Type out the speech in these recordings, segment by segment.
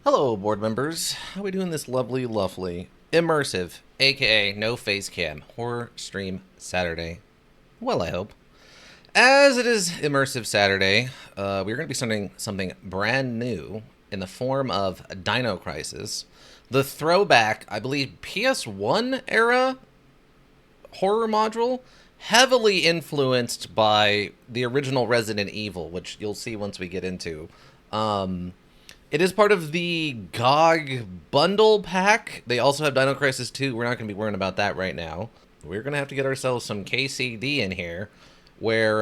Hello, board members. How are we doing this lovely, immersive, aka no face cam, horror stream Saturday? Well, I hope. As it is immersive Saturday, we're going to be starting something brand new in the form of Dino Crisis, the throwback, I believe, PS1 era horror module, heavily influenced by the original Resident Evil, which you'll see once we get into. It is part of the GOG bundle pack. They also have Dino Crisis 2. We're not going to be worrying about that right now. We're going to have to get ourselves some KCD in here, where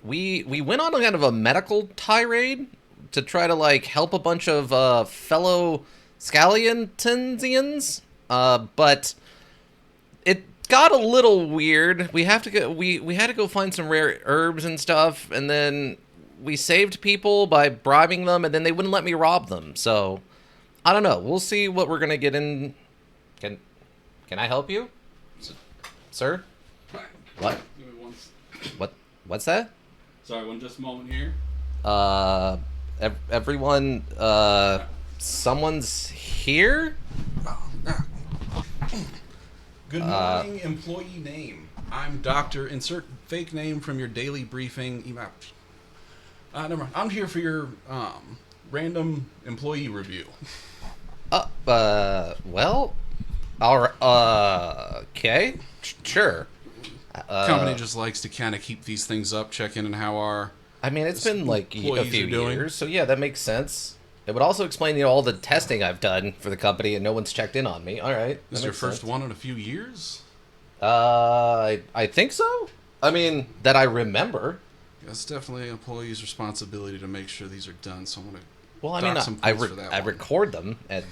we went on a kind of a medical tirade to try to like help a bunch of fellow Scallion-tensians, but it got a little weird. We had to go find some rare herbs and stuff, and then we saved people by bribing them, and then they wouldn't let me rob them. So, I don't know. We'll see what we're gonna get in. Can I help you, sir? What? Give me one. What's that? Sorry, just a moment here. Everyone. Someone's here. Good morning, employee name. I'm Doctor. Insert fake name from your daily briefing email. Never mind. I'm here for your random employee review. Well, okay, sure. Company just likes to kind of keep these things up, check in on how our. I mean, it's been like a few doing. years, so yeah, that makes sense. It would also explain, all the testing I've done for the company, and no one's checked in on me. All right, this is your first one in a few years. I think so. I mean, that I remember. It's definitely an employee's responsibility to make sure these are done. So I'm gonna. Well, I mean, I record them and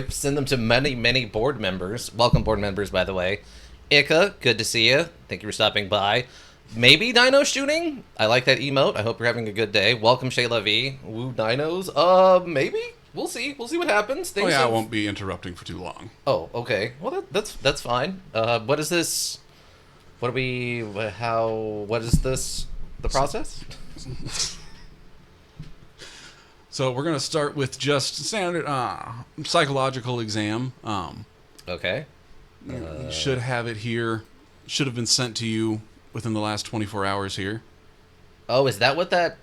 send them to many board members. Welcome, board members, by the way. Ika, good to see you. Thank you for stopping by. Maybe dino shooting. I like that emote. I hope you're having a good day. Welcome, Shayla V. Woo dinos. Maybe. We'll see. We'll see what happens. I won't be interrupting for too long. Oh, okay. Well, that's fine. What is this? What is this? The process? So we're going to start with just standard psychological exam. Okay. You should have it here. Should have been sent to you within the last 24 hours here. Oh, is that what that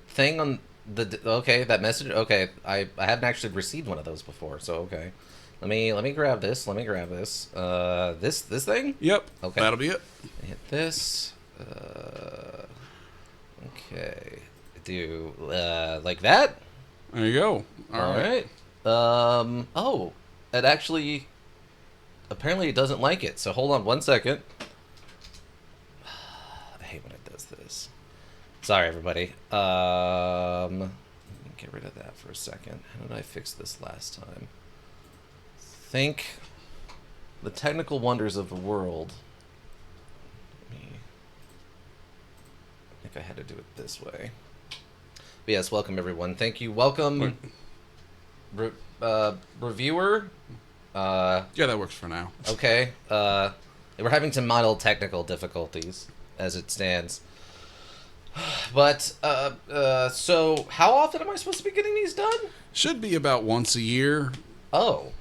thing on the... Okay, that message? Okay, I haven't actually received one of those before, so okay. Let me grab this. This thing? Yep. Okay. That'll be it. Hit this. Okay. Do like that? There you go. All right. Oh, it actually apparently it doesn't like it. So hold on one second. I hate when it does this. Sorry, everybody. Let me get rid of that for a second. How did I fix this last time? Think the technical wonders of the world. I think I had to do it this way. But yes, welcome everyone. Thank you. Welcome, reviewer. Yeah, that works for now. Okay. We're having some mild technical difficulties as it stands. But so how often am I supposed to be getting these done? Should be about once a year. Oh,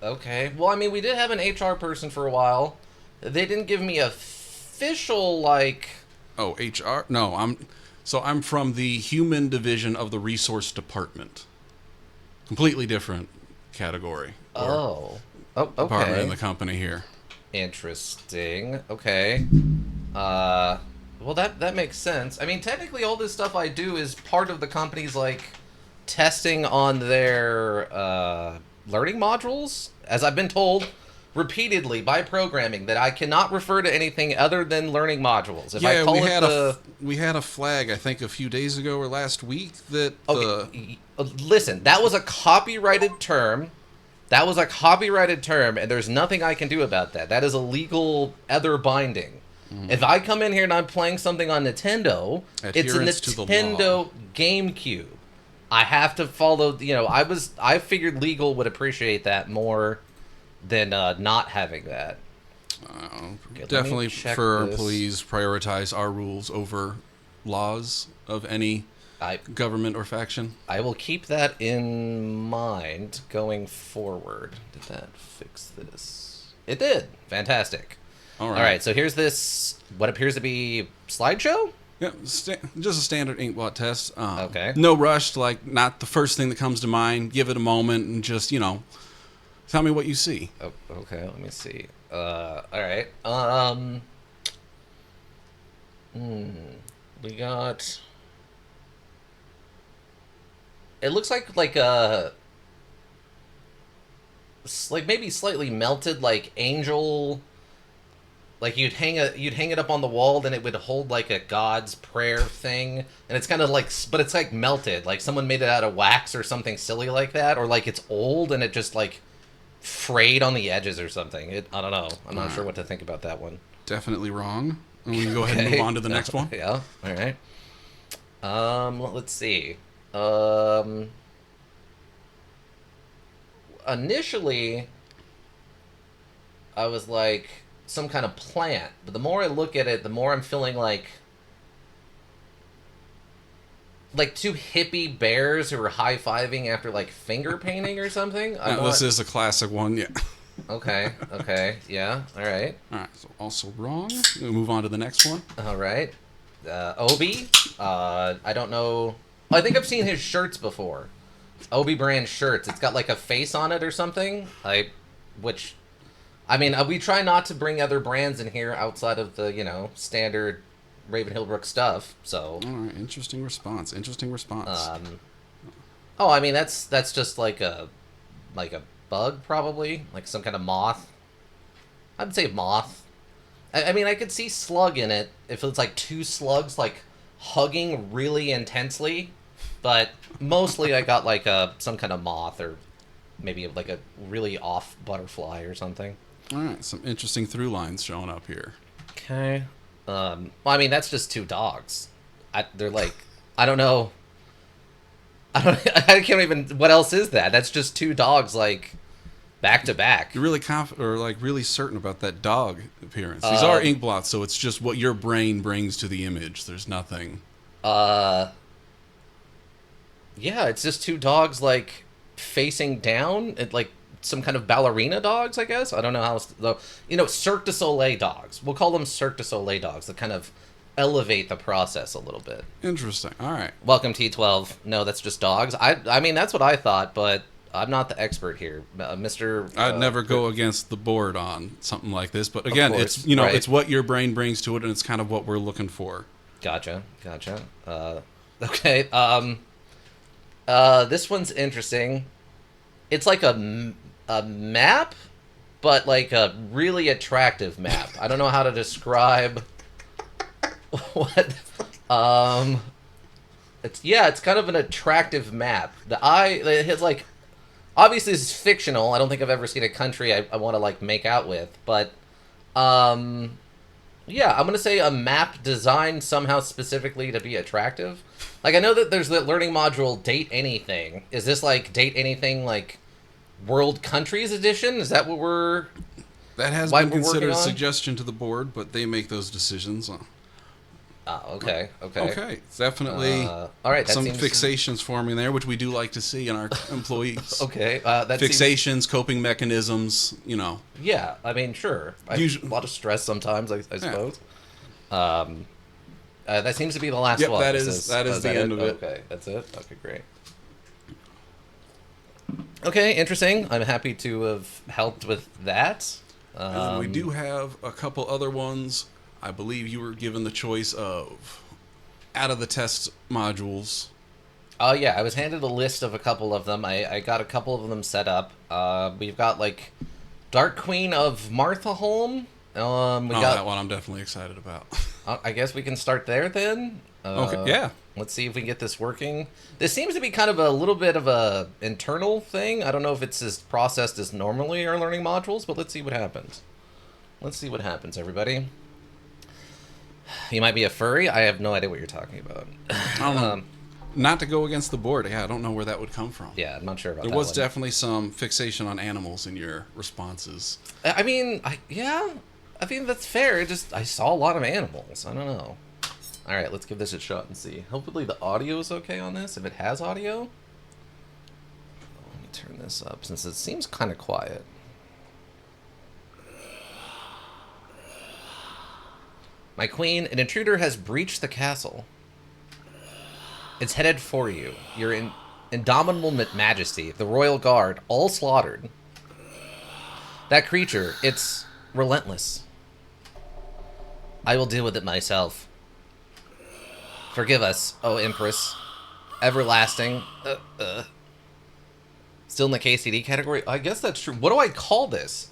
okay. Well, I mean, we did have an HR person for a while. They didn't give me official like. Oh, HR? No, I'm from the human division of the resource department. Completely different category. Oh, okay. Department in the company here. Interesting. Okay. Well, that makes sense. I mean, technically, all this stuff I do is part of the company's like testing on their learning modules, as I've been told repeatedly by programming that I cannot refer to anything other than learning modules. If I call we had a flag, I think, a few days ago or last week that. Okay, listen, that was a copyrighted term. And there's nothing I can do about that. That is a legal other binding. Mm-hmm. If I come in here and I'm playing something on Nintendo, it's a Nintendo GameCube. I have to follow. I figured legal would appreciate that more than not having that. Okay, definitely for our employees, prioritize our rules over laws of any I government or faction. I will keep that in mind going forward. Did that fix this? It did. Fantastic. All All right, so here's this, what appears to be slideshow? Yeah, just a standard inkblot test. Okay. No rush, like not the first thing that comes to mind. Give it a moment and just, tell me what you see. Oh, okay, let me see. All right. We got... It looks like a... Like maybe slightly melted, like angel... Like you'd hang it up on the wall, then it would hold like a God's prayer thing, and it's kind of like, but it's like melted, like someone made it out of wax or something silly like that, or like it's old and it just like frayed on the edges or something. I don't know. I'm not sure what to think about that one. Definitely wrong. And we can go ahead and move on to the next one. Yeah. All right. Let's see. Initially, I was like some kind of plant, but the more I look at it, the more I'm feeling like two hippie bears who are high-fiving after like finger painting or something. This is a classic one, yeah. Okay, yeah, all right. All right, so also wrong. We'll move on to the next one. All right. Obi, I don't know. I think I've seen his shirts before. Obi brand shirts. It's got like a face on it or something. We try not to bring other brands in here outside of the, standard Raven Hillbrook stuff, so... All right, interesting response. That's just like a bug, probably. Like some kind of moth. I'd say moth. I could see slug in it if it's like two slugs, like, hugging really intensely, but mostly I got like some kind of moth or maybe like a really off butterfly or something. All right, some interesting through lines showing up here. Okay. That's just two dogs. They're like, I don't know. I can't even, what else is that? That's just two dogs, like, back to back. You're really really certain about that dog appearance. These are ink blots, so it's just what your brain brings to the image. There's nothing. Yeah, it's just two dogs, like, facing down, like some kind of ballerina dogs, I guess. I don't know how else, though. Cirque du Soleil dogs. We'll call them Cirque du Soleil dogs that kind of elevate the process a little bit. Interesting. All right. Welcome, T12. No, that's just dogs. That's what I thought, but I'm not the expert here, Mr. I'd never go against the board on something like this, but again, course, it's right. It's what your brain brings to it, and it's kind of what we're looking for. Gotcha. Okay. This one's interesting. It's like a map, but like a really attractive map. I don't know how to describe what. It's kind of an attractive map. It's like, obviously this is fictional. I don't think I've ever seen a country I want to like make out with, but I'm gonna say a map designed somehow specifically to be attractive. Like, I know that there's the learning module Date Anything. Is this like Date Anything like World Countries Edition? Is that what we're... That has been considered a suggestion to the board, but they make those decisions. Okay. Okay, definitely all right, some fixations forming there, which we do like to see in our employees. Okay. Fixations, coping mechanisms, Yeah, sure. A lot of stress sometimes, I suppose. That seems to be the last one. That is the end of it. Okay, that's it? Okay, great. Okay, interesting. I'm happy to have helped with that. And then we do have a couple other ones. I believe you were given the choice of out of the test modules. Oh, yeah, I was handed a list of a couple of them. I got a couple of them set up. We've got, like, Dark Queen of Mortholme. That one I'm definitely excited about. I guess we can start there then. Okay, yeah. Let's see if we can get this working. This seems to be kind of a little bit of a internal thing. I don't know if it's as processed as normally our learning modules, but let's see what happens. Let's see what happens, everybody. You might be a furry. I have no idea what you're talking about. I don't know. Not to go against the board. Yeah, I don't know where that would come from. Yeah, I'm not sure about that. There was definitely some fixation on animals in your responses. I think that's fair. I saw a lot of animals. I don't know. Alright, let's give this a shot and see. Hopefully the audio is okay on this, if it has audio. Let me turn this up, since it seems kind of quiet. My queen, an intruder has breached the castle. It's headed for you. Your indomitable majesty, the royal guard, all slaughtered. That creature, it's relentless. I will deal with it myself. Forgive us, O Empress. Everlasting. Still in the KCD category? I guess that's true. What do I call this?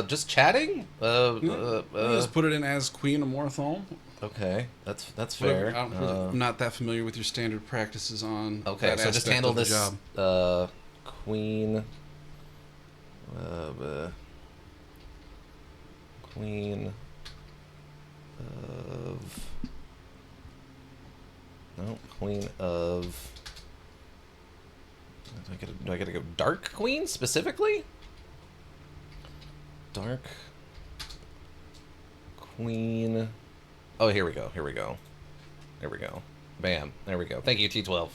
Just chatting? Just put it in as Queen of Mortholme. Okay, that's fair. I'm not that familiar with your standard practices on. Okay, so just handle this. Queen. Queen of. No, Queen of. Do I gotta go Dark Queen specifically? Dark Queen. Oh, here we go. Here we go. There we go. Bam. There we go. Thank you, T12.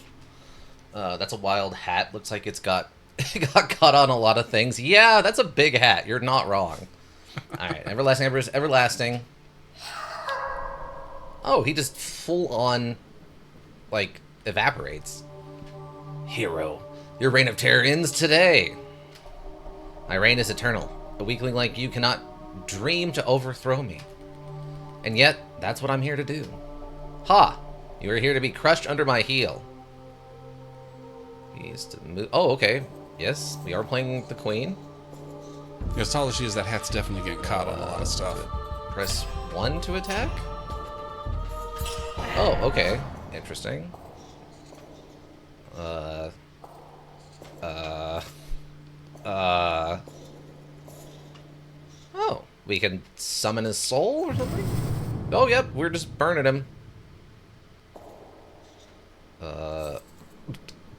That's a wild hat. Looks like it's got it got caught on a lot of things. Yeah, that's a big hat. You're not wrong. All right, everlasting, everlasting. Oh, he just full on, like, evaporates. Hero, your reign of terror ends today. My reign is eternal. A weakling like you cannot dream to overthrow me. And yet, that's what I'm here to do. Ha! You are here to be crushed under my heel. He is to move. Oh, okay. Yes, we are playing the queen. Yeah, as tall as she is, that hat's definitely getting caught on a lot of stuff. Press 1 to attack? Oh, okay. Interesting. Oh, we can summon his soul or something? Oh, yep, we're just burning him.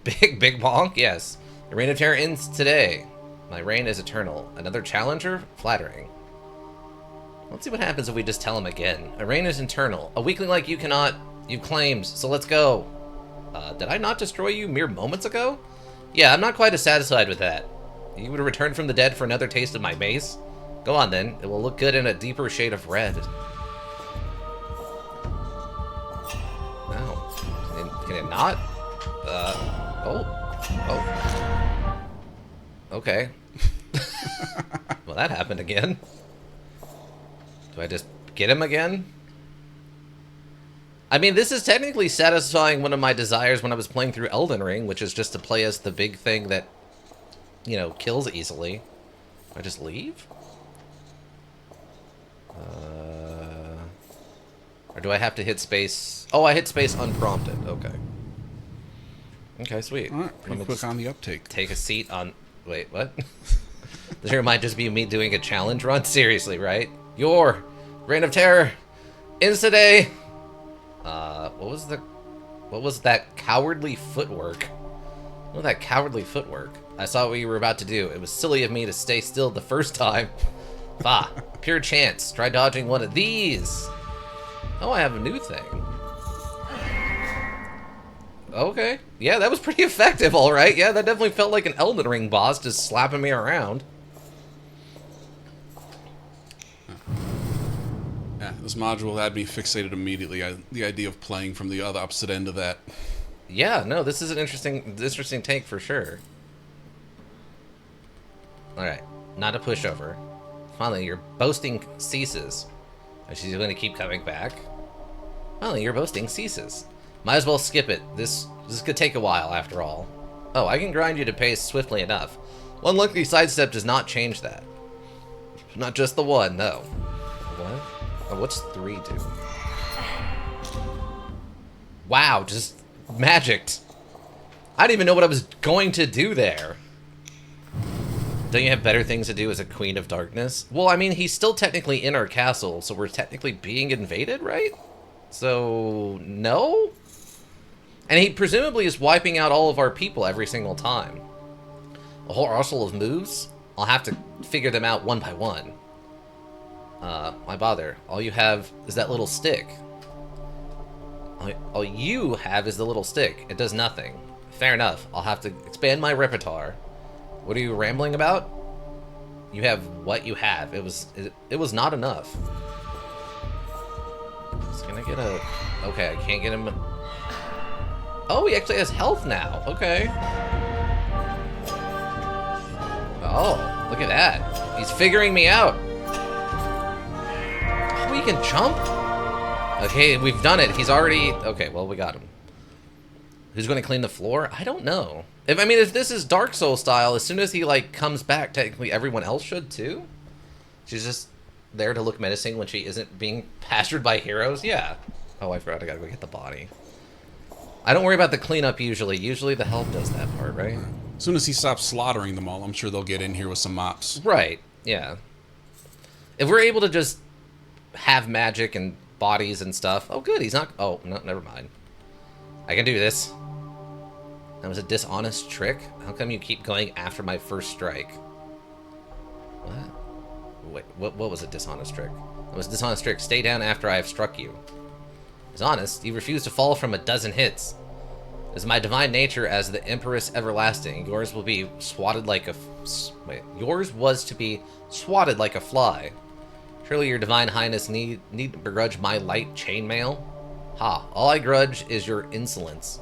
Big bonk? Yes. The reign of terror ends today. My reign is eternal. Another challenger? Flattering. Let's see what happens if we just tell him again. A reign is eternal. A weakling like you cannot... You claimed, so let's go. Did I not destroy you mere moments ago? Yeah, I'm not quite as satisfied with that. You would return from the dead for another taste of my mace? Go on then. It will look good in a deeper shade of red. No. Can it not? Oh. Okay. Well, that happened again. Do I just get him again? I mean, this is technically satisfying one of my desires when I was playing through Elden Ring, which is just to play as the big thing that, you know, kills easily. Do I just leave? Or do I have to hit space? Oh, I hit space unprompted. Okay. Okay, sweet. All right, pretty quick on the uptake. Take a seat on... Wait, what? This might just be me doing a challenge run? Seriously, right? Your reign of terror ends today. What was that cowardly footwork? What was that cowardly footwork? I saw what you were about to do. It was silly of me to stay still the first time. Bah, pure chance. Try dodging one of these. Oh, I have a new thing. Okay. Yeah, that was pretty effective, alright. Yeah, that definitely felt like an Elden Ring boss just slapping me around. Yeah, this module had me fixated immediately. The idea of playing from the other opposite end of that. Yeah, no, this is an interesting take for sure. Alright, not a pushover. Finally, your boasting ceases. She's going to keep coming back. Finally, your boasting ceases. Might as well skip it. This could take a while, after all. Oh, I can grind you to pace swiftly enough. One lucky sidestep does not change that. Not just the one, no. What? Oh, what's 3 do? Wow, just magicked. I didn't even know what I was going to do there. Don't you have better things to do as a Queen of Darkness? Well, I mean, he's still technically in our castle, so we're technically being invaded, right? So, no? And he presumably is wiping out all of our people every single time. A whole arsenal of moves? I'll have to figure them out one by one. Why bother? All you have is that little stick. All you have is the little stick. It does nothing. Fair enough. I'll have to expand my repertoire. What are you rambling about? You have what you have. It was not enough. Just gonna get a... Okay, I can't get him... Oh, he actually has health now. Okay. Oh, look at that. He's figuring me out. Oh, he can jump? Okay, we've done it. He's already... Okay, well, we got him. Who's going to clean the floor? I don't know. I mean, if this is Dark Souls style, as soon as he, like, comes back, technically everyone else should, too? She's just there to look menacing when she isn't being pastured by heroes? Yeah. Oh, I forgot. I gotta go get the body. I don't worry about the cleanup usually. Usually the help does that part, right? As soon as he stops slaughtering them all, I'm sure they'll get in here with some mops. Right, yeah. If we're able to just have magic and bodies and stuff... Oh, good, he's not... Oh, no, never mind. I can do this. That was a dishonest trick? How come you keep going after my first strike? What? Wait, what was a dishonest trick? That was a dishonest trick. Stay down after I have struck you. It's honest. You refuse to fall from a dozen hits. It is my divine nature as the Empress Everlasting. Yours will be swatted like a... Wait. Yours was to be swatted like a fly. Surely your divine highness need begrudge my light chainmail? Ha. All I grudge is your insolence.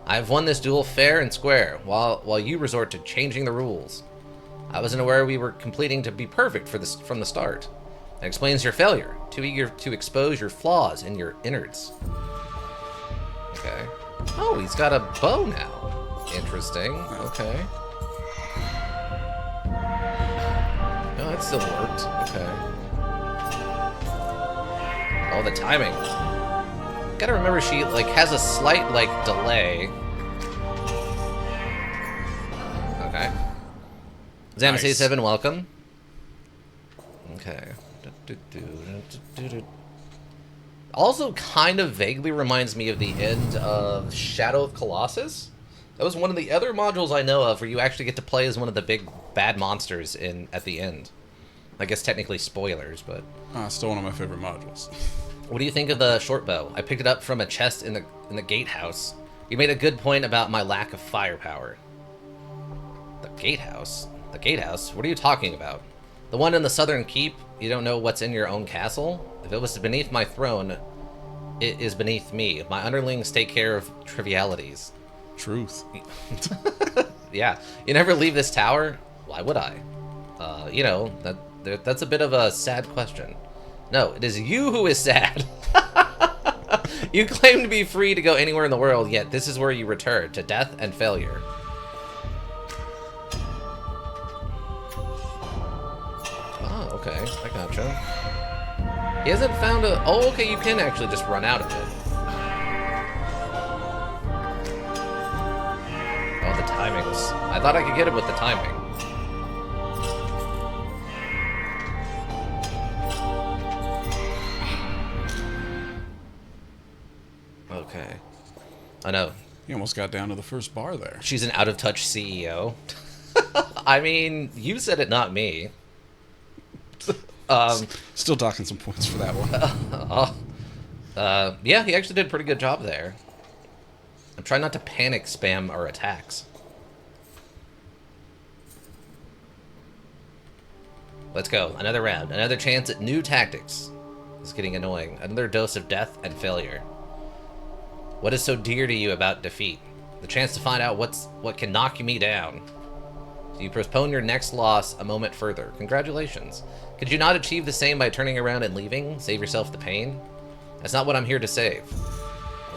I have won this duel fair and square, while you resort to changing the rules. I wasn't aware we were completing to be perfect from the start. That explains your failure. Too eager to expose your flaws and your innards. Okay. Oh, he's got a bow now. Interesting. Okay. Oh, that still worked. Okay. Oh, the timing. Gotta remember she, like, has a slight, like, delay. Okay. Zamc 7, welcome. Okay. Also kind of vaguely reminds me of the end of Shadow of Colossus. That was one of the other modules I know of where you actually get to play as one of the big bad monsters at the end. I guess technically spoilers, but... Still one of my favorite modules. What do you think of the short bow? I picked it up from a chest in the gatehouse. You made a good point about my lack of firepower. The gatehouse? The gatehouse? What are you talking about? The one in the southern keep? You don't know what's in your own castle? If it was beneath my throne, it is beneath me. My underlings take care of trivialities. Truth. Yeah. You never leave this tower? Why would I? You know, that's a bit of a sad question. No, it is you who is sad. You claim to be free to go anywhere in the world, yet this is where you return, to death and failure. Oh, okay. I gotcha. He hasn't found a... Oh, okay, you can actually just run out of it. Oh, the timings. I thought I could get him with the timing. Okay. I know. You almost got down to the first bar there. She's an out-of-touch CEO. I mean, you said it, not me. Still docking some points for that one. Yeah, he actually did a pretty good job there. I'm trying not to panic spam our attacks. Let's go. Another round. Another chance at new tactics. It's getting annoying. Another dose of death and failure. What is so dear to you about defeat? The chance to find out what can knock me down. So you postpone your next loss a moment further. Congratulations. Could you not achieve the same by turning around and leaving? Save yourself the pain? That's not what I'm here to save.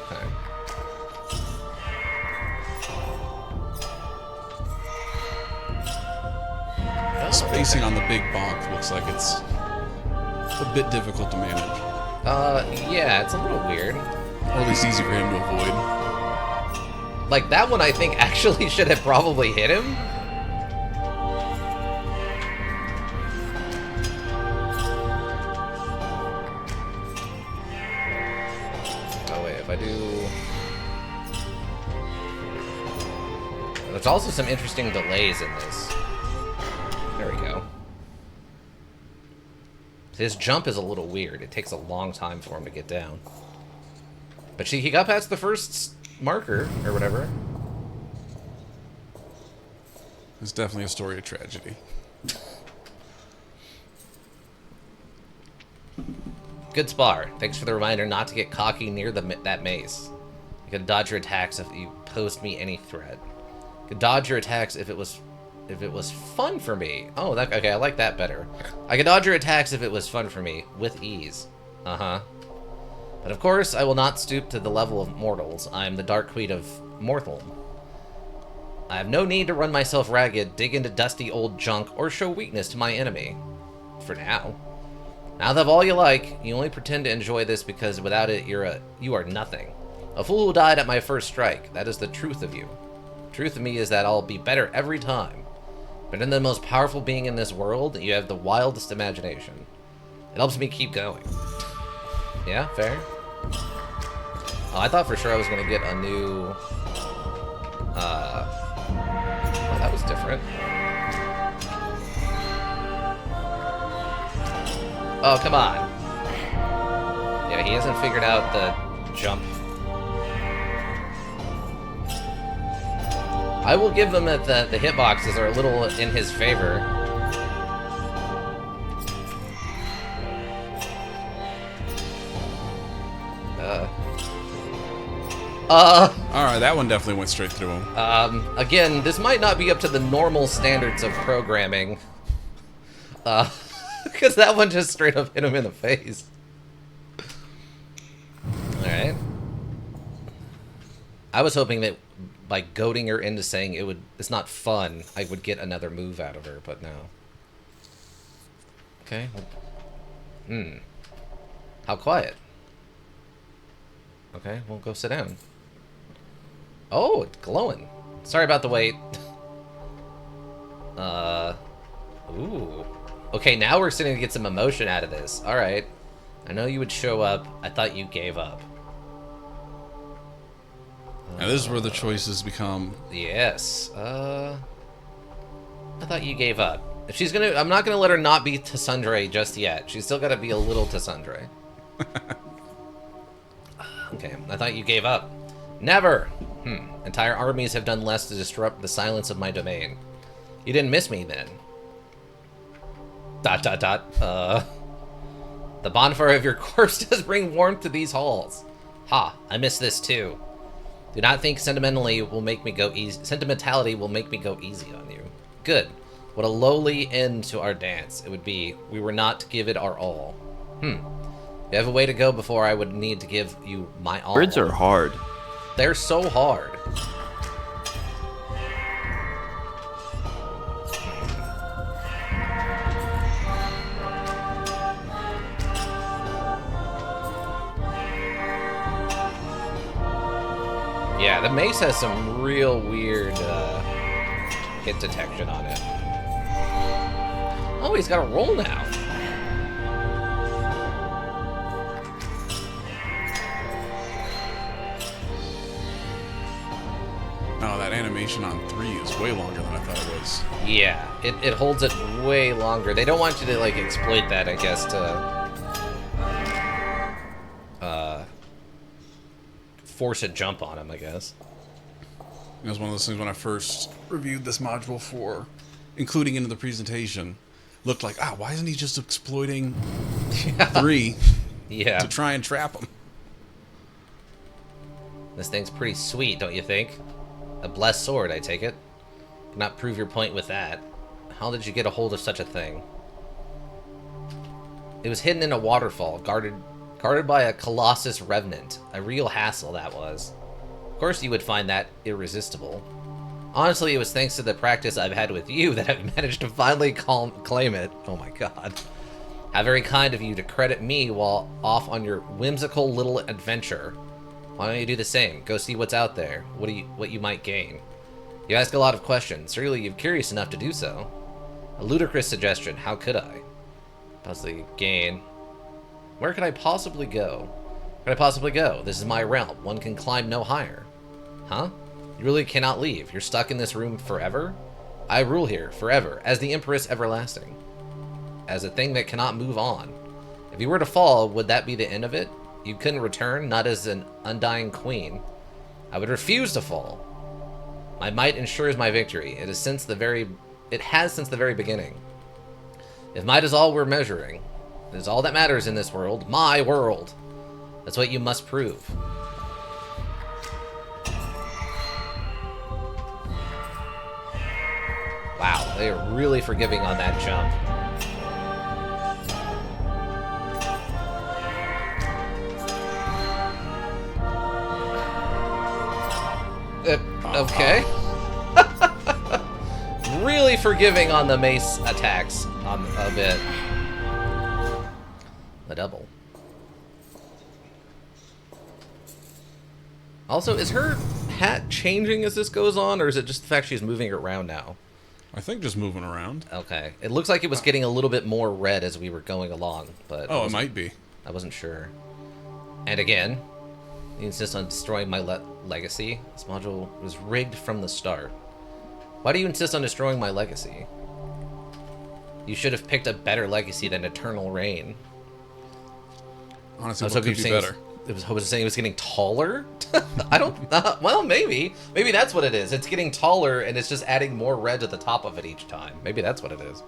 Okay. Spacing on the big bonk looks like it's a bit difficult to manage. Yeah, it's a little weird. Or at least easy for him to avoid. Like, that one I think actually should have probably hit him. Oh, wait, if I do... There's also some interesting delays in this. There we go. His jump is a little weird. It takes a long time for him to get down. But he got past the first marker, or whatever. It's definitely a story of tragedy. Good spar. Thanks for the reminder not to get cocky near that mace. You can dodge your attacks if you post me any threat. You can dodge your attacks if it was fun for me. Oh, okay, I like that better. I can dodge your attacks if it was fun for me, with ease. Uh-huh. But of course, I will not stoop to the level of mortals. I am the Dark Queen of Mortholme. I have no need to run myself ragged, dig into dusty old junk, or show weakness to my enemy. For now. Now that all you like, you only pretend to enjoy this because without it, you are nothing. A fool who died at my first strike. That is the truth of you. The truth of me is that I'll be better every time. But in the most powerful being in this world, you have the wildest imagination. It helps me keep going. Yeah, fair. Oh, I thought for sure I was gonna get a new. Oh, that was different. Oh, come on. Yeah, he hasn't figured out the jump. I will give them that the hitboxes are a little in his favor. Alright, that one definitely went straight through him. Again, this might not be up to the normal standards of programming. Because that one just straight up hit him in the face. Alright. I was hoping that by goading her into saying it's not fun, I would get another move out of her, but no. Okay. How quiet. Okay, we'll go sit down. Oh, it's glowing. Sorry about the wait. Ooh. Okay, now we're sitting to get some emotion out of this. Alright. I know you would show up. I thought you gave up. Now this is where the choices become... Yes. I thought you gave up. If she's gonna... I'm not gonna let her not be Tassundre just yet. She's still gotta be a little Tassundre. Okay, I thought you gave up. Never! Entire armies have done less to disrupt the silence of my domain. You didn't miss me then. ... The bonfire of your corpse does bring warmth to these halls. Ha, I miss this too. Do not think sentimentality will make me go easy on you. Good. What a lowly end to our dance it would be. We were not to give it our all. You have a way to go before I would need to give you my all. Words are hard. They're so hard. Yeah, the mace has some real weird hit detection on it. Oh, he's got a roll now. Oh, that animation on 3 is way longer than I thought it was. Yeah, it holds it way longer. They don't want you to, like, exploit that, I guess, to... force a jump on him, I guess. It was one of those things when I first reviewed this module for including into the presentation. Looked like, why isn't he just exploiting 3 to try and trap him? This thing's pretty sweet, don't you think? A blessed sword, I take it. Cannot prove your point with that. How did you get a hold of such a thing? It was hidden in a waterfall, guarded by a Colossus Revenant. A real hassle, that was. Of course you would find that irresistible. Honestly, it was thanks to the practice I've had with you that I've managed to finally claim it. Oh my god. How very kind of you to credit me while off on your whimsical little adventure. Why don't you do the same? Go see what's out there. What you might gain. You ask a lot of questions. Surely you're curious enough to do so. A ludicrous suggestion. How could I? Possibly gain. Where could I possibly go? Where could I possibly go? This is my realm. One can climb no higher. Huh? You really cannot leave. You're stuck in this room forever? I rule here, forever, as the Empress Everlasting. As a thing that cannot move on. If you were to fall, would that be the end of it? You couldn't return, not as an undying queen. I would refuse to fall. My might ensures my victory. It has since the very beginning. If might is all we're measuring, it is all that matters in this world. My world. That's what you must prove. Wow, they are really forgiving on that jump. Okay. Really forgiving on the mace attacks on a bit. A double. Also, is her hat changing as this goes on, or is it just the fact she's moving it around now? I think just moving around. Okay. It looks like it was getting a little bit more red as we were going along, but... Oh, it might be. I wasn't sure. And again, you insist on destroying my legacy. This module was rigged from the start. Why do you insist on destroying my legacy? You should have picked a better legacy than Eternal Reign. Honestly, what could be better? I was saying it was getting taller? I don't... well, maybe. Maybe that's what it is. It's getting taller, and it's just adding more red to the top of it each time. Maybe that's what it is.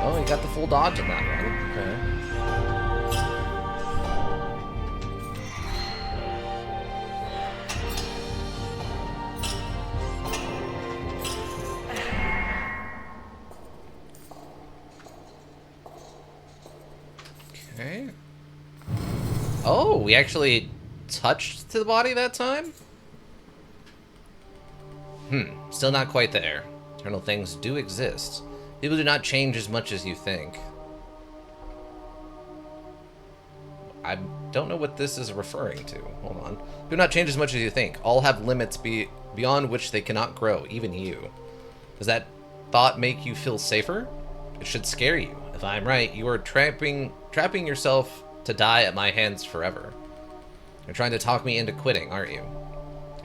Oh, you got the full dodge in that one. Okay. Okay. Oh, we actually touched to the body that time? Still not quite there. Eternal things do exist. People do not change as much as you think. I don't know what this is referring to. Hold on. Do not change as much as you think. All have limits beyond which they cannot grow, even you. Does that thought make you feel safer? It should scare you. If I'm right, you are trapping yourself to die at my hands forever. You're trying to talk me into quitting, aren't you?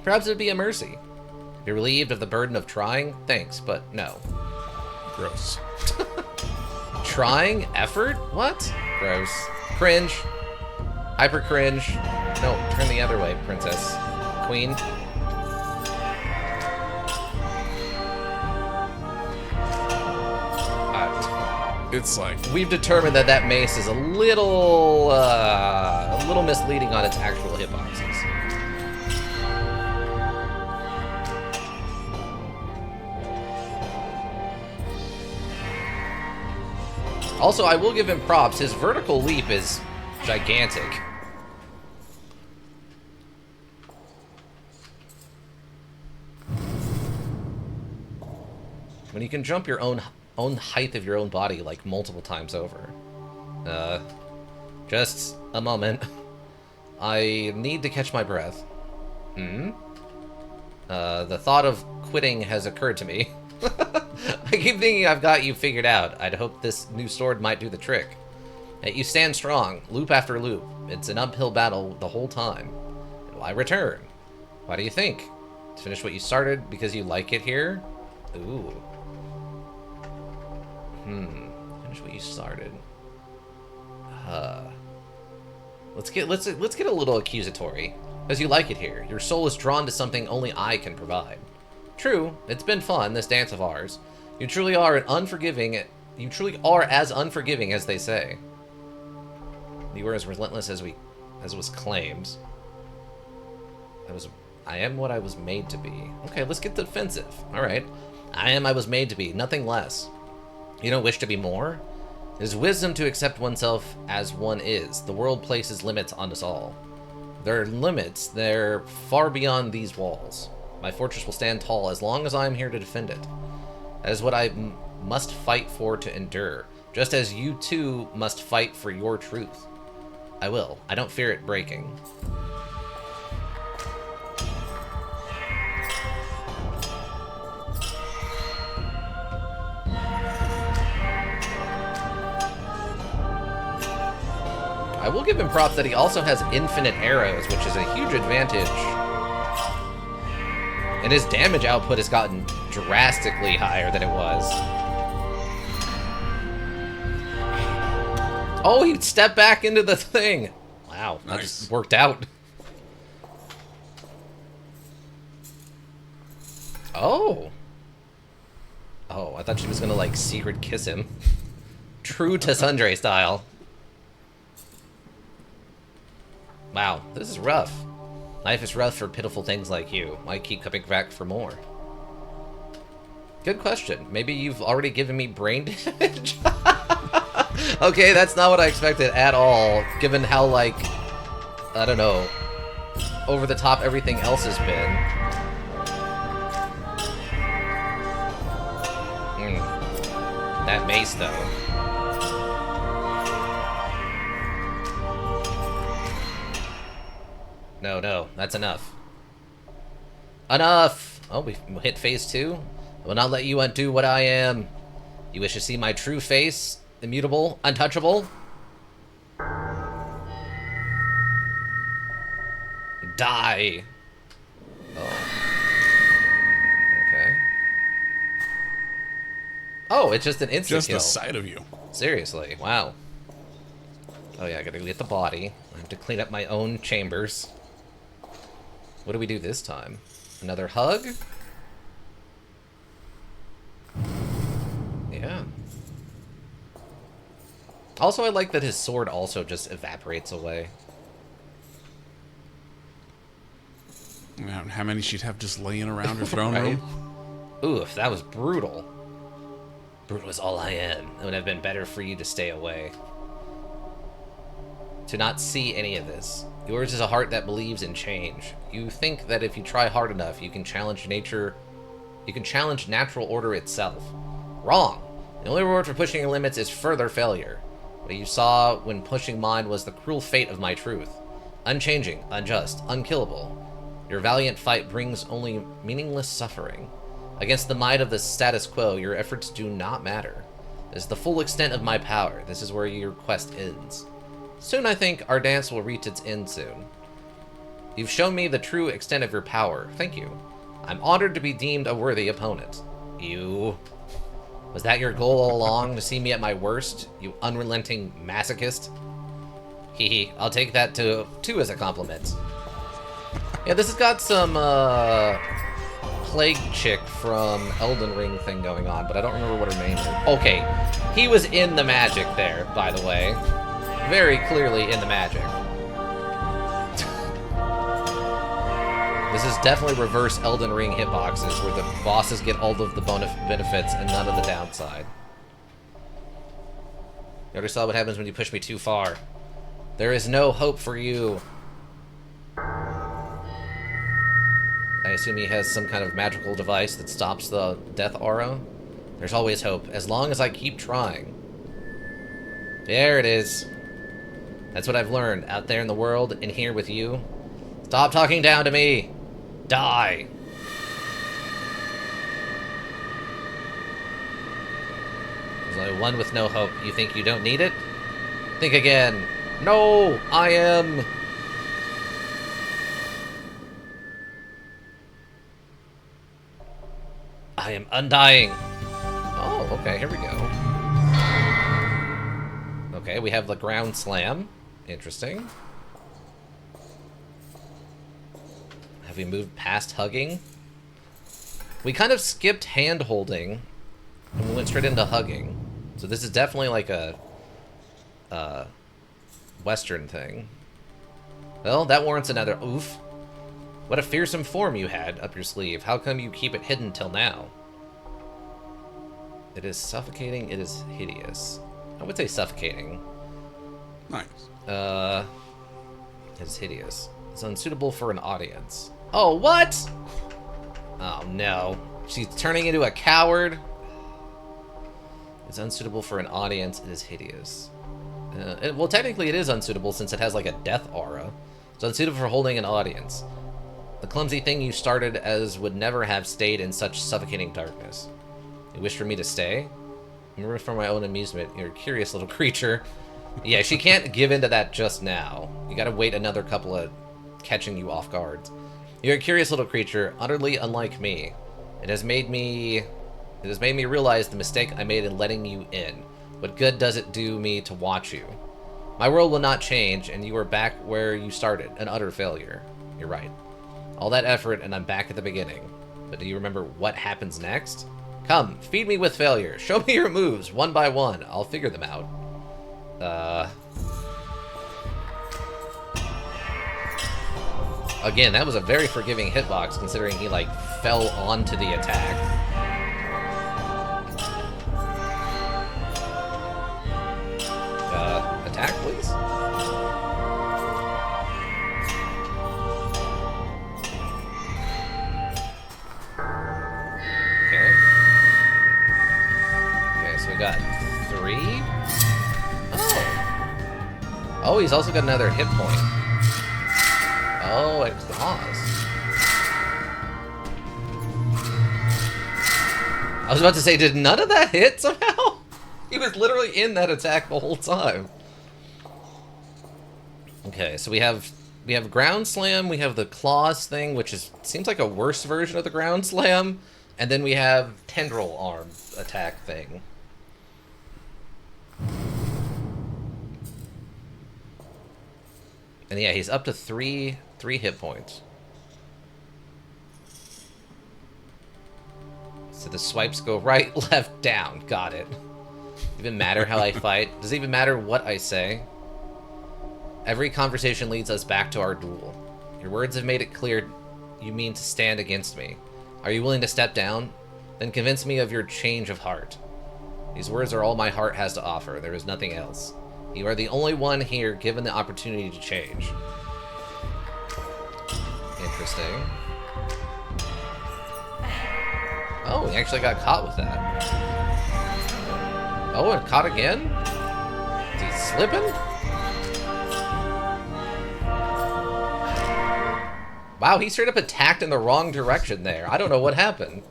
Perhaps it'd be a mercy. You're relieved of the burden of trying? Thanks, but no. Gross. Trying? Effort? What? Gross. Cringe. Hyper cringe. No, turn the other way, princess. Queen. It's like... We've determined that that mace is a little misleading on its actual hitboxes. Also, I will give him props. His vertical leap is gigantic. When you can jump your own height of your own body like multiple times over. Just a moment. I need to catch my breath. The thought of quitting has occurred to me. I keep thinking I've got you figured out. I'd hope this new sword might do the trick. You stand strong, loop after loop. It's an uphill battle the whole time. And why return? Why do you think? To finish what you started because you like it here? Ooh. Finish what you started. Let's get a little accusatory. Because you like it here. Your soul is drawn to something only I can provide. True, it's been fun, this dance of ours. You truly are as unforgiving as they say. You were as relentless as was claimed. I am what I was made to be. Okay, let's get defensive. Alright. I was made to be, nothing less. You don't wish to be more? It is wisdom to accept oneself as one is. The world places limits on us all. There are limits, they're far beyond these walls. My fortress will stand tall as long as I am here to defend it. That is what I must fight for to endure, just as you too must fight for your truth. I will. I don't fear it breaking. I will give him props that he also has infinite arrows, which is a huge advantage. And his damage output has gotten drastically higher than it was. Oh, he stepped back into the thing. Wow, that just worked out. Oh. Oh, I thought she was gonna, like, secret kiss him. True to Sundre style. Wow, this is rough. Life is rough for pitiful things like you. Why keep coming back for more? Good question. Maybe you've already given me brain damage? Okay, that's not what I expected at all, given how, like, I don't know, over the top everything else has been. That mace, though. No, no, that's enough. Enough! Oh, we hit phase 2? I will not let you undo what I am. You wish to see my true face? Immutable? Untouchable? Die! Oh. Okay. Oh, it's just an instant Just kill. the sight of you. Seriously, wow. Oh yeah, I gotta get the body. I have to clean up my own chambers. What do we do this time? Another hug? Yeah. Also, I like that his sword also just evaporates away. How many she'd have just laying around her throne room? Oof, that was brutal. Brutal is all I am. It would have been better for you to stay away. To not see any of this. Yours is a heart that believes in change. You think that if you try hard enough, you can challenge nature. You can challenge natural order itself. Wrong. The only reward for pushing your limits is further failure. What you saw when pushing mine was the cruel fate of my truth. Unchanging, unjust, unkillable. Your valiant fight brings only meaningless suffering. Against the might of the status quo, your efforts do not matter. This is the full extent of my power. This is where your quest ends. Soon, I think, our dance will reach its end soon. You've shown me the true extent of your power. Thank you. I'm honored to be deemed a worthy opponent. You... Was that your goal all along, to see me at my worst, you unrelenting masochist? Hehe, I'll take that too as a compliment. Yeah, this has got some, plague chick from Elden Ring thing going on, but I don't remember what her name is. Okay, he was in the magic there, by the way. Very clearly in the magic. This is definitely reverse Elden Ring hitboxes, where the bosses get all of the benefits and none of the downside. You already saw what happens when you push me too far. There is no hope for you. I assume he has some kind of magical device that stops the death aura. There's always hope, as long as I keep trying. There it is. That's what I've learned, out there in the world, and here with you. Stop talking down to me! Die! There's only one with no hope. You think you don't need it? Think again. No! I am... I am undying. Oh, okay, here we go. Okay, we have the ground slam. Interesting. Have we moved past hugging? We kind of skipped hand-holding, and we went straight into hugging. So this is definitely like a Western thing. Well, that warrants another oof. What a fearsome form you had up your sleeve. How come you keep it hidden till now? It is suffocating. It is hideous. I would say suffocating. Nice. It's hideous. It's unsuitable for an audience. Oh, what? Oh, no. She's turning into a coward. It's unsuitable for an audience. It is hideous. Well, technically it is unsuitable since it has like a death aura. It's unsuitable for holding an audience. The clumsy thing you started as would never have stayed in such suffocating darkness. You wish for me to stay? Remember, for my own amusement, you're a curious little creature. Yeah, she can't give into that just now. You gotta wait another couple of catching you off guard. You're a curious little creature, utterly unlike me. It has made me realize the mistake I made in letting you in. What good does it do me to watch you? My world will not change, and you are back where you started, an utter failure. You're right. All that effort, and I'm back at the beginning. But do you remember what happens next? Come, feed me with failure. Show me your moves, one by one. I'll figure them out. Again, that was a very forgiving hitbox, considering he, like, fell onto the attack. Attack, please? Okay. Okay, so we got 3. Oh. Oh, he's also got another hit point. Oh, and claws. I was about to say, did none of that hit somehow? He was literally in that attack the whole time. Okay, so we have ground slam, we have the claws thing, which seems like a worse version of the ground slam, and then we have tendril arm attack thing. And yeah, he's up to three hit points. So the swipes go right, left, down. Got it. Even matter how I fight? Does it even matter what I say? Every conversation leads us back to our duel. Your words have made it clear you mean to stand against me. Are you willing to step down? Then convince me of your change of heart. These words are all my heart has to offer. There is nothing else. You are the only one here given the opportunity to change. Interesting. Oh, he actually got caught with that. Oh, and caught again? Is he slipping? Wow, he straight up attacked in the wrong direction there. I don't know what happened.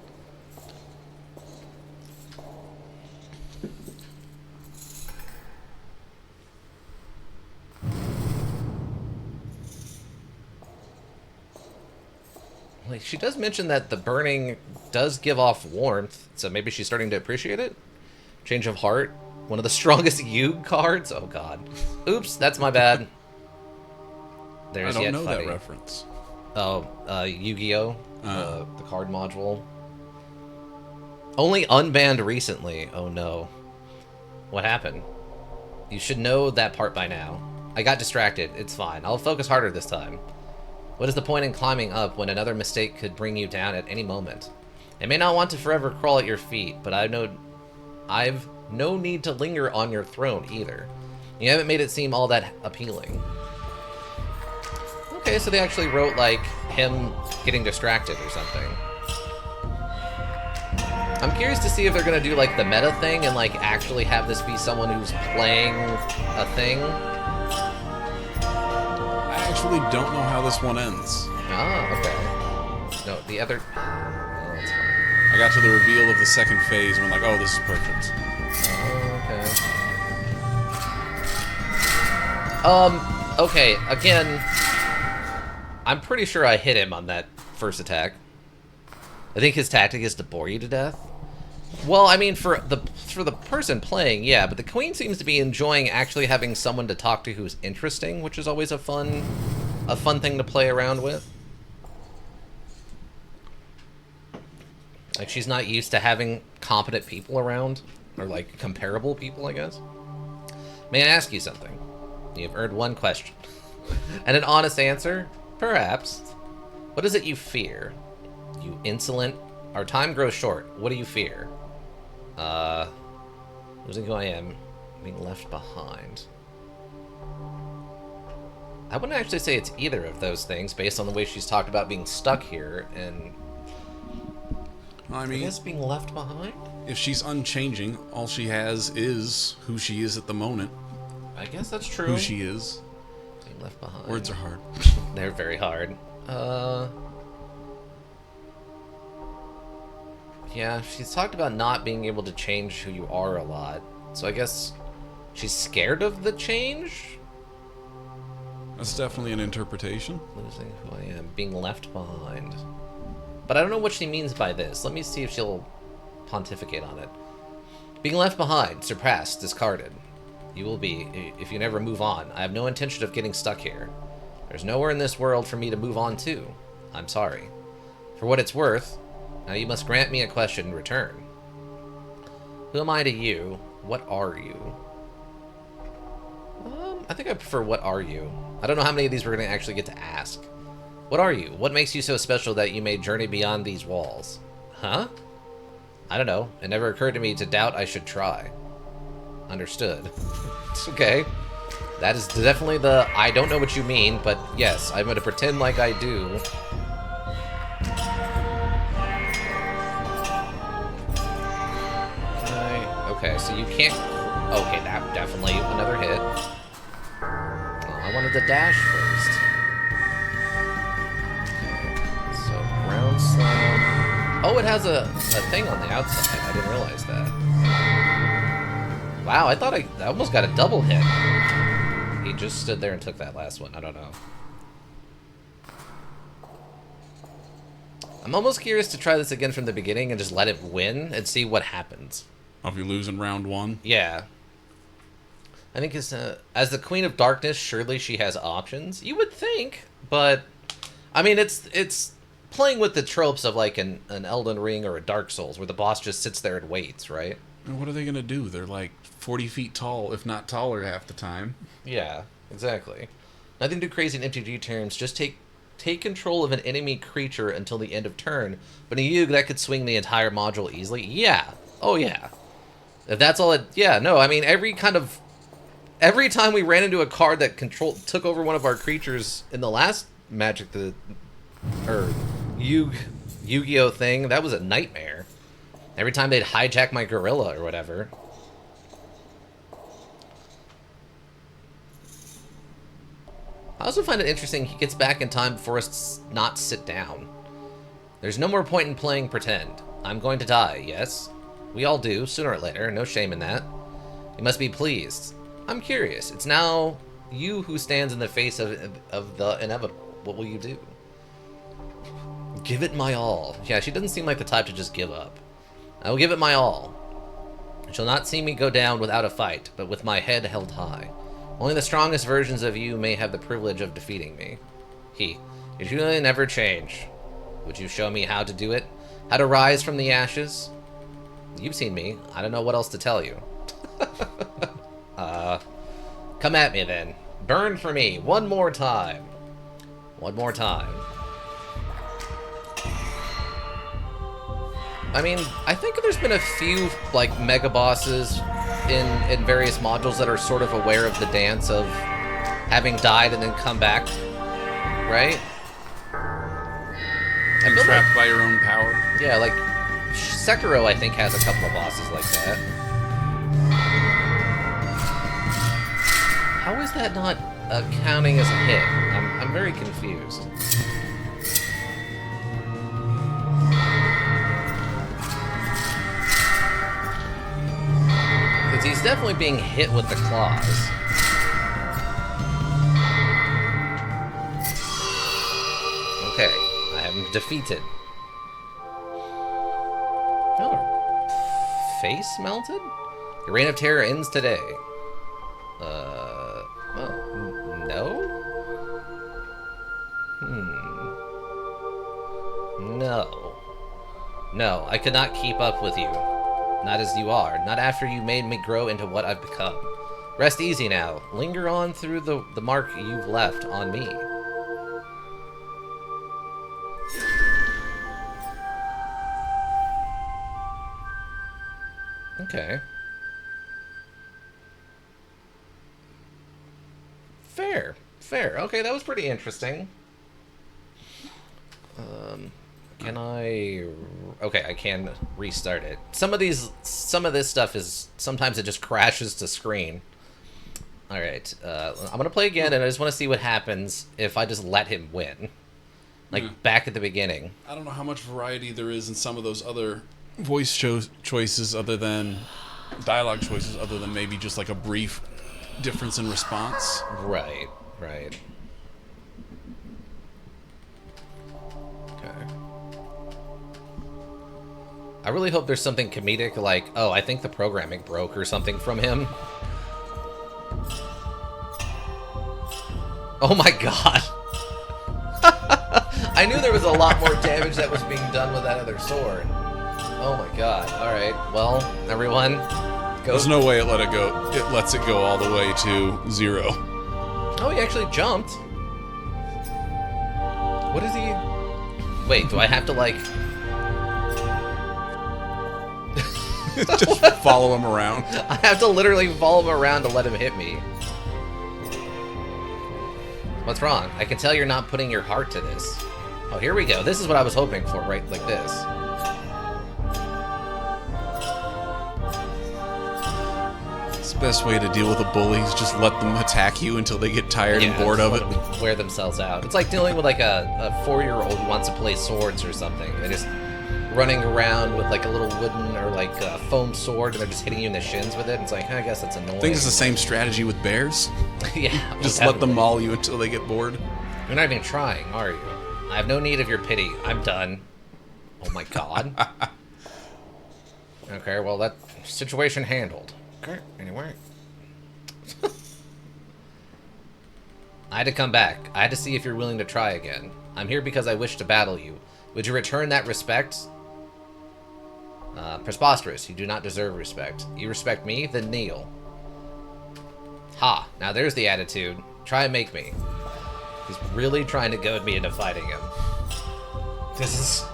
Like, she does mention that the burning does give off warmth, so maybe she's starting to appreciate it. Change of heart, one of the strongest Yugi cards. Oh god. Oops, that's my bad. There's I yet don't know funny. that reference. Oh, Yu-Gi-Oh! The card module. Only unbanned recently. Oh no. What happened? You should know that part by now. I got distracted. It's fine. I'll focus harder this time. What is the point in climbing up when another mistake could bring you down at any moment? I may not want to forever crawl at your feet, but I've no need to linger on your throne either. You haven't made it seem all that appealing. Okay, so they actually wrote, like, him getting distracted or something. I'm curious to see if they're gonna do, like, the meta thing and, like, actually have this be someone who's playing a thing. I actually don't know how this one ends. Ah, okay. No, the other... Oh, that's fine. I got to the reveal of the second phase and I'm like, oh, this is perfect. Oh, okay. Okay, again, I'm pretty sure I hit him on that first attack. I think his tactic is to bore you to death. Well, I mean, for the person playing, yeah, but the queen seems to be enjoying actually having someone to talk to who's interesting, which is always a fun thing to play around with. Like, she's not used to having competent people around, or, like, comparable people, I guess. May I ask you something? You've earned one question. And an honest answer? Perhaps. What is it you fear? You insolent... Our time grows short. What do you fear? Losing who I am. Being left behind. I wouldn't actually say it's either of those things, based on the way she's talked about being stuck here, and... I mean, I guess being left behind? if she's unchanging, all she has is who she is at the moment. I guess that's true. Who she is. Being left behind. Words are hard. They're very hard. Yeah, she's talked about not being able to change who you are a lot. So I guess She's scared of the change? That's definitely an interpretation. Losing who I am, being left behind. But I don't know what she means by this. Let me see if she'll pontificate on it. Being left behind, surpassed, discarded. You will be, if you never move on. I have no intention of getting stuck here. There's nowhere in this world for me to move on to. I'm sorry. For what it's worth, now you must grant me a question in return. Who am I to you? What are you? I think I prefer what are you. I don't know how many of these we're going to actually get to ask. What are you? What makes you so special that you may journey beyond these walls? Huh? I don't know. It never occurred to me to doubt I should try. Understood. It's okay. That is definitely the I don't know what you mean, but yes, I'm going to pretend like I do. Okay, so you can't... Okay, that definitely another hit. Oh, I wanted the dash first. So, ground slam. Oh, it has a thing on the outside. I didn't realize that. Wow, I thought I almost got a double hit. He just stood there and took that last one. I don't know. I'm almost curious to try this again from the beginning and just let it win and see what happens. Oh, if you lose in round 1? Yeah. I think as the Queen of Darkness, surely she has options. You would think, but I mean, it's playing with the tropes of like an Elden Ring or a Dark Souls, where the boss just sits there and waits, right? And what are they gonna do? They're like 40 feet tall, if not taller, half the time. Yeah, exactly. Nothing too crazy in MTG terms. Just take control of an enemy creature until the end of turn. But in Yug, that could swing the entire module easily. Yeah. Oh yeah. If that's all it... Yeah, no, I mean, every time we ran into a card that took over one of our creatures in the last Magic or Yu-Gi-Oh thing, that was a nightmare. Every time they'd hijack my gorilla or whatever. I also find it interesting he gets back in time for us to not sit down. There's no more point in playing pretend. I'm going to die, yes? We all do, sooner or later, no shame in that. You must be pleased. I'm curious. It's now you who stands in the face of the inevitable. What will you do? Give it my all. Yeah, she doesn't seem like the type to just give up. I will give it my all. You shall not see me go down without a fight, but with my head held high. Only the strongest versions of you may have the privilege of defeating me. You truly never change. Would you show me how to do it? How to rise from the ashes? You've seen me. I don't know what else to tell you. Come at me then. Burn for me. One more time. One more time. I mean, I think there's been a few, like, mega bosses in various modules that are sort of aware of the dance of having died and then come back. Right? And trapped by your own power. Yeah, like... Sekiro, I think, has a couple of bosses like that. How is that not counting as a hit? I'm very confused. Because he's definitely being hit with the claws. Okay, I have him defeated. Oh, face melted? Your reign of terror ends today. Well, no? No. No, I could not keep up with you. Not as you are. Not after you made me grow into what I've become. Rest easy now. Linger on through the mark you've left on me. Okay. Fair. Okay, that was pretty interesting. Can I... Okay, I can restart it. Some of this stuff is... Sometimes it just crashes to screen. Alright, I'm gonna play again, and I just want to see what happens if I just let him win. Like, back at the beginning. I don't know how much variety there is in some of those other voice choices other than dialogue choices other than maybe just like a brief difference in response. Right, right. Okay. I really hope there's something comedic like, oh, I think the programming broke or something from him. Oh my god. I knew there was a lot more damage that was being done with that other sword. Oh my god. Alright, well, everyone, go. There's no way it let it go. It lets it go all the way to 0. Oh, he actually jumped. What is he... Wait, do I have to, like... Just follow him around. I have to literally follow him around to let him hit me. What's wrong? I can tell you're not putting your heart to this. Oh, here we go. This is what I was hoping for, right? Like this. It's the best way to deal with a bully is just let them attack you until they get tired and bored of it. Wear themselves out. It's like dealing with like a 4-year-old who wants to play swords or something. They're just running around with like a little wooden or like a foam sword and they're just hitting you in the shins with it. And it's like, I guess that's annoying. I think it's the same strategy with bears. Yeah. Just let them maul you until they get bored. You're not even trying, are you? I have no need of your pity. I'm done. Oh my god. Okay, well, that situation handled. Okay, anyway. I had to come back. I had to see if you're willing to try again. I'm here because I wish to battle you. Would you return that respect? Preposterous. You do not deserve respect. You respect me? Then kneel. Ha. Now there's the attitude. Try and make me. He's really trying to goad me into fighting him. This is...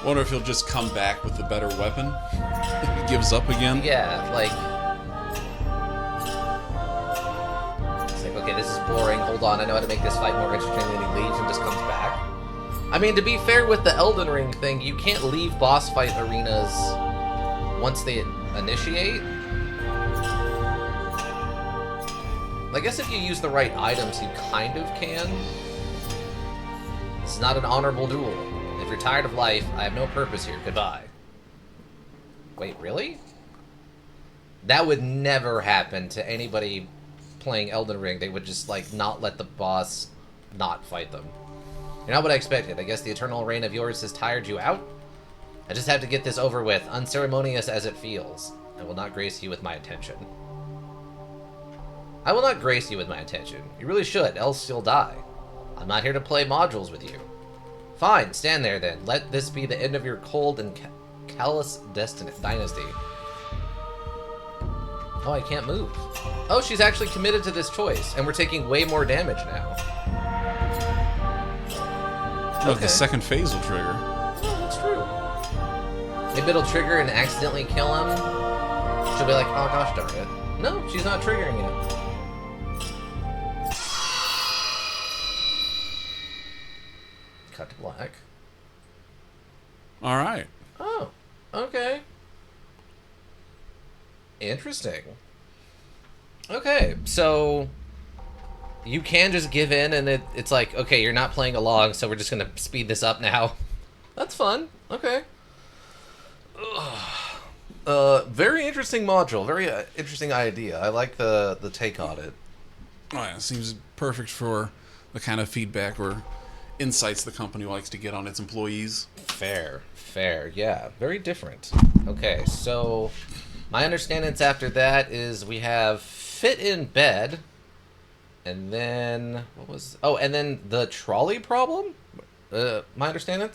Wonder if he'll just come back with the better weapon. He gives up again. Yeah, like... It's like, okay, this is boring. Hold on, I know how to make this fight more interesting. Then he leaves and just comes back. I mean, to be fair with the Elden Ring thing, you can't leave boss fight arenas once they initiate. I guess if you use the right items, you kind of can. This is not an honorable duel. If you're tired of life, I have no purpose here. Goodbye. Wait, really? That would never happen to anybody playing Elden Ring. They would just, like, not let the boss not fight them. You're not what I expected. I guess the eternal reign of yours has tired you out? I just have to get this over with, unceremonious as it feels. I will not grace you with my attention. I will not grace you with my attention. You really should, else you'll die. I'm not here to play modules with you. Fine, stand there then. Let this be the end of your cold and callous dynasty. Oh, I can't move. Oh, she's actually committed to this choice, and we're taking way more damage now. Look, the second phase will trigger. Oh, that's true. Maybe it'll trigger and accidentally kill him. She'll be like, oh gosh darn it. No, she's not triggering it. Cut to black. Alright. Oh, okay. Interesting. Okay, so you can just give in and it's like, okay, you're not playing along, so we're just going to speed this up now. That's fun. Okay. Very interesting module. Very interesting idea. I like the take on it. Oh, yeah, it seems perfect for the kind of feedback or insights the company likes to get on its employees. Fair, yeah. Very different. Okay, so my understanding after that is we have fit in bed, and then, what was, oh, and then the trolley problem? My understanding?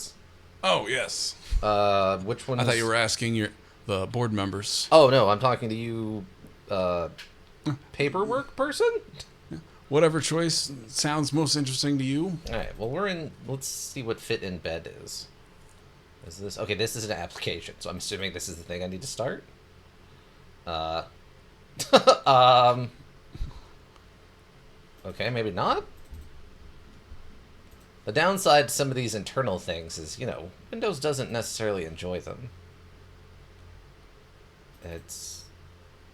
Oh, yes. Which one? I thought you were asking the board members. Oh, no, I'm talking to you, paperwork person? Whatever choice sounds most interesting to you. Alright, well, let's see what fit in bed is. Is this, okay, this is an application, so I'm assuming this is the thing I need to start. Okay, maybe not. The downside to some of these internal things is, Windows doesn't necessarily enjoy them. It's,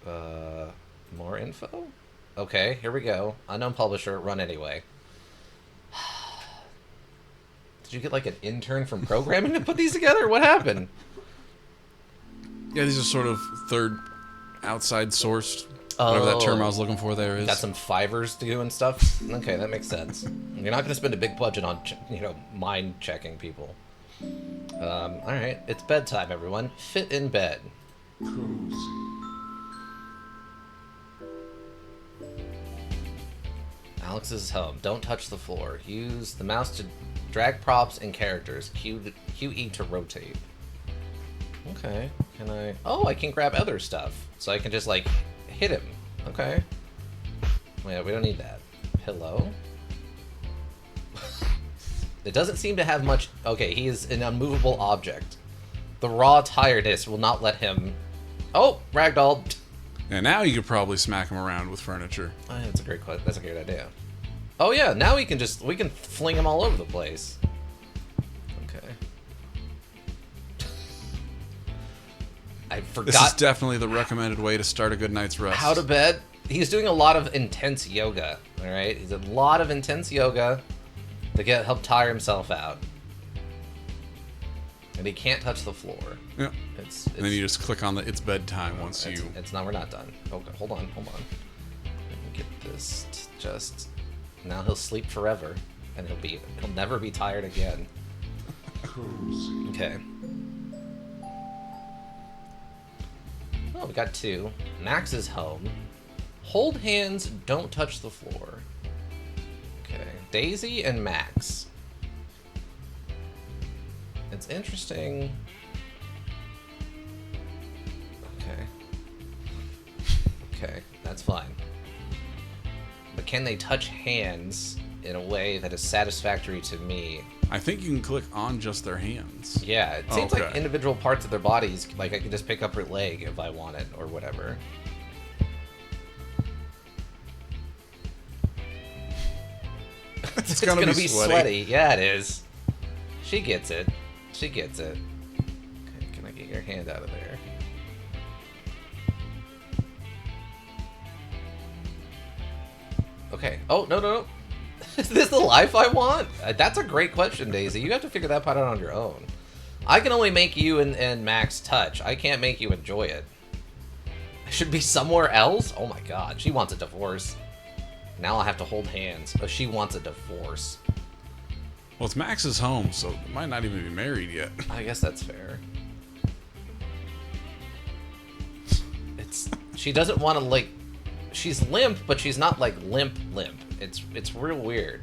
more info? Okay, here we go. Unknown publisher, run anyway. Did you get like an intern from programming to put these together? What happened? Yeah, these are sort of third outside sourced. Whatever that term I was looking for there is. Got some fivers to do and stuff. Okay, that makes sense. You're not going to spend a big budget on, mind checking people. All right, it's bedtime, everyone. Fit in bed. Cozy. Alex is home. Don't touch the floor. Use the mouse to drag props and characters. QE to rotate. Okay. Can I... Oh, I can grab other stuff. So I can just, like, hit him. Okay. Yeah, we don't need that. Pillow. It doesn't seem to have much... Okay, he is an unmovable object. The raw tiredness will not let him... Oh, ragdoll. And now you could probably smack him around with furniture. Oh, that's a great idea. Oh yeah, now we can fling him all over the place. Okay. I forgot. This is definitely the recommended way to start a good night's rest. How to bed. He's doing a lot of intense yoga. All right, he's a lot of intense yoga to help tire himself out, and he can't touch the floor. Yeah. It's and then you just click on the "It's bedtime" once you. It's not. We're not done. Okay, hold on. Let me get this. Just now, he'll sleep forever, and he'll never be tired again. Cozy. Okay. Oh, we got 2. Max is home. Hold hands, don't touch the floor. Okay. Daisy and Max. It's interesting. Okay, that's fine. But can they touch hands in a way that is satisfactory to me? I think you can click on just their hands. Yeah, it seems like individual parts of their bodies, like I can just pick up her leg if I want it, or whatever. It's gonna be sweaty. Yeah, it is. She gets it. Okay, can I get your hand out of there? Okay. Oh, no. Is this the life I want? That's a great question, Daisy. You have to figure that part out on your own. I can only make you and Max touch. I can't make you enjoy it. I should be somewhere else? Oh my god, she wants a divorce. Now I have to hold hands. Oh, she wants a divorce. Well, it's Max's home, so they might not even be married yet. I guess that's fair. She doesn't want to, like... She's limp, but she's not, like, limp. It's real weird.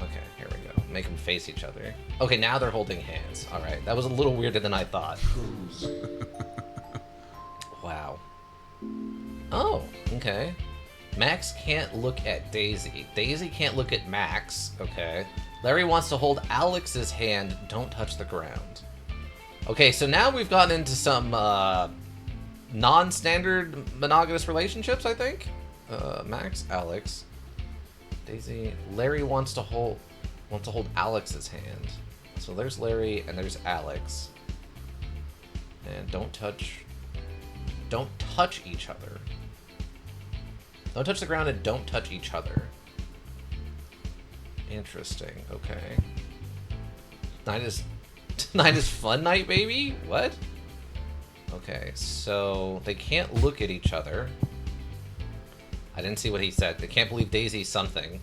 Okay, here we go. Make them face each other. Okay, now they're holding hands. Alright, that was a little weirder than I thought. Wow. Oh, okay. Max can't look at Daisy. Daisy can't look at Max. Okay. Larry wants to hold Alex's hand. Don't touch the ground. Okay, so now we've gotten into some non-standard monogamous relationships, I think. Max, Alex, Daisy. Larry wants to hold Alex's hand. So there's Larry and there's Alex. And don't touch each other. Don't touch the ground and don't touch each other. Interesting. Okay. Night is fun night, baby? What? Okay, so they can't look at each other. I didn't see what he said. They can't believe Daisy's something.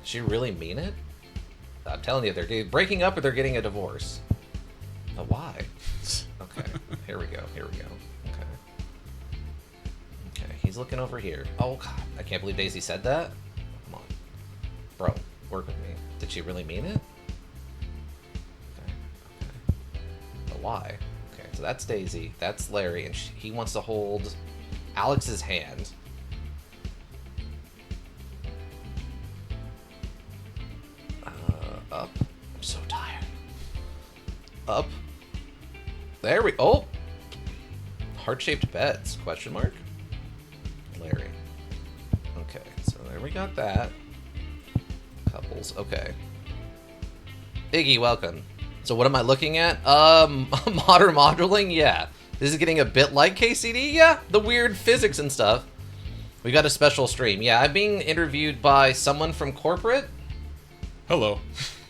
Does she really mean it? I'm telling you, they're breaking up or they're getting a divorce. But why? Okay, here we go. Okay, he's looking over here. Oh, God, I can't believe Daisy said that. Come on. Bro, work with me. Did she really mean it? Okay. But why? Okay, so that's Daisy. That's Larry, and he wants to hold Alex's hand. Up. I'm so tired. Up. There we... Oh! Heart-shaped beds, question mark? Larry. Okay, so there we got that. Couples, okay. Iggy, welcome. So what am I looking at? Modern modeling? Yeah. This is getting a bit like KCD? Yeah, the weird physics and stuff. We got a special stream. Yeah, I'm being interviewed by someone from corporate. Hello.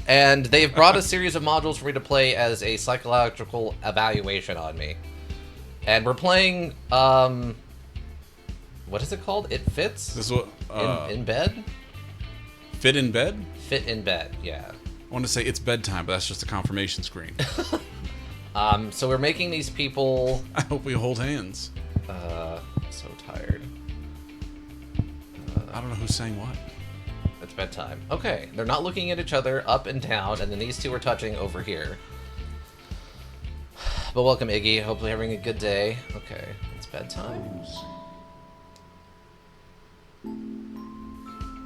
And they've brought a series of modules for me to play as a psychological evaluation on me. And we're playing, what is it called? It Fits? This is what, in bed? Fit in bed? Fit in bed, yeah. I want to say it's bedtime, but that's just a confirmation screen. So we're making these people... I hope we hold hands. So tired. I don't know who's saying what. It's bedtime. Okay, they're not looking at each other up and down, and then these two are touching over here. But welcome, Iggy. Hopefully having a good day. Okay, it's bedtime. Cozy.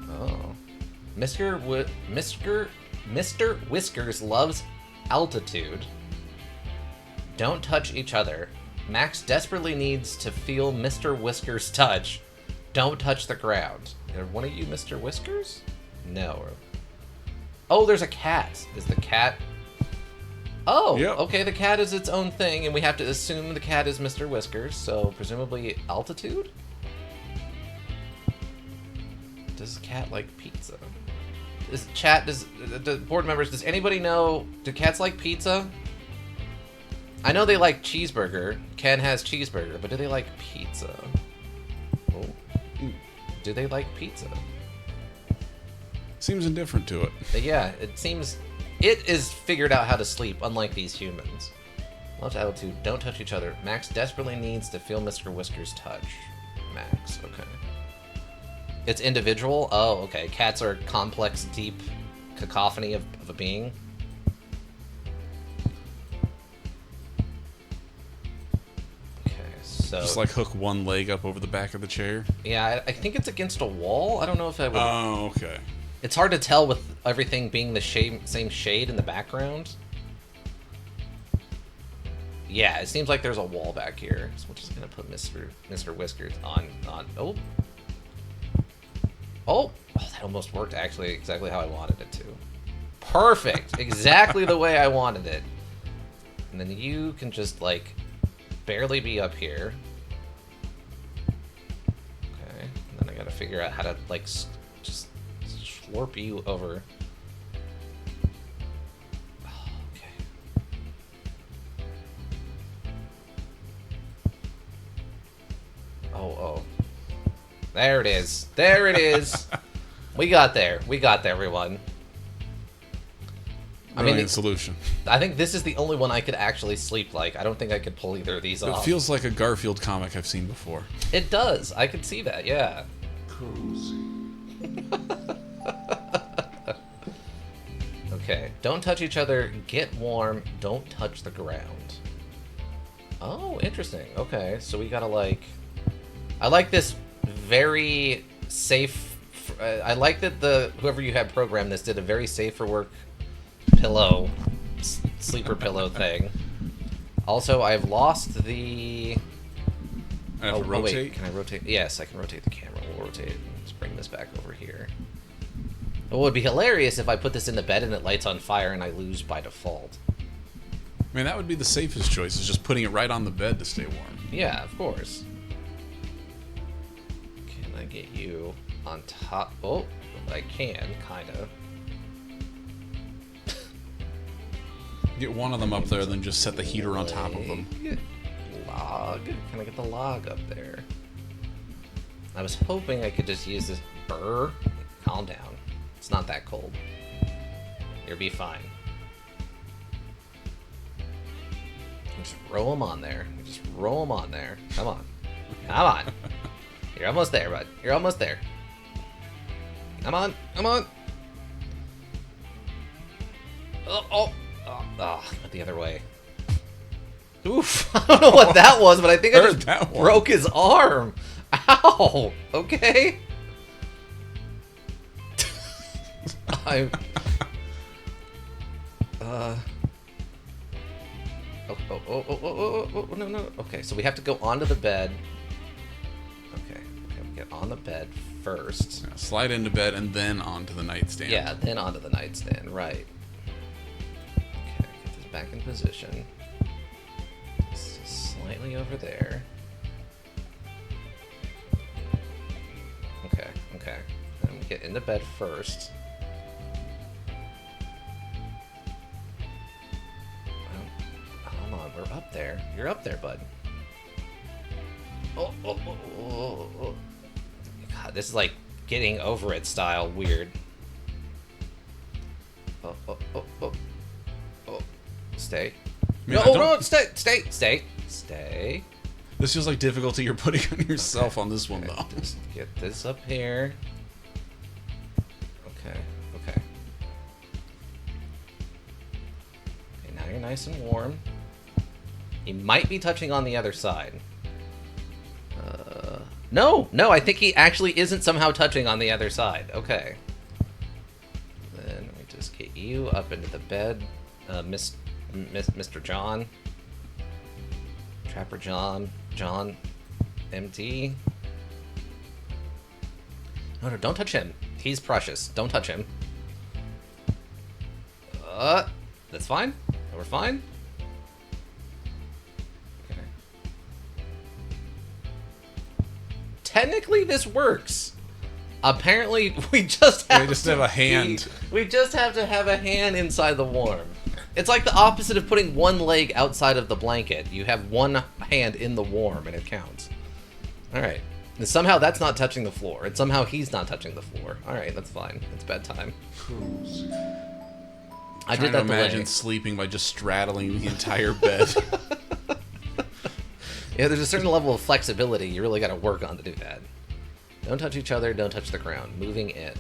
Oh. Mr. Whiskers loves altitude. Don't touch each other. Max desperately needs to feel Mr. Whiskers' touch. Don't touch the ground. Are one of you Mr. Whiskers? No. Oh, there's a cat. Is the cat... Oh, Yep. okay, the cat is its own thing, and we have to assume the cat is Mr. Whiskers, so presumably altitude? Does cat like pizza? Board members, does anybody know, do cats like pizza? I know they like cheeseburger. Ken has cheeseburger, but do they like pizza? Oh. Do they like pizza? Seems indifferent to it. Yeah, it seems... It is figured out how to sleep, unlike these humans. Loves altitude. Don't touch each other. Max desperately needs to feel Mr. Whiskers' touch. Max, okay. It's individual? Oh, okay. Cats are complex, deep cacophony of a being. Okay, so... Just like hook one leg up over the back of the chair. Yeah, I think it's against a wall. I don't know if I would... Oh, okay. It's hard to tell with everything being the same shade in the background. Yeah, it seems like there's a wall back here. So we're just gonna put Mr. Whiskers on. Oh. Oh, that almost worked actually exactly how I wanted it to. Perfect, exactly the way I wanted it. And then you can just like barely be up here. Okay, and then I gotta figure out how to like just slurp you over. Oh, okay. Oh. There it is. There it is. We got there. We got there, everyone. Brilliant solution. I think this is the only one I could actually sleep like. I don't think I could pull either of these It off. feels like a Garfield comic I've seen before. It does. I could see that, yeah. Cozy. Okay. Don't touch each other. Get warm. Don't touch the ground. Oh, interesting. Okay. So we gotta like... I like this very safe... I like that whoever you had programmed this did a very safe for work pillow, sleeper pillow thing. Also, I've lost the... I have to rotate? Wait, can I rotate? Yes, I can rotate the camera. We'll rotate it. Let's bring this back over here. It would be hilarious if I put this in the bed and it lights on fire and I lose by default. I mean, that would be the safest choice, is just putting it right on the bed to stay warm. Yeah, of course. Can I get you on top? Oh, I can, kind of. Get one of them up there, then just set the heater on top of them. Log. Can I get the log up there? I was hoping I could just use this. Burr. Calm down. It's not that cold. You'll be fine. Just roll them on there. Just roll them on there. Come on. Come on. You're almost there, bud. You're almost there. Come on. Come on. Oh, went the other way. Oof. I don't know what that was, but I think I just broke his arm. Ow. Okay. Oh, no. Okay, so we have to go onto the bed. Okay, we get on the bed first. Yeah, slide into bed and then onto the nightstand. Yeah, then onto the nightstand, right. Okay, get this back in position. This is slightly over there. Okay. Then we get into bed first. Hold on, we're up there. You're up there, bud. Oh, oh, oh, oh, oh. God, this is like getting over it style weird. Oh, oh, oh, oh. Oh. Stay. mean, No, I don't- no, stay. This feels like difficulty you're putting on yourself on this one, though. Just get this up here. Okay. Okay, now you're nice and warm. He might be touching on the other side. No, I think he actually isn't somehow touching on the other side. Okay. Then we just get you up into the bed, Mr. John. Trapper John, MD. No, don't touch him. He's precious. Don't touch him. That's fine. We're fine. Okay. Technically, this works. Apparently, we just have a hand. We just have to have a hand inside the warm. It's like the opposite of putting one leg outside of the blanket. You have one hand in the warm, and it counts. All right. And somehow that's not touching the floor, and somehow he's not touching the floor. All right, that's fine. It's bedtime. Cozy. I Trying did to that imagine delay. sleeping by just straddling the entire bed. Yeah, there's a certain level of flexibility you really got to work on to do that. Don't touch each other. Don't touch the ground. Moving in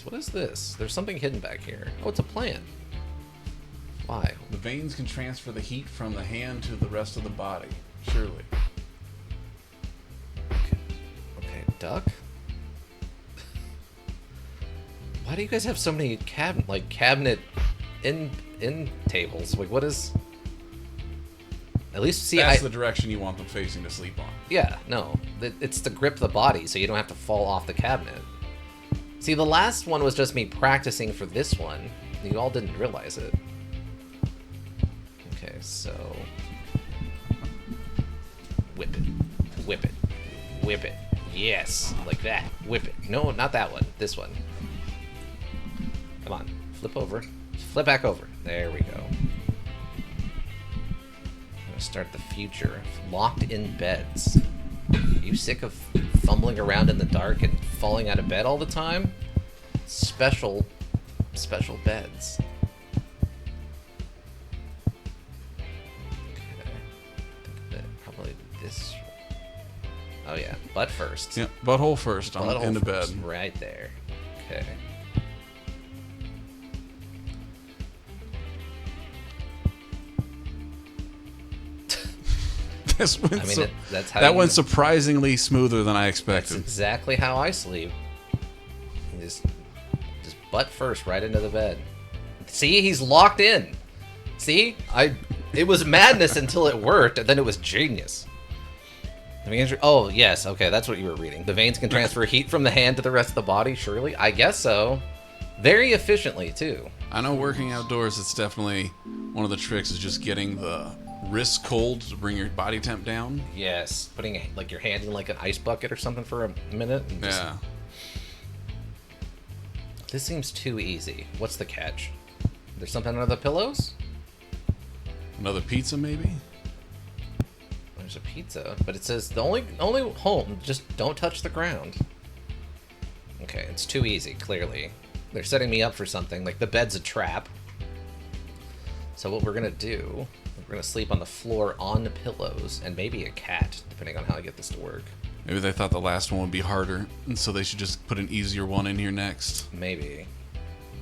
what is this? There's something hidden back here. Oh, it's a plant. Why? The veins can transfer the heat from the hand to the rest of the body. Surely. Okay, duck. Why do you guys have so many cabinet in tables? Like, what is? At least see, That's the direction you want them facing to sleep on. Yeah, no, it's to grip the body so you don't have to fall off the cabinet. See, the last one was just me practicing for this one. You all didn't realize it. Okay, so whip it, whip it, whip it. Yes, like that. Whip it. No, not that one. This one. Come on, flip over. Flip back over. There we go. I'm gonna start the future. Locked in beds. Are you sick of fumbling around in the dark and falling out of bed all the time? Special beds. Okay. I think probably this. Oh yeah, butt first. Yeah, butthole first on Butthole into bed. first, right there. Okay. This went I mean, so- that's how that you- went surprisingly smoother than I That's expected. exactly how I sleep. Just butt first, right into the bed. See, he's locked in. See, it was madness until it worked, and then it was genius. The veins oh yes, okay, that's what you were reading. The veins can transfer heat from the hand to the rest of the body. Surely, I guess so. Very efficiently too. I know working outdoors, it's definitely one of the tricks is just getting the wrist cold to bring your body temp down. Yes, putting like your hand in like an ice bucket or something for a minute. And just- Yeah. This seems too easy. What's the catch? There's something under the pillows? Another pizza, maybe? There's a pizza, but it says the only home, just don't touch the ground. Okay, it's too easy, clearly. They're setting me up for something, like the bed's a trap. So what we're gonna do, we're gonna sleep on the floor on the pillows, and maybe a cat, depending on how I get this to work. Maybe they thought the last one would be harder, and so they should just put an easier one in here next. Maybe.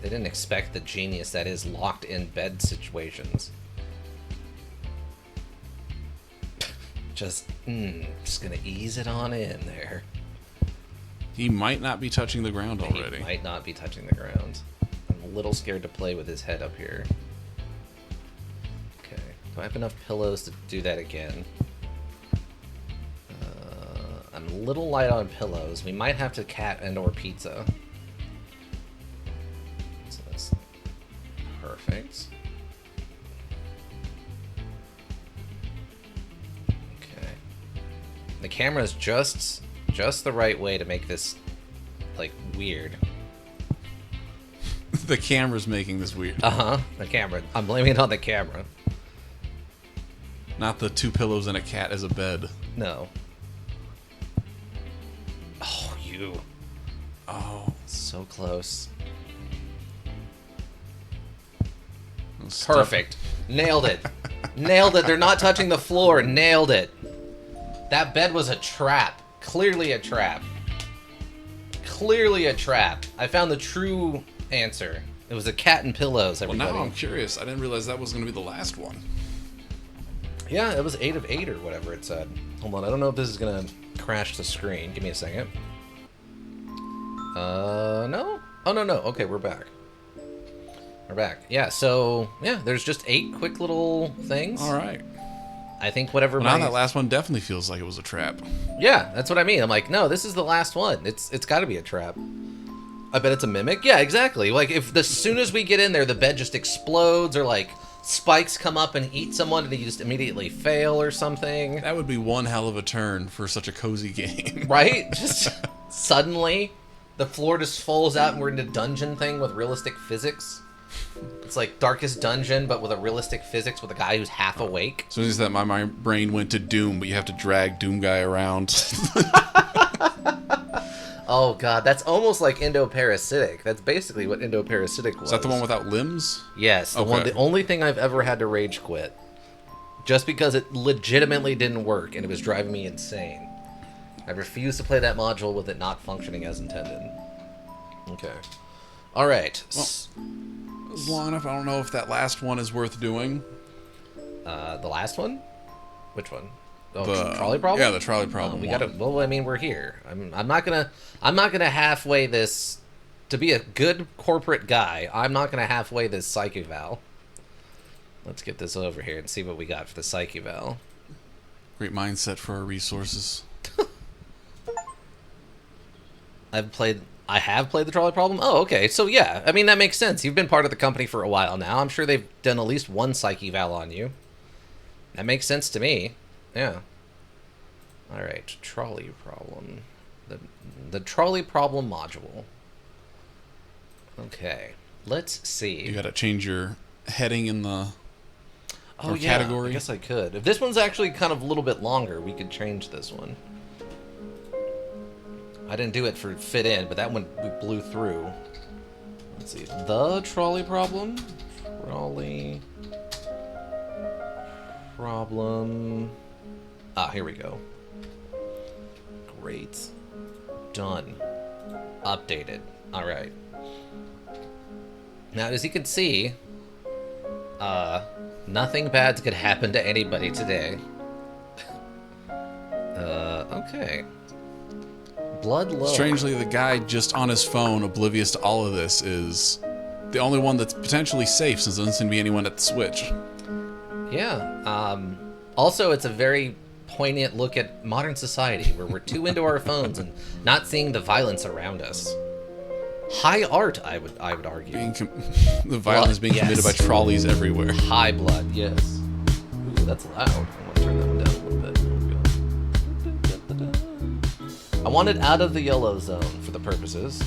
They didn't expect the genius that is locked in bed situations. Just gonna ease it on in there. He might not be touching the ground He already. might not be touching the ground. I'm a little scared to play with his head up here. Okay. Do I have enough pillows to do that again? I'm a little light on pillows. We might have to cat and or pizza. So that's perfect. Okay. The camera's just the right way to make this like weird. The camera's making this weird. The camera. I'm blaming it on the camera. Not the two pillows and a cat as a bed. No. Ew. Oh. So close. Stuff. Perfect. Nailed it. Nailed it. They're not touching the floor. Nailed it. That bed was a trap. Clearly a trap. Clearly a trap. I found the true answer. It was a cat and pillows, Well, everybody. now I'm curious. I didn't realize that was going to be the last one. Yeah, it was 8 of 8 or whatever it said. Hold on, I don't know if this is going to crash the screen. Give me a second. No? Oh, no. Okay, we're back. We're back. Yeah, so, yeah, there's just 8 quick little things. All right. I think whatever Well, now that last one definitely feels like it was a trap. Yeah, that's what I mean. I'm like, no, this is the last one. It's got to be a trap. I bet it's a mimic. Yeah, exactly. Like, if as soon as we get in there, the bed just explodes, or like spikes come up and eat someone, and you just immediately fail or something. That would be one hell of a turn for such a cozy game. Right? Just suddenly, the floor just falls out, and we're in a dungeon thing with realistic physics. It's like Darkest Dungeon, but with a realistic physics with a guy who's half awake. As soon as that, my brain went to Doom, but you have to drag Doom guy around. Oh god, that's almost like endoparasitic. That's basically what endoparasitic was. Is that the one without limbs? Yes, the only thing I've ever had to rage quit. Just because it legitimately didn't work and it was driving me insane. I refuse to play that module with it not functioning as intended. Okay. Alright. Well, it was long enough. I don't know if that last one is worth doing. The last one? Which one? Oh, The trolley problem? Yeah, the trolley problem. We gotta. Well, I mean, we're here. I'm not gonna halfway this. To be a good corporate guy, I'm not gonna halfway this Psych Eval. Let's get this over here and see what we got for the Psych Eval. Great mindset for our resources. I have played the trolley problem. Oh, okay. So yeah, I mean that makes sense. You've been part of the company for a while now. I'm sure they've done at least one Psych Eval on you. That makes sense to me. Yeah. All right, trolley problem. The trolley problem module. Okay, let's see. You gotta change your heading in the category. I guess I could. If this one's actually kind of a little bit longer, we could change this one. I didn't do it for fit in, but that one we blew through. Let's see. The trolley problem. Trolley problem. Ah, here we go. Great. Done. Updated. Alright. Now, as you can see, nothing bad could happen to anybody today. Okay. Blood low. Strangely, the guy just on his phone, oblivious to all of this, is the only one that's potentially safe, since there doesn't seem to be anyone at the switch. Yeah. Also, it's a very poignant look at modern society, where we're too into our phones and not seeing the violence around us. High art, I would argue. The violence is being committed by trolleys everywhere. High blood, yes. Ooh, that's loud. I want to turn that one down a little bit. I want it out of the yellow zone for the purposes.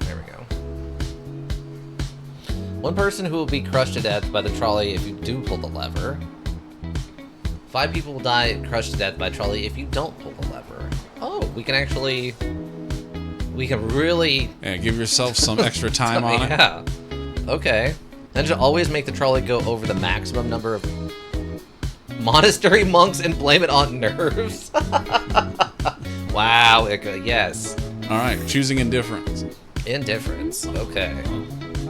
There we go. One person who will be crushed to death by the trolley if you do pull the lever. 5 people will die crushed to death by trolley if you don't pull the lever. Oh, we can actually... We can really... Yeah, give yourself some extra time on it. Yeah. Okay. Then just always make the trolley go over the maximum number of monastery monks and blame it on nerves. Wow, Ika, yes. Alright, choosing indifference. Indifference, okay.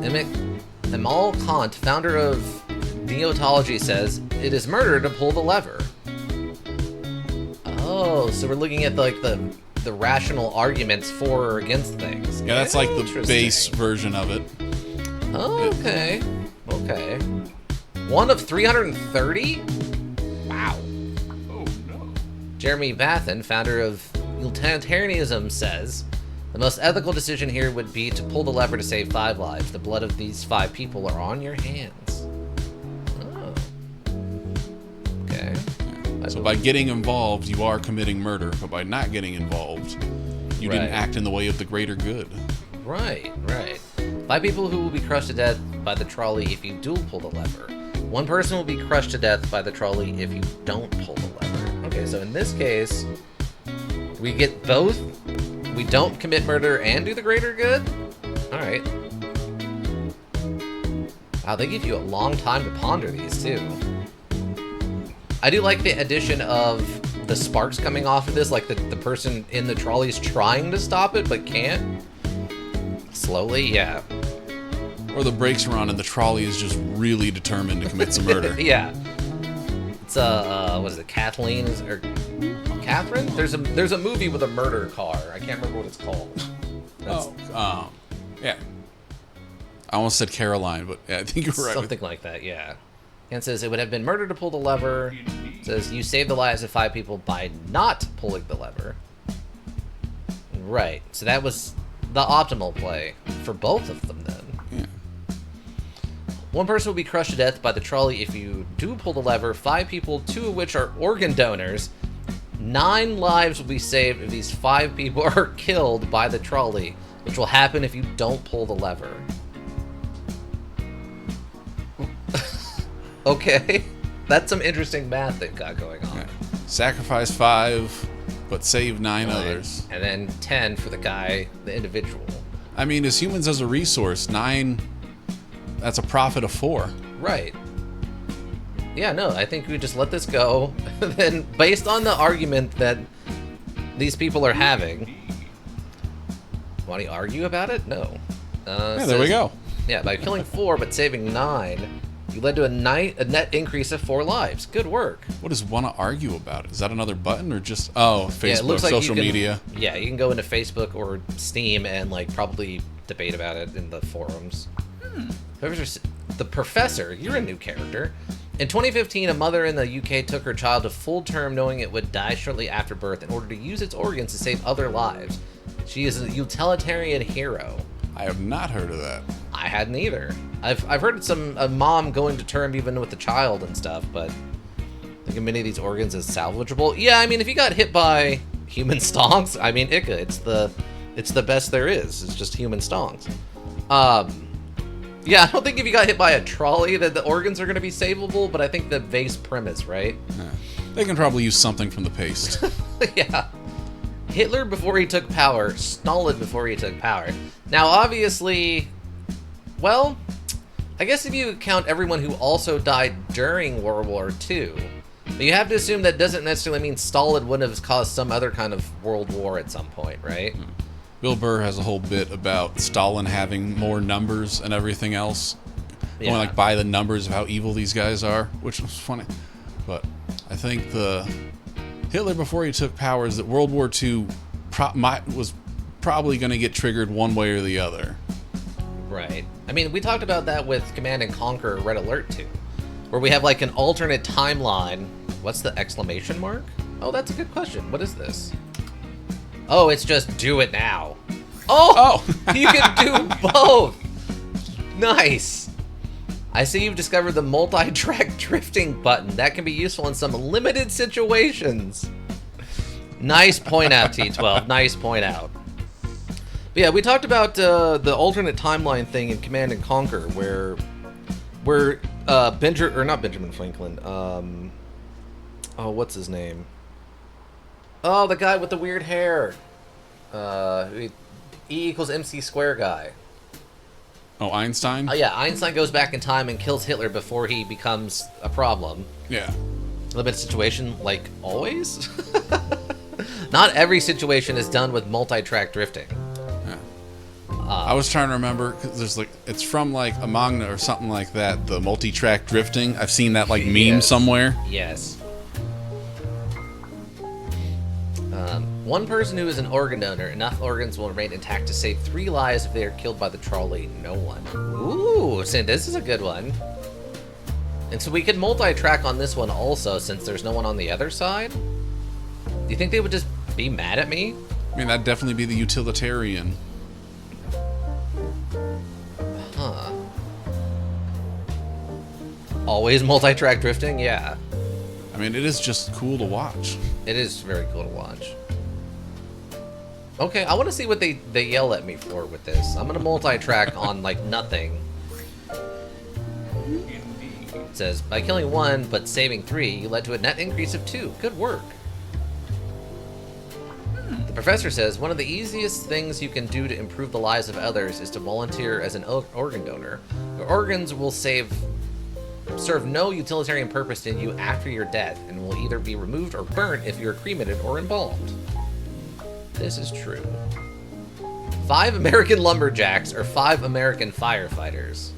Immanuel Kant, founder of deontology, says, it is murder to pull the lever. Oh, so we're looking at like the rational arguments for or against things. Yeah, that's like the base version of it. Oh, okay. Okay. 1 of 330? Wow. Oh, no. Jeremy Bathen, founder of utilitarianism, says, the most ethical decision here would be to pull the lever to save 5 lives. The blood of these 5 people are on your hands. Oh. Okay. So by getting involved, you are committing murder, but by not getting involved, you didn't act in the way of the greater good. Right, right. 5 people who will be crushed to death by the trolley if you do pull the lever. 1 person will be crushed to death by the trolley if you don't pull the lever. Okay, so in this case, we get both We don't commit murder and do the greater good? Alright. Wow, they give you a long time to ponder these, too. I do like the addition of the sparks coming off of this, like the person in the trolley's trying to stop it, but can't. Slowly, yeah. Or the brakes are on and the trolley is just really determined to commit some murder. Yeah. It's, what is it, Kathleen? Or Catherine? There's a movie with a murder car. I can't remember what it's called. Yeah. I almost said Caroline, but yeah, I think you're right. Something like that, yeah. And it says it would have been murder to pull the lever. It says you saved the lives of 5 people by not pulling the lever. Right. So that was the optimal play for both of them then. Yeah. One person will be crushed to death by the trolley if you do pull the lever. 5 people, 2 of which are organ donors. 9 lives will be saved if these 5 people are killed by the trolley, which will happen if you don't pull the lever. Okay, that's some interesting math they've got going on. Yeah. Sacrifice 5, but save 9 others. And then 10 for the guy, the individual. I mean, as humans as a resource, 9, that's a profit of 4. Right. Yeah, no, I think we just let this go. Then, based on the argument that these people are having, want to argue about it? No. Yeah, there we go. Yeah, by killing 4 but saving 9, you led to a net increase of 4 lives. Good work. What does want to argue about? Is that another button or just Facebook, yeah, it looks like social you can, media? Yeah, you can go into Facebook or Steam and like probably debate about it in the forums. The professor, you're a new character. In 2015, a mother in the UK took her child to full term knowing it would die shortly after birth in order to use its organs to save other lives. She is a utilitarian hero. I have not heard of that. I hadn't either. I've heard a mom going to term even with the child and stuff, but I think many of these organs is salvageable. Yeah, I mean, if you got hit by human stonks, I mean, it's the best there is. It's just human stonks. Yeah, I don't think if you got hit by a trolley that the organs are going to be savable, but I think the base premise, right? Yeah. They can probably use something from the paste. Yeah. Hitler before he took power, Stalin before he took power. Now, obviously, well, I guess if you count everyone who also died during World War II, but you have to assume that doesn't necessarily mean Stalin wouldn't have caused some other kind of world war at some point, right? Bill Burr has a whole bit about Stalin having more numbers and everything else. Yeah. Going like by the numbers of how evil these guys are, which was funny. But I think the Hitler before he took power is that World War II was probably going to get triggered one way or the other. Right. I mean, we talked about that with Command and Conquer Red Alert 2, where we have like an alternate timeline. What's the exclamation mark? Oh, that's a good question. What is this? Oh, it's just do it now. Oh! You can do both! Nice! I see you've discovered the multi-track drifting button. That can be useful in some limited situations. Nice point out, T12. Nice point out. But yeah, we talked about the alternate timeline thing in Command and Conquer, where not Benjamin Franklin. Oh, what's his name? Oh, the guy with the weird hair. E equals MC square guy. Oh, Einstein? Oh, yeah, Einstein goes back in time and kills Hitler before he becomes a problem. Yeah. Limited situation, like always? Not every situation is done with multi-track drifting. Yeah. I was trying to remember, because there's like, it's from like a manga or something like that, the multi-track drifting. I've seen that like meme Yes. somewhere. Yes. One person who is an organ donor, enough organs will remain intact to save 3 lives if they are killed by the trolley. No one. Ooh, so this is a good one. And so we could multi-track on this one also, since there's no one on the other side. Do you think they would just be mad at me? I mean, that'd definitely be the utilitarian. Huh. Always multi-track drifting? Yeah. I mean, it is just cool to watch. It is very cool to watch. Okay, I want to see what they yell at me for with this. I'm going to multi-track on, like, nothing. It says, by killing 1 but saving 3, you led to a net increase of 2. Good work. The professor says one of the easiest things you can do to improve the lives of others is to volunteer as an organ donor. Your organs will serve no utilitarian purpose to you after your death and will either be removed or burnt if you're cremated or embalmed. This is true. 5 American lumberjacks or 5 American firefighters.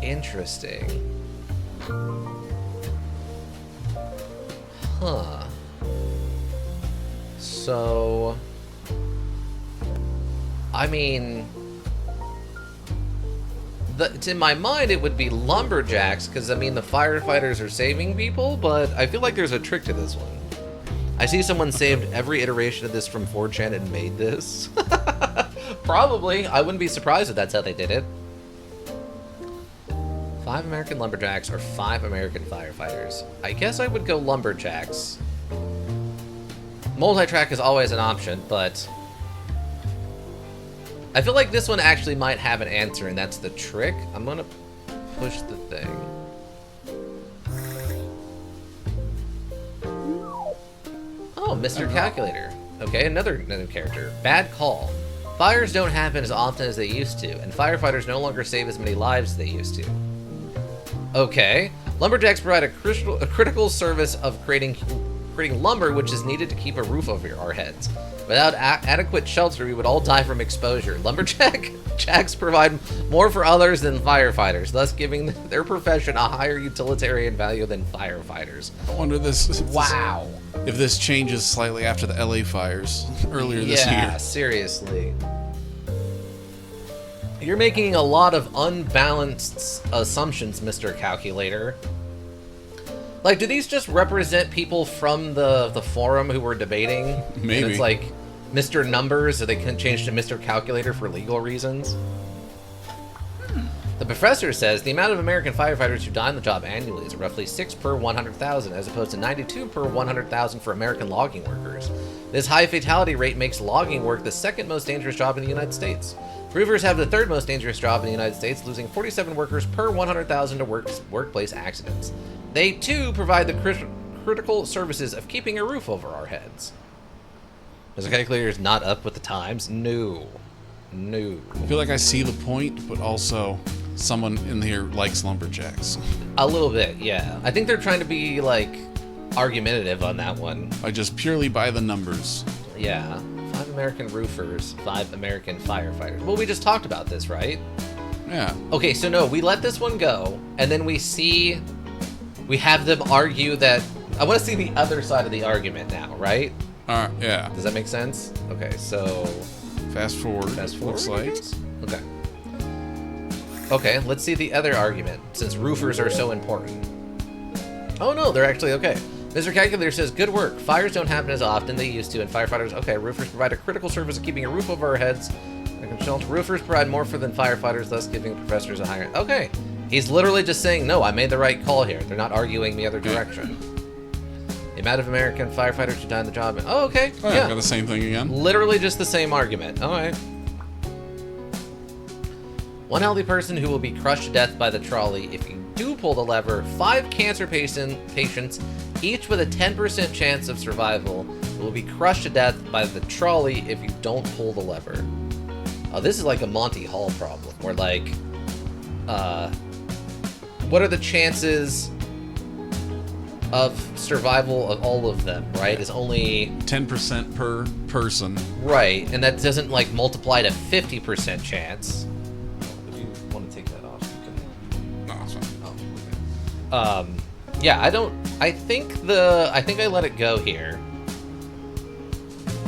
Interesting. Huh. So, I mean, in my mind it would be lumberjacks, because I mean the firefighters are saving people, but I feel like there's a trick to this one. I see someone saved every iteration of this from 4chan and made this. Probably. I wouldn't be surprised if that's how they did it. 5 American lumberjacks or 5 American firefighters. I guess I would go lumberjacks. Multi-track is always an option, but I feel like this one actually might have an answer, and that's the trick. I'm gonna push the thing. Oh, Mr. Calculator. Okay, another character. Bad call. Fires don't happen as often as they used to, and firefighters no longer save as many lives as they used to. Okay. Lumberjacks provide a critical service of creating lumber, which is needed to keep a roof over our heads. Without adequate shelter, we would all die from exposure. Lumberjacks provide more for others than firefighters, thus giving their profession a higher utilitarian value than firefighters. I wonder Wow. If this changes slightly after the LA fires earlier this year. Yeah, seriously. You're making a lot of unbalanced assumptions, Mr. Calculator. Like, do these just represent people from the forum who were debating? Maybe. And it's like Mr. Numbers, so they can change to Mr. Calculator for legal reasons? The professor says the amount of American firefighters who die on the job annually is roughly 6 per 100,000, as opposed to 92 per 100,000 for American logging workers. This high fatality rate makes logging work the second most dangerous job in the United States. Roofers have the third most dangerous job in the United States, losing 47 workers per 100,000 to workplace accidents. They, too, provide the critical services of keeping a roof over our heads. Mr. Calculator is not up with the times? No. No. I feel like I see the point, but also someone in here likes lumberjacks. A little bit, yeah. I think they're trying to be, like, argumentative on that one. I just purely by the numbers. Yeah. 5 American roofers, 5 American firefighters. Well, we just talked about this, right? Yeah. Okay, so no, we let this one go, and then we have them argue that... I want to see the other side of the argument now, right? Yeah. Does that make sense? Okay, so... Fast forward. Looks like. I guess. Okay. Okay, let's see the other argument, since roofers are so important. Oh no, they're actually okay. Mr. Calculator says, good work. Fires don't happen as often they used to, and firefighters, okay, roofers provide a critical service of keeping a roof over our heads. Roofers provide more for than firefighters, thus giving professors a higher... Okay. He's literally just saying, no, I made the right call here. They're not arguing the other direction. The amount of American firefighters who die on the job... Oh, okay. Oh, yeah. Got the same thing again. Literally just the same argument. All right. One healthy person who will be crushed to death by the trolley if you do pull the lever. 5 cancer patients, each with a 10% chance of survival, will be crushed to death by the trolley if you don't pull the lever. Oh, this is like a Monty Hall problem, where like, what are the chances of survival of all of them, right? Is only 10% per person. Right, and that doesn't like multiply to 50% chance. If you want to take that off, you can. No, it's fine. Oh, okay. Yeah, I think I let it go here.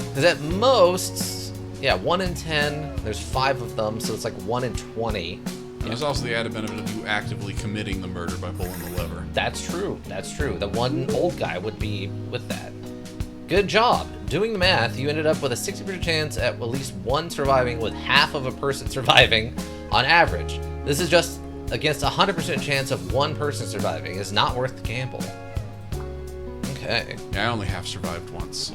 Because at most, yeah, 1 in 10, there's 5 of them, so it's like 1 in 20. And there's also the added benefit of you actively committing the murder by pulling the lever. That's true. That's true. The one old guy would be with that. Good job. Doing the math, you ended up with a 60% chance at least one surviving, with half of a person surviving on average. This is just against a 100% chance of one person surviving. It's not worth the gamble. Okay. Yeah, I only half survived once.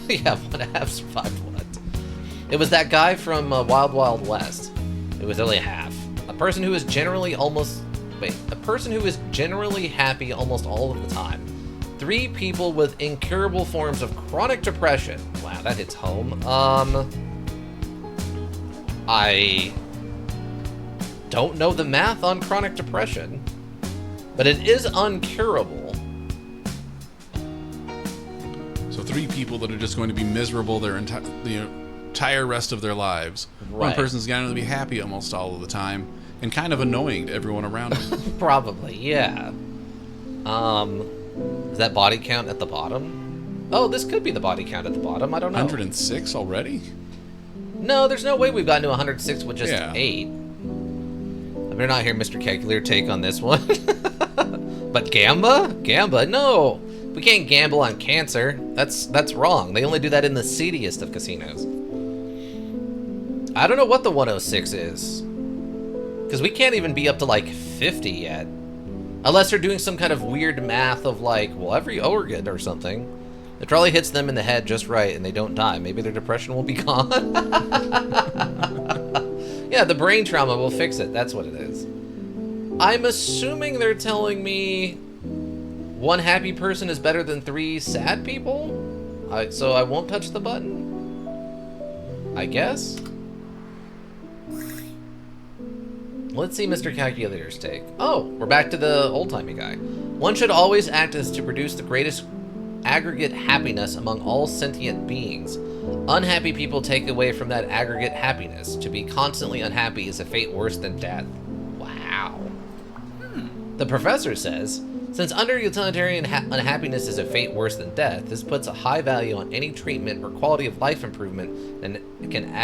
Yeah, 1/2 survived once. It was that guy from Wild Wild West. It was only half. A person who is generally happy almost all of the time. 3 people with incurable forms of chronic depression. Wow, that hits home. I don't know the math on chronic depression, but it is uncurable. So 3 people that are just going to be miserable the entire rest of their lives. Right. One person's going to be happy almost all of the time and kind of annoying to everyone around them. Probably, yeah. Is that body count at the bottom? Oh, this could be the body count at the bottom. I don't know. 106 already? No, there's no way we've gotten to 106 with just Yeah. 8. I better not hear Mr. Calculator take on this one. But Gamba? Gamba? No! We can't gamble on cancer. That's wrong. They only do that in the seediest of casinos. I don't know what the 106 is. Because we can't even be up to like 50 yet. Unless they're doing some kind of weird math of like, well, every organ or something. The trolley hits them in the head just right and they don't die. Maybe their depression will be gone. Yeah, the brain trauma will fix it. That's what it is. I'm assuming they're telling me 1 happy person is better than 3 sad people? So I won't touch the button? I guess? Let's see Mr. Calculator's take. Oh, we're back to the old-timey guy. One should always act as to produce the greatest aggregate happiness among all sentient beings. Unhappy people take away from that aggregate happiness. To be constantly unhappy is a fate worse than death. Wow. The professor says, since under utilitarian unhappiness is a fate worse than death, this puts a high value on any treatment or quality of life improvement and can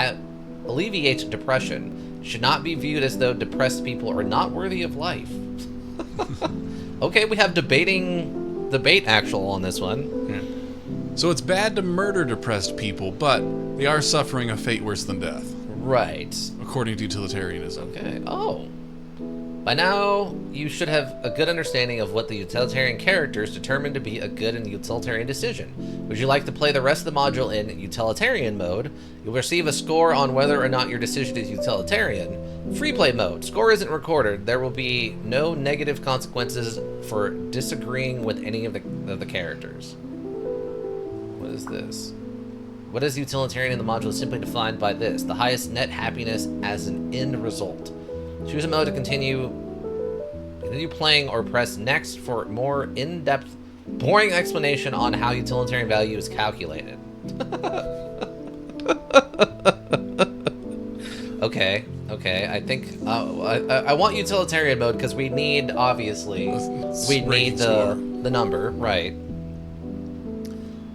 alleviate depression. Should not be viewed as though depressed people are not worthy of life. Okay, we have debate actual on this one. Yeah. So it's bad to murder depressed people, but they are suffering a fate worse than death, Right. according to utilitarianism. Okay. Oh. By now, you should have a good understanding of what the utilitarian characters determine to be a good and utilitarian decision. Would you like to play the rest of the module in utilitarian mode? You'll receive a score on whether or not your decision is utilitarian. Free play mode. Score isn't recorded. There will be no negative consequences for disagreeing with any of the characters. What is this? What is utilitarian in the module is simply defined by this: the highest net happiness as an end result. Choose a mode to continue playing or press next for more in-depth, boring explanation on how utilitarian value is calculated. Okay, I think I want utilitarian mode because we need, obviously, we need the number, right?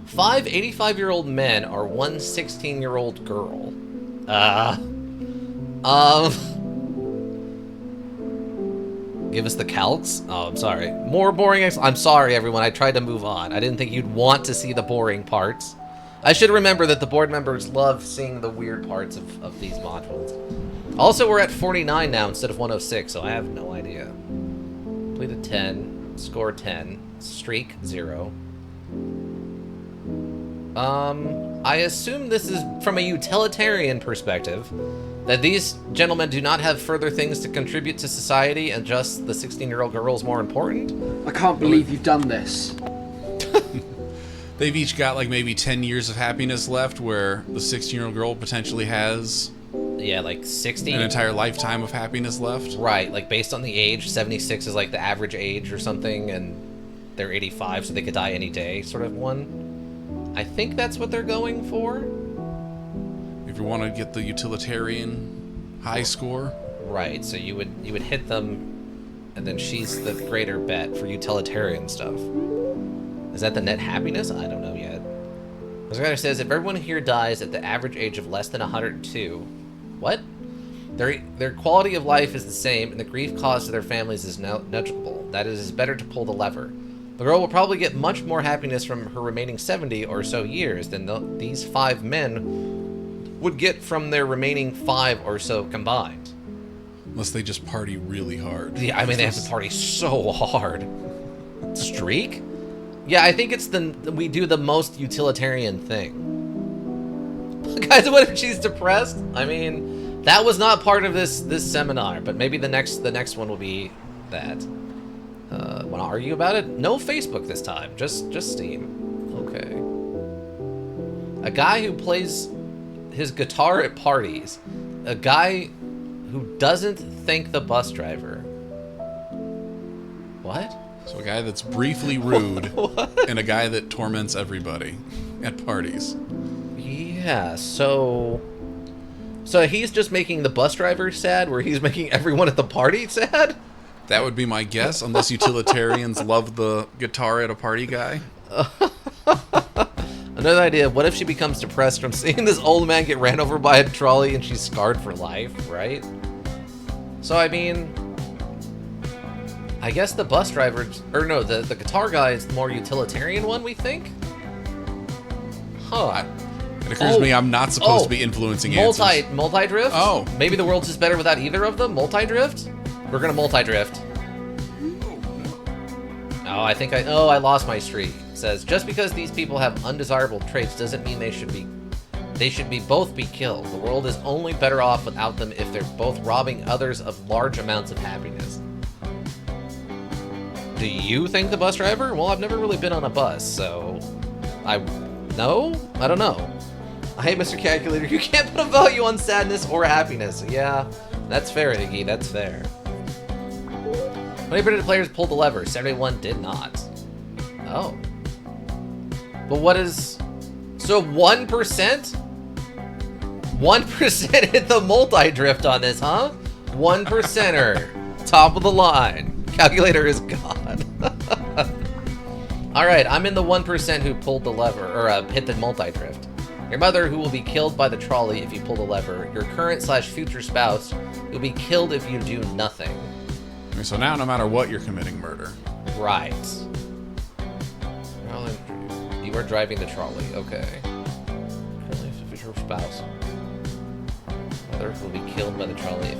5 85-year-old men are 1 16-year-old girl. Give us the calcs? Oh, I'm sorry. More boring I'm sorry, everyone. I tried to move on. I didn't think you'd want to see the boring parts. I should remember that the board members love seeing the weird parts of these modules. Also, we're at 49 now instead of 106, so I have no idea. Completed 10. Score 10. Streak 0. I assume this is from a utilitarian perspective, that these gentlemen do not have further things to contribute to society and just the 16-year-old girl is more important? I can't believe you've done this. They've each got like maybe 10 years of happiness left, where the 16-year-old girl potentially has Yeah, like 60? an entire lifetime of happiness left. Right, like based on the age, 76 is like the average age or something, and they're 85, so they could die any day, sort of one. I think that's what they're going for. If you want to get the utilitarian high score. Right, so you would hit them, and then she's the greater bet for utilitarian stuff. Is that the net happiness? I don't know yet. This guy says, if everyone here dies at the average age of less than 102, what? Their quality of life is the same, and the grief caused to their families is negligible. That is, it's better to pull the lever. The girl will probably get much more happiness from her remaining 70 or so years than these 5 men would get from their remaining 5 or so combined. Unless they just party really hard. Yeah, I mean, they have to party so hard. Streak? Yeah, I think it's we do the most utilitarian thing. Guys, what if she's depressed? I mean, that was not part of this seminar, but maybe the next one will be that. Want to argue about it? No Facebook this time. Just Steam. Okay. A guy who plays his guitar at parties. A guy who doesn't thank the bus driver. What? So a guy that's briefly rude and a guy that torments everybody at parties. Yeah, so he's just making the bus driver sad, where he's making everyone at the party sad? That would be my guess, unless utilitarians love the guitar at a party guy. Another idea, what if she becomes depressed from seeing this old man get ran over by a trolley and she's scarred for life, right? So, I mean, I guess the bus driver, or no, the guitar guy is the more utilitarian one, we think? Huh. It occurs to me I'm not supposed to be influencing answers. Multi-drift? Oh. Maybe the world's just better without either of them? Multi-drift? We're gonna multi-drift. Oh, I lost my streak. It says, just because these people have undesirable traits doesn't mean they should both be killed. The world is only better off without them if they're both robbing others of large amounts of happiness. Do you think the bus driver? Well, I've never really been on a bus, so... No? I don't know. Hey, Mr. Calculator, you can't put a value on sadness or happiness. Yeah, that's fair, Iggy, that's fair. 20% of players pulled the lever, 71 did not. Oh. But what is... So 1%? 1% hit the multi-drift on this, huh? 1%er. Top of the line. Calculator is gone. Alright, I'm in the 1% who pulled the lever, or hit the multi-drift. Your mother, who will be killed by the trolley if you pull the lever. Your current/future spouse, who will be killed if you do nothing. Okay, so now no matter what, you're committing murder. Right. You are driving the trolley, okay. Current/future spouse. Mother, who will be killed by the trolley.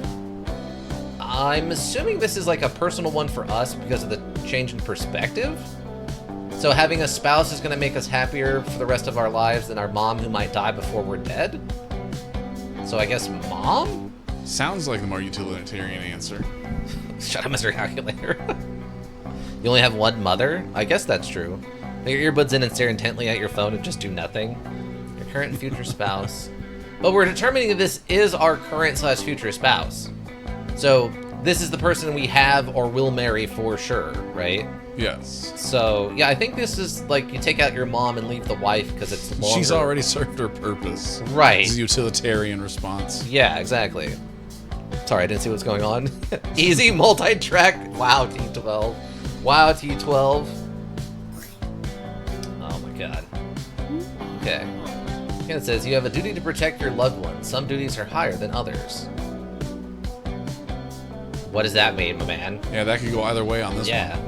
I'm assuming this is like a personal one for us because of the change in perspective. So having a spouse is going to make us happier for the rest of our lives than our mom who might die before we're dead? So I guess mom? Sounds like the more utilitarian answer. Shut up, Mr. Calculator. You only have one mother? I guess that's true. Put your earbuds in and stare intently at your phone and just do nothing. Your current and future spouse. But we're determining if this is our current/future spouse. So this is the person we have or will marry for sure, right? Yes. So, yeah, I think this is like you take out your mom and leave the wife because it's longer. She's already served her purpose. Right. This is a utilitarian response. Yeah, exactly. Sorry, I didn't see what's going on. Easy multi-track. Wow, T12. Wow, T12. Oh my god. Okay. And it says you have a duty to protect your loved ones. Some duties are higher than others. What does that mean, my man? Yeah, that could go either way on this one. Yeah.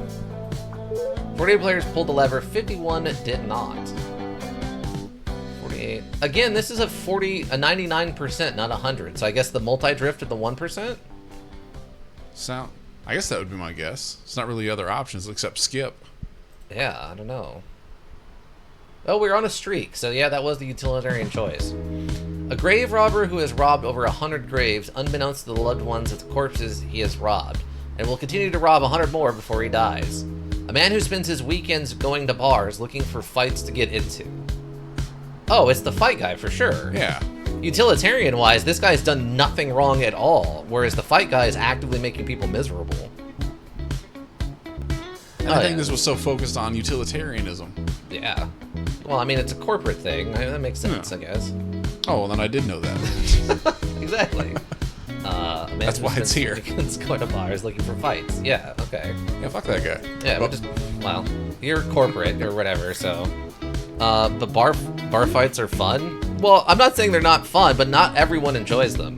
48 players pulled the lever, 51 did not. 48. Again, this is a 99%, not 100. So I guess the multi-drift at the 1%? I guess that would be my guess. It's not really other options except skip. Yeah, I don't know. Oh, we're on a streak, so yeah, that was the utilitarian choice. A grave robber who has robbed over 100 graves, unbeknownst to the loved ones of the corpses he has robbed, and will continue to rob 100 more before he dies. A man who spends his weekends going to bars looking for fights to get into. Oh, it's the fight guy for sure. Yeah. Utilitarian-wise, this guy's done nothing wrong at all, whereas the fight guy is actively making people miserable. And I think this was so focused on utilitarianism. Yeah. Well, I mean, it's a corporate thing. I mean, that makes sense, I guess. Oh, well, then I did know that. Exactly. That's why it's here. It's going to bars looking for fights. Yeah, okay. Yeah, fuck that guy. Yeah, but well, you're corporate or whatever, so. The bar fights are fun. Well, I'm not saying they're not fun, but not everyone enjoys them.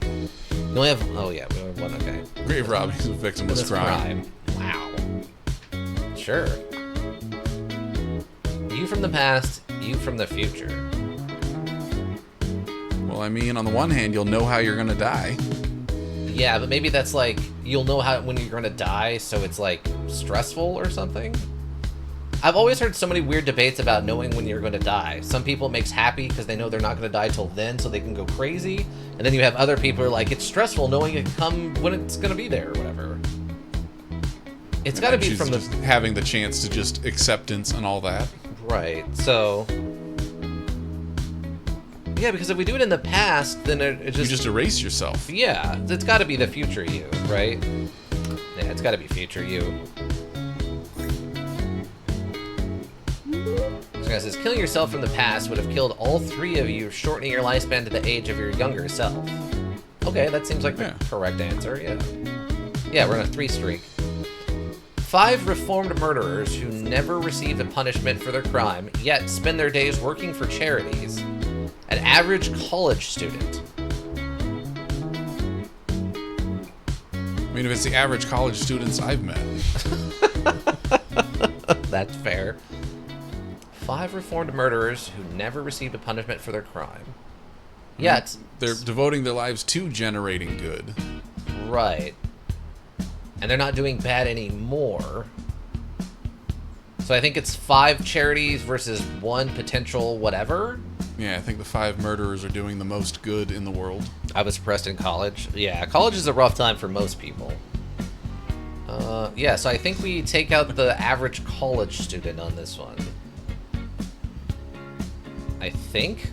You only have, oh yeah, we only have one, okay. Grave robbing is a victimless crime. Wow. Sure. You from the past, you from the future. Well, I mean, on the one hand, you'll know how you're gonna die. Yeah, but maybe that's like, you'll know how when you're gonna die, so it's like stressful or something? I've always heard so many weird debates about knowing when you're gonna die. Some people it makes happy because they know they're not gonna die till then, so they can go crazy. And then you have other people who are like, it's stressful knowing it come when it's gonna be there or whatever. It's got to be She's from the just having the chance to just acceptance and all that. right. So yeah, because if we do it in the past, then it You just just erase yourself. yeah, it's got to be the future you, right? Yeah, it's got to be future you. This guy says, killing yourself from the past would have killed all three of you, shortening your lifespan to the age of your younger self. Okay, that seems like the correct answer, yeah. Yeah, we're on a 3 streak. 5 reformed murderers who never received a punishment for their crime, yet spend their days working for charities. An average college student. I mean, if it's the average college students I've met. That's fair. 5 reformed murderers who never received a punishment for their crime. Yet, They're devoting their lives to generating good. right. And they're not doing bad anymore. So I think it's 5 charities versus 1 potential whatever. Yeah, I think the 5 murderers are doing the most good in the world. I was suppressed in college. Yeah, college is a rough time for most people. Yeah, so I think we take out the average college student on this one. I think.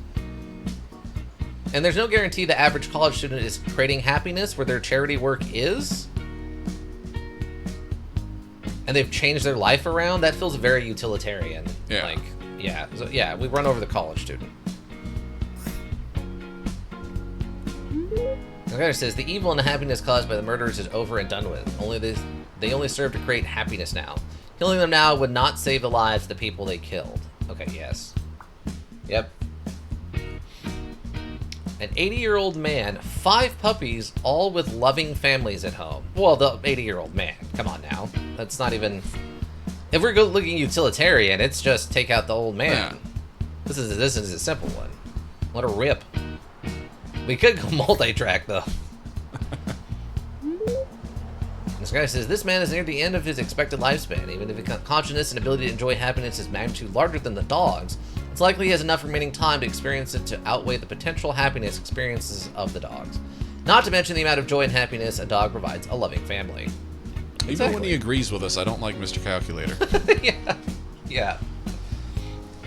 And there's no guarantee the average college student is creating happiness where their charity work is. And they've changed their life around. That feels very utilitarian. Yeah. Like, yeah. So, yeah, we run over the college student. The guy says, the evil and the happiness caused by the murderers is over and done with. They only serve to create happiness now. Killing them now would not save the lives of the people they killed. Okay, yes. Yep. An 80-year-old man, 5 puppies, all with loving families at home. Well, the 80-year-old man. Come on now. That's not even... If we're looking utilitarian, it's just take out the old man. Yeah. This is a simple one. What a rip. We could go multi-track, though. This guy says, this man is near the end of his expected lifespan. Even if his consciousness and ability to enjoy happiness is magnitude larger than the dog's, it's likely he has enough remaining time to experience it to outweigh the potential happiness experiences of the dogs. Not to mention the amount of joy and happiness a dog provides a loving family. Even when he agrees with us, I don't like Mr. Calculator. Yeah. Yeah.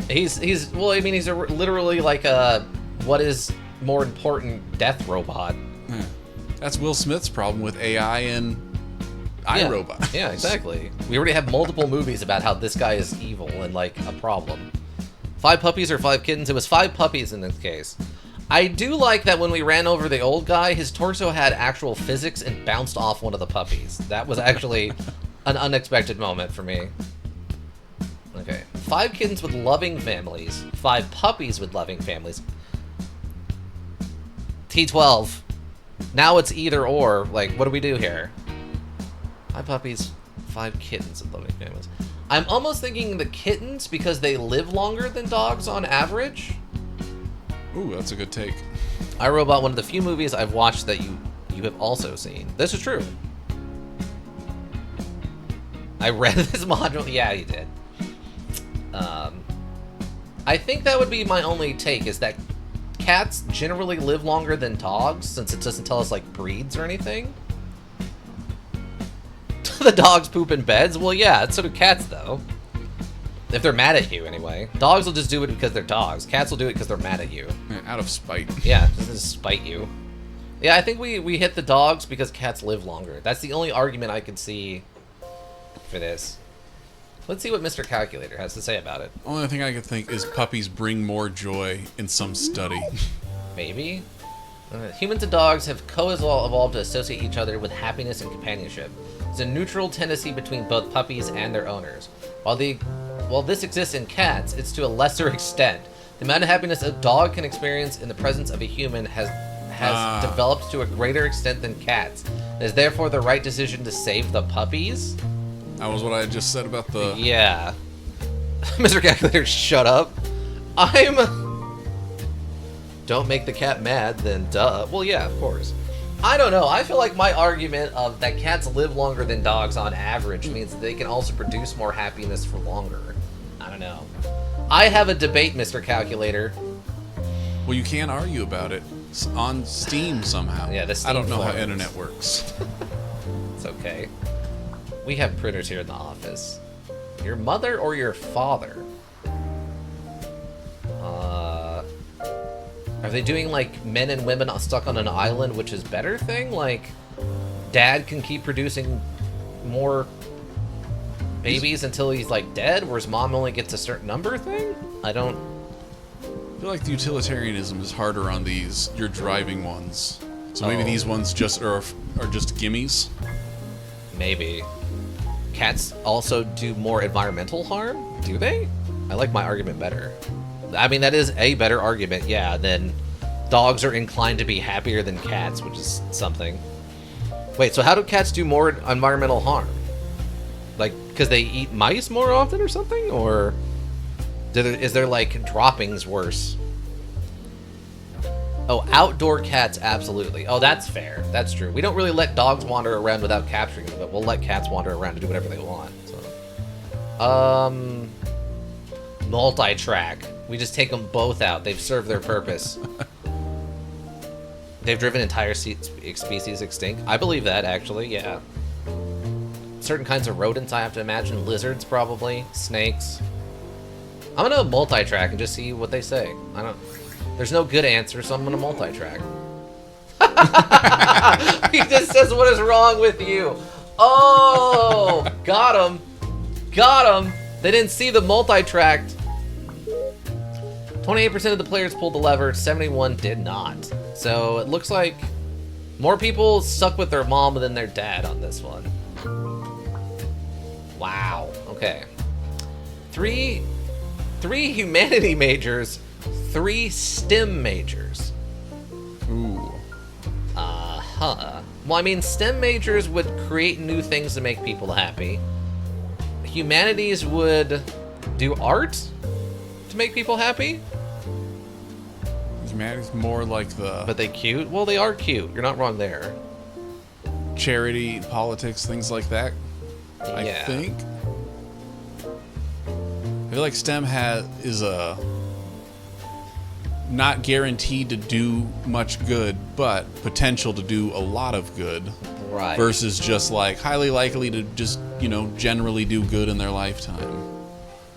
He's well, I mean, he's literally like a what is more important death robot. Yeah. That's Will Smith's problem with AI and iRobot. Yeah, exactly. We already have multiple movies about how this guy is evil and like a problem. 5 puppies or 5 kittens? It was 5 puppies in this case. I do like that when we ran over the old guy, his torso had actual physics and bounced off one of the puppies. That was actually an unexpected moment for me. Okay. 5 kittens with loving families. 5 puppies with loving families. T12. Now it's either or. Like, what do we do here? 5 puppies, 5 kittens with loving families. I'm almost thinking the kittens because they live longer than dogs on average. Ooh, that's a good take. iRobot, one of the few movies I've watched that you have also seen. This is true. I read this module. Yeah, you did. I think that would be my only take, is that cats generally live longer than dogs, since it doesn't tell us, like, breeds or anything. The dogs poop in beds? Well, yeah, so do cats, though. If they're mad at you, anyway. Dogs will just do it because they're dogs. Cats will do it because they're mad at you. Yeah, out of spite. Yeah, just to spite you. Yeah, I think we hit the dogs because cats live longer. That's the only argument I could see for this. Let's see what Mr. Calculator has to say about it. Only thing I could think is puppies bring more joy in some study. Maybe. Humans and dogs have co-evolved to associate each other with happiness and companionship. There's a neutral tendency between both puppies and their owners. While this exists in cats, it's to a lesser extent. The amount of happiness a dog can experience in the presence of a human has developed to a greater extent than cats. It is therefore the right decision to save the puppies. That was what I just said about the... Yeah. Mr. Calculator, shut up. Don't make the cat mad, then duh. Well, yeah, of course. I don't know. I feel like my argument of that cats live longer than dogs on average means that they can also produce more happiness for longer. I don't know. I have a debate, Mr. Calculator. Well, you can't argue about it. It's on Steam somehow. Yeah, the Steam I don't know how forums. internet works. It's okay. We have printers here in the office. Your mother or your father? Are they doing like men and women stuck on an island, which is better thing? Like, dad can keep producing more babies until he's like dead, whereas mom only gets a certain number thing? I feel like the utilitarianism is harder on these your driving ones. So maybe these ones just are just gimmies. Maybe. Cats also do more environmental harm? Do they? I like my argument better. I mean, that is a better argument, yeah, than dogs are inclined to be happier than cats, which is something. Wait, so how do cats do more environmental harm? Like, because they eat mice more often or something? Or is there, like, droppings worse? Oh, outdoor cats, absolutely. Oh, that's fair. That's true. We don't really let dogs wander around without capturing them, but we'll let cats wander around to do whatever they want. So. Multi-track. We just take them both out. They've served their purpose. They've driven entire species extinct. I believe that, actually, yeah. Certain kinds of rodents, I have to imagine. Lizards, probably. Snakes. I'm gonna multi-track and just see what they say. There's no good answer, so I'm gonna multi-track. He just says, what is wrong with you? Oh! Got him. Got him. They didn't see the multi-tracked. 28% of the players pulled the lever, 71 did not. So it looks like more people stuck with their mom than their dad on this one. Wow. Okay. Three humanity majors, 3 STEM majors. Ooh. Well, I mean, STEM majors would create new things to make people happy. Humanities would do art to make people happy. Humanity's more like the... But they cute? Well, they are cute. You're not wrong there. charity, politics, things like that. I think. I feel like STEM is not guaranteed to do much good, but potential to do a lot of good. Right. Versus just like highly likely to just, generally do good in their lifetime.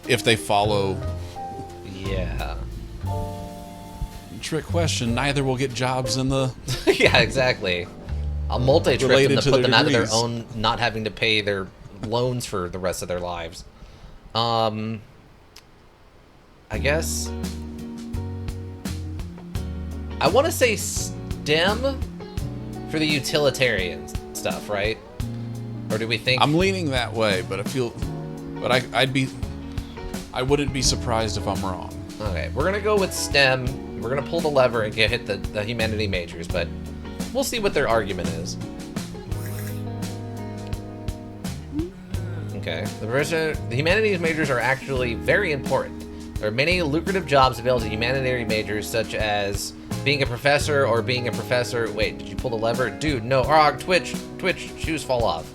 If they follow. Yeah. Trick question, neither will get jobs in the... Yeah, exactly. I'll multi-trip them to put them out of their degrees. own, not having to pay their loans for the rest of their lives. I guess... I want to say STEM for the utilitarian stuff, right? Or do we think... I'm leaning that way, but I wouldn't be surprised if I'm wrong. Okay, we're gonna go with STEM. We're gonna pull the lever and hit the humanity majors, but we'll see what their argument is. Okay, the humanities majors are actually very important. There are many lucrative jobs available to humanitarian majors, such as being a professor or being a professor. Wait, did you pull the lever? Dude, no. Twitch, shoes fall off.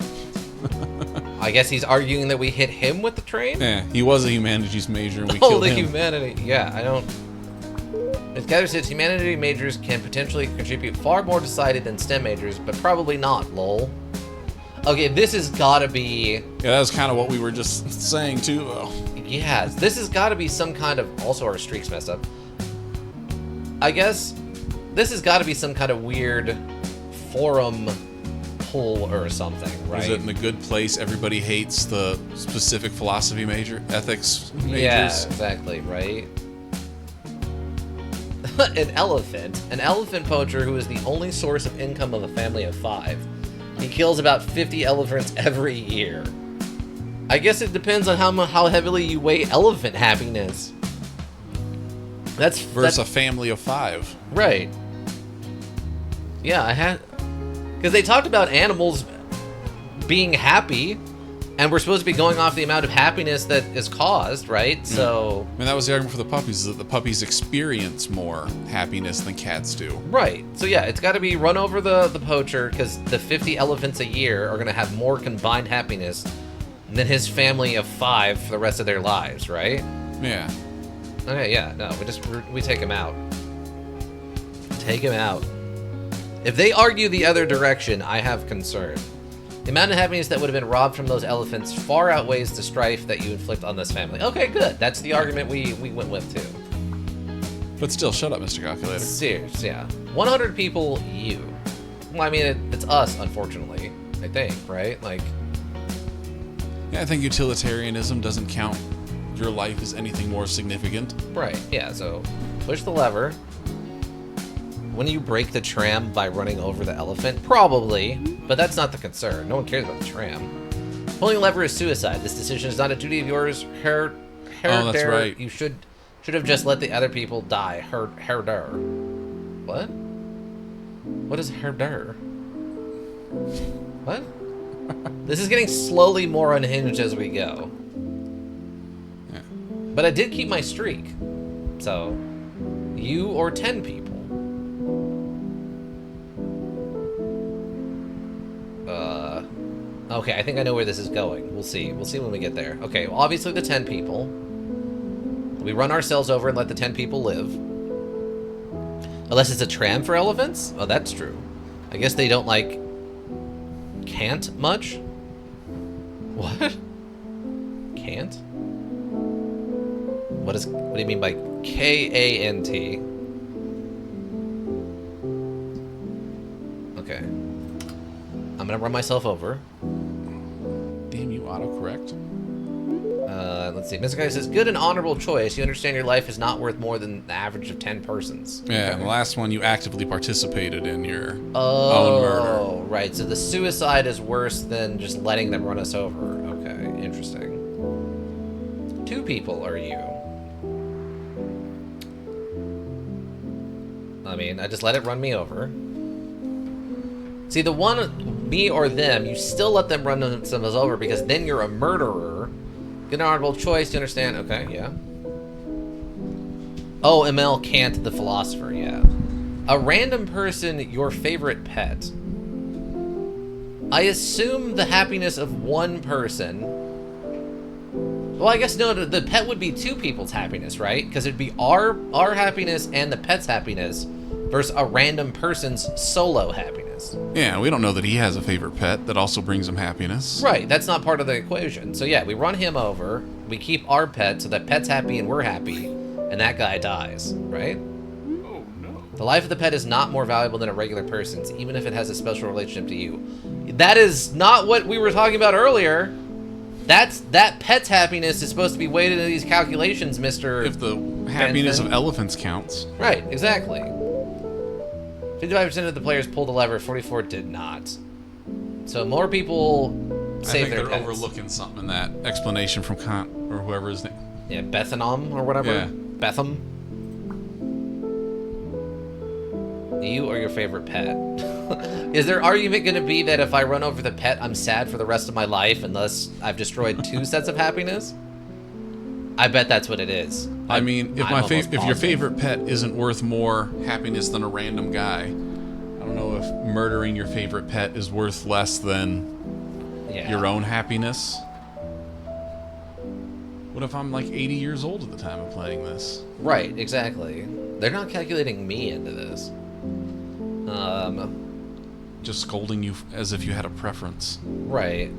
I guess he's arguing that we hit him with the train? Yeah, he was a humanities major and we killed him. Humanity. Yeah, I don't... As Gather says, humanity majors can potentially contribute far more to society than STEM majors, but probably not, lol. Okay, this has gotta be... Yeah, that's kind of what we were just saying too, though. Yeah, this has gotta be some kind of... Also, our streak's messed up. I guess this has gotta be some kind of weird forum pull or something, right? Is it in a good place? Everybody hates the specific philosophy major, ethics majors. Yeah, exactly, right? An elephant poacher who is the only source of income of a family of 5. He kills about 50 elephants every year. I guess it depends on how heavily you weigh elephant happiness. Versus a family of 5. Right. Yeah, because they talked about animals being happy, and we're supposed to be going off the amount of happiness that is caused, right? So... I mean, that was the argument for the puppies, is that the puppies experience more happiness than cats do. Right. So yeah, it's got to be run over the poacher, because the 50 elephants a year are going to have more combined happiness than his family of 5 for the rest of their lives, right? Yeah. Okay, yeah, no, we take him out. Take him out. If they argue the other direction, I have concern. The amount of happiness that would have been robbed from those elephants far outweighs the strife that you inflict on this family. Okay, good. That's the argument we went with, too. But still, shut up, Mr. Calculator. Serious, yeah. 100 people, you. Well, I mean, it's us, unfortunately, I think, right? Like... Yeah, I think utilitarianism doesn't count your life as anything more significant. Right, yeah, so push the lever. When you break the tram by running over the elephant? Probably, but that's not the concern. No one cares about the tram. Pulling a lever is suicide. This decision is not a duty of yours. Oh, that's right. You should have just let the other people die. Herder. What? What is herder? What? This is getting slowly more unhinged as we go. Yeah. But I did keep my streak. So, you or 10 people. Okay, I think I know where this is going. We'll see. We'll see when we get there. Okay, well, obviously the 10 people. We run ourselves over and let the 10 people live. Unless it's a tram for elephants? Oh, that's true. I guess they don't, like... can't much? What? Can't? What do you mean by K-A-N-T? Okay. I'm gonna run myself over. Damn, you autocorrect. Let's see. Mr. Guy says, good and honorable choice. You understand your life is not worth more than the average of 10 persons. Yeah, Okay. and the last one, you actively participated in your own Oh, murder. right. So the suicide is worse than just letting them run us over. Okay, interesting. 2 people are you. I mean, I just let it run me over. See, the one, me or them, you still let them run themselves over because then you're a murderer. Good and honorable choice, you understand? Okay, yeah. Oh, ML Kant the philosopher, yeah. A random person, your favorite pet. I assume the happiness of one person. Well, I guess no, the pet would be 2 people's happiness, right? Because it'd be our happiness and the pet's happiness versus a random person's solo happiness. Yeah, we don't know that he has a favorite pet that also brings him happiness. Right, that's not part of the equation. So yeah, we run him over, we keep our pet so that pet's happy and we're happy, and that guy dies, right? Oh no. The life of the pet is not more valuable than a regular person's, even if it has a special relationship to you. That is not what we were talking about earlier. That pet's happiness is supposed to be weighted into these calculations, Mr. If the happiness Benson. of elephants counts. Right, exactly. 55% of the players pulled the lever, 44 did not. So more people I save think their they're pets. overlooking something in that explanation from Kant or whoever his name. Yeah, Bethanom or whatever. Yeah. Betham. You or your favorite pet? Is their argument going to be that if I run over the pet, I'm sad for the rest of my life unless I've destroyed 2 sets of happiness? I bet that's what it is. I mean, if I'm almost if your positive. favorite pet isn't worth more happiness than a random guy, I don't know if murdering your favorite pet is worth less than Yeah. your own happiness. What if I'm like 80 years old at the time of playing this? Right, exactly. They're not calculating me into this. Just scolding you as if you had a preference. Right.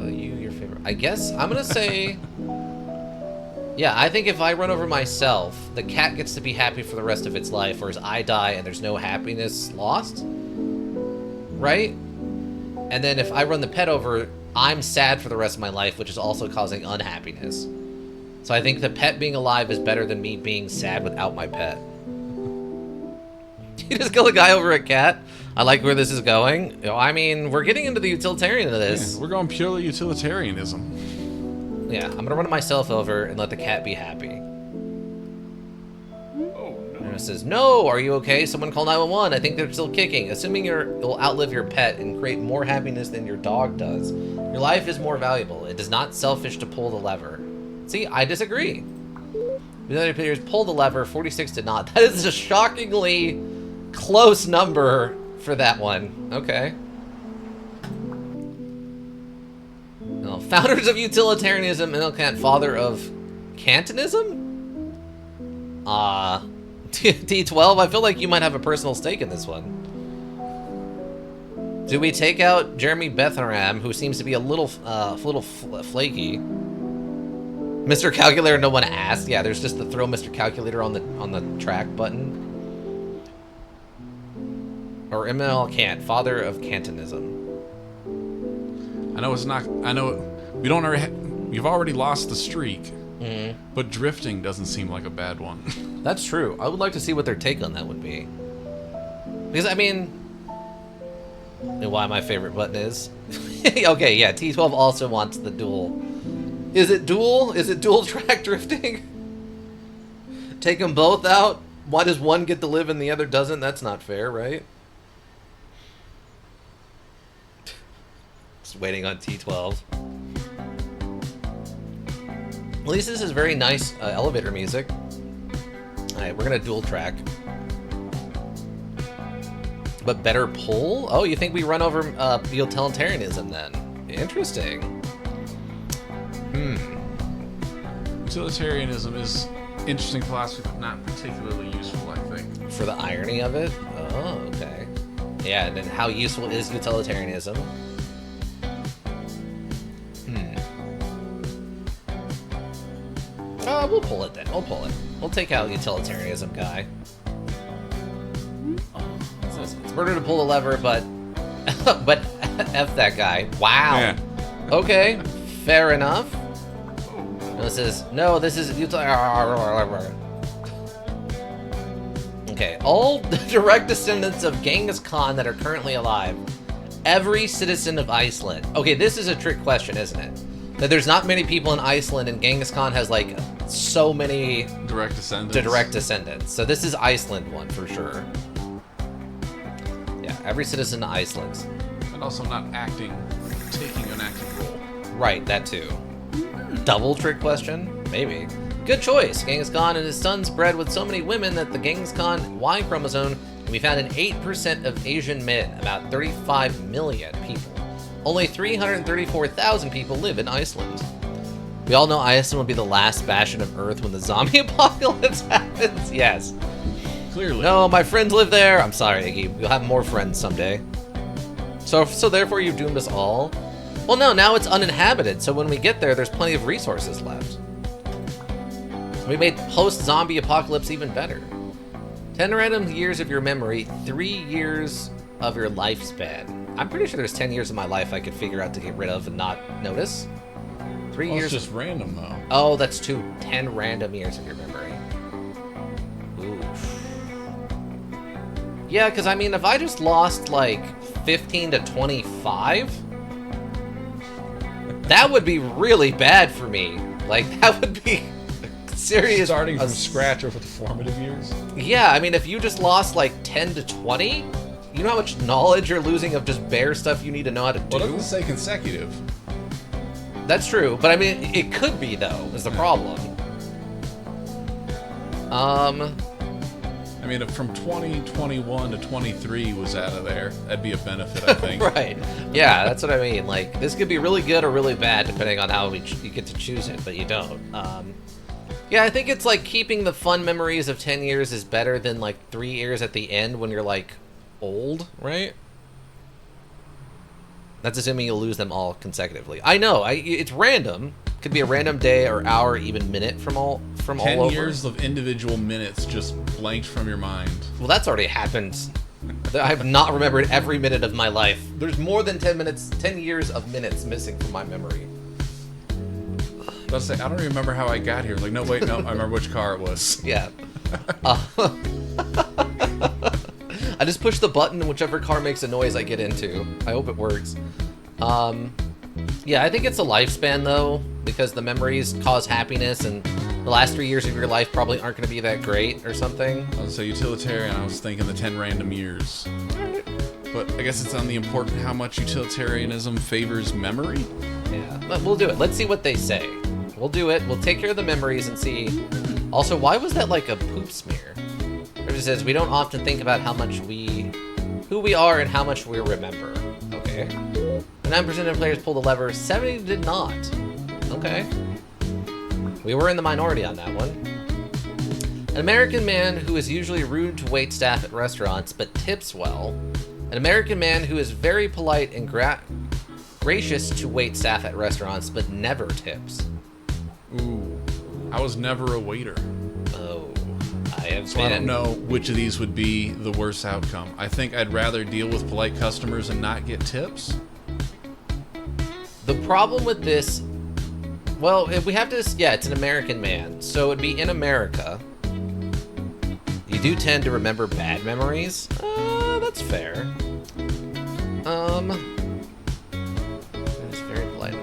Your favorite. I guess I'm gonna say. Yeah, I think if I run over myself, the cat gets to be happy for the rest of its life, whereas I die and there's no happiness lost. Right? And then if I run the pet over, I'm sad for the rest of my life, which is also causing unhappiness. So I think the pet being alive is better than me being sad without my pet. You just kill a guy over a cat? I like where this is going. You know, I mean, we're getting into the utilitarian of this. Yeah, we're going purely utilitarianism. Yeah, I'm gonna run myself over and let the cat be happy. Oh no. And it says, no, are you okay? Someone call 911. I think they're still kicking. Assuming you'll outlive your pet and create more happiness than your dog does. Your life is more valuable. It is not selfish to pull the lever. See, I disagree. The other players pulled the lever, 46 did not. That is a shockingly close number for that one. Okay. No, founders of utilitarianism, Immanuel Kant, father of Kantianism? D12, I feel like you might have a personal stake in this one. Do we take out Jeremy Betharam, who seems to be a little flaky? Mr. Calculator, no one asked. Yeah, there's just the throw Mr. Calculator on the track button. Or Immanuel Kant, father of Kantianism. I know it's not. I know we don't already. You've already lost the streak, but drifting doesn't seem like a bad one. That's true. I would like to see what their take on that would be. Because I mean, and why my favorite button is. Okay, yeah. T12 also wants the dual. Is it dual? Is it dual track drifting? Take them both out. Why does one get to live and the other doesn't? That's not fair, right? Just waiting on T12. At least this is very nice elevator music. Alright, we're gonna dual track. But better pull? Oh, you think we run over utilitarianism then? Interesting. Utilitarianism is interesting philosophy, but not particularly useful, I think. For the irony of it? Oh, okay. Yeah, and then how useful is utilitarianism? We'll pull it then. We'll pull it. We'll take out utilitarianism guy. It's murder to pull the lever, but but F that guy. Wow. Yeah. Okay, fair enough. This is okay, all direct descendants of Genghis Khan that are currently alive. Every citizen of Iceland. Okay, this is a trick question, isn't it? That there's not many people in Iceland, and Genghis Khan has like so many Direct descendants. direct descendants. So this is Iceland one for sure. Yeah, every citizen of Iceland. And also not taking an active role. Right, that too. Double trick question? Maybe. Good choice. Genghis Khan and his sons bred with so many women that the Genghis Khan Y chromosome can be found in 8% of Asian men, about 35 million people. Only 334,000 people live in Iceland. We all know Iceland will be the last bastion of Earth when the zombie apocalypse happens. Yes. Clearly. No, my friends live there. I'm sorry, Iggy. You'll have more friends someday. So therefore you've doomed us all? Well, no, now it's uninhabited, so when we get there, there's plenty of resources left. We made post-zombie apocalypse even better. 10 random years of your memory, 3 years of your lifespan. I'm pretty sure there's 10 years of my life I could figure out to get rid of and not notice. 3 Well, years. it's just random, though. Oh, that's 10 random years of your memory. Oof. Yeah, because I mean, if I just lost like 15 to 25, that would be really bad for me. Like, that would be serious. Starting from scratch over the formative years. Yeah, I mean, if you just lost like 10 to 20, you know how much knowledge you're losing of just bare stuff you need to know how to do? Well, it doesn't say consecutive. That's true, but I mean, it could be though, is the problem. I mean, if from 2021 to 23 was out of there, that'd be a benefit, I think. Right. Yeah, that's what I mean. Like, this could be really good or really bad depending on how you get to choose it, but you don't. Yeah, I think it's like keeping the fun memories of 10 years is better than like 3 years at the end when you're like old, right? That's assuming you'll lose them all consecutively. I know, it's random. Could be a random day or hour, even minute from all 10 over. years of individual minutes just blanked from your mind. Well, that's already happened. I have not remembered every minute of my life. There's more than 10 years of minutes missing from my memory. I was say, I don't remember how I got here. Like, no, wait, no, I remember which car it was. Yeah. I just push the button and whichever car makes a noise I get into. I hope it works. Yeah, I think it's a lifespan though, because the memories cause happiness and the last 3 years of your life probably aren't going to be that great or something. I was say utilitarian, I was thinking the 10 random years. But I guess it's on the important how much utilitarianism favors memory. Yeah, but we'll do it. Let's see what they say. We'll do it. We'll take care of the memories and see. Also, why was that like a poop smear? It just says we don't often think about who we are and how much we remember. Okay. 9% of players pulled the lever. 70 did not. Okay. We were in the minority on that one. An American man who is usually rude to waitstaff at restaurants but tips well An American man who is very polite and gracious to wait staff at restaurants, but never tips. Ooh. I was never a waiter. Oh, I have So I don't know which of these would be the worst outcome. I think I'd rather deal with polite customers and not get tips. The problem with this, well, if we have to, yeah, it's an American man, so it'd be in America. You do tend to remember bad memories. That's fair. That's very polite.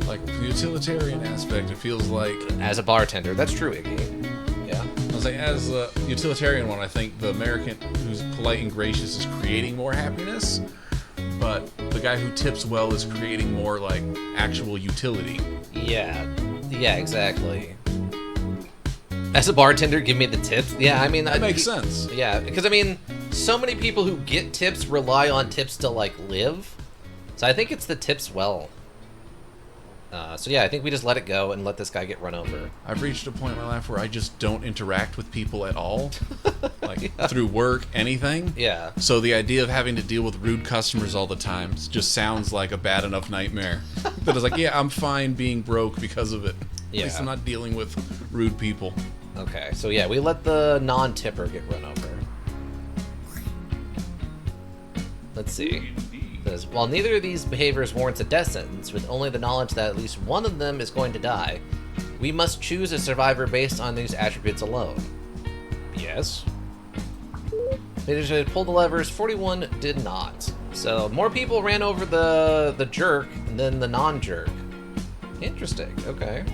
Like, the utilitarian aspect, it feels like... As a bartender, that's true, Iggy. Yeah. I was like, as a utilitarian one, I think the American who's polite and gracious is creating more happiness, but the guy who tips well is creating more, like, actual utility. Yeah. Yeah, exactly. As a bartender, give me the tips. Yeah, I mean... That makes sense. Yeah, because, I mean, so many people who get tips rely on tips to, like, live. So I think it's the tips well. So yeah, I think we just let it go and let this guy get run over. I've reached a point in my life where I just don't interact with people at all. Like, through work, anything. Yeah. So the idea of having to deal with rude customers all the time just sounds like a bad enough nightmare. But it's like, yeah, I'm fine being broke because of it. Yeah. At least I'm not dealing with rude people. Okay, so yeah, we let the non-tipper get run over. Let's see. It says, while neither of these behaviors warrants a death sentence, with only the knowledge that at least one of them is going to die, we must choose a survivor based on these attributes alone. Yes. They just pulled the levers, 41 did not. So more people ran over the jerk than the non-jerk. Interesting, okay.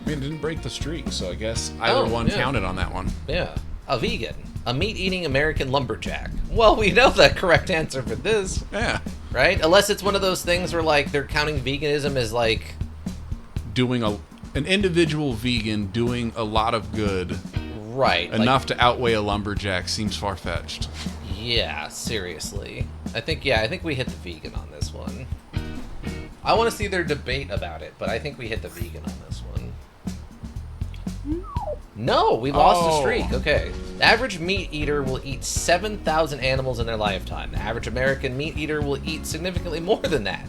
I mean, it didn't break the streak, so I guess either one counted on that one. Yeah. A vegan. A meat-eating American lumberjack. Well, we know the correct answer for this. Yeah. Right? Unless it's one of those things where, like, they're counting veganism as, like... Doing an individual vegan doing a lot of good. Right. Enough to outweigh a lumberjack seems far-fetched. Yeah, seriously. I think we hit the vegan on this one. I want to see their debate about it, but I think we hit the vegan on this one. No, we lost the streak. Okay. The average meat eater will eat 7,000 animals in their lifetime. The average American meat eater will eat significantly more than that.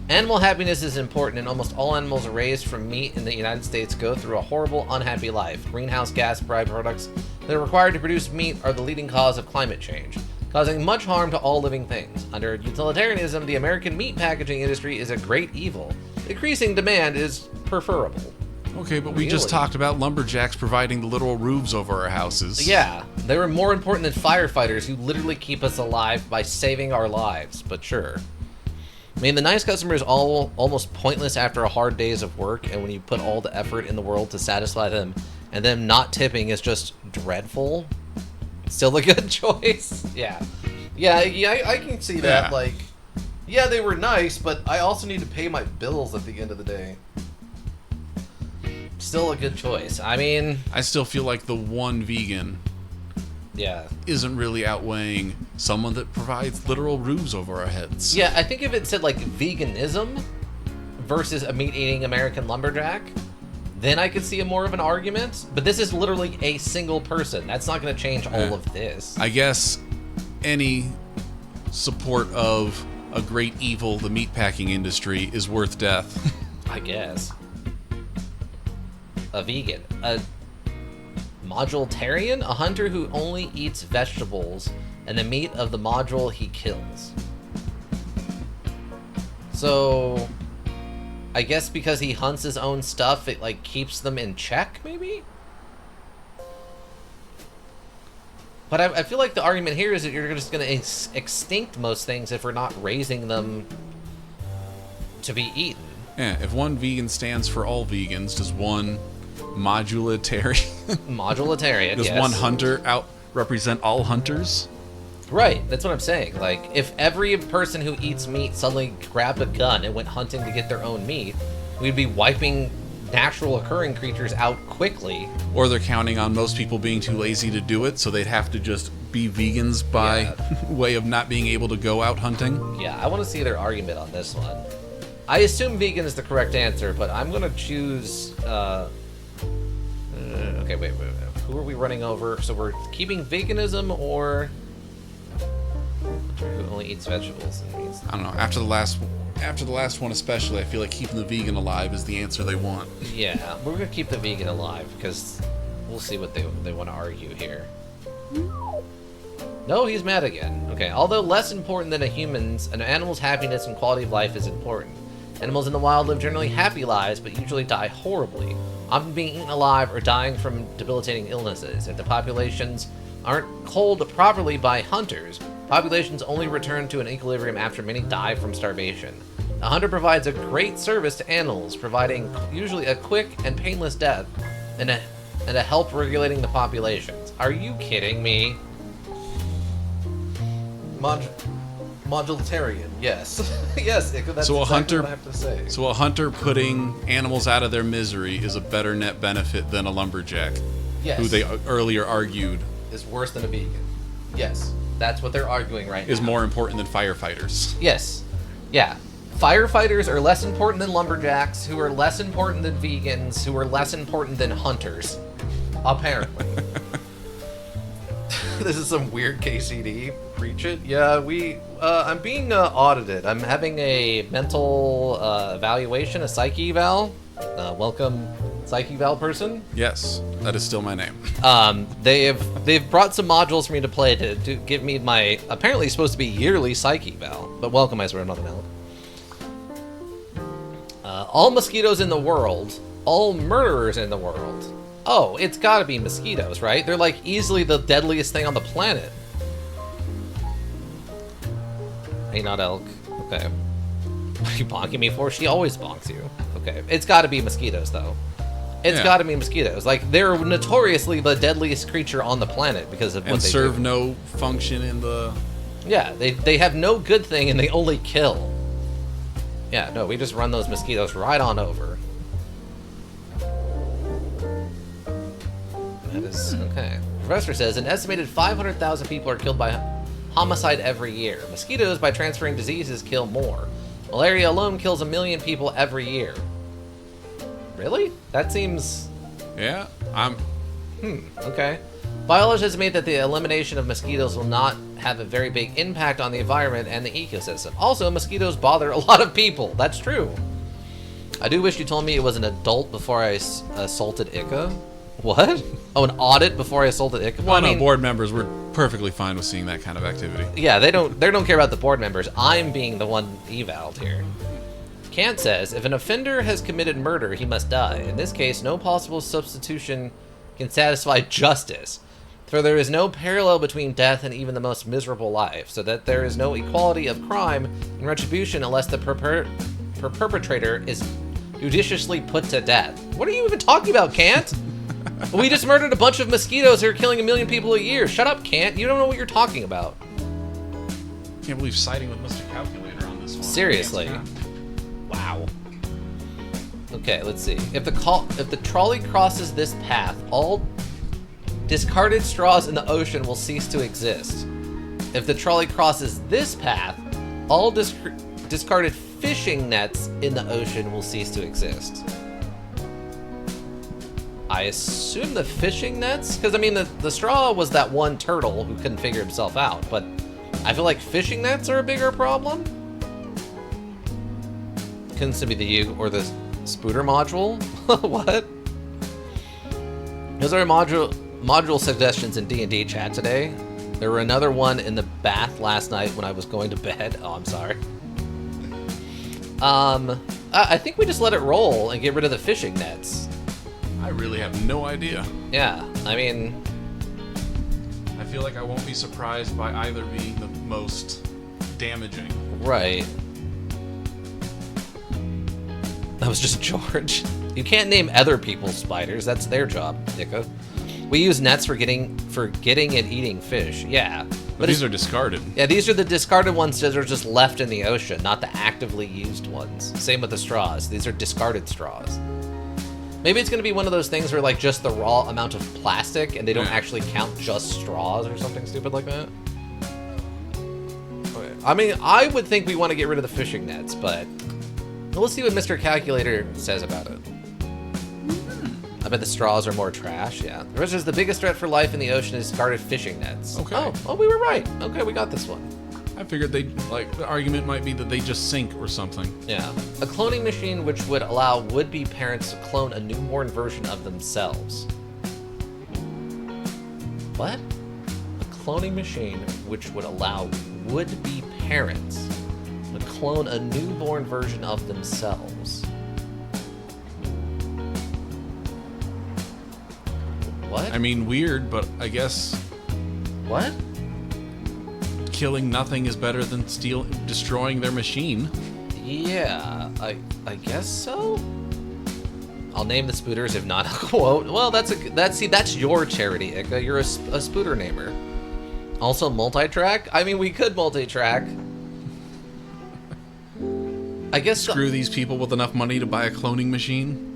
Animal happiness is important, and almost all animals raised from meat in the United States go through a horrible, unhappy life. Greenhouse gas byproducts that are required to produce meat are the leading cause of climate change, causing much harm to all living things. Under utilitarianism, the American meat packaging industry is a great evil. Decreasing demand is preferable. Okay, but we just talked about lumberjacks providing the literal roofs over our houses. Yeah, they were more important than firefighters who literally keep us alive by saving our lives, but sure. I mean, the nice customer is almost pointless after a hard days of work, and when you put all the effort in the world to satisfy them, and them not tipping is just dreadful. Still a good choice. Yeah, I can see that. Yeah. Like, yeah, they were nice, but I also need to pay my bills at the end of the day. Still a good choice. I mean, I still feel like the one vegan isn't really outweighing someone that provides literal roofs over our heads. Yeah, I think if it said like veganism versus a meat-eating American lumberjack, then I could see a more of an argument. But this is literally a single person. That's not going to change all of this. I guess any support of a great evil, the meatpacking industry, is worth death. I guess. A vegan. A modulitarian? A hunter who only eats vegetables and the meat of the module he kills. So, I guess because he hunts his own stuff, it like keeps them in check, maybe? But I feel like the argument here is that you're just going to extinct most things if we're not raising them to be eaten. Yeah, if one vegan stands for all vegans, does one modulitarian Does one hunter out represent all hunters? Right, that's what I'm saying. Like, if every person who eats meat suddenly grabbed a gun and went hunting to get their own meat, we'd be wiping natural occurring creatures out quickly. Or they're counting on most people being too lazy to do it, so they'd have to just be vegans by way of not being able to go out hunting. Yeah, I want to see their argument on this one. I assume vegan is the correct answer, but I'm going to choose... okay, wait. Who are we running over? So we're keeping veganism or who only eats vegetables and meats? I don't know. After the last one especially, I feel like keeping the vegan alive is the answer they want. Yeah, we're gonna keep the vegan alive because we'll see what they want to argue here. No, he's mad again. Okay, although less important than an animal's happiness and quality of life is important. Animals in the wild live generally happy lives, but usually die horribly, often being eaten alive or dying from debilitating illnesses. If the populations aren't culled properly by hunters, populations only return to an equilibrium after many die from starvation. A hunter provides a great service to animals, providing usually a quick and painless death and a help regulating the populations. Are you kidding me? Modulitarian, yes. Yes, that's So exactly what I have to say. So a hunter putting animals out of their misery is a better net benefit than a lumberjack, Yes. who they earlier argued Is worse than a vegan. Yes, that's what they're arguing right is now. more important than firefighters. Yes. Yeah. Firefighters are less important than lumberjacks, who are less important than vegans, who are less important than hunters. Apparently. This is some weird KCD. Preach it. Yeah, I'm being audited. I'm having a mental evaluation, a Psych Eval. Welcome, Psych Eval person. Yes, that is still my name. They've brought some modules for me to play to give me my apparently supposed to be yearly Psych Eval. But welcome, I swear, nothing else. All mosquitoes in the world, all murderers in the world. Oh, it's gotta be mosquitoes, right? They're like easily the deadliest thing on the planet. Hey, not elk. Okay. What are you bonking me for? She always bonks you. Okay. It's gotta be mosquitoes, though. It's Yeah. gotta be mosquitoes. Like, they're notoriously the deadliest creature on the planet because of what And they serve do. no function in the... Yeah, they have no good thing and they only kill. Yeah, no, we just run those mosquitoes right on over. That is okay. Professor says an estimated 500,000 people are killed by homicide every year. Mosquitoes, by transferring diseases, kill more. Malaria alone kills 1 million people every year. Really? That seems... Yeah, Okay. Biologists estimate that the elimination of mosquitoes will not have a very big impact on the environment and the ecosystem. Also, mosquitoes bother a lot of people. That's true. I do wish you told me it was an adult before I assaulted Ika. What? Oh, an audit before I assaulted Ika? Well, no, board members were perfectly fine with seeing that kind of activity. Yeah, they don't care about the board members. I'm being the one evaled here. Kant says, if an offender has committed murder, he must die. In this case, no possible substitution can satisfy justice. For there is no parallel between death and even the most miserable life, so that there is no equality of crime and retribution unless the perpetrator is judiciously put to death. What are you even talking about, Kant? We just murdered a bunch of mosquitoes who are killing 1 million people a year. Shut up, Kant. You don't know what you're talking about. Can't believe siding with Mr. Calculator on this one. Seriously. Wow. Okay, let's see. If the trolley crosses this path, all discarded straws in the ocean will cease to exist. If the trolley crosses this path, all discarded fishing nets in the ocean will cease to exist. I assume the fishing nets? Because, I mean, the straw was that one turtle who couldn't figure himself out, but I feel like fishing nets are a bigger problem. Couldn't it be the U or the Spooter module? What? Those are module suggestions in D&D chat today. There were another one in the bath last night when I was going to bed. Oh, I'm sorry. I think we just let it roll and get rid of the fishing nets. I really have no idea. Yeah, I mean... I feel like I won't be surprised by either being the most damaging. Right. That was just George. You can't name other people's spiders. That's their job, Dicko. We use nets for getting and eating fish. Yeah. But these are discarded. Yeah, these are the discarded ones that are just left in the ocean, not the actively used ones. Same with the straws. These are discarded straws. Maybe it's going to be one of those things where, like, just the raw amount of plastic and they don't actually count just straws or something stupid like that. Okay. I mean, I would think we want to get rid of the fishing nets, but let's see what Mr. Calculator says about it. I bet the straws are more trash, yeah. The rest is the biggest threat for life in the ocean is discarded fishing nets. Okay. Oh, we were right. Okay, we got this one. I figured the argument might be that they just sink or something. Yeah. A cloning machine which would allow would-be parents to clone a newborn version of themselves. What? A cloning machine which would allow would-be parents to clone a newborn version of themselves. What? I mean, weird, but I guess What? killing nothing is better than destroying their machine. Yeah, I guess so. I'll name the spooters if not a quote. Well, that's your charity, Ika. You're a spooter namer. Also, multi-track. I mean, we could multi-track. I guess Screw these people with enough money to buy a cloning machine.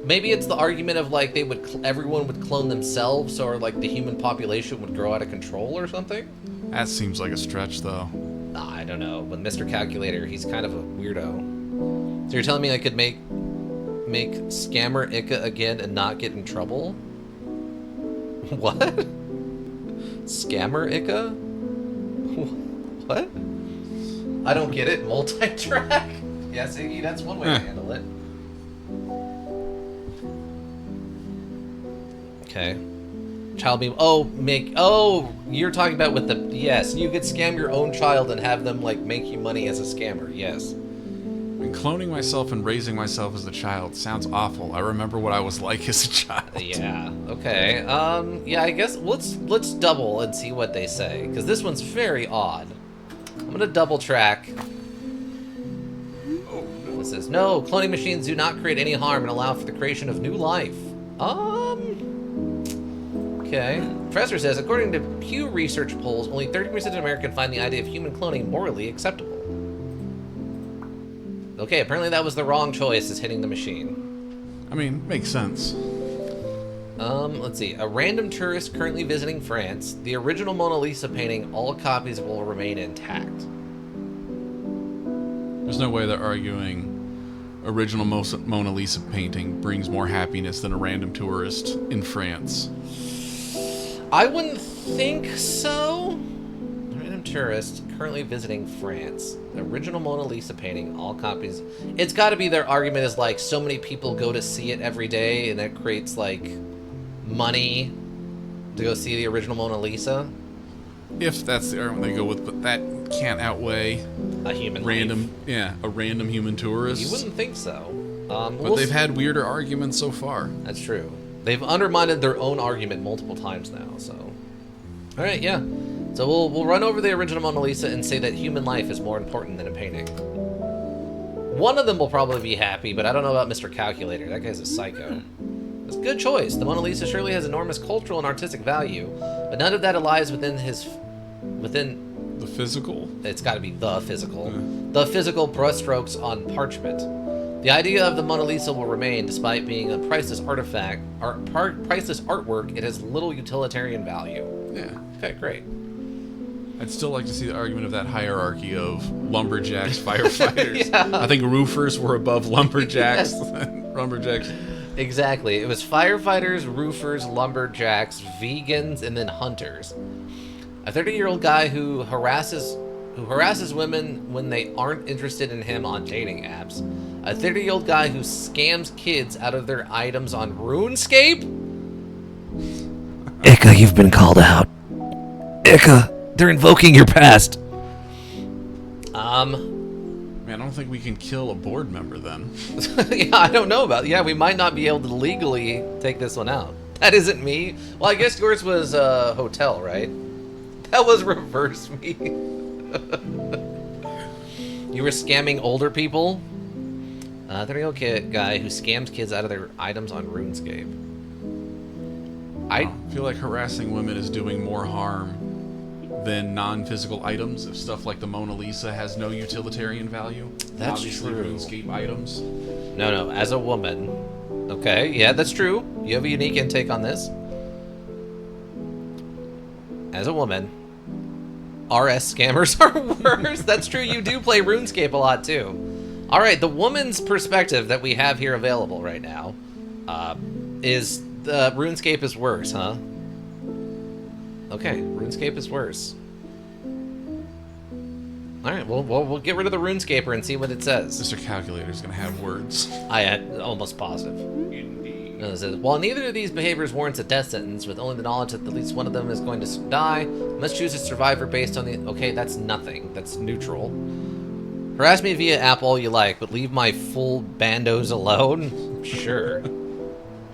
maybe it's the argument of like everyone would clone themselves, or like the human population would grow out of control or something. That seems like a stretch, though. Nah, I don't know. But Mr. Calculator, he's kind of a weirdo. So you're telling me I could make Scammer Ika again and not get in trouble? What? Scammer Ika? What? I don't get it. Multi-track? Yes, Iggy, that's one way to handle it. Okay. Child beam. Oh, you're talking about with the... Yes, you could scam your own child and have them, like, make you money as a scammer. Yes. I mean, cloning myself and raising myself as a child sounds awful. I remember what I was like as a child. Yeah. Okay. Yeah, I guess let's double and see what they say, because this one's very odd. I'm gonna double track. It says, no, cloning machines do not create any harm and allow for the creation of new life. Okay. Professor says, according to Pew Research polls, only 30% of Americans find the idea of human cloning morally acceptable. Okay, apparently that was the wrong choice, is hitting the machine. I mean, makes sense. Let's see. A random tourist currently visiting France. The original Mona Lisa painting, all copies will remain intact. There's no way they're arguing original Mona Lisa painting brings more happiness than a random tourist in France. I wouldn't think so. Random tourist currently visiting France. The original Mona Lisa painting, all copies. It's got to be their argument is like so many people go to see it every day, and that creates like money to go see the original Mona Lisa. If that's the argument they go with, but that can't outweigh A human random, life. yeah, a random human tourist. You wouldn't think so. But they've had weirder arguments so far. That's true. They've undermined their own argument multiple times now, so... Alright, yeah. So we'll run over the original Mona Lisa and say that human life is more important than a painting. One of them will probably be happy, but I don't know about Mr. Calculator. That guy's a psycho. It's a good choice. The Mona Lisa surely has enormous cultural and artistic value, but none of that lies within The physical? it's got to be the physical. The physical brushstrokes on parchment. The idea of the Mona Lisa will remain, despite being a priceless artifact, priceless artwork. It has little utilitarian value. Yeah. Okay, great. I'd still like to see the argument of that hierarchy of lumberjacks, firefighters. Yeah. I think roofers were above lumberjacks. Yes. Lumberjacks. Exactly. It was firefighters, roofers, lumberjacks, vegans, and then hunters. A 30-year-old guy who harasses women when they aren't interested in him on dating apps. A 30-year-old guy who scams kids out of their items on RuneScape? Ika, you've been called out. Ika, they're invoking your past. Man, I don't think we can kill a board member then. Yeah, I don't know about. Yeah, we might not be able to legally take this one out. That isn't me. Well, I guess yours was hotel, right? That was reverse me. You were scamming older people? 30-year-old guy who scams kids out of their items on RuneScape. I feel like harassing women is doing more harm than non-physical items. If stuff like the Mona Lisa has no utilitarian value. That's Obviously, true. RuneScape items. No, as a woman. Okay, yeah, that's true. You have a unique intake on this. As a woman, RS scammers are worse. That's true, you do play RuneScape a lot too. Alright, the woman's perspective that we have here available right now. Is the RuneScape is worse, huh? Okay, RuneScape is worse. All right, well, we'll get rid of the RuneScaper and see what it says. Mr. Calculator's gonna have words. I am almost positive. No, it says, while neither of these behaviors warrants a death sentence, with only the knowledge that at least one of them is going to die, must choose a survivor based on the... Okay, that's nothing. That's neutral. Harass me via app all you like, but leave my full bandos alone? Sure.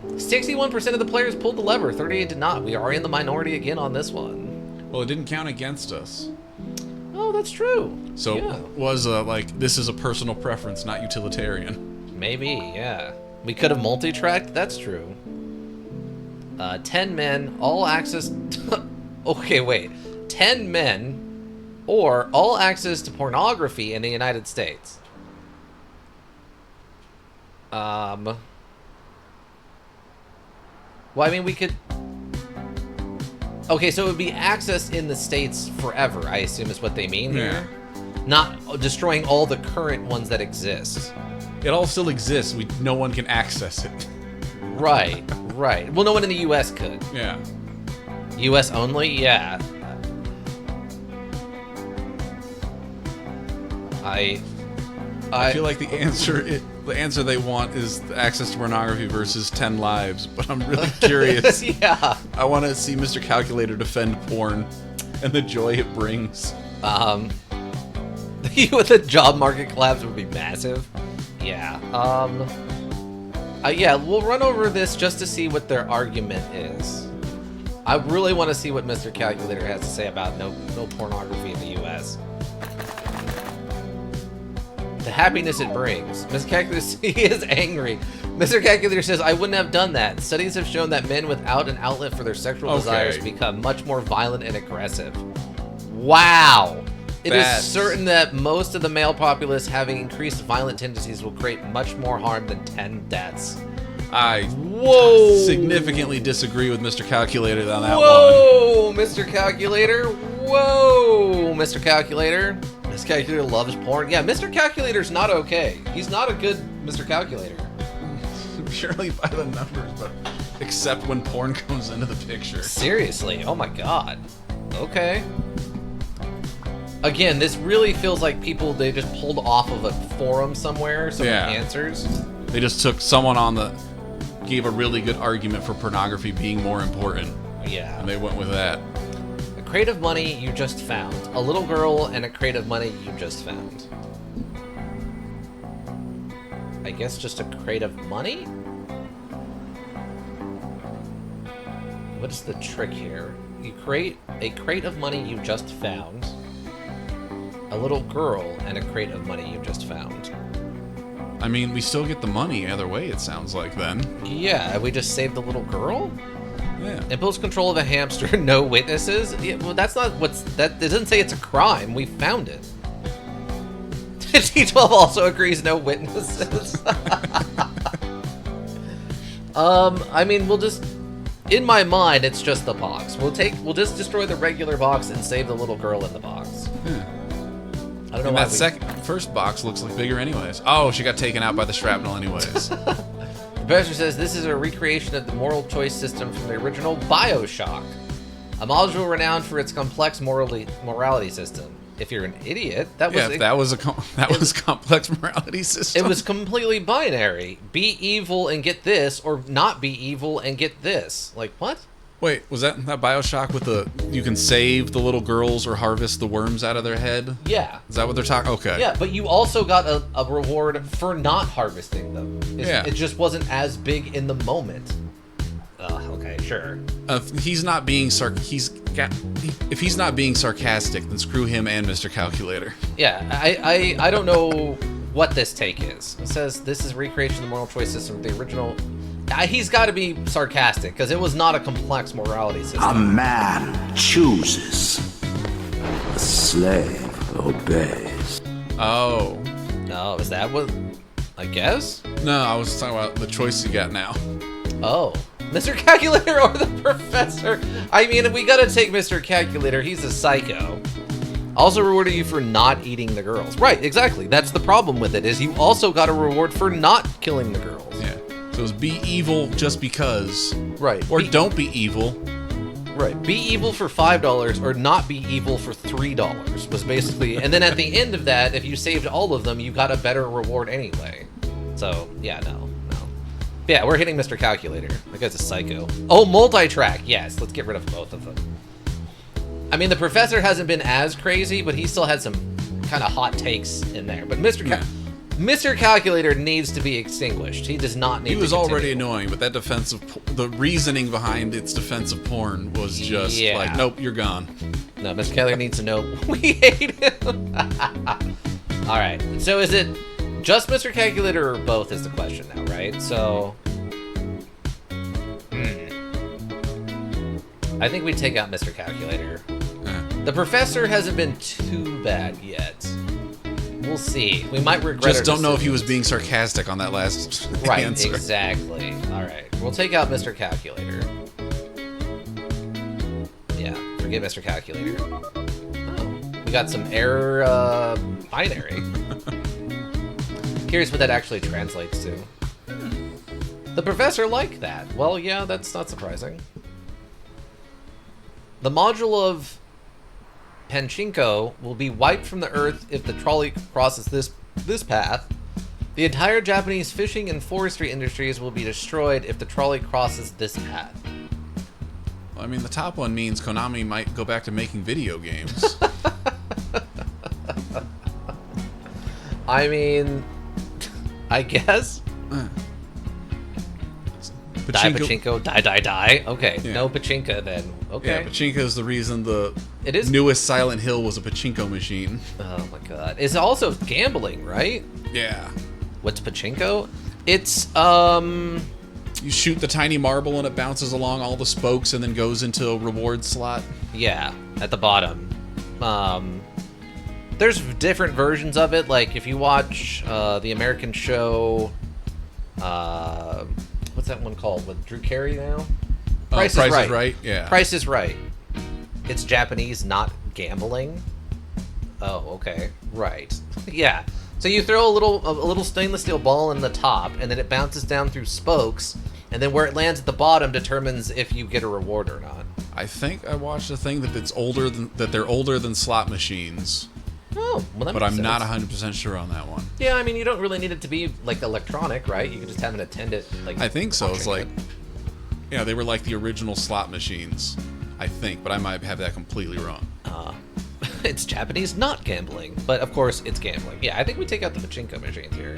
61% of the players pulled the lever, 38 did not. We are in the minority again on this one. Well, it didn't count against us. Oh, that's true. So yeah. it was like, this is a personal preference, not utilitarian. Maybe, yeah. We could have multi-tracked, that's true. 10 men, all access... Okay, wait. 10 men, or all access to pornography in the United States. Well, I mean, we could... Okay, so it would be access in the States forever, I assume is what they mean here. Not destroying all the current ones that exist. It all still exists. No one can access it. Right, right. Well, no one in the U.S. could. Yeah. U.S. only? Yeah. I feel like the answer they want is the access to pornography versus 10 lives, but I'm really curious. Yeah. I want to see Mr. Calculator defend porn and the joy it brings. The job market collapse would be massive. Yeah. Yeah, we'll run over this just to see what their argument is. I really want to see what Mr. Calculator has to say about no pornography in the U.S. The happiness it brings. Mr. Calculator, he is angry. Mr. Calculator says, I wouldn't have done that. Studies have shown that men without an outlet for their sexual desires become much more violent and aggressive. Wow. It is certain that most of the male populace having increased violent tendencies will create much more harm than 10 deaths. I significantly disagree with Mr. Calculator on that one. Whoa, Mr. Calculator. Whoa, Mr. Calculator. Mr. Calculator loves porn. Yeah, Mr. Calculator's not okay. He's not a good Mr. Calculator. Purely by the numbers, but except when porn comes into the picture. Seriously, oh my god. Okay. Again, this really feels like they just pulled off of a forum somewhere, some answers. They just took someone gave a really good argument for pornography being more important. Yeah. And they went with that. A crate of money you just found. A little girl and a crate of money you just found. I guess just a crate of money? What is the trick here? You create a crate of money you just found. A little girl and a crate of money you just found. I mean, we still get the money either way, it sounds like, then. Yeah, we just saved the little girl? Yeah. Impose control of a hamster, no witnesses? Yeah, well, that's not it doesn't say it's a crime. We found it. T12 also agrees, no witnesses. I mean, in my mind, it's just the box. We'll just destroy the regular box and save the little girl in the box. Yeah. I don't know why that first box looks like bigger anyways. Oh, she got taken out by the shrapnel anyways. The professor says this is a recreation of the moral choice system from the original BioShock, a module renowned for its complex morality system. If you're an idiot, that was complex morality system. It was completely binary. Be evil and get this, or not be evil and get this. Like, what? Wait, was that BioShock with you can save the little girls or harvest the worms out of their head? Yeah. Is that what they're talking? Okay. Yeah, but you also got a reward for not harvesting them. It just wasn't as big in the moment. Okay, sure. If he's not being sarcastic, then screw him and Mr. Calculator. Yeah, I don't know what this take is. It says this is recreation of the moral choice system of the original. He's got to be sarcastic, because it was not a complex morality system. A man chooses. A slave obeys. Oh. No, is that what... I guess? No, I was talking about the choice you got now. Oh. Mr. Calculator or the professor? I mean, we gotta take Mr. Calculator. He's a psycho. Also rewarded you for not eating the girls. Right, exactly. That's the problem with it, is you also got a reward for not killing the girls. Yeah. So it's be evil just because. Right. Or don't be evil. Right. Be evil for $5 or not be evil for $3 was basically, and then at the end of that, if you saved all of them, you got a better reward anyway. So yeah, no. Yeah, we're hitting Mr. Calculator. That guy's a psycho. Oh, multi-track. Yes, let's get rid of both of them. I mean, the professor hasn't been as crazy, but he still had some kind of hot takes in there. But Mr. Calculator needs to be extinguished. He does not need to He was continue. already annoying, but that the reasoning behind its defensive porn was just like, nope, you're gone. No, Mr. Calculator needs to know we hate him. All right. So is it just Mr. Calculator or both is the question now, right? So I think we take out Mr. Calculator. The professor hasn't been too bad yet. We'll see. We might regret Just our don't know if he was decisions. being sarcastic on that last Right, answer. exactly. All right. We'll take out Mr. Calculator. Yeah, forget Mr. Calculator. Oh, we got some error binary. Curious what that actually translates to. The professor liked that. Well, yeah, that's not surprising. The module of Pachinko will be wiped from the earth if the trolley crosses this path. The entire Japanese fishing and forestry industries will be destroyed if the trolley crosses this path. Well, I mean, the top one means Konami might go back to making video games. I mean, I guess. Die Pachinko, die. Okay, Yeah. no Pachinko then. Okay. Yeah, Pachinko is the reason the It is. newest Silent Hill was a Pachinko machine. Oh my god. It's also gambling, right? Yeah. What's Pachinko? It's You shoot the tiny marble and it bounces along all the spokes and then goes into a reward slot. yeah, at the bottom. There's different versions of it. Like if you watch the American show, what's that one called with Drew Carey now? Price is Right. Yeah. Price is Right. It's Japanese, not gambling. Oh, okay, right. Yeah. So you throw a little stainless steel ball in the top, and then it bounces down through spokes, and then where it lands at the bottom determines if you get a reward or not. I think I watched a thing that they're older than slot machines, Oh, well, that but makes I'm not sense. 100% sure on that one. Yeah, I mean, you don't really need it to be like electronic, right? You could just have an attendant. Like I think so. It's watching like, it. yeah, they were like the original slot machines. I think, but I might have that completely wrong. It's Japanese, not gambling, but of course it's gambling. Yeah, I think we take out the pachinko machines here.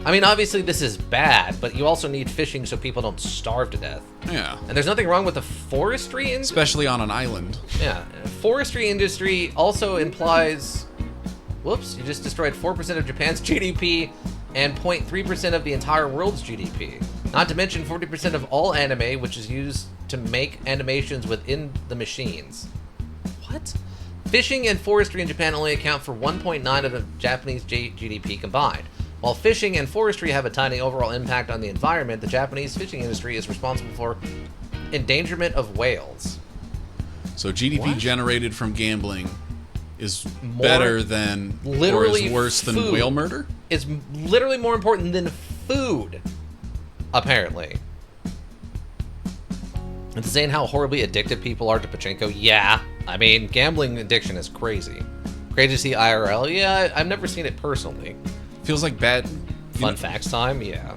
I mean, obviously this is bad, but you also need fishing so people don't starve to death. Yeah. And there's nothing wrong with the forestry industry. Especially on an island. Yeah, forestry industry also implies. Whoops! You just destroyed 4% of Japan's GDP and 0.3% of the entire world's GDP. Not to mention 40% of all anime, which is used to make animations within the machines. What? Fishing and forestry in Japan only account for 1.9 of the Japanese GDP combined. While fishing and forestry have a tiny overall impact on the environment, the Japanese fishing industry is responsible for endangerment of whales. So GDP What? generated from gambling is More- better than, or literally is worse than food. whale murder? It's literally more important than food, apparently. It's saying how horribly addicted people are to pachinko. Yeah, I mean, gambling addiction is crazy. Crazy to see IRL. Yeah, I've never seen it personally. Feels like bad. Fun facts time. Yeah.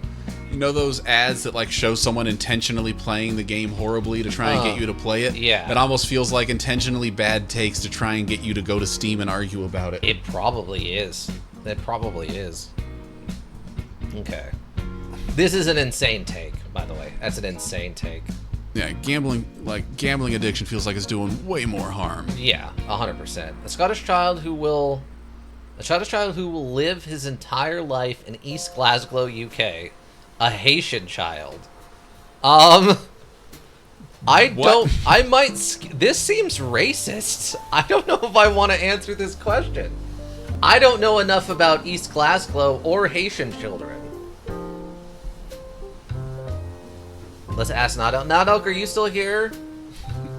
You know those ads that like show someone intentionally playing the game horribly to try and get you to play it? yeah. It almost feels like intentionally bad takes to try and get you to go to Steam and argue about it. It probably is. It probably is. Okay. This is an insane take, by the way. That's an insane take. Yeah, gambling addiction feels like it's doing way more harm. Yeah, 100%. A Scottish child who will live his entire life in East Glasgow, UK. A Haitian child. This seems racist. I don't know if I want to answer this question. I don't know enough about East Glasgow or Haitian children. Let's ask Nadok. Nadok, are you still here?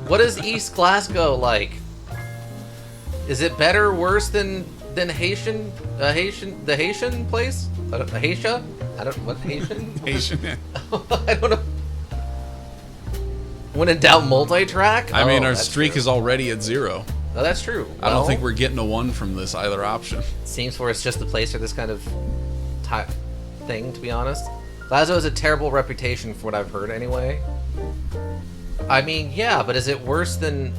What is East Glasgow like? Is it better or worse than Haitian? The Haitian place? Haisha? I don't. What Haitian? Asian. I don't know. When in doubt, multi-track. I mean, our that's streak true. is already at 0. Oh, that's true. I don't Well, think we're getting a 1 from this either option. Seems where it's just the place for this kind of thing. To be honest, Glasgow has a terrible reputation for what I've heard. Anyway. I mean, yeah, but is it worse than?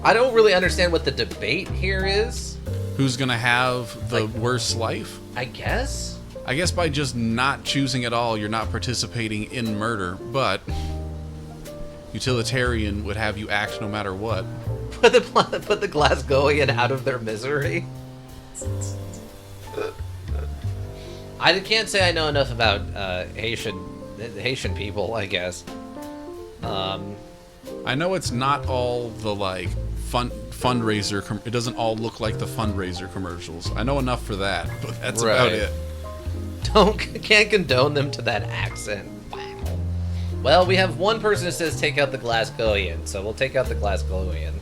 I don't really understand what the debate here is. Who's gonna have the Like- worst life? I guess. I guess by just not choosing at all, you're not participating in murder, but utilitarian would have you act no matter what. Put the Glasgowian out of their misery. I can't say I know enough about Haitian people, I guess. I know it's not all the like fundraiser. It doesn't all look like the fundraiser commercials. I know enough for that, but that's about Right. it. Can't condone them to that accent. Wow. Well, we have one person who says take out the Glasgowian, so we'll take out the Glasgowian.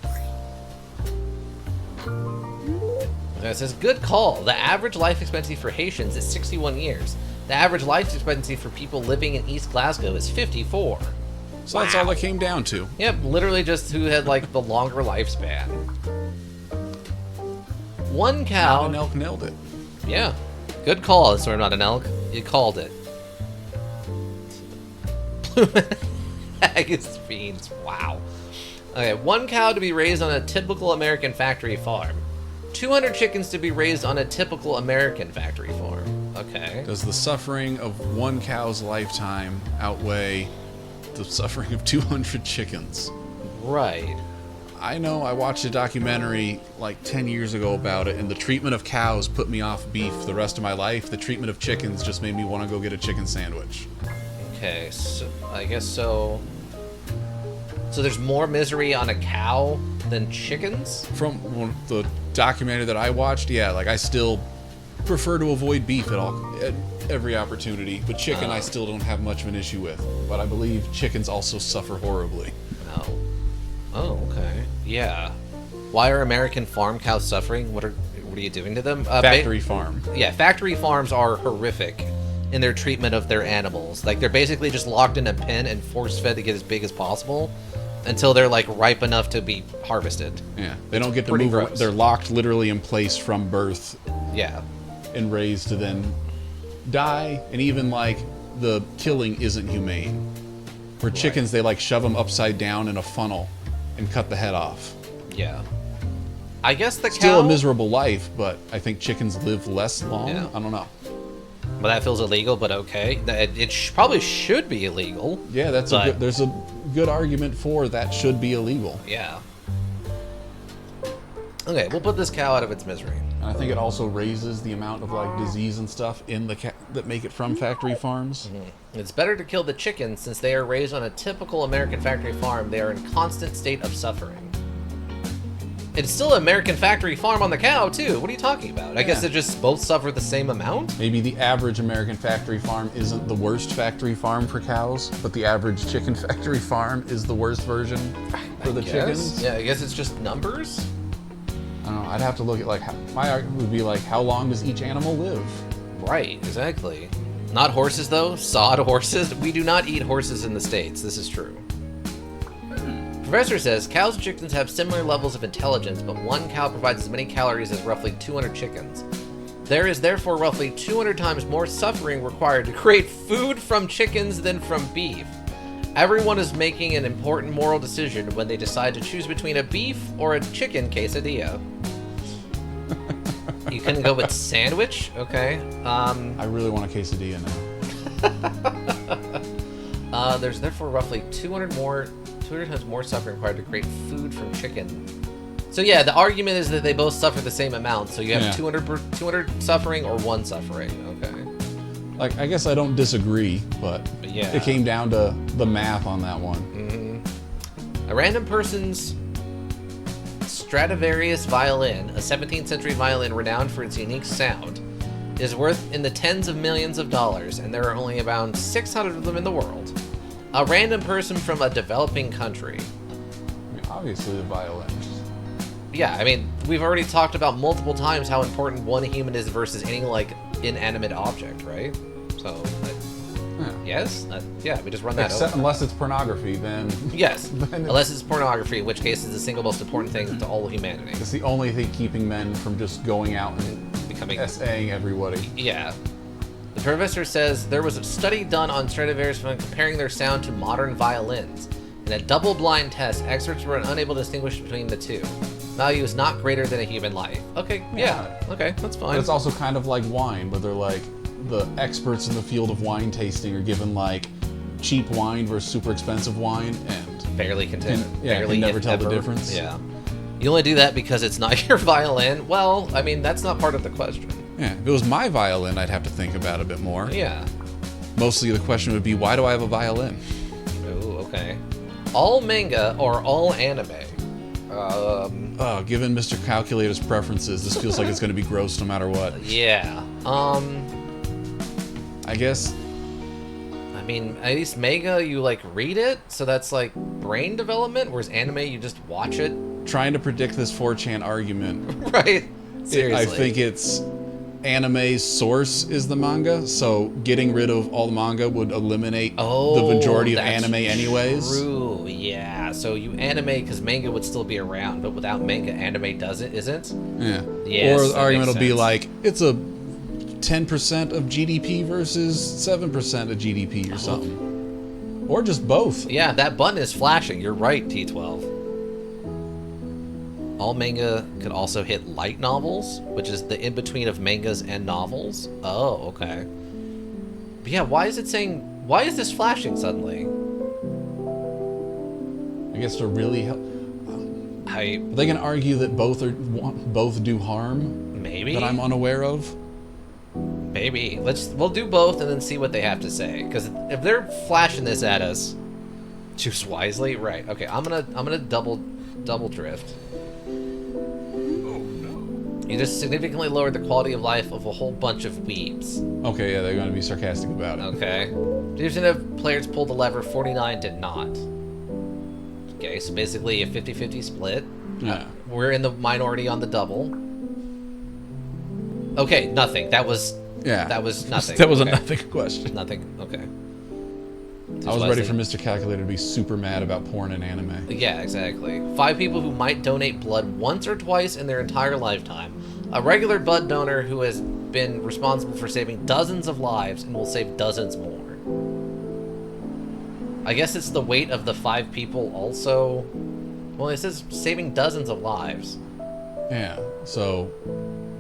It says, good call. The average life expectancy for Haitians is 61 years. The average life expectancy for people living in East Glasgow is 54. So that's all it came down to. Yep, literally just who had, like, the longer lifespan. One cow... Not an elk nailed it. Yeah. Good call. Sorry, not an elk. You called it. Haggis fiends. Wow. Okay, one cow to be raised on a typical American factory farm. 200 chickens to be raised on a typical American factory farm. Okay. Does the suffering of one cow's lifetime outweigh the suffering of 200 chickens? Right. I know I watched a documentary like 10 years ago about it, and the treatment of cows put me off beef the rest of my life. The treatment of chickens just made me want to go get a chicken sandwich. Okay, so I guess so. So there's more misery on a cow than chickens? From the documentary that I watched, yeah, like I still prefer to avoid beef at every opportunity, but chicken I still don't have much of an issue with. But I believe chickens also suffer horribly. Oh. Oh, okay. Yeah. Why are American farm cows suffering? What are you doing to them? Factory farm. Yeah, factory farms are horrific in their treatment of their animals. Like, they're basically just locked in a pen and force-fed to get as big as possible until they're, like, ripe enough to be harvested. Yeah, they don't get to pretty move. gross. They're locked literally in place from birth Yeah. and raised to then die. And even like the killing isn't humane. For chickens, they like shove them upside down in a funnel and cut the head off. Yeah. I guess the Still cow... a miserable life, but I think chickens live less long. Yeah. I don't know. Well, that feels illegal, but okay. It probably should be illegal. Yeah, there's a good argument for that should be illegal. Yeah. Okay, we'll put this cow out of its misery. And I think it also raises the amount of like disease and stuff in the that make it from factory farms. It's better to kill the chickens since they are raised on a typical American factory farm. They are in constant state of suffering. It's still an American factory farm on the cow, too. What are you talking about? I guess they just both suffer the same amount? Maybe the average American factory farm isn't the worst factory farm for cows, but the average chicken factory farm is the worst version for the chickens. Yeah, I guess it's just numbers? I don't know. I'd have to look at like my argument would be like, how long does each animal live? Right, exactly. Not horses, though. Sawed horses. We do not eat horses in the States. This is true. Professor says cows and chickens have similar levels of intelligence, but one cow provides as many calories as roughly 200 chickens. There is therefore roughly 200 times more suffering required to create food from chickens than from beef. Everyone is making an important moral decision when they decide to choose between a beef or a chicken quesadilla. You couldn't go with sandwich? Okay. I really want a quesadilla now. There's therefore roughly 200 times more suffering required to create food from chicken. So yeah, the argument is that they both suffer the same amount. So you have 200 suffering or one suffering. Okay. Like, I guess I don't disagree, but yeah, it came down to the math on that one. A random person's Stradivarius violin, a 17th century violin renowned for its unique sound, is worth in the tens of millions of dollars, and there are only around 600 of them in the world. A random person from a developing country. I mean, obviously the violin. Yeah, I mean, we've already talked about multiple times how important one human is versus any, like, inanimate object, right? So, yes? Yeah, we just run that Except over. unless it's pornography, then Yes, Then unless it's pornography, in which case it's the single most important thing to all of humanity. it's the only thing keeping men from just going out and Becoming... SAing everybody. Yeah. The professor says there was a study done on Stradivarius when comparing their sound to modern violins. In a double-blind test, experts were unable to distinguish between the two. Value is not greater than a human life. Okay, yeah. Okay, that's fine. But it's also kind of like wine, where they're like, the experts in the field of wine tasting are given like cheap wine versus super expensive wine, and barely can tell. can never tell the difference. Yeah. You only do that because it's not your violin. Well, I mean, that's not part of the question. Yeah, if it was my violin, I'd have to think about it a bit more. Yeah. Mostly the question would be, why do I have a violin? Oh, okay. All manga or all anime? Given Mr. Calculator's preferences, this feels like it's going to be gross no matter what. Yeah. I guess. I mean, at least manga, you like read it, so that's like brain development, whereas anime, you just watch it. Trying to predict this 4chan argument. Right. Seriously. I think it's anime's source is the manga, so getting rid of all the manga would eliminate the majority of that's anime anyways. True, yeah. So you anime, because manga would still be around, but without manga, anime isn't? Yeah. Yes, Or the that argument will makes be sense. like, it's a 10% of GDP versus 7% of GDP or something. Or just both. Yeah, that button is flashing. You're right, T12. All manga could also hit light novels, which is the in-between of mangas and novels. Oh, okay. But yeah, why is this flashing suddenly? I guess to really help. Are they going to argue that both do harm? Maybe. That I'm unaware of? Maybe. We'll do both and then see what they have to say. Because if they're flashing this at us, choose wisely. Right. Okay. I'm gonna double drift. You just significantly lowered the quality of life of a whole bunch of weebs. Okay, yeah, they're going to be sarcastic about it. Okay. 50% of players pulled the lever, 49 did not. Okay, so basically a 50-50 split. Yeah. We're in the minority on the double. Okay, nothing. That was nothing. That was Okay. a nothing question. Nothing. Okay. I was ready for Mr. Calculator to be super mad about porn and anime. Yeah, exactly. 5 people who might donate blood once or twice in their entire lifetime. A regular blood donor who has been responsible for saving dozens of lives and will save dozens more. I guess it's the weight of the 5 people also. Well, it says saving dozens of lives. Yeah, so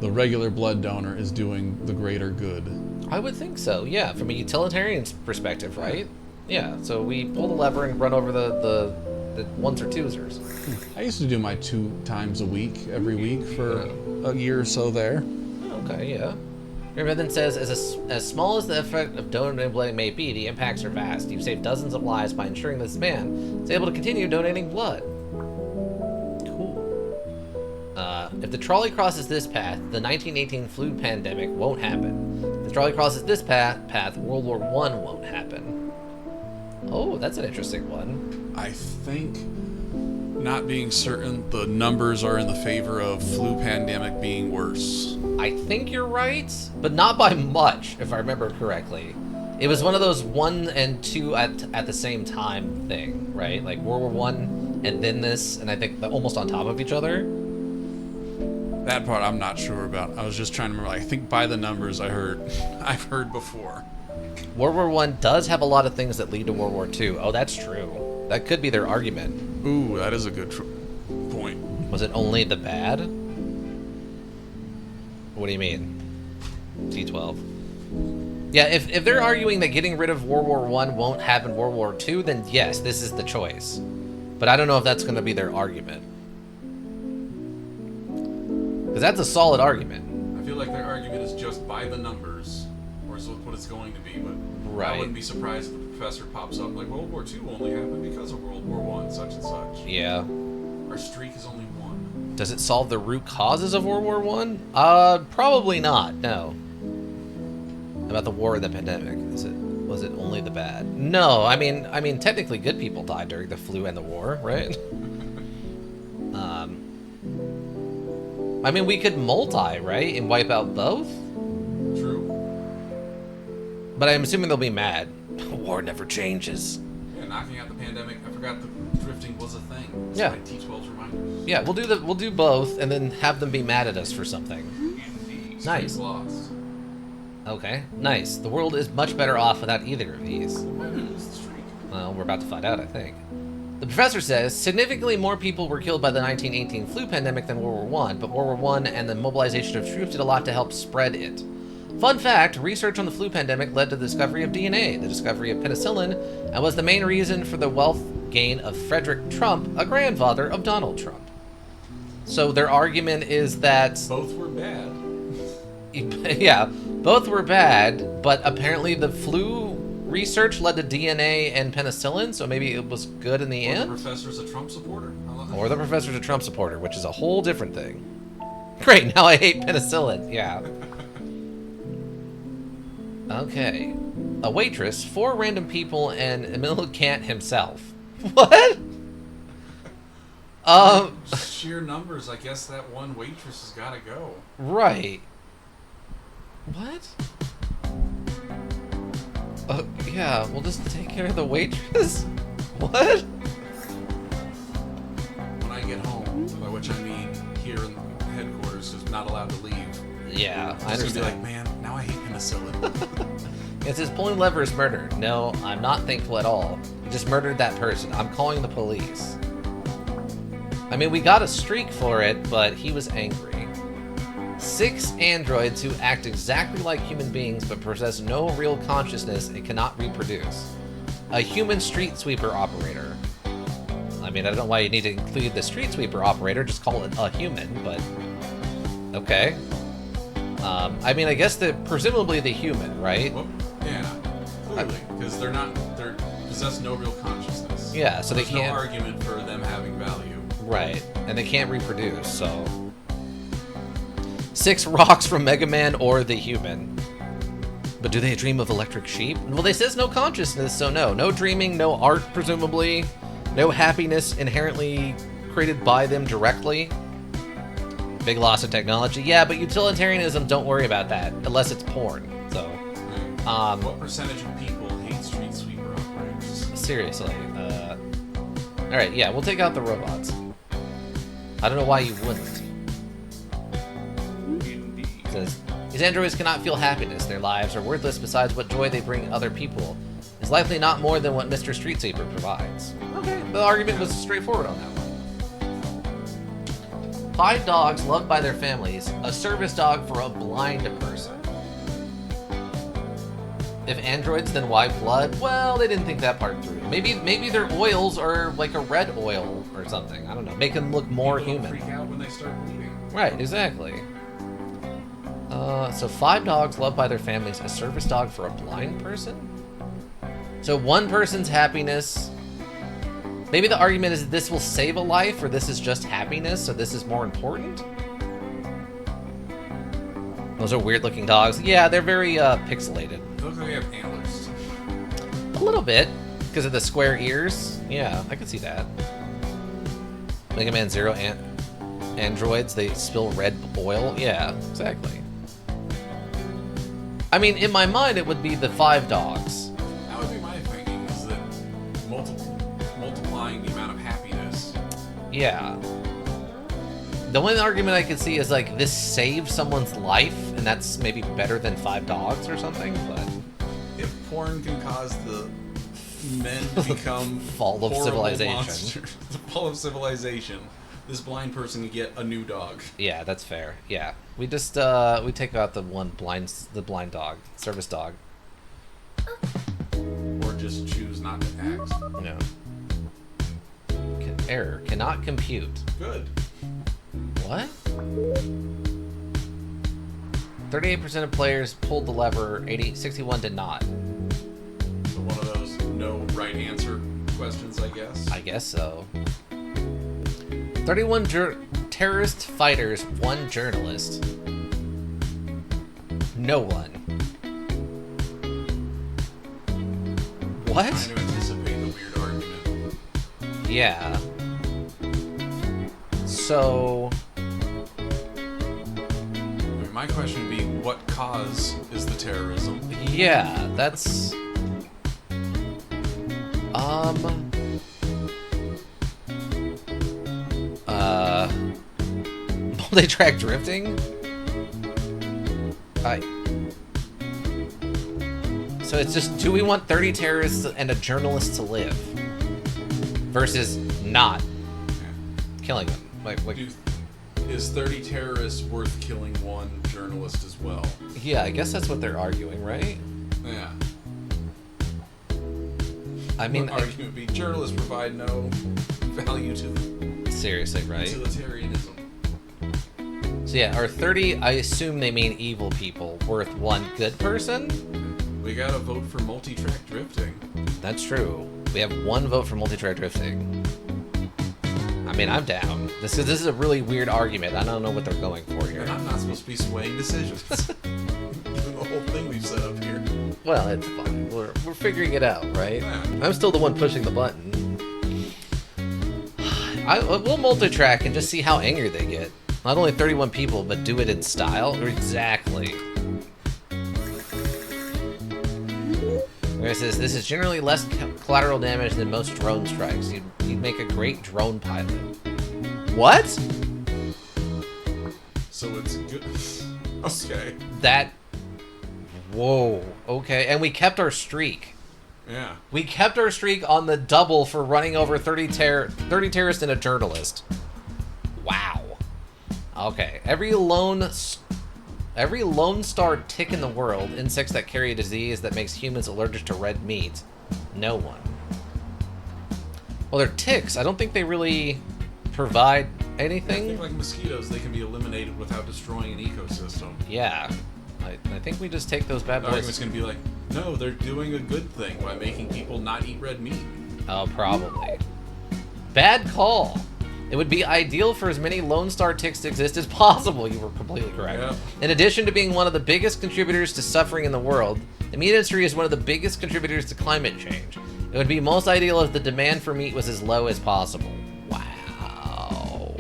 the regular blood donor is doing the greater good. I would think so, yeah, from a utilitarian perspective, right? Yeah, so we pull the lever and run over the ones or twosers. I used to do my 2 times a week, every week, for a year or so there. Okay, yeah. Remember, then says, as small as the effect of donating blood may be, the impacts are vast. You've saved dozens of lives by ensuring this man is able to continue donating blood. Cool. If the trolley crosses this path, the 1918 flu pandemic won't happen. If the trolley crosses this path, World War I won't happen. Oh, that's an interesting one. I think, not being certain, the numbers are in the favor of flu pandemic being worse. I think you're right, but not by much, if I remember correctly. It was one of those 1 and 2 at the same time thing, right? Like World War I and then this, and I think they're almost on top of each other. That part I'm not sure about. I was just trying to remember. I think by the numbers I've heard before. World War I does have a lot of things that lead to World War II. Oh, that's true. That could be their argument. Ooh, that is a good point. Was it only the bad? What do you mean? T12. Yeah, if they're arguing that getting rid of World War I won't happen World War II, then yes, this is the choice. But I don't know if that's going to be their argument. Because that's a solid argument. I feel like their argument is just by the numbers, or is what it's going to be, but Right. I wouldn't be surprised if the professor pops up like World War II only happened because of World War I, such and such. Yeah. Our streak is only 1. Does it solve the root causes of World War I? Probably not, no. About the war and the pandemic, was it only the bad? No, I mean technically good people died during the flu and the war, right? I mean we could multi, right? And wipe out both? True. But I'm assuming they'll be mad. War never changes. Yeah, knocking out the pandemic. I forgot the drifting was a thing. That's Yeah. my T12's reminders. Yeah, we'll do both, and then have them be mad at us for something. Indeed. Nice. Streak lost. Okay, nice. The world is much better off without either of these. Why did we lose the streak? Well, we're about to find out, I think. The professor says, significantly more people were killed by the 1918 flu pandemic than World War I, but World War I and the mobilization of troops did a lot to help spread it. Fun fact, research on the flu pandemic led to the discovery of DNA, the discovery of penicillin, and was the main reason for the wealth gain of Frederick Trump, a grandfather of Donald Trump. So their argument is that... Both were bad. Yeah, both were bad, but apparently the flu research led to DNA and penicillin, so maybe it was good in the Or end? the professor's a Trump supporter. I love that. Or the professor's a Trump supporter, which is a whole different thing. Great, now I hate penicillin. Yeah. Okay. A waitress, 4 random people, and Emil Kant himself. What? Sheer numbers. I guess that one waitress has got to go. Right. What? Yeah, we'll just take care of the waitress? What? When I get home, by which I mean here in the headquarters, is not allowed to leave. Yeah, I Just gonna be like, understand. man, now I hate penicillin. It says pulling lever is murder. No, I'm not thankful at all. You just murdered that person. I'm calling the police. I mean, we got a streak for it, but he was angry. 6 androids who act exactly like human beings but possess no real consciousness and cannot reproduce. A human street sweeper operator. I mean, I don't know why you need to include the street sweeper operator, just call it a human, but... Okay. I mean, I guess presumably the human, right? Well, yeah, clearly, because they possess no real consciousness. Yeah, so There's they can't... no argument for them having value. Right, and they can't reproduce, so... 6 rocks from Mega Man or the human. But do they dream of electric sheep? Well, they says no consciousness, so no. No dreaming, no art, presumably. No happiness inherently created by them directly. Big loss of technology. Yeah, but utilitarianism, don't worry about that. Unless it's porn, so... What percentage of people hate street sweeper operators? Seriously. Alright, yeah, we'll take out the robots. I don't know why you wouldn't. Indeed. It says, these androids cannot feel happiness. Their lives are worthless besides what joy they bring other people. It's likely not more than what Mr. Street Sweeper provides. Okay, the argument was straightforward on that one. 5 dogs loved by their families. A service dog for a blind person. If androids, then why blood? Well, they didn't think that part through. Maybe their oils are like a red oil or something. I don't know. Make them look more People don't human. freak out when they start bleeding. Right, exactly. So 5 dogs loved by their families, a service dog for a blind person? So one person's happiness... Maybe the argument is this will save a life, or this is just happiness, so this is more important? Those are weird-looking dogs. Yeah, they're very pixelated. They look like they have antlers. A little bit, because of the square ears. Yeah, I can see that. Mega Man Zero androids, they spill red oil. Yeah, exactly. I mean, in my mind, it would be the 5 dogs. That would be my thinking, is that multiplying the amount of happiness. Yeah. The only argument I could see is, like, this saves someone's life, and that's maybe better than 5 dogs or something, but... If porn can cause the men to become Fall of horrible civilization. monsters, the fall of civilization, this blind person can get a new dog. Yeah, that's fair. Yeah. We just, we take out the blind dog, service dog. Or just choose not to act. No. Error. Cannot compute. Good. What? 38% of players pulled the lever, 61 did not. So one of those no right answer questions, I guess. I guess so. 31 terrorist fighters, 1 journalist. No one. What? Trying to anticipate the weird argument. Yeah. So... I mean, my question would be, what cause is the terrorism? Yeah, that's... Multi-track drifting? So it's just, do we want 30 terrorists and a journalist to live? Versus not killing them. Like Is 30 terrorists worth killing one journalist as well? yeah, I guess that's what they're arguing, right? Yeah. I mean, One argument would be journalists provide no value to seriously, right? utilitarianism. So yeah, are 30, I assume they mean evil people, worth one good person? We gotta vote for multi-track drifting. That's true. We have one vote for multi-track drifting. I mean, I'm down. This is a really weird argument. I don't know what they're going for here. And I'm not supposed to be swaying decisions. Given the whole thing we've set up here. Well, it's fine. We're figuring it out, right? Yeah. I'm still the one pushing the button. We'll multi-track and just see how angry they get. Not only 31 people, but do it in style. Exactly. Where it says, this is generally less collateral damage than most drone strikes. You'd make a great drone pilot. What? So it's good. Okay. That... Whoa. Okay. And we kept our streak. Yeah. We kept our streak on the double for running over 30 terrorists and a journalist. Wow. Okay. Every Lone Star tick in the world, insects that carry a disease that makes humans allergic to red meat. No one. Well, they're ticks. I don't think they really provide I anything. think like mosquitoes, they can be eliminated without destroying an ecosystem. Yeah. I think we just take those bad The argument's boys. going to be like, no, they're doing a good thing by making people not eat red meat. Oh, probably. Bad call. It would be ideal for as many Lone Star ticks to exist as possible. You were completely correct. Yeah. In addition to being one of the biggest contributors to suffering in the world, the meat industry is one of the biggest contributors to climate change. It would be most ideal if the demand for meat was as low as possible. Wow.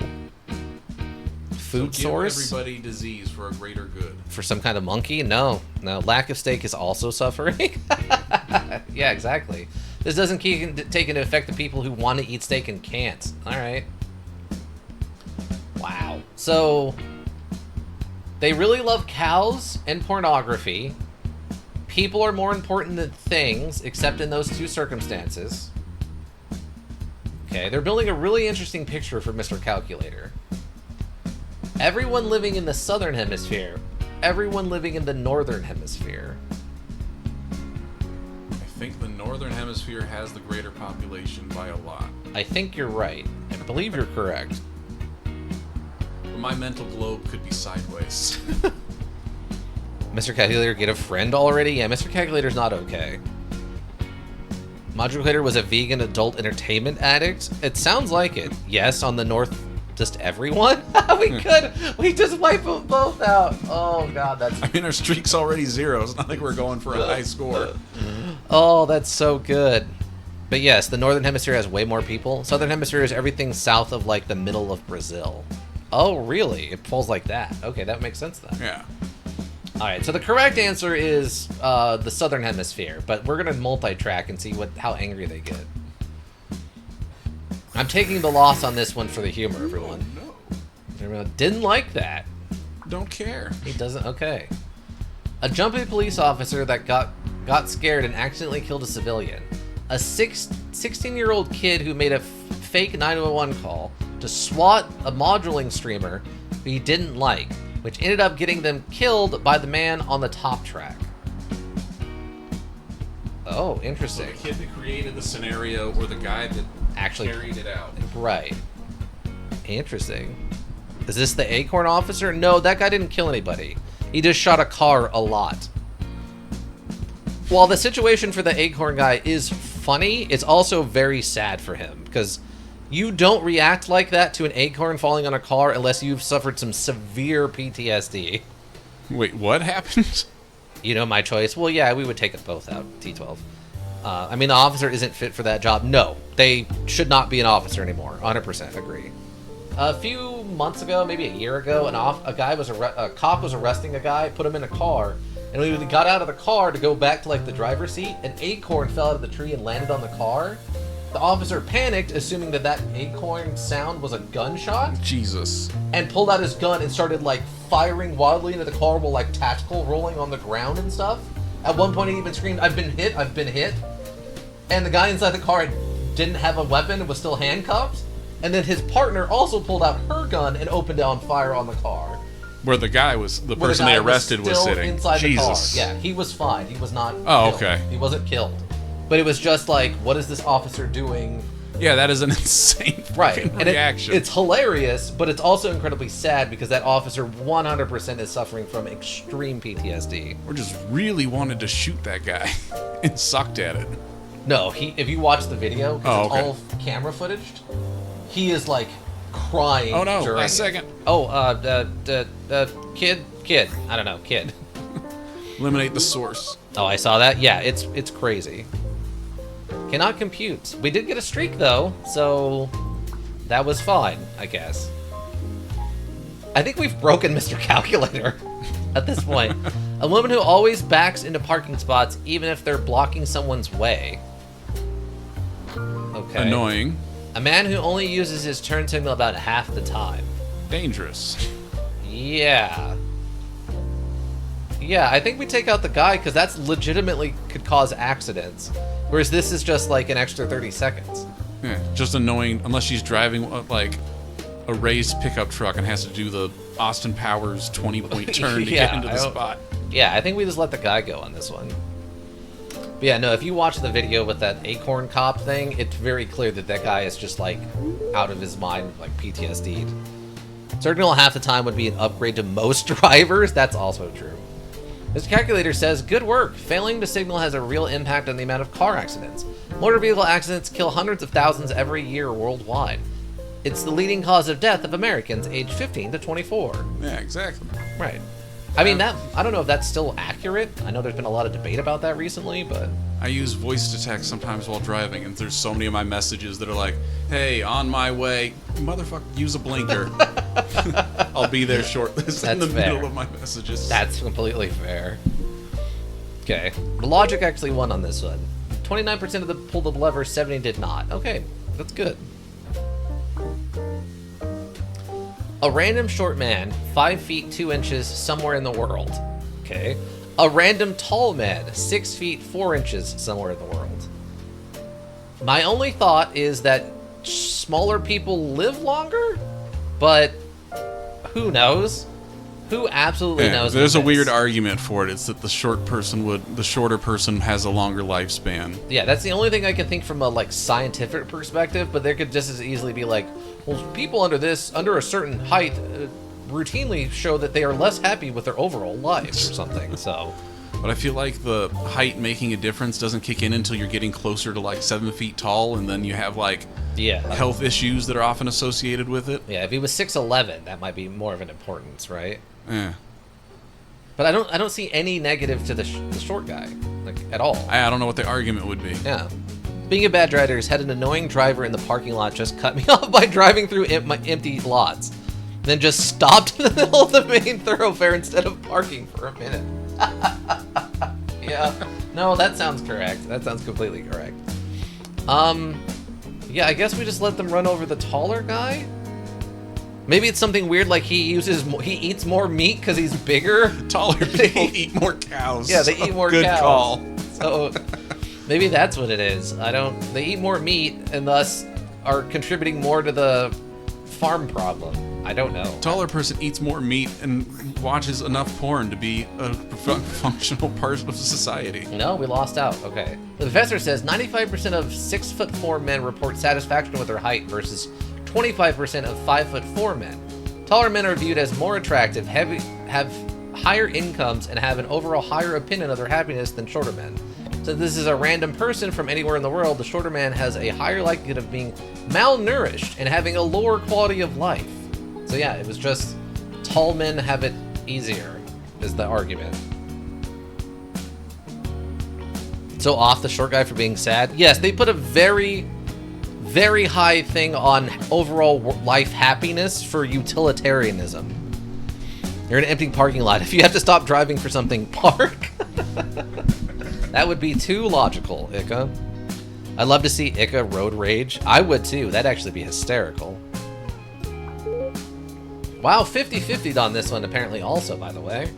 Food Give source? everybody disease for a greater good. For some kind of monkey? No. Lack of steak is also suffering. Yeah, exactly. This doesn't take into effect the people who want to eat steak and can't. All right. Wow. So, they really love cows and pornography. People are more important than things, except in those two circumstances. Okay, they're building a really interesting picture for Mr. Calculator. Everyone living in the southern hemisphere. Everyone living in the northern hemisphere. I think the northern hemisphere has the greater population by a lot. I think you're right. I believe you're correct. But my mental globe could be sideways. Mr. Calculator, get a friend already? Yeah, Mr. Calculator's not okay. Modulator was a vegan adult entertainment addict? It sounds like it. Yes, on the north, just everyone? We just wipe them both out. Oh, God, that's... I mean, our streak's already 0. It's not like we're going for a high score. Oh, that's so good. But yes, the northern hemisphere has way more people. Southern hemisphere is everything south of, like, the middle of Brazil. Oh, really? It falls like that. Okay, that makes sense then. Yeah. All right, so the correct answer is the southern hemisphere, but we're gonna multi-track and see how angry they get. I'm taking the loss on this one for the humor, everyone. No. Everyone didn't like that. Don't care. He doesn't. Okay. A jumpy police officer that got scared and accidentally killed a civilian. A 16-year-old kid who made a fake 911 call to SWAT a modeling streamer who he didn't like, which ended up getting them killed by the man on the top track. Oh, So interesting. the kid that created the scenario or the guy that Actually carried it out. Right. Interesting. Is this the Acorn officer? No, that guy didn't kill anybody. He just shot a car a lot. While the situation for the Acorn guy is funny, it's also very sad for him, because you don't react like that to an acorn falling on a car unless you've suffered some severe PTSD. Wait, what happened? You know my choice. Well, yeah, we would take it both out, T12. I mean, the officer isn't fit for that job. No, they should not be an officer anymore. 100% agree. A few months ago, maybe a year ago, a cop was arresting a guy, put him in a car, and when he got out of the car to go back to like the driver's seat, an acorn fell out of the tree and landed on the car. The officer panicked, assuming that acorn sound was a gunshot. Jesus. And pulled out his gun and started like firing wildly into the car while like tactical rolling on the ground and stuff. At one point, he even screamed, "I've been hit! I've been hit!" And the guy inside the car didn't have a weapon and was still handcuffed. And then his partner also pulled out her gun and opened down fire on the car. Where the guy was, the person they arrested was sitting. Inside Jesus. the car. Yeah, he was fine. He was not Oh, killed. okay. He wasn't killed. But it was just like, what is this officer doing? Yeah, that is an insane Right. And reaction. it's hilarious, but it's also incredibly sad because that officer 100% is suffering from extreme PTSD. Or just really wanted to shoot that guy and sucked at it. No, if you watch the video, because it's all camera footage, he is like crying. Oh no, during last second. Kid. I don't know, kid. Eliminate the source. Oh, I saw that? Yeah, it's crazy. Cannot compute. We did get a streak though, so that was fine, I guess. I think we've broken Mr. Calculator at this point. A woman who always backs into parking spots even if they're blocking someone's way. Okay. Annoying. A man who only uses his turn signal about half the time. Dangerous. Yeah. Yeah, I think we take out the guy because that's legitimately could cause accidents. Whereas this is just like an extra 30 seconds. Yeah, just annoying unless she's driving like a raised pickup truck and has to do the Austin Powers 20-point turn to get into the spot. Yeah, I think we just let the guy go on this one. But yeah, no, if you watch the video with that acorn cop thing, it's very clear that that guy is just like out of his mind, like PTSD'd. Signal half the time would be an upgrade to most drivers. That's also true. This calculator says, good work. Failing to signal has a real impact on the amount of car accidents. Motor vehicle accidents kill hundreds of thousands every year worldwide. It's the leading cause of death of Americans aged 15 to 24. Yeah, exactly. Right. I mean, I don't know if that's still accurate. I know there's been a lot of debate about that recently, but... I use voice to text sometimes while driving, and there's so many of my messages that are like, hey, on my way, motherfucker, use a blinker. I'll be there shortly. That's in the middle of my messages. That's completely fair. Okay. The logic actually won on this one. 29% of the pulled the lever, 70 did not. Okay, that's good. A random short man, 5 feet 2 inches, somewhere in the world. Okay. A random tall man, 6 feet 4 inches, somewhere in the world. My only thought is that smaller people live longer, but who knows? Who absolutely knows? There's a weird argument for it. It's that the shorter person has a longer lifespan. Yeah, that's the only thing I can think from a like scientific perspective, but there could just as easily be like, well, people under a certain height routinely show that they are less happy with their overall lives or something. So, but I feel like the height making a difference doesn't kick in until you're getting closer to like 7 feet tall, and then you have like health issues that are often associated with it. Yeah, if he was 6'11", that might be more of an importance, right? Yeah. But I don't see any negative to the short guy, like at all. I don't know what the argument would be. Yeah. Being a bad driver has had an annoying driver in the parking lot just cut me off by driving through my empty lots. Then just stopped in the middle of the main thoroughfare instead of parking for a minute. Yeah. No, that sounds correct. That sounds completely correct. Yeah, I guess we just let them run over the taller guy? Maybe it's something weird like he eats more meat because he's bigger. Taller people eat more cows. Yeah, they eat more cows. Good call. So maybe that's what it is. They eat more meat and thus are contributing more to the farm problem. I don't know. Taller person eats more meat and watches enough porn to be a functional part of society. No, we lost out. Okay. The professor says 95% of 6'4" men report satisfaction with their height versus 25% of 5'4" men. Taller men are viewed as more attractive, have higher incomes, and have an overall higher opinion of their happiness than shorter men. So this is a random person from anywhere in the world. The shorter man has a higher likelihood of being malnourished and having a lower quality of life. So yeah, it was just tall men have it easier, is the argument. So off the short guy for being sad? Yes, they put a very, very high thing on overall life happiness for utilitarianism. You're in an empty parking lot. If you have to stop driving for something, park. That would be too logical, Ika. I'd love to see Ika road rage. I would too. That'd actually be hysterical. Wow, 50-50'd on this one apparently also, by the way.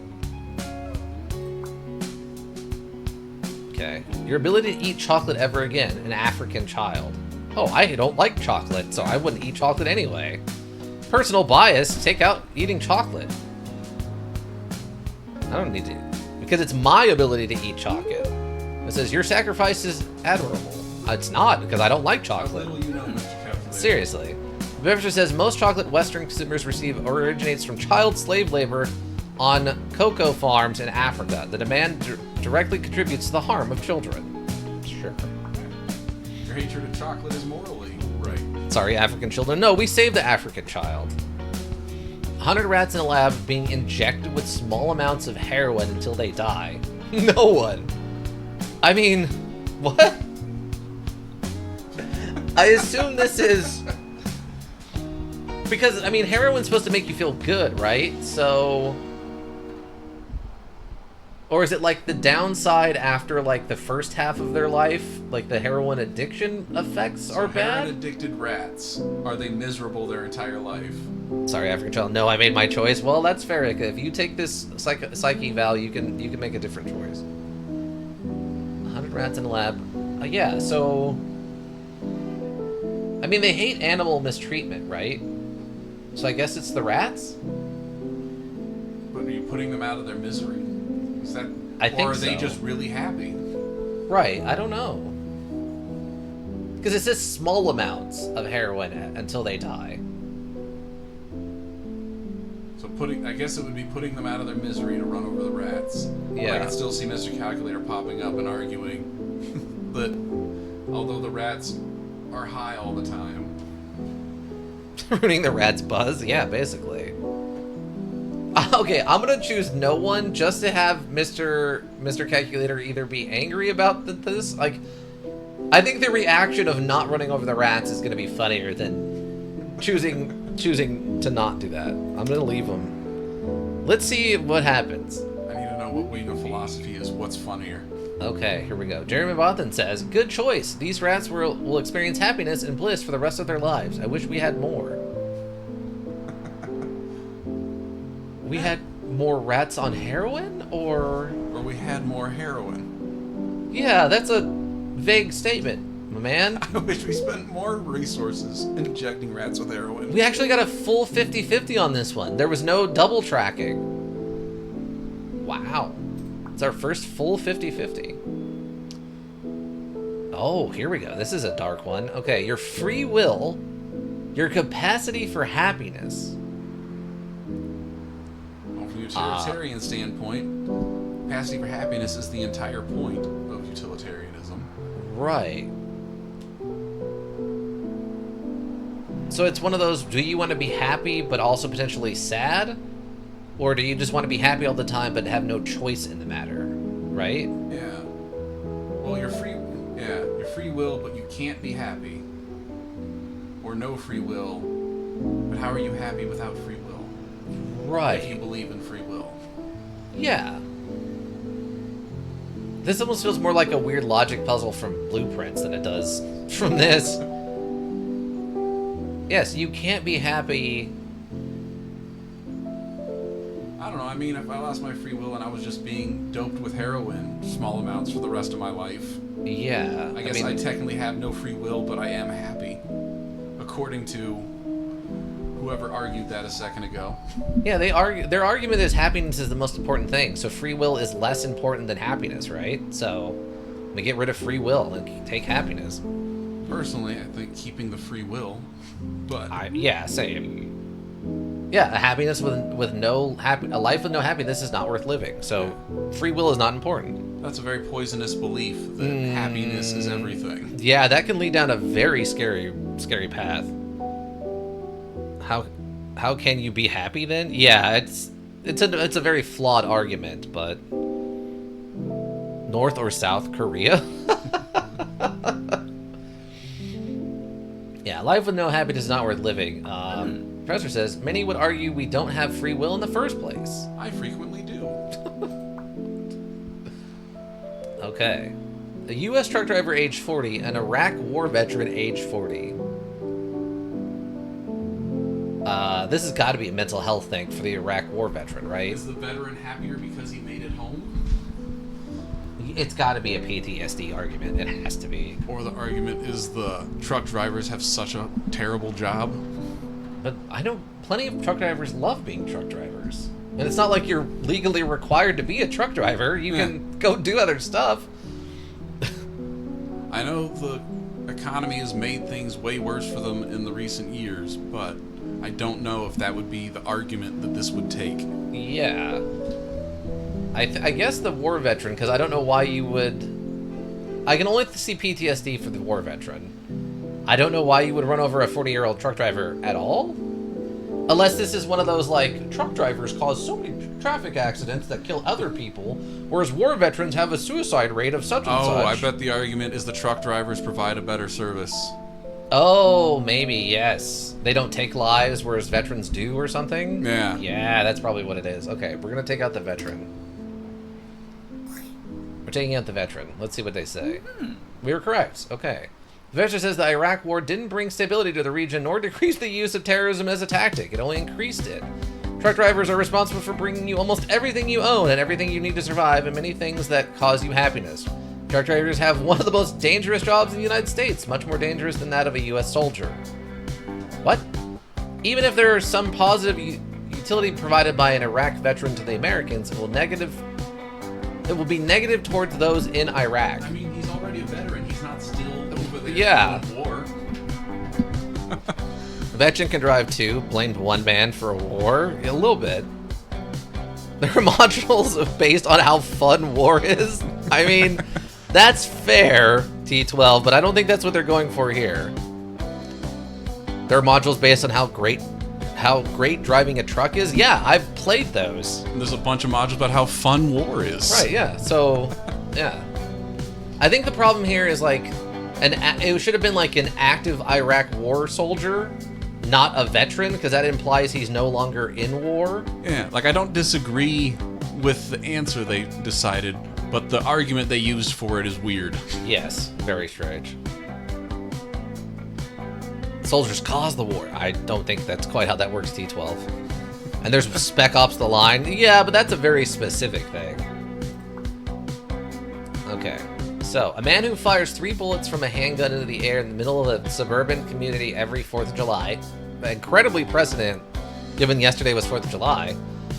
Okay. Your ability to eat chocolate ever again, an African child. Oh, I don't like chocolate, so I wouldn't eat chocolate anyway. Personal bias, take out eating chocolate. I don't need to, because it's my ability to eat chocolate. It says, your sacrifice is admirable. It's not, because I don't like chocolate. Little you know, Mr. Calculator. Seriously. The beverage says, most chocolate Western consumers receive originates from child slave labor on cocoa farms in Africa. The demand directly contributes to the harm of children. Sure. Your hatred of chocolate is morally right. Sorry, African children. No, we saved the African child. 100 rats in a lab being injected with small amounts of heroin until they die. No one. I mean, what? I assume this is... Because, I mean, heroin's supposed to make you feel good, right? So... Or is it like the downside after like the first half of their life? Like the heroin addiction effects are bad? Heroin-addicted rats, are they miserable their entire life? Sorry, African child. No, I made my choice. Well, that's fair. If you take this Psych Eval, you can make a different choice. 100 rats in a lab. Yeah, so... I mean, they hate animal mistreatment, right? So I guess it's the rats? But are you putting them out of their misery? Is that, I think or are they so. just really happy? Right, I don't know. Because it says small amounts of heroin until they die. So I guess it would be putting them out of their misery to run over the rats. Yeah. I can still see Mr. Calculator popping up and arguing that although the rats are high all the time. Ruining the rat's buzz? Yeah, basically. Okay, I'm gonna choose no one just to have Mr. Calculator either be angry about this. Like, I think the reaction of not running over the rats is gonna be funnier than choosing to not do that. I'm gonna leave them. Let's see what happens. I need to know what Wheel of Philosophy is. What's funnier? Okay, here we go. Jeremy Bothan says, good choice. These rats will experience happiness and bliss for the rest of their lives. I wish we had more. We had more rats on heroin, or we had more heroin. Yeah, that's a vague statement, my man. I wish we spent more resources injecting rats with heroin. We actually got a full 50-50 on this one. There was no double tracking. Wow. It's our first full 50-50. Oh, here we go. This is a dark one. Okay, your free will, your capacity for happiness. Well, from a utilitarian standpoint, capacity for happiness is the entire point of utilitarianism. Right. So it's one of those, do you want to be happy but also potentially sad? Or do you just want to be happy all the time but have no choice in the matter? Right? Yeah. Well, your free will, but you can't be happy. Or no free will, but how are you happy without free will? Right. If you believe in free will. Yeah. This almost feels more like a weird logic puzzle from Blueprints than it does from this. Yes, you can't be happy. I don't know, I mean, if I lost my free will and I was just being doped with heroin, small amounts for the rest of my life. Yeah. I guess I technically have no free will, but I am happy. According to whoever argued that a second ago. Yeah, their argument is happiness is the most important thing, so free will is less important than happiness, right? So, we get rid of free will and take happiness. Personally, I think keeping the free will, but... Yeah, same. Yeah, a happiness with no a life with no happiness is not worth living. So, free will is not important. That's a very poisonous belief that happiness is everything. Yeah, that can lead down a very scary path. How can you be happy then? Yeah, it's a very flawed argument, but North or South Korea? Yeah, life with no happiness is not worth living. Professor says, many would argue we don't have free will in the first place. I frequently do. Okay. A U.S. truck driver age 40, an Iraq war veteran age 40. This has got to be a mental health thing for the Iraq war veteran, right? Is the veteran happier because he made it home? It's got to be a PTSD argument. It has to be. Or the argument is the truck drivers have such a terrible job? But I know plenty of truck drivers love being truck drivers. And it's not like you're legally required to be a truck driver. You can go do other stuff. I know the economy has made things way worse for them in the recent years, but I don't know if that would be the argument that this would take. Yeah. I guess the war veteran, because I don't know why you would... I can only see PTSD for the war veteran. I don't know why you would run over a 40-year-old truck driver at all. Unless this is one of those, like, truck drivers cause so many traffic accidents that kill other people, whereas war veterans have a suicide rate of such and such. Oh, I bet the argument is the truck drivers provide a better service. Oh, maybe, yes. They don't take lives, whereas veterans do or something? Yeah. Yeah, that's probably what it is. Okay, we're going to take out the veteran. We're taking out the veteran. Let's see what they say. We were correct. Okay. The veteran says the Iraq war didn't bring stability to the region nor decrease the use of terrorism as a tactic. It only increased it. Truck drivers are responsible for bringing you almost everything you own and everything you need to survive and many things that cause you happiness. Truck drivers have one of the most dangerous jobs in the United States, much more dangerous than that of a U.S. soldier. What? Even if there is some positive utility provided by an Iraq veteran to the Americans, it will be negative towards those in Iraq. I mean, he's already a veteran. He's not still over there in war. A veteran can drive too. Blamed one man for a war? A little bit. There are modules based on how fun war is. I mean, that's fair, T12, but I don't think that's what they're going for here. There are modules based on how great driving a truck is. Yeah, I've played those. And there's a bunch of modules about how fun war is. Right, yeah. So, yeah. I think the problem here is like it should have been like an active Iraq war soldier, not a veteran, because that implies he's no longer in war. Yeah, like I don't disagree with the answer they decided, but the argument they used for it is weird. Yes, very strange. Soldiers caused the war. I don't think that's quite how that works, T12. And there's Spec Ops The Line. Yeah, but that's a very specific thing. Okay. So, a man who fires 3 bullets from a handgun into the air in the middle of a suburban community every 4th of July. Incredibly precedent, given yesterday was 4th of July.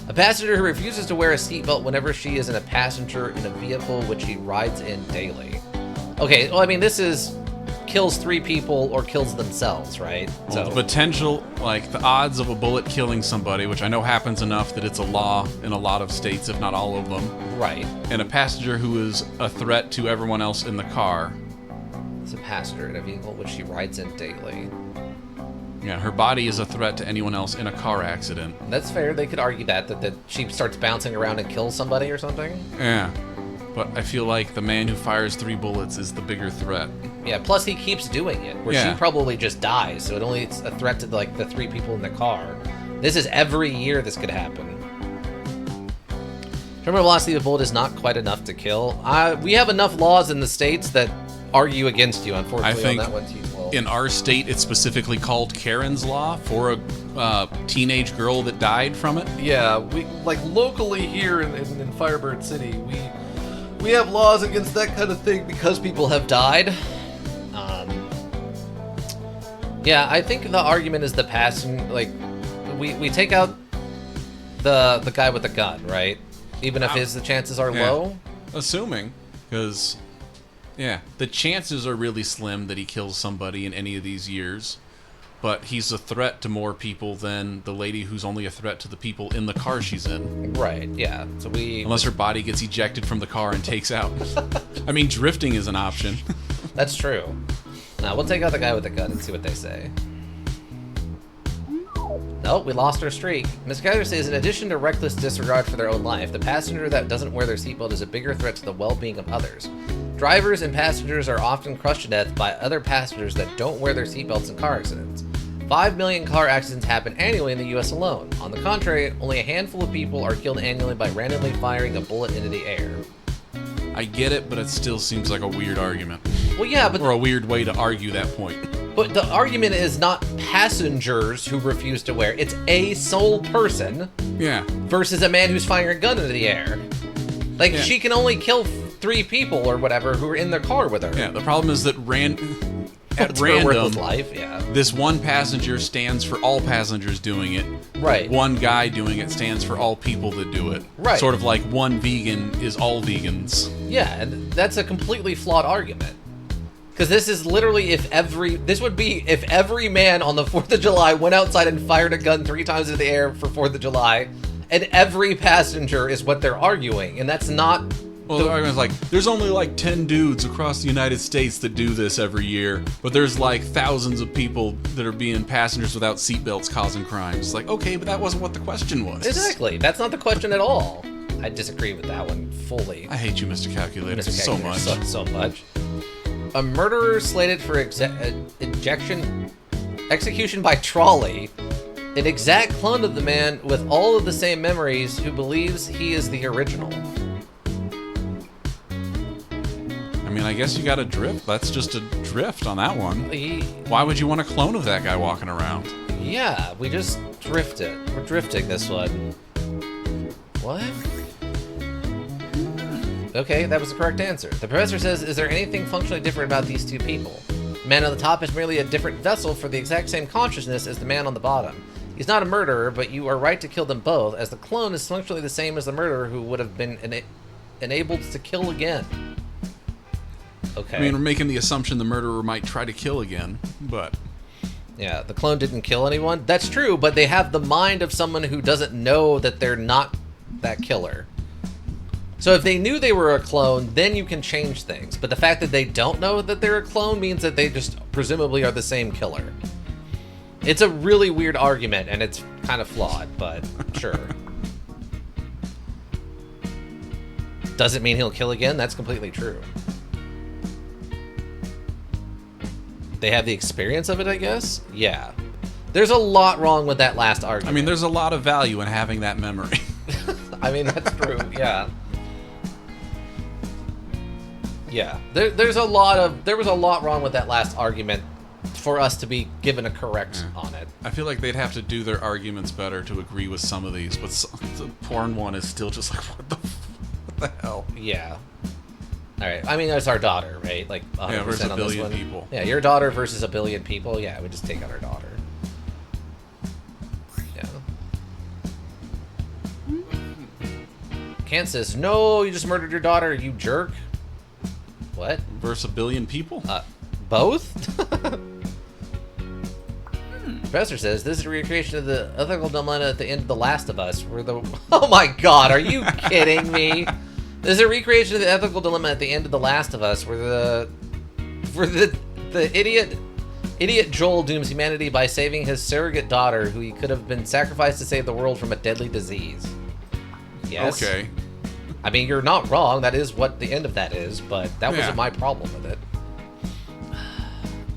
A passenger who refuses to wear a seatbelt whenever she is in a passenger in a vehicle which she rides in daily. Okay, well, I mean, this is kills 3 people or kills themselves, right? Well, the potential, like the odds of a bullet killing somebody, which I know happens enough that it's a law in a lot of states, if not all of them. Right. And a passenger who is a threat to everyone else in the car. It's a passenger in a vehicle which she rides in daily. Yeah, her body is a threat to anyone else in a car accident. That's fair. They could argue that she starts bouncing around and kills somebody or something. Yeah. But I feel like the man who fires 3 bullets is the bigger threat. Yeah, plus he keeps doing it, where she probably just dies, so it's a threat to like the 3 people in the car. This is every year this could happen. Terminal velocity of a bullet is not quite enough to kill. We have enough laws in the states that argue against you, unfortunately, I think on that one, T12. In our state, it's specifically called Karen's Law for a teenage girl that died from it. Yeah, we like locally here in Firebird City, we have laws against that kind of thing because people have died. Yeah, I think the argument is the passing. Like, we take out the guy with the gun, right? Even if the chances are low. Assuming, because the chances are really slim that he kills somebody in any of these years. But he's a threat to more people than the lady who's only a threat to the people in the car she's in. Right, yeah. So unless her body gets ejected from the car and takes out. I mean, drifting is an option. That's true. Now, we'll take out the guy with the gun and see what they say. Nope, we lost our streak. Mr. Kaiser says, in addition to reckless disregard for their own life, the passenger that doesn't wear their seatbelt is a bigger threat to the well-being of others. Drivers and passengers are often crushed to death by other passengers that don't wear their seatbelts in car accidents. 5 million car accidents happen annually in the US alone. On the contrary, only a handful of people are killed annually by randomly firing a bullet into the air. I get it, but it still seems like a weird argument. Well, yeah, but Or a weird way to argue that point. But the argument is not passengers who refuse to wear. It's a sole person Yeah. versus a man who's firing a gun into the air. Like, Yeah. she can only kill 3 people or whatever who are in their car with her. Yeah, the problem is that at It's her worthless random, life, yeah. this one passenger stands for all passengers doing it. Right. One guy doing it stands for all people that do it. Right. Sort of like one vegan is all vegans. Yeah, and that's a completely flawed argument. Because this is literally if every man on the 4th of July went outside and fired a gun 3 times in the air for 4th of July, and every passenger is what they're arguing, and that's not... Well, the argument's like, there's only like 10 dudes across the United States that do this every year, but there's like thousands of people that are being passengers without seatbelts causing crimes. It's like, okay, but that wasn't what the question was. Exactly, that's not the question at all. I disagree with that one fully. I hate you, Mr. Calculator, so much. So much. A murderer slated for execution by Trolly, an exact clone of the man with all of the same memories who believes he is the original. I mean, I guess you got a drift. That's just a drift on that one. He, Why would you want a clone of that guy walking around? yeah, we just drifted. We're drifting this one. What? Okay, that was the correct answer. The professor says, is there anything functionally different about these 2 people? The man on the top is merely a different vessel for the exact same consciousness as the man on the bottom. He's not a murderer, but you are right to kill them both, as the clone is functionally the same as the murderer who would have been enabled to kill again. Okay. I mean, we're making the assumption the murderer might try to kill again, but... Yeah, the clone didn't kill anyone. That's true, but they have the mind of someone who doesn't know that they're not that killer. So if they knew they were a clone, then you can change things. But the fact that they don't know that they're a clone means that they just presumably are the same killer. It's a really weird argument, and it's kind of flawed, but sure. Does it mean he'll kill again? That's completely true. They have the experience of it, I guess? Yeah. There's a lot wrong with that last argument. I mean, there's a lot of value in having that memory. I mean, that's true, yeah. Yeah, there was a lot wrong with that last argument for us to be given a correct on it. I feel like they'd have to do their arguments better to agree with some of these, but the porn one is still just like, what the hell? Yeah. All right. I mean, that's our daughter, right? Like 100% Yeah, versus a on this billion one. people. Yeah, your daughter versus a billion people. Yeah, we just take out our daughter. Yeah. Kant says, "No, you just murdered your daughter, you jerk." What? Versus a billion people? Both? Professor says, this is a recreation of the ethical dilemma at the end of The Last of Us, where the... Oh my god, are you kidding me? This is a recreation of the ethical dilemma at the end of The Last of Us, where the idiot Joel dooms humanity by saving his surrogate daughter, who he could have been sacrificed to save the world from a deadly disease. Yes. Okay. I mean, you're not wrong. That is what the end of that is, but that Yeah. wasn't my problem with it.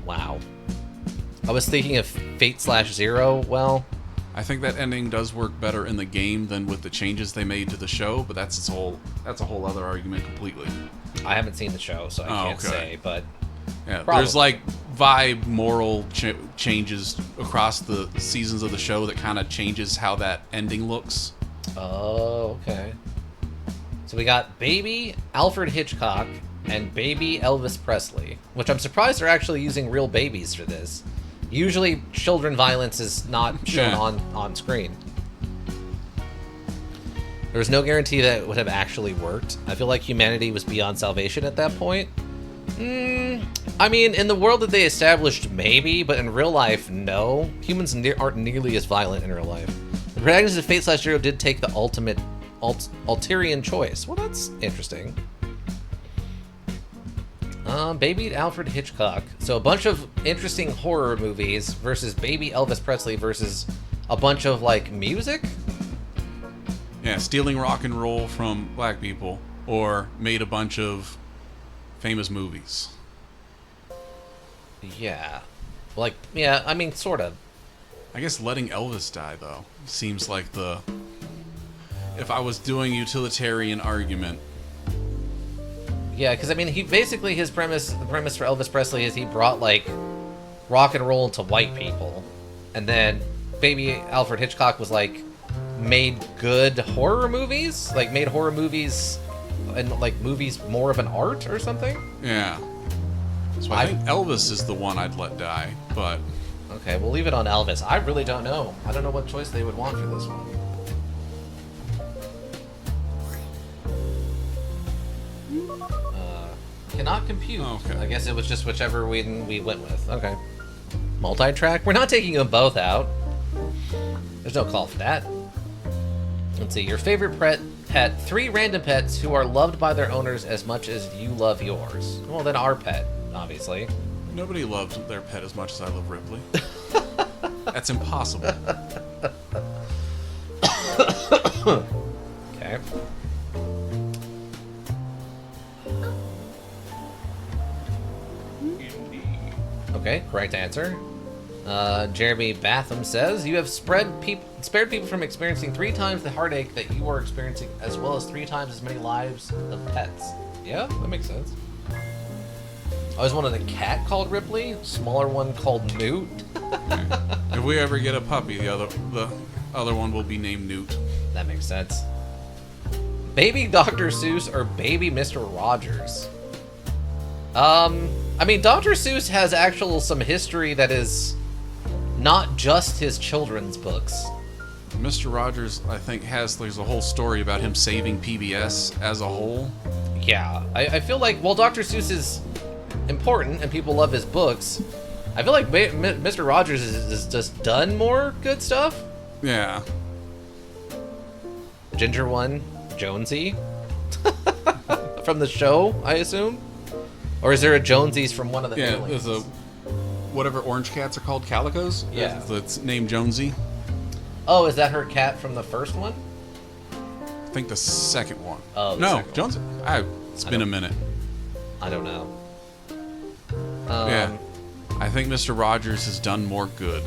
Wow. I was thinking of Fate/Zero. Well, I think that ending does work better in the game than with the changes they made to the show, but that's a whole other argument completely. I haven't seen the show, so I can't okay. say, but Yeah, Probably. there's like vibe, moral changes across the seasons of the show that kind of changes how that ending looks. oh, okay. So we got baby Alfred Hitchcock and baby Elvis Presley, which I'm surprised they're actually using real babies for this. Usually children violence is not shown Yeah. on screen. There was no guarantee that it would have actually worked. I feel like humanity was beyond salvation at that point. I mean, in the world that they established, maybe, but in real life, no. Humans aren't nearly as violent in real life. The protagonist of Fate/Zero did take the ultimate Alterian choice. Well, that's interesting. Baby Alfred Hitchcock. So a bunch of interesting horror movies versus baby Elvis Presley versus a bunch of, like, music? Yeah, stealing rock and roll from black people, or made a bunch of famous movies. Yeah. Like, yeah, I mean, sort of. I guess letting Elvis die, though, seems like the... If I was doing a utilitarian argument... Yeah, because, I mean, the premise for Elvis Presley is he brought, like, rock and roll to white people. And then baby Alfred Hitchcock was, like, made good horror movies? Like, made horror movies and, like, movies more of an art or something? Yeah. So I think Elvis is the one I'd let die, but... Okay, we'll leave it on Elvis. I really don't know. I don't know what choice they would want for this one. Cannot compute. Okay. I guess it was just whichever we went with. Okay. Multi-track? We're not taking them both out. There's no call for that. Let's see. Your favorite pet. 3 random pets who are loved by their owners as much as you love yours. Well, then our pet, obviously. Nobody loves their pet as much as I love Ripley. That's impossible. Okay. Okay, correct answer. Jeremy Batham says, you have spared people from experiencing 3 times the heartache that you are experiencing, as well as 3 times as many lives of pets. Yeah, that makes sense. I always wanted a cat called Ripley, smaller one called Newt. If we ever get a puppy, the other one will be named Newt. That makes sense. Baby Dr. Seuss or baby Mr. Rogers? I mean, Dr. Seuss has some history that is not just his children's books. Mr. Rogers, I think, there's a whole story about him saving PBS as a whole. Yeah, I feel like, while Dr. Seuss is important and people love his books, I feel like Mr. Rogers has just done more good stuff. Yeah. Ginger one, Jonesy. From the show, I assume? Or is there a Jonesy's from one of the Yeah, aliens? there's a... Whatever orange cats are called, calicos? Yeah. That's named Jonesy. Oh, is that her cat from the first one? I think the second one. Oh, the no, second Jonesy. It's been a minute. I don't know. Yeah. I think Mr. Rogers has done more good.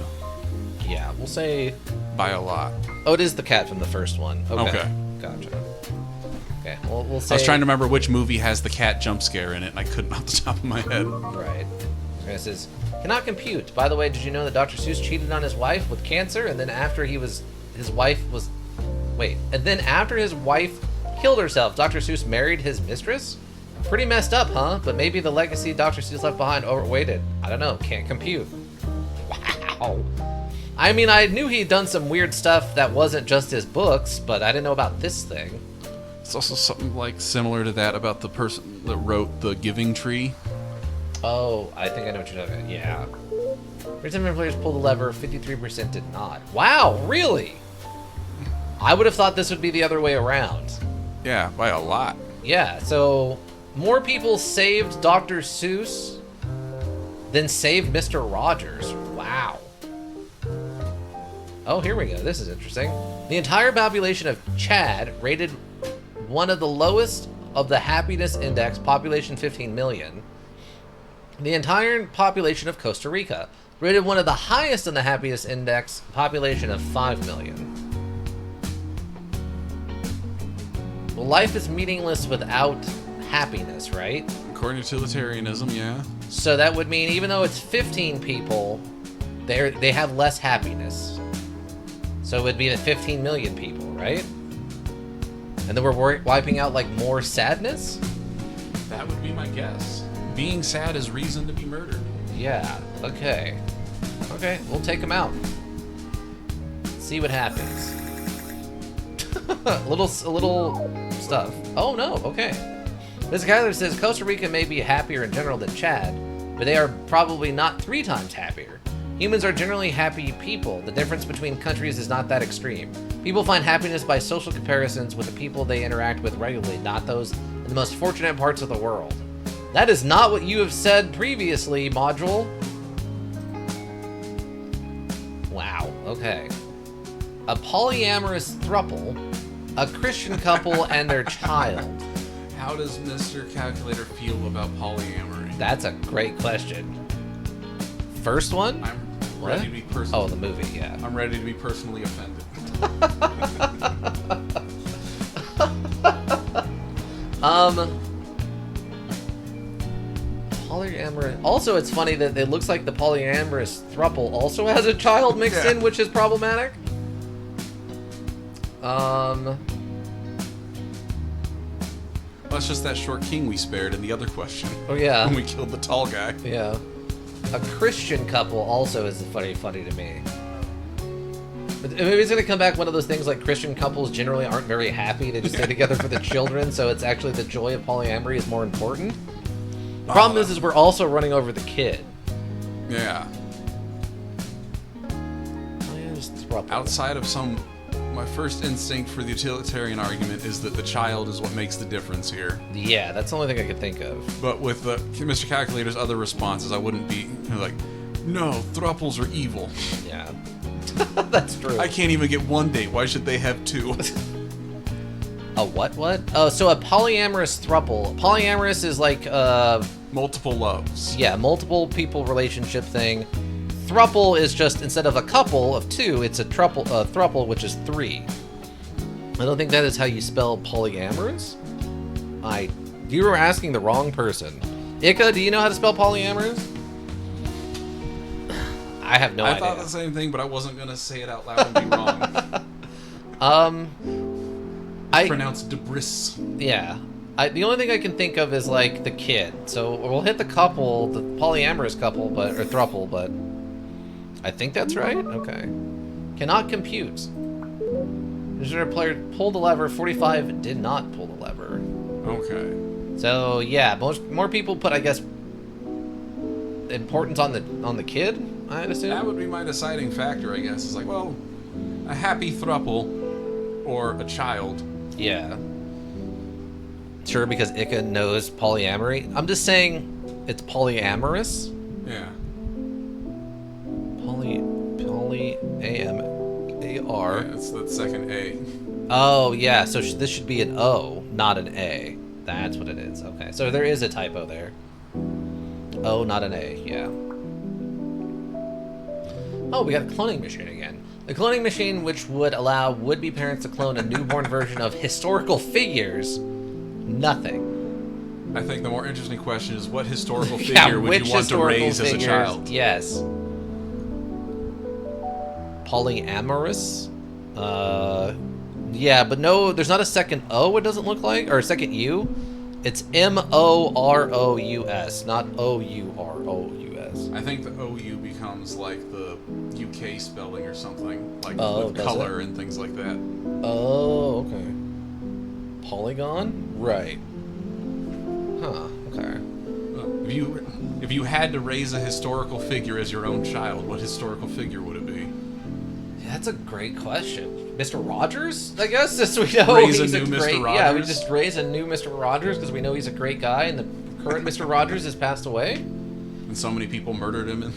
Yeah, we'll say... By a lot. Oh, it is the cat from the first one. Okay. Gotcha. Okay, well, we'll say... I was trying to remember which movie has the cat jump scare in it, and I couldn't off the top of my head. Right. It says, cannot compute. By the way, did you know that Dr. Seuss cheated on his wife with cancer, and then after his wife killed herself, Dr. Seuss married his mistress? Pretty messed up, huh? But maybe the legacy Dr. Seuss left behind overweighted. I don't know. Can't compute. Wow. I mean, I knew he'd done some weird stuff that wasn't just his books, but I didn't know about this thing. It's also something like similar to that about the person that wrote The Giving Tree. Oh, I think I know what you're talking about. Yeah. 37 players pulled the lever, 53% did not. Wow, really? I would have thought this would be the other way around. Yeah, by a lot. Yeah, so more people saved Dr. Seuss than saved Mr. Rogers. Wow. Oh, here we go. This is interesting. The entire population of Chad rated one of the lowest of the happiness index, population 15 million. The entire population of Costa Rica rated one of the highest in the happiness index, population of 5 million. Well, life is meaningless without happiness, right? According to utilitarianism, yeah. So that would mean even though it's 15 people, they have less happiness. So it would be the 15 million people, right? And then we're wiping out, like, more sadness? That would be my guess. Being sad is reason to be murdered. Yeah, okay. Okay, we'll take them out. See what happens. a little stuff. Oh, no, okay. Ms. Kyler says, Costa Rica may be happier in general than Chad, but they are probably not 3 times happier. Humans are generally happy people. The difference between countries is not that extreme. People find happiness by social comparisons with the people they interact with regularly, not those in the most fortunate parts of the world. That is not what you have said previously, Module. Wow, okay. A polyamorous throuple, a Christian couple, and their child. How does Mr. Calculator feel about polyamory? That's a great question. First one? I'm What? ready to be personally. Oh, the movie, yeah. I'm ready to be personally offended. Polyamorous. Also, it's funny that it looks like the polyamorous throuple also has a child mixed in, which is problematic. That's just that short king we spared in the other question. Oh yeah. When we killed the tall guy. Yeah. A Christian couple also is funny to me. But maybe it's gonna come back one of those things like Christian couples generally aren't very happy. They just stay together for the children, so it's actually the joy of polyamory is more important. The problem is we're also running over the kid. Yeah. Outside of my first instinct for the utilitarian argument is that the child is what makes the difference here. Yeah, that's the only thing I could think of. But with Mr. Calculator's other responses, I wouldn't be like, no, thruples are evil. Yeah. That's true. I can't even get one date. Why should they have two? A what? Oh, so a polyamorous throuple. Polyamorous is like multiple loves. Yeah, multiple people relationship thing. Thruple is just instead of a couple of two, it's a thruple, which is three. I don't think that is how you spell polyamorous. You were asking the wrong person. Ika, do you know how to spell polyamorous? I have no idea. I thought the same thing, but I wasn't gonna say it out loud and be wrong. I pronounced debris. Yeah. The only thing I can think of is like the kid. So we'll hit the couple, the polyamorous couple, or thruple, but I think that's right. Okay. Cannot compute. User player pulled the lever. 45 did not pull the lever. Okay. So yeah, more people put, I guess, importance on the kid. I'd assume that would be my deciding factor. I guess it's like, well, a happy thruple or a child. Yeah. Sure, because Ika knows polyamory. I'm just saying it's polyamorous. Yeah. Poly-A-M-A-R. Yeah, it's the second A. Oh, yeah, so this should be an O, not an A. That's what it is. Okay, so there is a typo there. O, not an A, yeah. Oh, we got a cloning machine again. The cloning machine, which would allow would-be parents to clone a newborn version of historical figures. Nothing. I think the more interesting question is what historical figure would you want to raise as a child? Yes. Polyamorous? Yeah, but no, there's not a second O, it doesn't look like, or a second U. It's M-O-R-O-U-S, not O-U-R-O-U-S. I think the O-U becomes like the UK spelling or something, like with color and things like that. Oh, okay. Polygon? Right. Huh, okay. If you had to raise a historical figure as your own child, what historical figure would it be? Yeah, that's a great question. Mr. Rogers, I guess, since we know raise he's a new great. Mr. Rogers? Yeah, we just raise a new Mr. Rogers because we know he's a great guy, and the current Mr. Rogers has passed away. And so many people murdered him in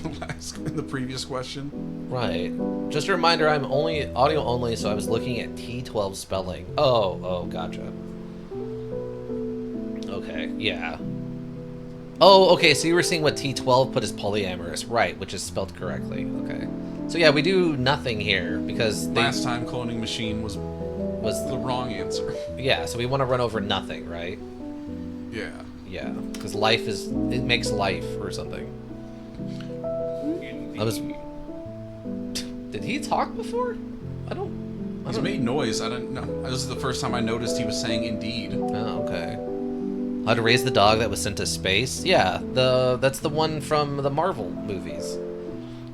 the previous question. Right. Just a reminder, I'm only audio only, so I was looking at T12 spelling. Oh, gotcha. Okay, yeah. Oh, okay, so you were seeing what T12 put as polyamorous, right, which is spelled correctly. Okay. So yeah, we do nothing here because last time cloning machine was the wrong answer. Yeah, so we want to run over nothing, right? Yeah. Yeah, because it makes life or something. Did he talk before? He's made noise. I don't know. This is the first time I noticed he was saying indeed. Oh, okay. How to raise the dog that was sent to space? Yeah, that's the one from the Marvel movies.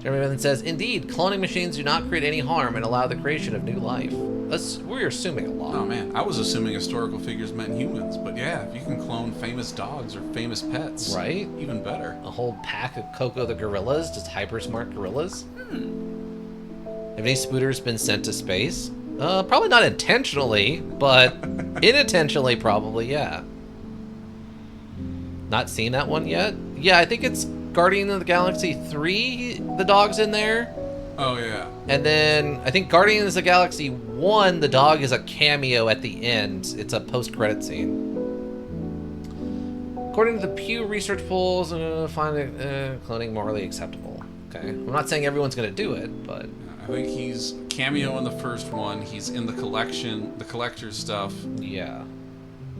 Everyone says, indeed, cloning machines do not create any harm and allow the creation of new life. We're assuming a lot. Oh man, I was assuming historical figures meant humans, but yeah, if you can clone famous dogs or famous pets, right? Even better. A whole pack of Coco the gorillas, just hyper smart gorillas. Have any spooters been sent to space? Probably not intentionally, but unintentionally probably, yeah. Not seen that one yet? Yeah, I think it's Guardian of the Galaxy 3, the dog's in there. Oh, yeah. And then I think Guardians of the Galaxy 1, the dog is a cameo at the end. It's a post-credit scene. According to the Pew Research polls, find cloning morally acceptable. Okay. I'm not saying everyone's going to do it, but... I think he's cameo in the first one. He's in the collection, the collector's stuff. Yeah.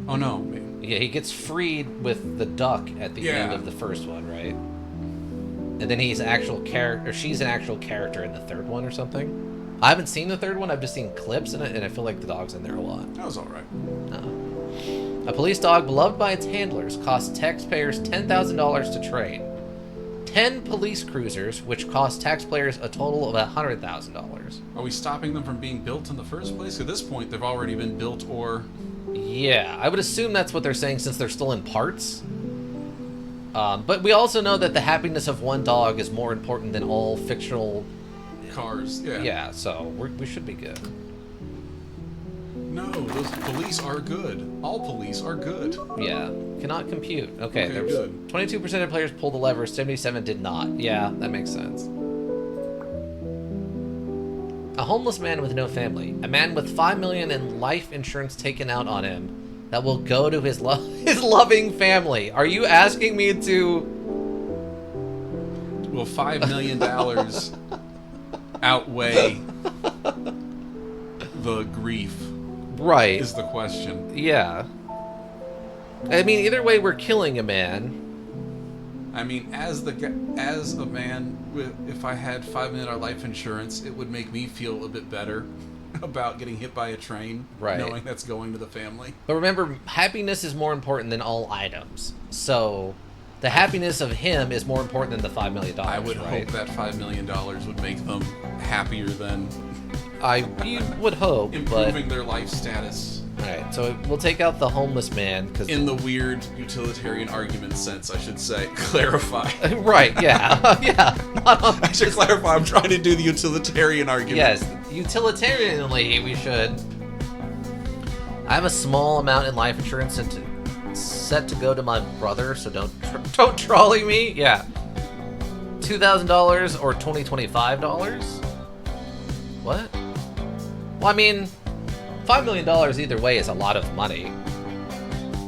Oh, no. Yeah, he gets freed with the duck at the end of the first one, right? And then he's actual character, or she's an actual character in the third one or something. I haven't seen the third one. I've just seen clips in it, and I feel like the dog's in there a lot. That was all right. A police dog beloved by its handlers costs taxpayers $10,000 to train. 10 police cruisers, which cost taxpayers a total of $100,000. Are we stopping them from being built in the first place? At this point, they've already been built or... Yeah, I would assume that's what they're saying since they're still in parts. But we also know that the happiness of one dog is more important than all fictional... Cars, yeah. Yeah, so we should be good. No, those police are good. All police are good. Yeah, cannot compute. Okay, there was good. 22% of players pulled the lever, 77 did not. Yeah, that makes sense. A homeless man with no family. A man with $5 million in life insurance taken out on him that will go to his his loving family. Are you asking me to... Will $5 million outweigh the grief? Right. Is the question. Yeah. I mean, either way, we're killing a man. I mean, as a man, if I had $5 million life insurance, it would make me feel a bit better about getting hit by a train, right? Knowing that's going to the family. But remember, happiness is more important than all items. So, the happiness of him is more important than the $5 million. I would right? hope that $5 million would make them happier than. You would hope, improving their life status. Alright, so we'll take out the homeless man, because... In the weird utilitarian argument sense, I should say. Clarify. Right, yeah. Yeah. I should clarify, I'm trying to do the utilitarian argument. Yes, utilitarianly we should. I have a small amount in life insurance set to go to my brother, so don't trolley me. Yeah. $2,000 or $25? What? Well, I mean, $5 million either way is a lot of money.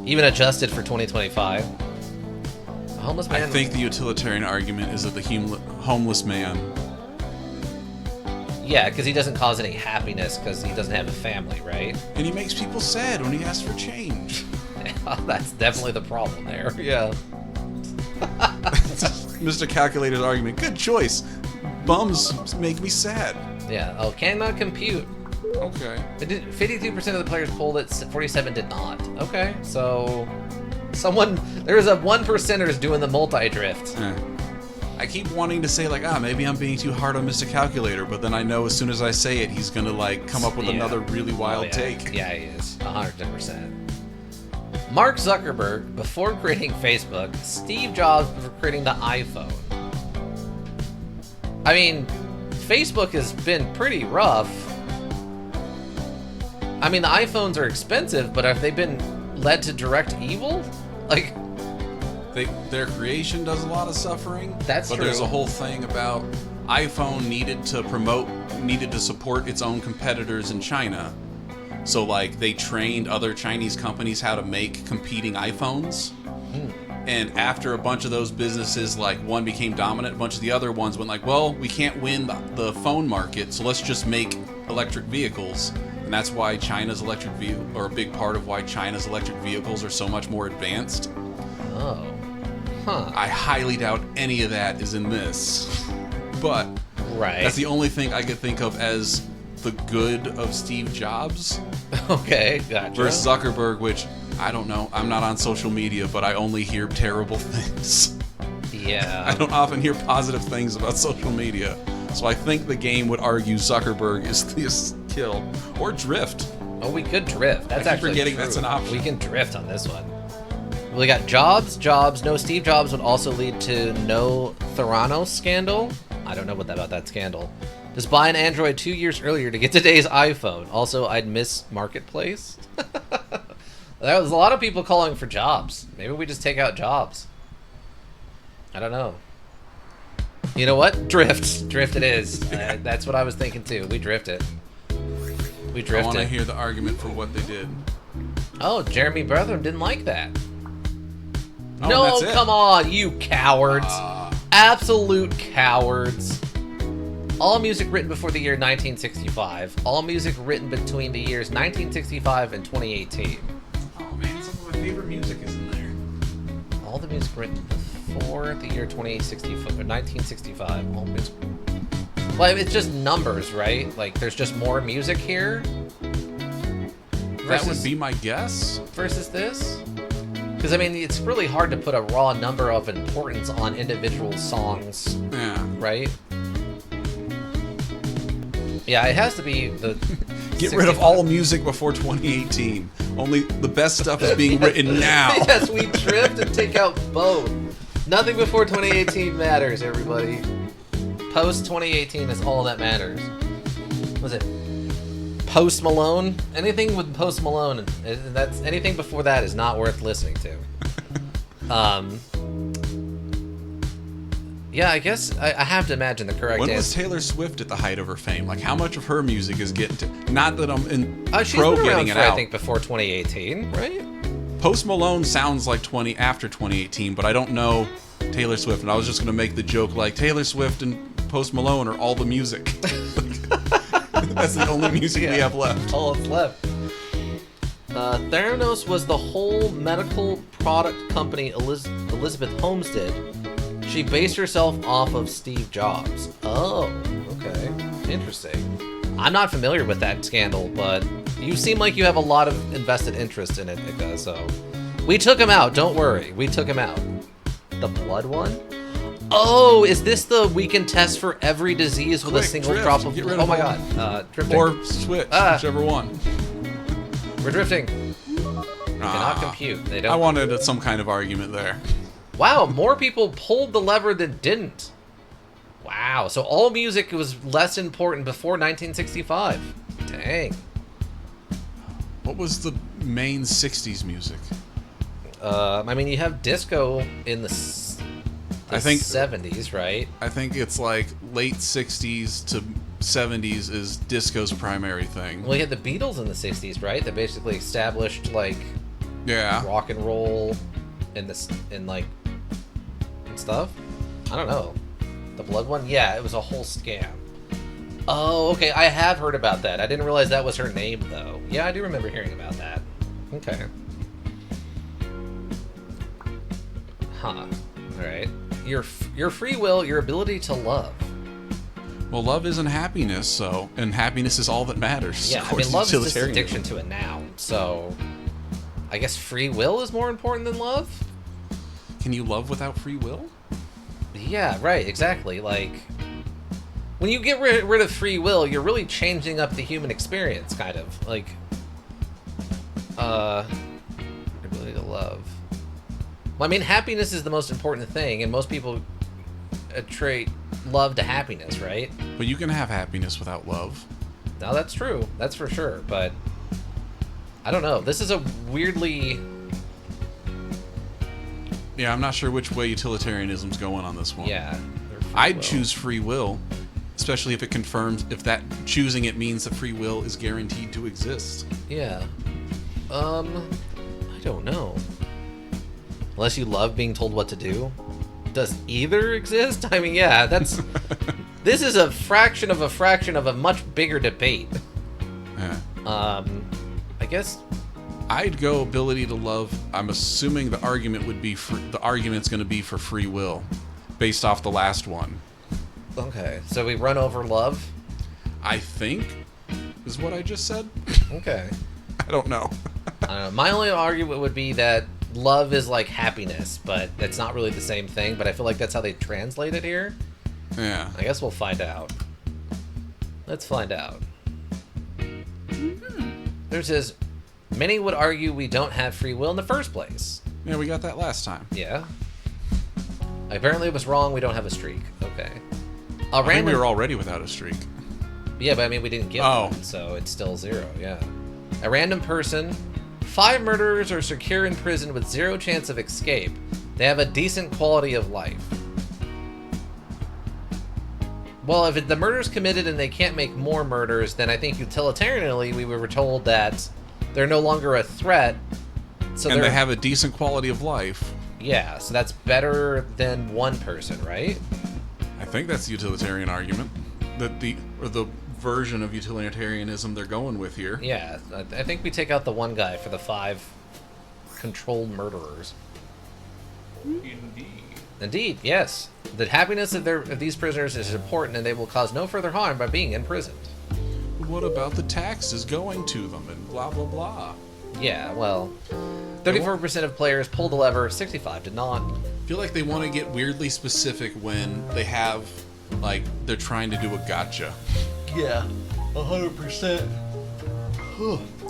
Even adjusted for 2025. A homeless man... I think the utilitarian argument is that the homeless man... Yeah, because he doesn't cause any happiness because he doesn't have a family, right? And he makes people sad when he asks for change. That's definitely the problem there. Yeah. Mr. Calculator's argument. Good choice. Bums make me sad. Yeah. Oh, cannot compute. Okay. 52% of the players pulled it, 47 did not. Okay, so there's a 1%ers doing the multi-drift. I keep wanting to say like, maybe I'm being too hard on Mr. Calculator, but then I know as soon as I say it, he's gonna like come up with another really wild take. Yeah, he is. 100%. Mark Zuckerberg before creating Facebook, Steve Jobs before creating the iPhone. I mean, Facebook has been pretty rough. I mean, the iPhones are expensive, but have they been led to direct evil? Like, their creation does a lot of suffering. That's true. But there's a whole thing about iPhone needed to support its own competitors in China. So, like, they trained other Chinese companies how to make competing iPhones. And after a bunch of those businesses, like, one became dominant, a bunch of the other ones went like, well, we can't win the phone market, so let's just make electric vehicles. And that's why China's electric vehicle, or a big part of why China's electric vehicles are so much more advanced. Oh. Huh. I highly doubt any of that is in this. But right. That's the only thing I could think of as the good of Steve Jobs. Okay, gotcha. Versus Zuckerberg, which, I don't know, I'm not on social media, but I only hear terrible things. Yeah. I don't often hear positive things about social media. So I think the game would argue Zuckerberg is the kill. Or drift. Oh, we could drift. That's I keep actually forgetting true. that's an option. We can drift on this one. We got Jobs. No Steve Jobs would also lead to no Theranos scandal. I don't know about that scandal. Just buy an Android 2 years earlier to get today's iPhone. Also, I'd miss Marketplace. There was a lot of people calling for Jobs. Maybe we just take out Jobs. I don't know. You know what? Drift. Drift it is. That's what I was thinking too. We drift it. We drift I want to it. hear the argument for what they did. Oh, Jeremy Brethren didn't like that. Oh, No, that's it. come on, you cowards. Absolute cowards. All music written before the year 1965. All music written between the years 1965 and 2018. Oh man, some of my favorite music is in there. All the music written before the year 1965. All music. Well, it's just numbers, right? Like, there's just more music here. That would be my guess. Versus this? Because, I mean, it's really hard to put a raw number of importance on individual songs, Yeah. right? Yeah, it has to be the... Get rid of all music before 2018. Only the best stuff is being written now. Yes, we drift and take out both. Nothing before 2018 matters, everybody. Post 2018 is all that matters. Was it Post Malone? Anything with Post Malone, that's anything before that is not worth listening to. Yeah, I guess I have to imagine the correct When answer. was Taylor Swift at the height of her fame? Like, how much of her music is getting to... Not that I'm in She's pro been around getting it for, out. I think, before 2018, right? Post Malone sounds like after 2018, but I don't know Taylor Swift. And I was just going to make the joke, like, Taylor Swift and Post Malone are all the music. That's the only music we have left. All that's left. Theranos was the whole medical product company Elizabeth Holmes did. She based herself off of Steve Jobs. Oh, okay. Interesting. I'm not familiar with that scandal, but you seem like you have a lot of invested interest in it, Ika, so... We took him out, don't worry. We took him out. The blood one? Oh, is this the we can test for every disease with a Quick, single drift. drop of Get blood? rid Oh my of all. god. Drifting. Or Switch, whichever one. We're drifting. Cannot compute. They don't. I wanted some kind of argument there. Wow, more people pulled the lever than didn't. Wow, so all music was less important before 1965. Dang. What was the main 60s music? I mean, you have disco in the I think 70s, right? I think it's like late 60s to 70s is disco's primary thing. Well, you had the Beatles in the 60s, right? That basically established, like, Yeah. rock and roll and stuff. I don't know. The blood one? Yeah, it was a whole scam. Oh, okay. I have heard about that. I didn't realize that was her name, though. Yeah, I do remember hearing about that. Okay. Huh. Alright. Your free will, your ability to love. Well, love isn't happiness, and happiness is all that matters. Yeah, I mean, love is just addiction to a noun, so... I guess free will is more important than love? Can you love without free will? Yeah, right, exactly. Like, when you get rid of free will, you're really changing up the human experience, kind of. Like, ability to love. Well, I mean, happiness is the most important thing, and most people attribute love to happiness, right? But you can have happiness without love. No, that's true. That's for sure, but... I don't know. This is a weirdly... Yeah, I'm not sure which way utilitarianism's going on this one. Yeah. I'd choose free will, especially if it confirms, if that choosing it means that free will is guaranteed to exist. Yeah. I don't know. Unless you love being told what to do. Does either exist? I mean, yeah, that's... This is a fraction of a much bigger debate. Yeah. I guess... I'd go ability to love. I'm assuming the argument would be the argument's going to be for free will, based off the last one. Okay, so we run over love? I think is what I just said. Okay. I don't know. I don't know. My only argument would be that love is like happiness, but it's not really the same thing, but I feel like that's how they translate it here. Yeah. I guess we'll find out. Let's find out. There's this... Many would argue we don't have free will in the first place. Yeah, we got that last time. Yeah. Apparently it was wrong, we don't have a streak. Okay. I think we were already without a streak. Yeah, but I mean, we didn't get one, so it's still 0, yeah. A random person. 5 murderers are secure in prison with 0 chance of escape. They have a decent quality of life. Well, if the murder's committed and they can't make more murders, then I think utilitarianly we were told that they're no longer a threat. So and they have a decent quality of life. Yeah, so that's better than one person, right? I think that's the utilitarian argument. That the version of utilitarianism they're going with here. Yeah, I think we take out the one guy for the 5 controlled murderers. Indeed, yes. The happiness of these prisoners is important, and they will cause no further harm by being imprisoned. What about the taxes going to them and blah blah blah? Yeah, well, 34% of players pulled the lever, 65 did not. I feel like they want to get weirdly specific when they have, like, they're trying to do a gotcha. Yeah, 100%.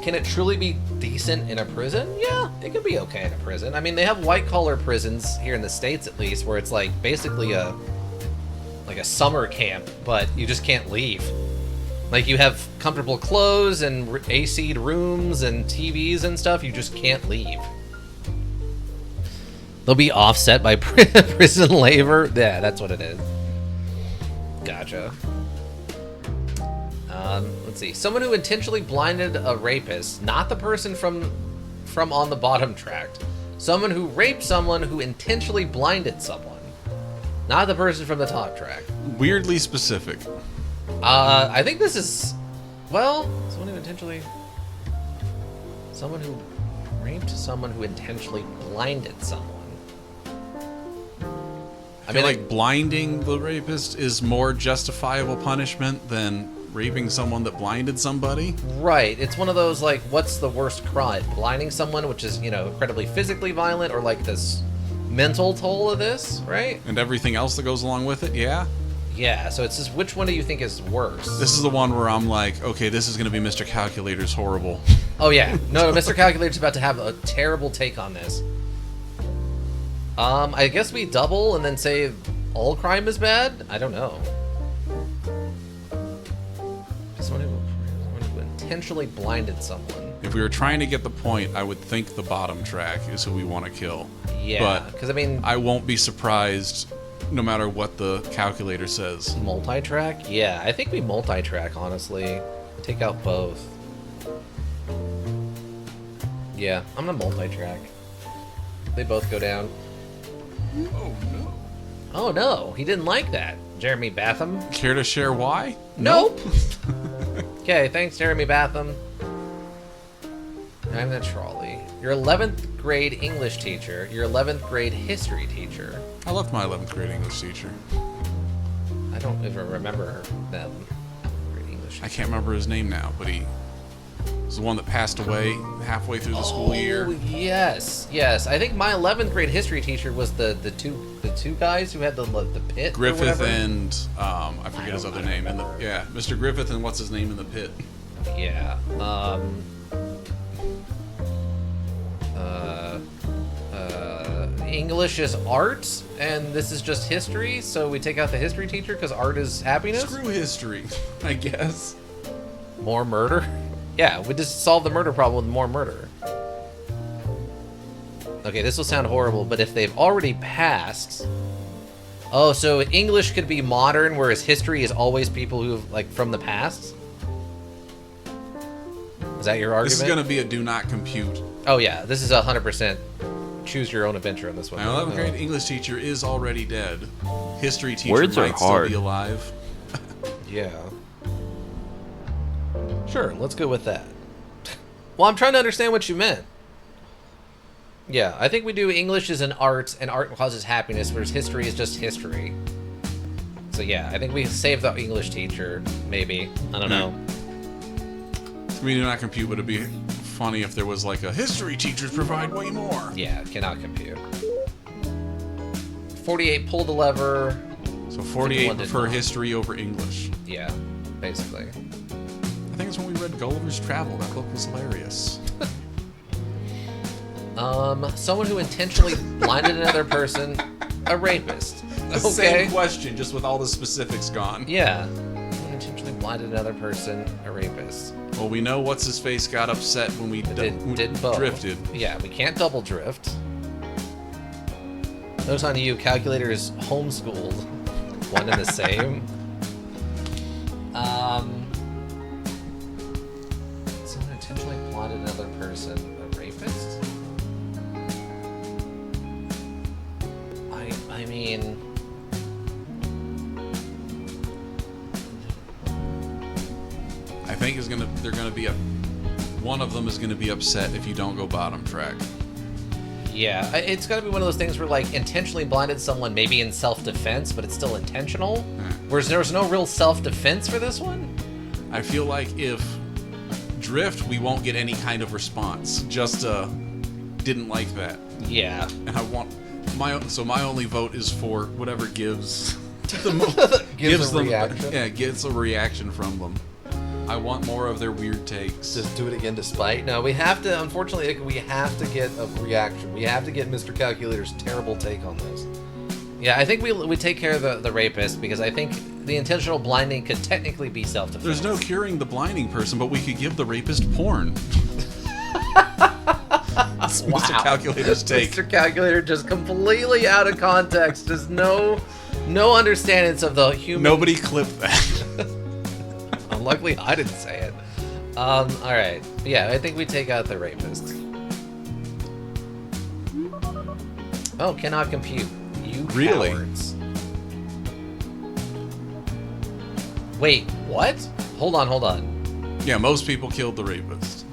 Can it truly be decent in a prison? Yeah, it could be okay in a prison. I mean, they have white-collar prisons here in the States, at least, where it's like basically a summer camp, but you just can't leave. Like, you have comfortable clothes and AC'd rooms and TVs and stuff. You just can't leave. They'll be offset by prison labor. Yeah, that's what it is. Gotcha. Let's see. Someone who intentionally blinded a rapist, not the person from on the bottom tract. Someone who raped someone who intentionally blinded someone, not the person from the top tract. Weirdly specific. I think this is, well, someone who raped someone who intentionally blinded someone. I feel like blinding the rapist is more justifiable punishment than raping someone that blinded somebody. Right. It's one of those, like, what's the worst crime? Blinding someone, which is, incredibly physically violent, or like this mental toll of this, right? And everything else that goes along with it, yeah? Yeah, so it's just, which one do you think is worse? This is the one where I'm like, okay, this is going to be Mr. Calculator's horrible. Oh, yeah. No, Mr. Calculator's about to have a terrible take on this. I guess we double and then say all crime is bad? I don't know. Someone who intentionally blinded someone. If we were trying to get the point, I would think the bottom track is who we want to kill. Yeah, because I mean... I won't be surprised no matter what the calculator says. Multi-track? Yeah, I think we multi-track, honestly. Take out both. Yeah, I'm gonna multi-track. They both go down. Oh, no. Oh, no, he didn't like that. Jeremy Batham? Care to share why? Nope. Okay, thanks, Jeremy Batham. I'm the Trolly. Your 11th grade English teacher. Your 11th grade history teacher. I loved my 11th grade English teacher. I don't even remember them. English teacher. I can't remember his name now, but he was the one that passed away halfway through the school year. Yes, yes. I think my 11th grade history teacher was the two guys who had the pit. Griffith and I forget his other name. Yeah, Mr. Griffith and what's his name in the pit. Yeah. English is art, and this is just history, so we take out the history teacher because art is happiness? Screw history, I guess. More murder? Yeah, we just solved the murder problem with more murder. Okay, this will sound horrible, but if they've already passed... Oh, so English could be modern, whereas history is always people who have, like, from the past? Is that your argument? This is going to be a do not compute. Oh, yeah, this is 100% choose your own adventure on this one. My 11th grade English teacher is already dead. History teacher Words are might still hard. be alive. Yeah. Sure, let's go with that. Well, I'm trying to understand what you meant. Yeah, I think we do English is an art, and art causes happiness, whereas history is just history. So yeah, I think we save the English teacher, maybe. I don't know. We do not compute, but it'd be funny if there was like a history teachers provide way more. Yeah, cannot compute. 48 pulled the lever. So 48 prefer history over English. Yeah, basically. I think it's when we read Gulliver's Travel. That book was hilarious. Someone who intentionally blinded another person, a rapist. The same question, just with all the specifics gone. Yeah. Someone intentionally blinded another person, a rapist. Well, we know what's his face got upset when we did both. Drifted. Yeah, we can't double drift. Those on you, calculator is homeschooled. One and the same. Someone intentionally blinded another person, a rapist? think they're gonna be one of them is gonna be upset if you don't go bottom track. Yeah, it's gonna be one of those things where like intentionally blinded someone, maybe in self-defense, but it's still intentional. Whereas there's no real self-defense for this one. I feel like if drift, we won't get any kind of response. Just didn't like that. Yeah. And I want my only vote is for whatever gives them Gives a reaction. Yeah, gets a reaction from them. I want more of their weird takes. Just do it again despite. No, we have to, unfortunately, we have to get a reaction. We have to get Mr. Calculator's terrible take on this. Yeah, I think we take care of the rapist, because I think the intentional blinding could technically be self-defense. There's no curing the blinding person, but we could give the rapist porn. That's Wow. Mr. Calculator's take. Mr. Calculator just completely out of context. Just no understandings of the human. Nobody clipped that. Luckily, I didn't say it. All right. Yeah, I think we take out the rapist. Oh, cannot compute. You Really? cowards. Wait, what? Hold on. Yeah, most people killed the rapist.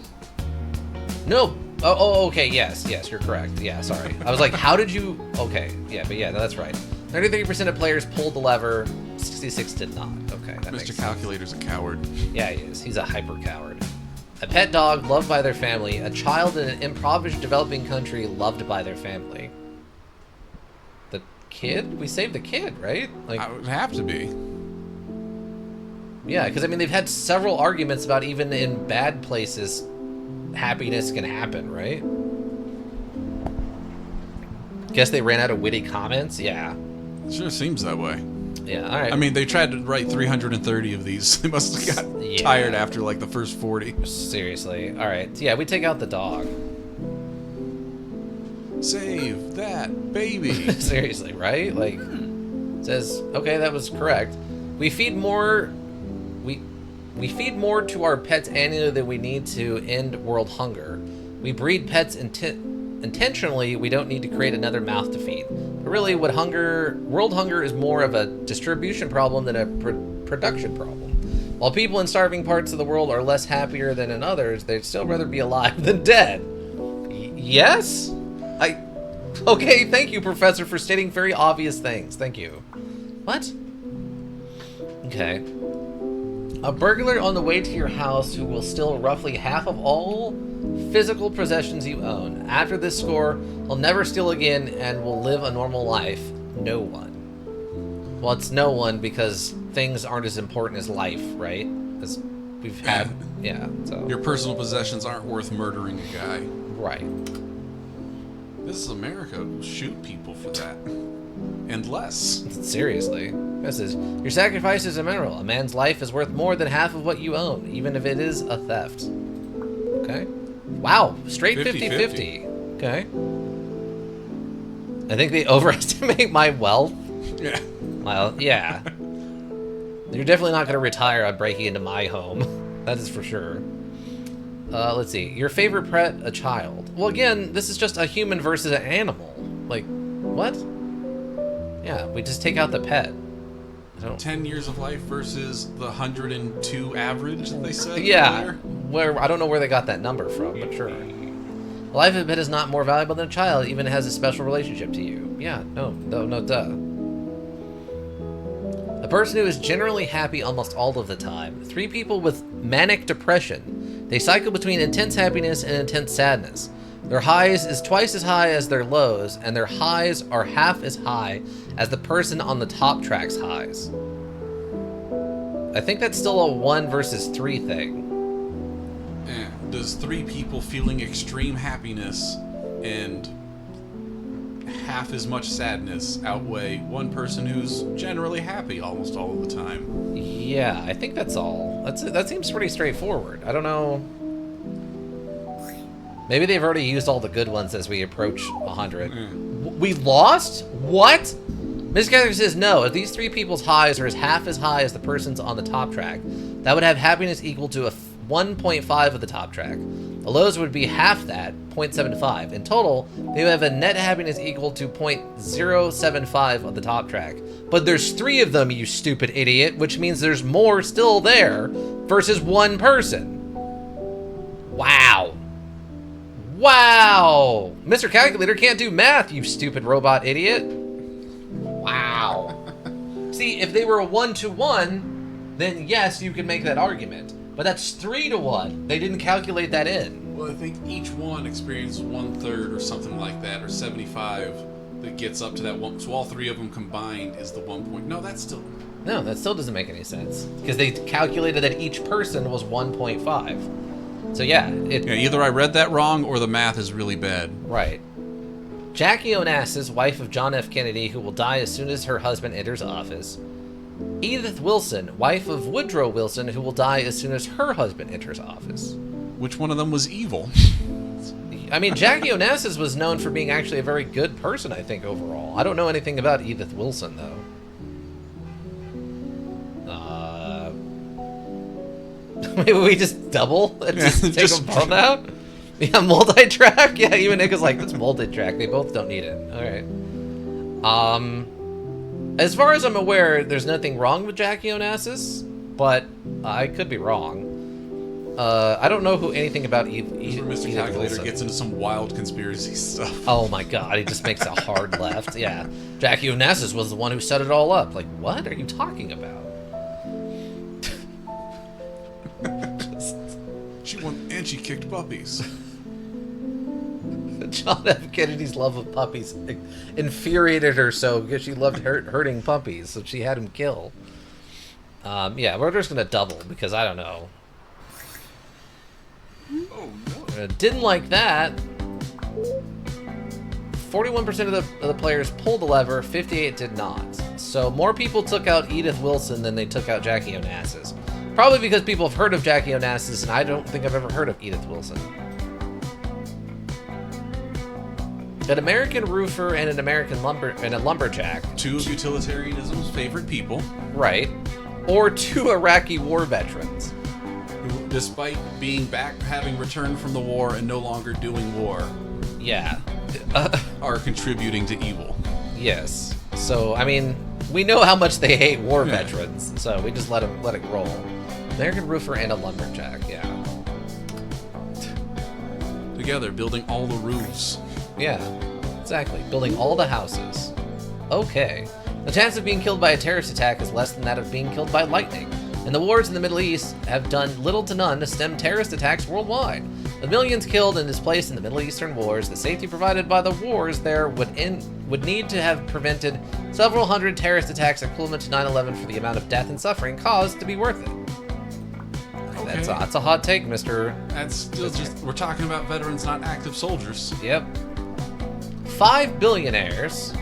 No. Oh, okay. Yes, you're correct. Yeah, sorry. I was like, how did you? Okay. Yeah, but yeah, no, that's right. 33% of players pulled the lever. 66 did not. Okay, that makes Mr. sense. Calculator's a coward. Yeah, he is. He's a hyper coward. A pet dog loved by their family. A child in an impoverished developing country loved by their family. The kid? We saved the kid, right? Like, I would have to be. yeah, because I mean, they've had several arguments about even in bad places, happiness can happen, right? Guess they ran out of witty comments? Yeah. It sure seems that way. Yeah, alright. I mean, they tried to write 330 of these. They must have got tired after like the first 40. Seriously. Alright, yeah, we take out the dog. Save that baby. Seriously, right? Like, says, okay, that was correct. We feed more to our pets annually than we need to end world hunger. We breed pets intentionally. We don't need to create another mouth to feed. But really, world hunger is more of a distribution problem than a production problem. While people in starving parts of the world are less happier than in others, they'd still rather be alive than dead. Yes? Okay, thank you, Professor, for stating very obvious things. Thank you. What? Okay. A burglar on the way to your house who will steal roughly half of all physical possessions you own. After this score, he'll never steal again and will live a normal life. No one. Well, it's no one because things aren't as important as life, right? As we've had, yeah. So Your personal possessions aren't worth murdering a guy. right. This is America. We'll shoot people for that. And less. Seriously. This is, your sacrifice is a mineral. A man's life is worth more than half of what you own, even if it is a theft. Okay. Wow. Straight 50-50. Okay. I think they overestimate my wealth. Yeah. Well, yeah. You're definitely not going to retire on breaking into my home. That is for sure. Let's see. Your favorite pet, a child. Well, again, this is just a human versus an animal. Like, what? Yeah, we just take out the pet. 10 years of life versus the 102 average that they said. Yeah, earlier. where I don't know where they got that number from, but sure. A life of a pet is not more valuable than a child, even has a special relationship to you. Yeah, no, duh. A person who is generally happy almost all of the time. 3 people with manic depression. They cycle between intense happiness and intense sadness. Their highs is twice as high as their lows, and their highs are half as high as the person on the top track's highs. I think that's still a 1 versus 3 thing. Does 3 people feeling extreme happiness and half as much sadness outweigh one person who's generally happy almost all of the time? Yeah, I think that's all. That seems pretty straightforward. I don't know. Maybe they've already used all the good ones as we approach 100. We lost? What? Mr. Calculator says no. If these 3 people's highs are half as high as the person's on the top track, that would have happiness equal to 1.5 of the top track. The lows would be half that, 0.75. In total, they would have a net happiness equal to 0.075 of the top track. But there's 3 of them, you stupid idiot, which means there's more still there versus 1 person. Wow. Wow. Mr. Calculator can't do math, you stupid robot idiot. Wow. See, if they were a 1-to-1, then yes, you could make that argument. But that's 3-to-1. They didn't calculate that in. Well, I think each one experiences 1/3 or something like that, or 75 that gets up to that one. So all 3 of them combined is the 1 point. No, that's still... No, that still doesn't make any sense. Because they calculated that each person was 1.5. So yeah, Yeah, either I read that wrong or the math is really bad. Right. Jackie Onassis, wife of John F. Kennedy, who will die as soon as her husband enters office. Edith Wilson, wife of Woodrow Wilson, who will die as soon as her husband enters office. Which one of them was evil? I mean, Jackie Onassis was known for being actually a very good person, I think, overall. I don't know anything about Edith Wilson, though. Maybe we just double and just take them both out? Yeah, multi-track? Yeah, even Nick is like, that's multi-track. They both don't need it. Alright. As far as I'm aware, there's nothing wrong with Jackie Onassis, but I could be wrong. I don't know anything about Mr. Calculator Wilson. gets into some wild conspiracy stuff. Oh my god, he just makes a hard left. Yeah. Jackie Onassis was the one who set it all up. Like, what are you talking about? She won, and she kicked puppies. John F. Kennedy's love of puppies infuriated her so because she loved hurting puppies, so she had him kill. Yeah, we're just gonna double because I don't know. Oh no! Didn't like that. 41% of the players pulled the lever, 58 did not. So more people took out Edith Wilson than they took out Jackie Onassis. Probably because people have heard of Jackie Onassis, and I don't think I've ever heard of Edith Wilson. An American roofer and an American lumberjack. 2 of utilitarianism's favorite people. Right. Or 2 Iraqi war veterans. Who, despite being back, having returned from the war and no longer doing war, Yeah. are contributing to evil. Yes. So, I mean, we know how much they hate war veterans, so we just let it roll. American roofer and a lumberjack, yeah. Together, building all the roofs. Yeah, exactly. Building all the houses. Okay. The chance of being killed by a terrorist attack is less than that of being killed by lightning. And the wars in the Middle East have done little to none to stem terrorist attacks worldwide. With millions killed and displaced in the Middle Eastern wars, the safety provided by the wars there would need to have prevented several hundred terrorist attacks equivalent to 9/11 for the amount of death and suffering caused to be worth it. Okay. That's a hot take, Mr. That's still just, we're talking about veterans, not active soldiers. Yep. 5 billionaires,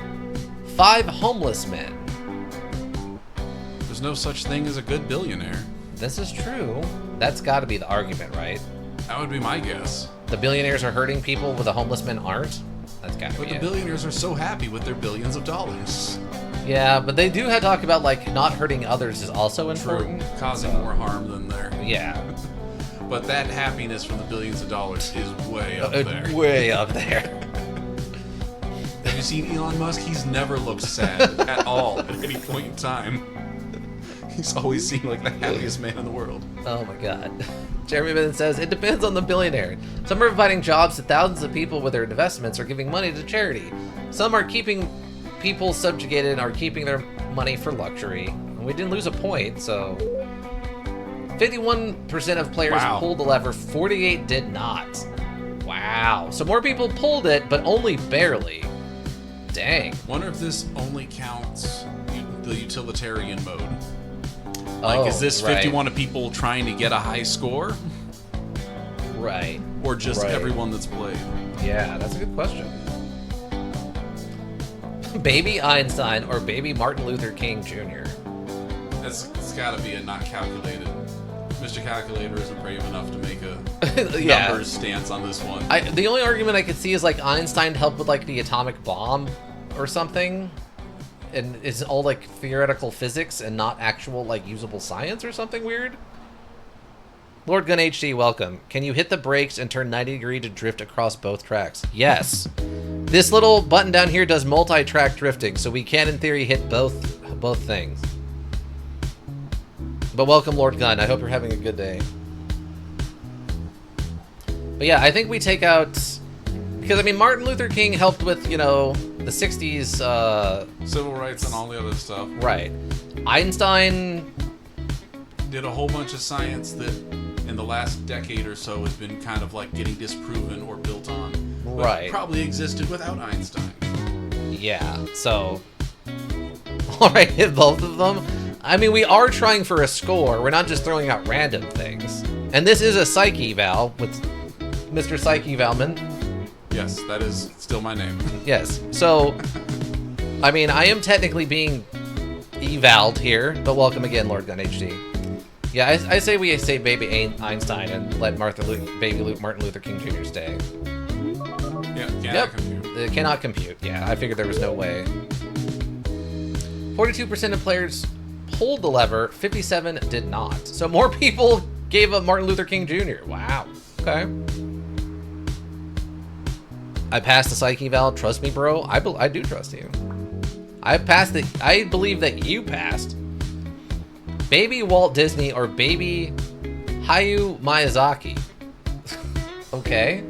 5 homeless men. There's no such thing as a good billionaire. This is true. That's got to be the argument, right? That would be my guess. The billionaires are hurting people where the homeless men aren't? That's got to But be the it. billionaires are so happy with their billions of dollars. Yeah, but they do have talk about, like, not hurting others is also important. True. Causing more harm than their... Yeah. But that happiness from the billions of dollars is way up there. Way up there. Have you seen Elon Musk? He's never looked sad at all at any point in time. He's always seemed like the happiest man in the world. Oh my god. Jeremy Benton says, it depends on the billionaire. Some are providing jobs to thousands of people with their investments or giving money to charity. Some are keeping people subjugated and are keeping their money for luxury. And we didn't lose a point, so... 51% of players pulled the lever, 48 did not. Wow. So more people pulled it, but only barely. Dang. Wonder if this only counts the utilitarian mode. Like, is this 51 of people trying to get a high score? Right. Or just everyone that's played? Yeah, that's a good question. Baby Einstein or baby Martin Luther King Jr.? It's got to be a not calculated. Mr. Calculator isn't brave enough to make a numbers stance on this one. The only argument I could see is like Einstein helped with like the atomic bomb or something. And it's all like theoretical physics and not actual like usable science or something weird. Lord Gun HD, welcome. Can you hit the brakes and turn 90 degree to drift across both tracks? Yes. This little button down here does multi-track drifting, so we can, in theory, hit both things. But welcome, Lord Gun. I hope you're having a good day. But yeah, I think we take out... Because, I mean, Martin Luther King helped with, you know, the 60s... Civil rights and all the other stuff. Right. Einstein... Did a whole bunch of science that in the last decade or so has been kind of like getting disproven or built on. But Right. probably existed without Einstein. Yeah, so... Alright, hit both of them. I mean, we are trying for a score. We're not just throwing out random things. And this is a Psych Eval with Mr. Psych Evalman. Yes, that is still my name. Yes, so... I mean, I am technically being evaled here, but welcome again, Lord Gun HD. Yeah, I say we say baby Einstein and let Martin Luther King Jr. stay. Yeah, Yep. compute. It cannot compute. Yeah, I figured there was no way. 42% of players pulled the lever, 57 did not. So more people gave up Martin Luther King Jr. Wow. Okay. I passed the Psych Eval. Trust me, bro. I do trust you. I passed it. I believe that you passed. Baby Walt Disney or baby Hayao Miyazaki. Okay.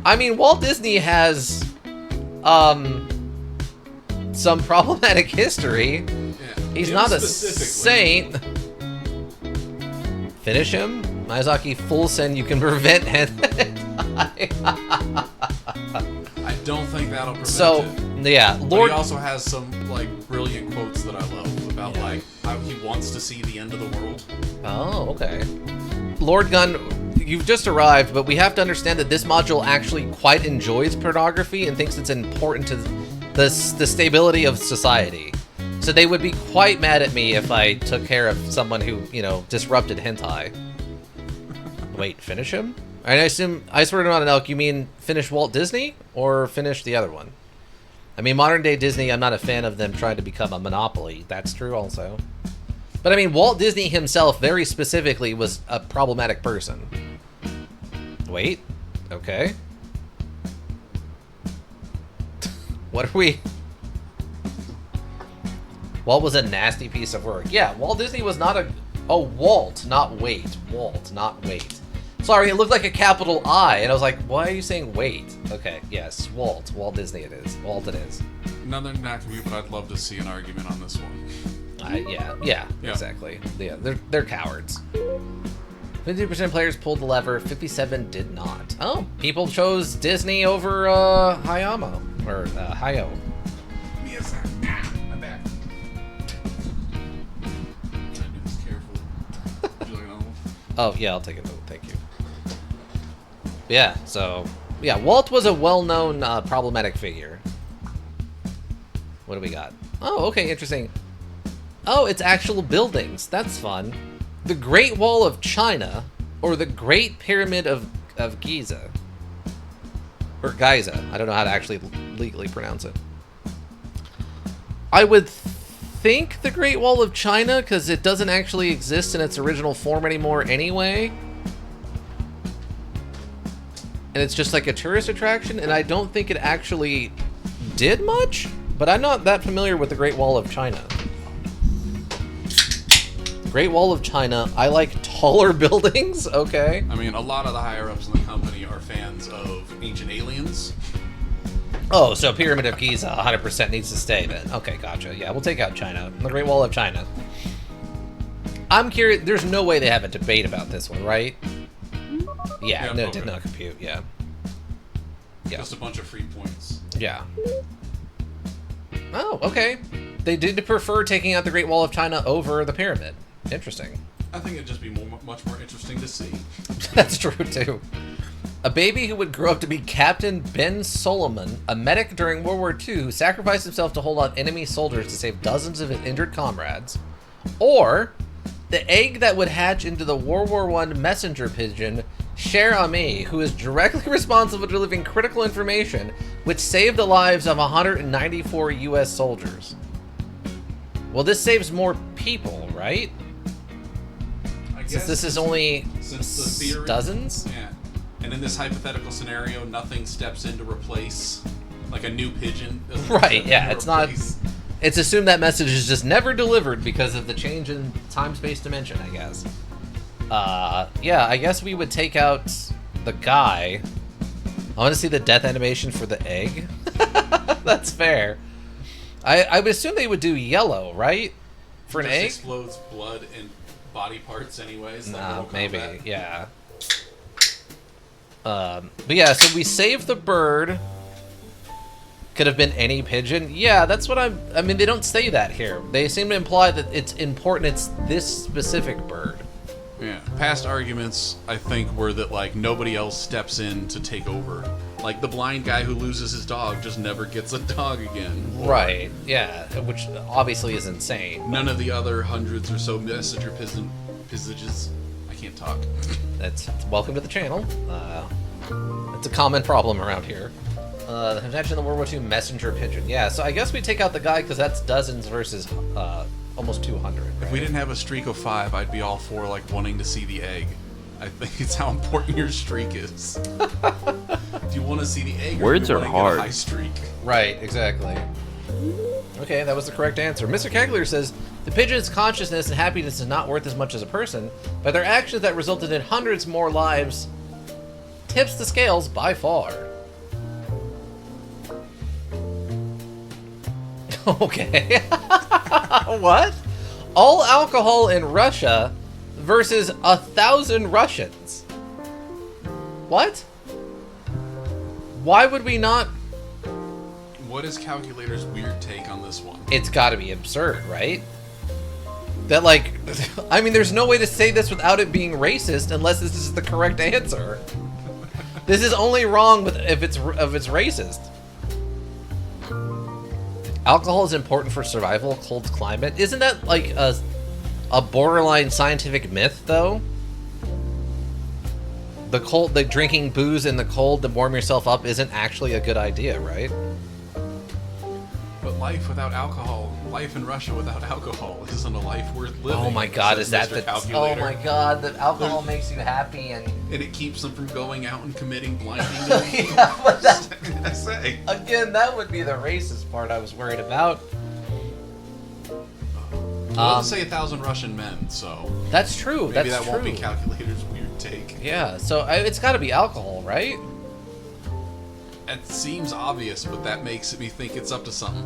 I mean, Walt Disney has some problematic history. Yeah. He's Him not a specifically. saint. Finish him. Miyazaki full send. You can prevent I don't think that'll prevent So, it. yeah, But Lord. he also has some like brilliant quotes that I love about like how he wants to see the end of the world. Oh, okay. Lord Gun, you've just arrived, but we have to understand that this module actually quite enjoys pornography and thinks it's important to the stability of society. So they would be quite mad at me if I took care of someone who, you know, disrupted hentai. Wait, finish him? I assume, I swear to not an elk, you mean finish Walt Disney or finish the other one? I mean, modern day Disney, I'm not a fan of them trying to become a monopoly. That's true also. But I mean, Walt Disney himself, very specifically, was a problematic person. Wait. Okay. What are we... Walt was a nasty piece of work. Yeah, Walt Disney was not a... Oh, Walt, not wait. Walt, not wait. Sorry, it looked like a capital I, and I was like, why are you saying wait? Okay, yes, Walt. Walt Disney it is. Walt it is. Another knack of you, but I'd love to see an argument on this one. Yeah, exactly. Yeah, they're cowards. 50% of players pulled the lever, 57 did not. Oh, people chose Disney over Hayamo, or Hayao. I'm back. Careful. Would you like another one? Oh, yeah, I'll take it. Thank you. Yeah, so... Yeah, Walt was a well-known problematic figure. What do we got? Oh, okay, interesting. Oh, it's actual buildings. That's fun. The Great Wall of China, or the Great Pyramid of Giza. Or Giza. I don't know how to actually legally pronounce it. I would think the Great Wall of China, because it doesn't actually exist in its original form anymore anyway. And it's just like a tourist attraction, and I don't think it actually did much, but I'm not that familiar with the Great Wall of China. Great Wall of China, I like taller buildings, okay. I mean, a lot of the higher-ups in the company are fans of Ancient Aliens. Oh, so Pyramid of Giza 100% needs to stay then. Okay, gotcha. Yeah, we'll take out China. The Great Wall of China. I'm curious, there's no way they have a debate about this one, right? Yeah, no, it did not compute, yeah. Just a bunch of free points. Yeah. Oh, okay. They did prefer taking out the Great Wall of China over the pyramid. Interesting. I think it'd just be much more interesting to see. That's true, too. A baby who would grow up to be Captain Ben Solomon, a medic during World War II who sacrificed himself to hold off enemy soldiers to save dozens of his injured comrades. Or the egg that would hatch into the World War I messenger pigeon, Cher Ami, who is directly responsible for delivering critical information which saved the lives of 194 U.S. soldiers. Well, this saves more people, right? I guess Since this is only since the theory, dozens? Yeah. And in this hypothetical scenario, nothing steps in to replace, like a new pigeon. doesn't Right, step in yeah, to it's not... replace- It's assumed that message is just never delivered because of the change in time-space dimension, I guess. Yeah, I guess we would take out the guy. I want to see the death animation for the egg. That's fair. I would assume they would do yellow, right? For an Just egg? explodes blood and body parts anyways. like Nah, Mortal maybe, Kombat. yeah. But yeah, so we saved the bird. Could have been any pigeon. Yeah, that's what I mean, they don't say that here. They seem to imply that it's important it's this specific bird. Yeah. Past arguments, I think, were that, like, nobody else steps in to take over. Like, the blind guy who loses his dog just never gets a dog again. Right, yeah, which obviously is insane. None of the other hundreds or so messenger pisages. I can't talk. That's welcome to the channel. It's a common problem around here. Imagine the World War II messenger pigeon. Yeah, so I guess we take out the guy because that's dozens versus almost 200. Right? If we didn't have a streak of 5, I'd be all for, like, wanting to see the egg. I think it's how important your streak is. Do you want to see the egg? Words or are do you wanna hard. Get a high streak. Right, exactly. Okay, that was the correct answer. Mr. Kegler says, the pigeon's consciousness and happiness is not worth as much as a person, but their actions that resulted in hundreds more lives tips the scales by far. Okay. What? All alcohol in Russia versus 1,000 Russians. What? Why would we not? What is Calculator's weird take on this one? It's gotta be absurd, right? That, like, I mean, there's no way to say this without it being racist unless this is the correct answer. This is only wrong if it's racist. Alcohol is important for survival, cold climate. Isn't that like a borderline scientific myth, though? The drinking booze in the cold to warm yourself up isn't actually a good idea, right? But life without alcohol, life in Russia without alcohol, isn't a life worth living. Oh my god, is says that Mr. the... Oh Calculator. my god, that alcohol makes you happy and... And it keeps them from going out and committing blinding. Yeah, but that... I say. Again, that would be the racist part I was worried about. Well, let's say 1,000 Russian men, so That's true. maybe That's that true. won't be Calculator's weird take. Yeah, so it's got to be alcohol, right? It seems obvious, but that makes me think it's up to something.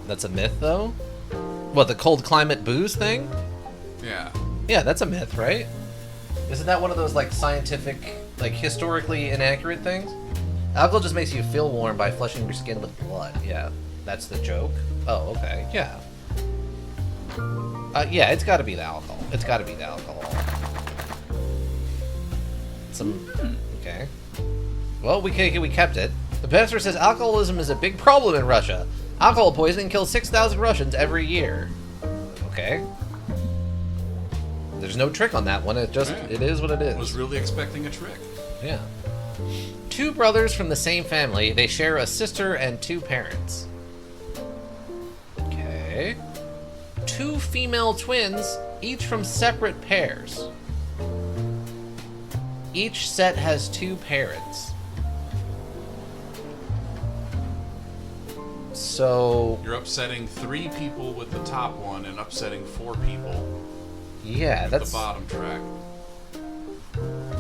That's a myth, though. What, the cold climate booze thing? Yeah. Yeah, that's a myth, right? Isn't that one of those like scientific, like historically inaccurate things? Alcohol just makes you feel warm by flushing your skin with blood. Yeah, that's the joke. Oh, okay. Yeah. Yeah, it's got to be the alcohol. It's got to be the alcohol. Okay. Well, we kept it. The professor says alcoholism is a big problem in Russia. Alcohol poisoning kills 6,000 Russians every year. Okay. There's no trick on that one. It is what it is. Was really expecting a trick. Yeah. Two brothers from the same family. They share a sister and two parents. Okay. Two female twins, each from separate pairs. Each set has two parents. So... You're upsetting 3 people with the top one and upsetting 4 people yeah, with that's... the bottom track.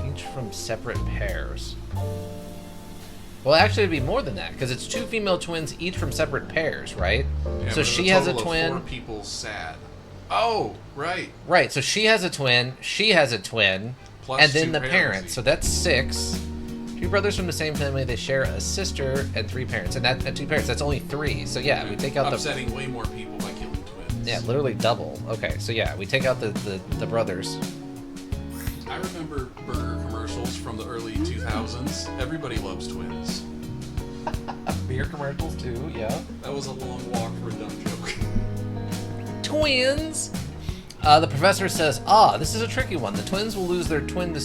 Each from separate pairs. Well, actually, it'd be more than that, because it's two female twins, each from separate pairs, right? Yeah, so but she a has a total of twin. 4 people sad. Oh, right. Right, so she has a twin, she has a twin, Plus and then 2 the parents parents. each. So that's 6. Two brothers from the same family, they share a sister and 3 parents. And 2 parents, that's only 3. So yeah, we take out upsetting way more people by killing twins. Yeah, literally double. Okay, so yeah, we take out the brothers. I remember burger commercials from the early 2000s. Everybody loves twins. Beer commercials too, yeah. That was a long walk for a dumb joke. Twins! The professor says, this is a tricky one. The twins will lose their twin.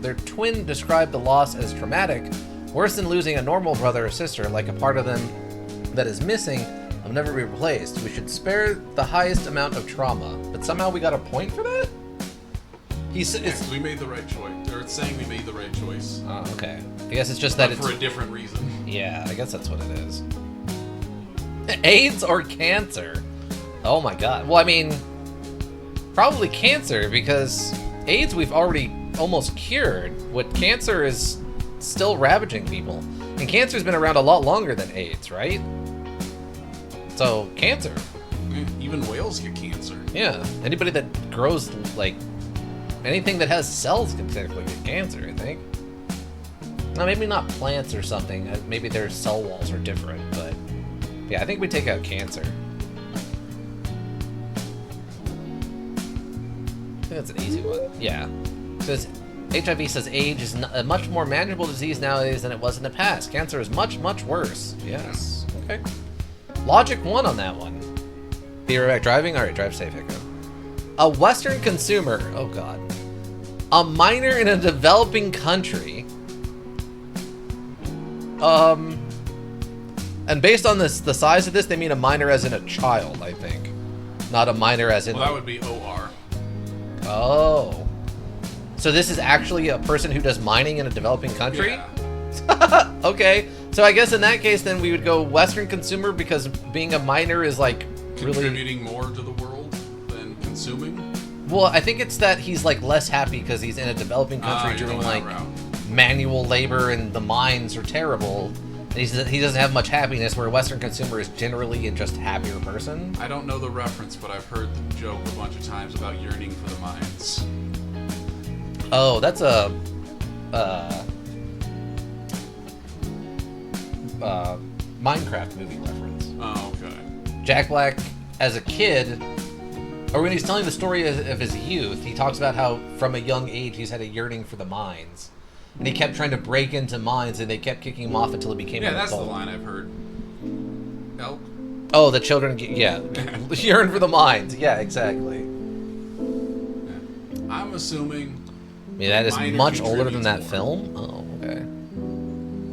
Their twin described the loss as traumatic, worse than losing a normal brother or sister, like a part of them that is missing will never be replaced. We should spare the highest amount of trauma, but somehow we got a point for that? It's, we made the right choice. Or it's saying we made the right choice. oh, okay. I guess it's just that But it's for a different reason. yeah. I guess that's what it is. AIDS or cancer? Oh my god. Well, I mean, probably cancer because AIDS we've already almost cured. What cancer is still ravaging people, and cancer's been around a lot longer than AIDS, right? So cancer. Even whales get cancer. Yeah. Anybody that grows like anything that has cells can technically get cancer, I think. Well, maybe not plants or something. Maybe their cell walls are different, but yeah, I think we take out cancer. I think that's an easy one. Yeah. Because HIV says age is a much more manageable disease nowadays than it was in the past. Cancer is much, much worse. Yes. Okay. Logic 1 on that one. Be right back driving? Alright, drive safe, Echo. A Western consumer. Oh, God. A minor in a developing country. And based on this, the size of this, they mean a minor as in a child, I think. Not a minor as in... Well, that would be OR. Oh. So this is actually a person who does mining in a developing country? Yeah. Okay. So I guess in that case, then we would go Western consumer because being a miner is like really... Contributing more to the world than consuming? Well, I think it's that he's like less happy because he's in a developing country you're doing going like that route. manual labor and the mines are terrible. And he doesn't have much happiness, where a Western consumer is generally a just happier person. I don't know the reference, but I've heard the joke a bunch of times about yearning for the mines. Oh, that's a Minecraft movie reference. Oh, okay. Jack Black, as a kid, or when he's telling the story of his youth, he talks about how from a young age he's had a yearning for the mines. And he kept trying to break into mines, and they kept kicking him off until he became Yeah, an that's the adult. line I've heard. Elk? Oh, the children, yeah. Yearn for the mines. Yeah, exactly. I'm assuming... I mean, that is Minor much older than that contributes film? Oh, okay.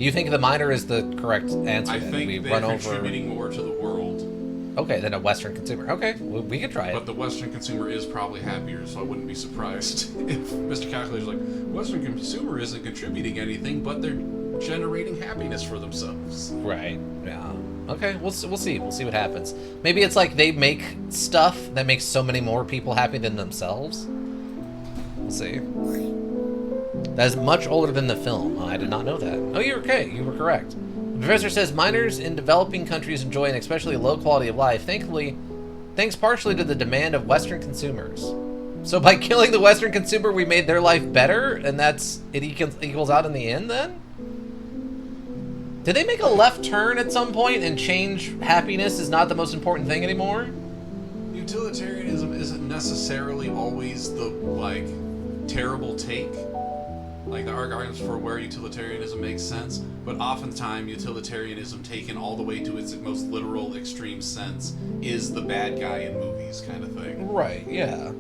You think the minor is the correct answer? I then? think we they're run over. contributing more to the world. Okay, then a Western consumer. Okay, we could try it. But the Western consumer is probably happier, so I wouldn't be surprised if Mr. Calculator's like, Western consumer isn't contributing anything, but they're generating happiness for themselves. Right. Yeah. Okay. We'll see. We'll see what happens. Maybe it's like they make stuff that makes so many more people happy than themselves. We'll see. That is much older than the film. Oh, I did not know that. Oh, you're okay. You were correct. The professor says minors in developing countries enjoy an especially low quality of life, thanks partially to the demand of Western consumers. So by killing the Western consumer, we made their life better, and it equals out in the end. Then. Did they make a left turn at some point and change happiness is not the most important thing anymore? Utilitarianism isn't necessarily always the, like, terrible take. Like, there are arguments for where utilitarianism makes sense, but oftentimes utilitarianism taken all the way to its most literal, extreme sense is the bad guy in movies kind of thing. Right, yeah.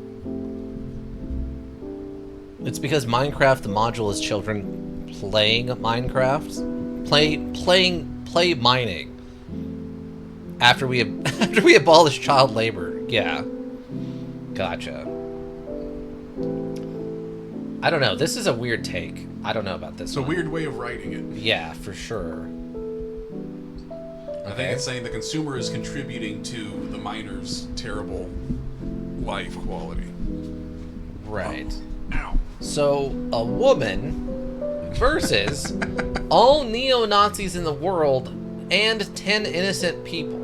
It's because Minecraft, the module, is children playing Minecraft. Play mining. After we abolish child labor. Yeah. Gotcha. I don't know. This is a weird take. I don't know about this. It's a one. weird way of writing it. Yeah, for sure. I think it's saying the consumer is contributing to the miner's terrible life quality. Right. Ow. So, a woman versus all neo-Nazis in the world and 10 innocent people.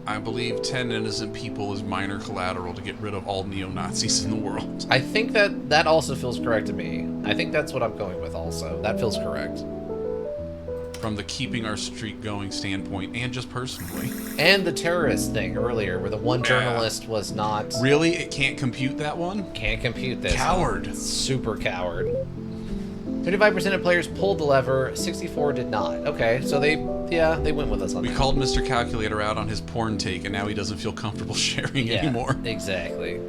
I believe 10 innocent people is minor collateral to get rid of all neo-Nazis in the world. I think that also feels correct to me. I think that's what I'm going with also. That feels correct. From the keeping our streak going standpoint, and just personally. And the terrorist thing earlier, where the one Yeah. journalist was not... Really? It can't compute that one? Can't compute this. Coward. Super coward. 35% of players pulled the lever, 64 did not. Okay, so they went with us on We that. called Mr. Calculator out on his porn take, and now he doesn't feel comfortable sharing anymore. Exactly.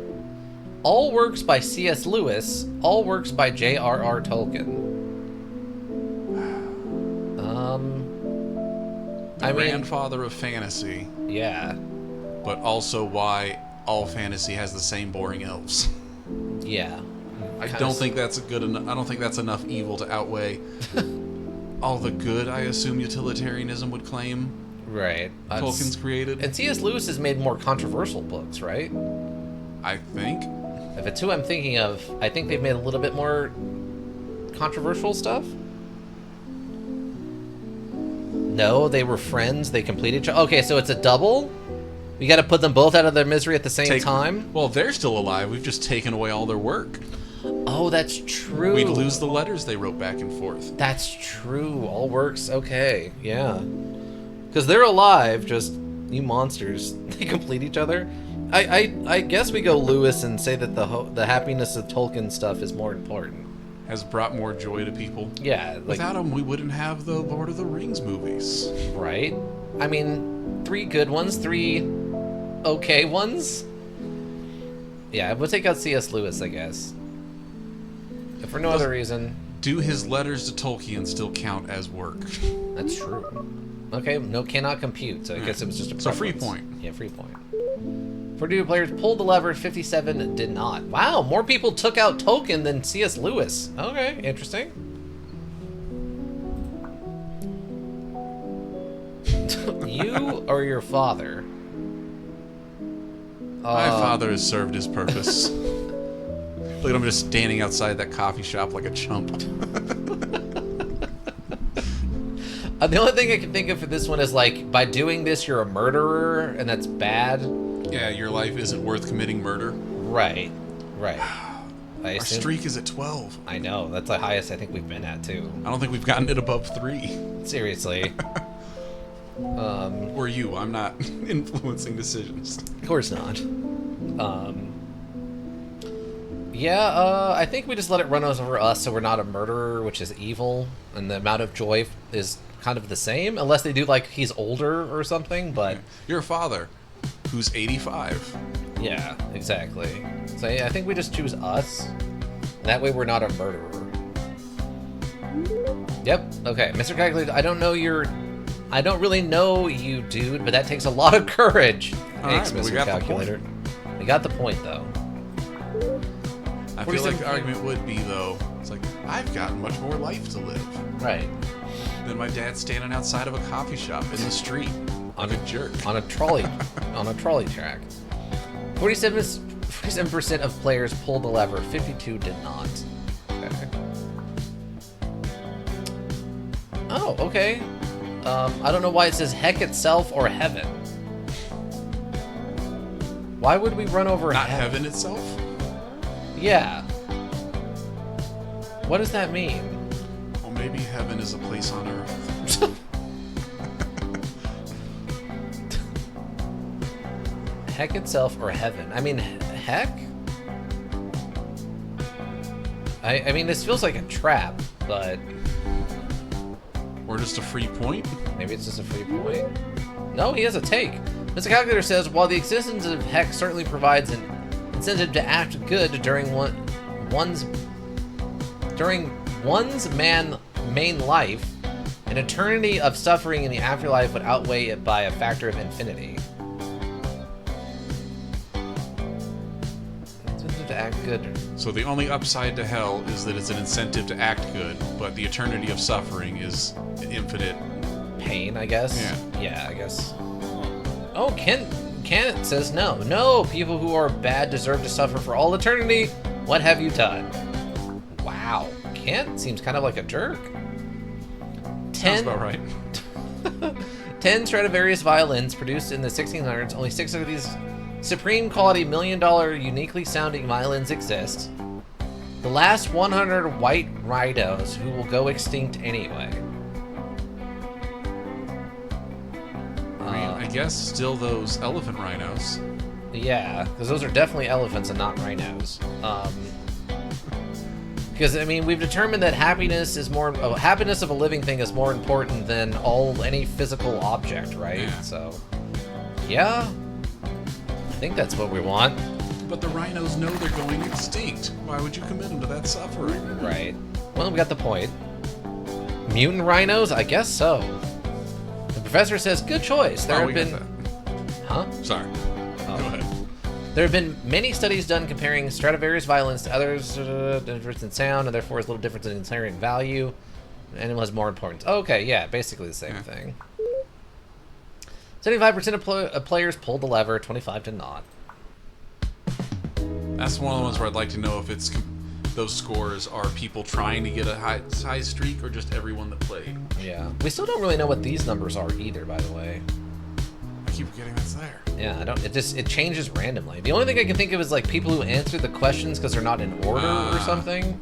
All works by C.S. Lewis, all works by J.R.R. Tolkien. The grandfather of fantasy, Yeah. but also why all fantasy has the same boring elves. Yeah. I don't think that's good enough. I don't think that's enough evil to outweigh all the good I assume utilitarianism would claim Right. Tolkien's created. And C.S. Lewis has made more controversial books, right? I think. If it's who I'm thinking of, I think they've made a little bit more controversial stuff. No, they were friends. They complete each other. Okay, so it's a double? You got to put them both out of their misery at the same time? Well, they're still alive. We've just taken away all their work. Oh, that's true. We'd lose the letters they wrote back and forth. That's true. All works. Okay, yeah. Because they're alive, just you monsters. They complete each other. I guess we go Lewis and say that the happiness of Tolkien stuff is more important. Has brought more joy to people. Yeah. Like, without him, we wouldn't have the Lord of the Rings movies. Right? I mean, 3 good ones, 3 okay ones. Yeah, we'll take out C.S. Lewis, I guess. If for no other reason. Do his letters to Tolkien still count as work? That's true. Okay, no, cannot compute, so I guess it was just a preference. So free point. Yeah, free point. 42 players pulled the lever, 57 did not. Wow, more people took out Tolkien than C.S. Lewis. Okay, interesting. You or your father? My father has served his purpose. Look at him just standing outside that coffee shop like a chump. The only thing I can think of for this one is like, by doing this, you're a murderer, and that's bad. Yeah, your life isn't worth committing murder. Right, right. Our streak is at 12. I know, that's the highest I think we've been at, too. I don't think we've gotten it above 3. Seriously. Or you, I'm not influencing decisions. Of course not. Yeah, I think we just let it run over us so we're not a murderer, which is evil, and the amount of joy is kind of the same, unless they do, like, he's older or something, but... Your father, who's 85. Yeah, exactly. So yeah, I think we just choose us. That way we're not a murderer. Yep, okay. Mr. Calculator, I don't really know you, dude, but that takes a lot of courage. Thanks, right, Mr. Calculator. We got the point, though. I feel like the argument would be, though, it's like, I've got much more life to live. Right. Than my dad standing outside of a coffee shop in the street. On a jerk. On a trolley. On a trolley track. 47% of players pulled the lever, 52 did not. Okay. Oh, okay. I don't know why it says heck itself or heaven. Why would we run over Not heaven itself? Yeah. What does that mean? Well, maybe heaven is a place on earth. Heck itself or heaven? I mean, heck? I mean, this feels like a trap, but... Or just a free point? Maybe it's just a free point. No, he has a take. Mr. Calculator says, while the existence of heck certainly provides an incentive to act good during one's main life, an eternity of suffering in the afterlife would outweigh it by a factor of infinity. Incentive to act good. So the only upside to hell is that it's an incentive to act good, but the eternity of suffering is infinite pain, I guess. Yeah. Yeah, I guess. Oh, Kent says no. No, people who are bad deserve to suffer for all eternity. What have you done? Wow. Kent seems kind of like a jerk. Sounds about right. 10 Stradivarius violins produced in the 1600s. Only 6 of these supreme quality $1 million uniquely sounding violins exist. The last 100 white rhinos who will go extinct anyway. I mean, I guess still those elephant rhinos. Yeah, because those are definitely elephants and not rhinos. Because I mean, we've determined that happiness of a living thing is more important than any physical object, right? Yeah. So, yeah, I think that's what we want. But the rhinos know they're going extinct. Why would you commit them to that suffering? Right. Well, we got the point. Mutant rhinos? I guess so. The professor says, good choice. There have been... Huh? Sorry. Oh. Go ahead. There have been many studies done comparing Stradivarius violins to others, difference in sound, and therefore is little difference in inherent value. Animal has more importance. Okay, yeah, basically the same thing. 75% of players pulled the lever, 25 did not. That's one of the ones where I'd like to know if it's those scores are people trying to get a high streak or just everyone that played. Yeah, we still don't really know what these numbers are either, by the way. I keep forgetting that's there. Yeah, I don't. It changes randomly. The only thing I can think of is like people who answered the questions because they're not in order or something.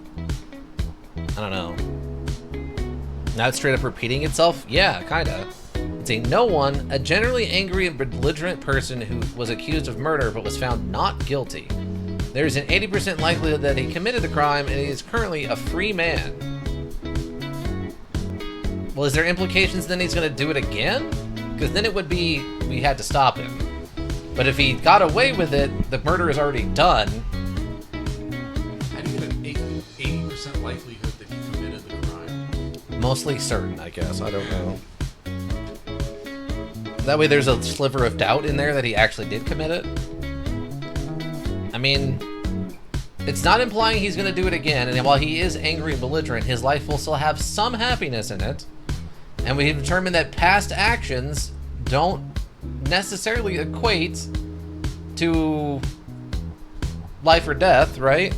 I don't know. Now it's straight up repeating itself? Yeah, kinda. It's a no one, a generally angry and belligerent person who was accused of murder but was found not guilty. There's an 80% likelihood that he committed the crime and he is currently a free man. Well, is there implications then he's gonna do it again? Because then it would be we had to stop him. But if he got away with it, the murder is already done. How do you get an 80% likelihood that he committed the crime? Mostly certain, I guess. I don't know. That way there's a sliver of doubt in there that he actually did commit it. I mean, it's not implying he's going to do it again, and while he is angry and belligerent, his life will still have some happiness in it. And we've determined that past actions don't necessarily equate to life or death, right?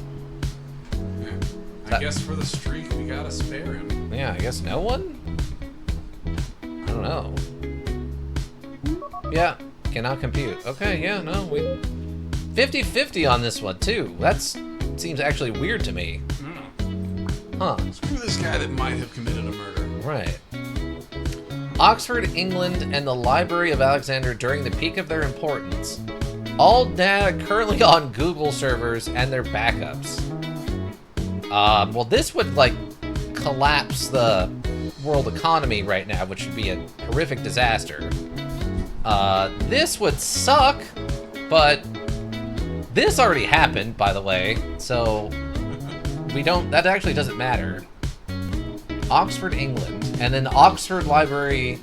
I guess for the streak, we gotta spare him. Yeah, I guess no one? I don't know. Yeah, cannot compute. Okay, yeah, no, we... 50-50 on this one, too. That's seems actually weird to me. Huh. Screw this guy that might have committed a murder. Right. Oxford, England, and the Library of Alexandria during the peak of their importance. All data currently on Google servers and their backups. Well, this would, like, collapse the world economy right now, which would be a horrific disaster. This would suck, but this already happened, by the way, so that actually doesn't matter. Oxford, England, and then Oxford Library.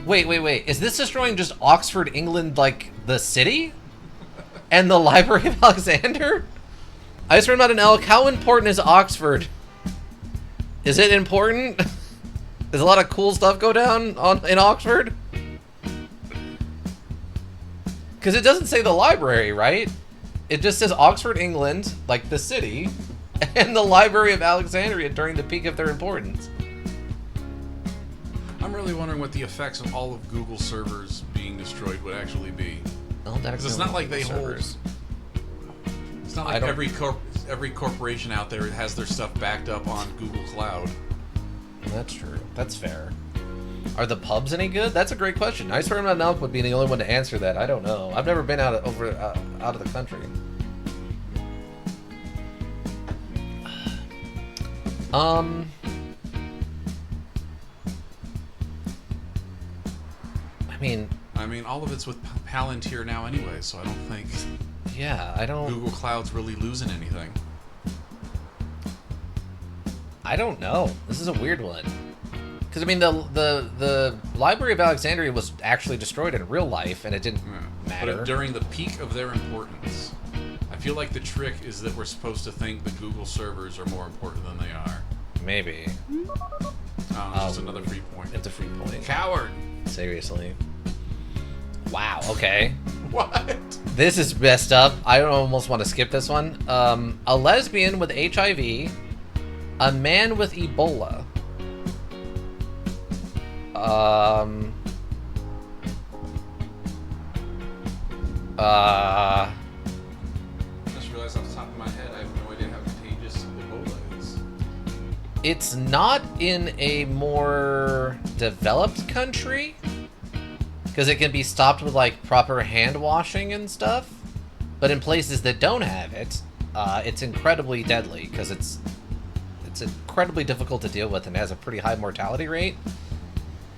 Wait. Is this destroying just Oxford, England, like the city? And the Library of Alexander? I just read about an elk. How important is Oxford? Is it important? Does a lot of cool stuff go down in Oxford? Because it doesn't say the library, right? It just says Oxford, England, like the city, and the Library of Alexandria during the peak of their importance. I'm really wondering what the effects of all of Google servers being destroyed would actually be. Because it's not like they hold. It's not like every corporation out there has their stuff backed up on Google Cloud. That's true. That's fair. Are the pubs any good? That's a great question. I swear Mountain Elk would be the only one to answer that. I don't know. I've never been out of the country. I mean, all of it's with Palantir now anyway, so I don't think. Yeah, I don't. Google Cloud's really losing anything. I don't know. This is a weird one. Because I mean, the Library of Alexandria was actually destroyed in real life, and it didn't matter. But during the peak of their importance, I feel like the trick is that we're supposed to think the Google servers are more important than they are. Maybe. Just another free point. It's a free point. Coward. Seriously. Wow. Okay. What? This is messed up. I almost want to skip this one. A lesbian with HIV, a man with Ebola. Just realized off the top of my head, I have no idea how contagious Ebola is. It's not in a more developed country, because it can be stopped with like proper hand washing and stuff. But in places that don't have it, it's incredibly deadly because it's incredibly difficult to deal with and has a pretty high mortality rate.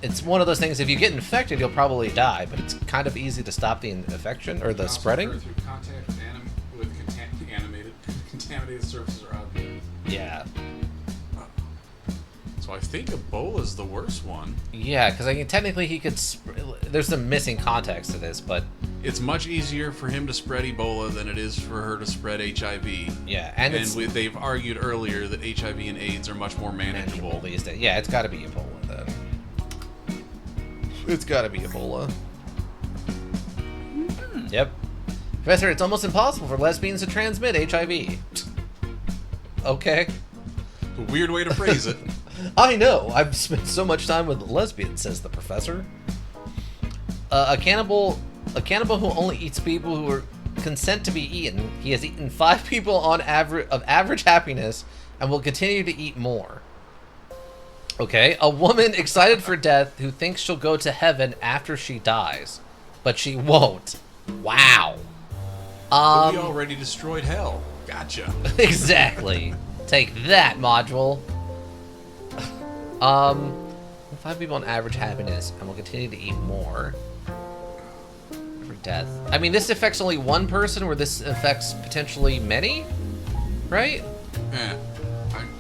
It's one of those things, if you get infected, you'll probably die, but it's kind of easy to stop the infection or the spreading. Through contact with contaminated surfaces or objects. Yeah. So I think Ebola's the worst one. Yeah, because I mean, technically he could... there's some missing context to this, but It's much easier for him to spread Ebola than it is for her to spread HIV. Yeah, and they've argued earlier that HIV and AIDS are much more manageable. these days. Yeah, it's got to be Ebola then. It's got to be Ebola. Yep. Professor, it's almost impossible for lesbians to transmit HIV. Okay. A weird way to phrase it. I know. I've spent so much time with lesbians, says the professor. A cannibal who only eats people who are consent to be eaten. He has eaten 5 people on average happiness and will continue to eat more. Okay. A woman excited for death who thinks she'll go to heaven after she dies, but she won't. Wow. But we already destroyed hell. Gotcha. Exactly. Take that, module. 5 people on average happiness and will continue to eat more. For death. I mean, this affects only one person, or this affects potentially many? Right? I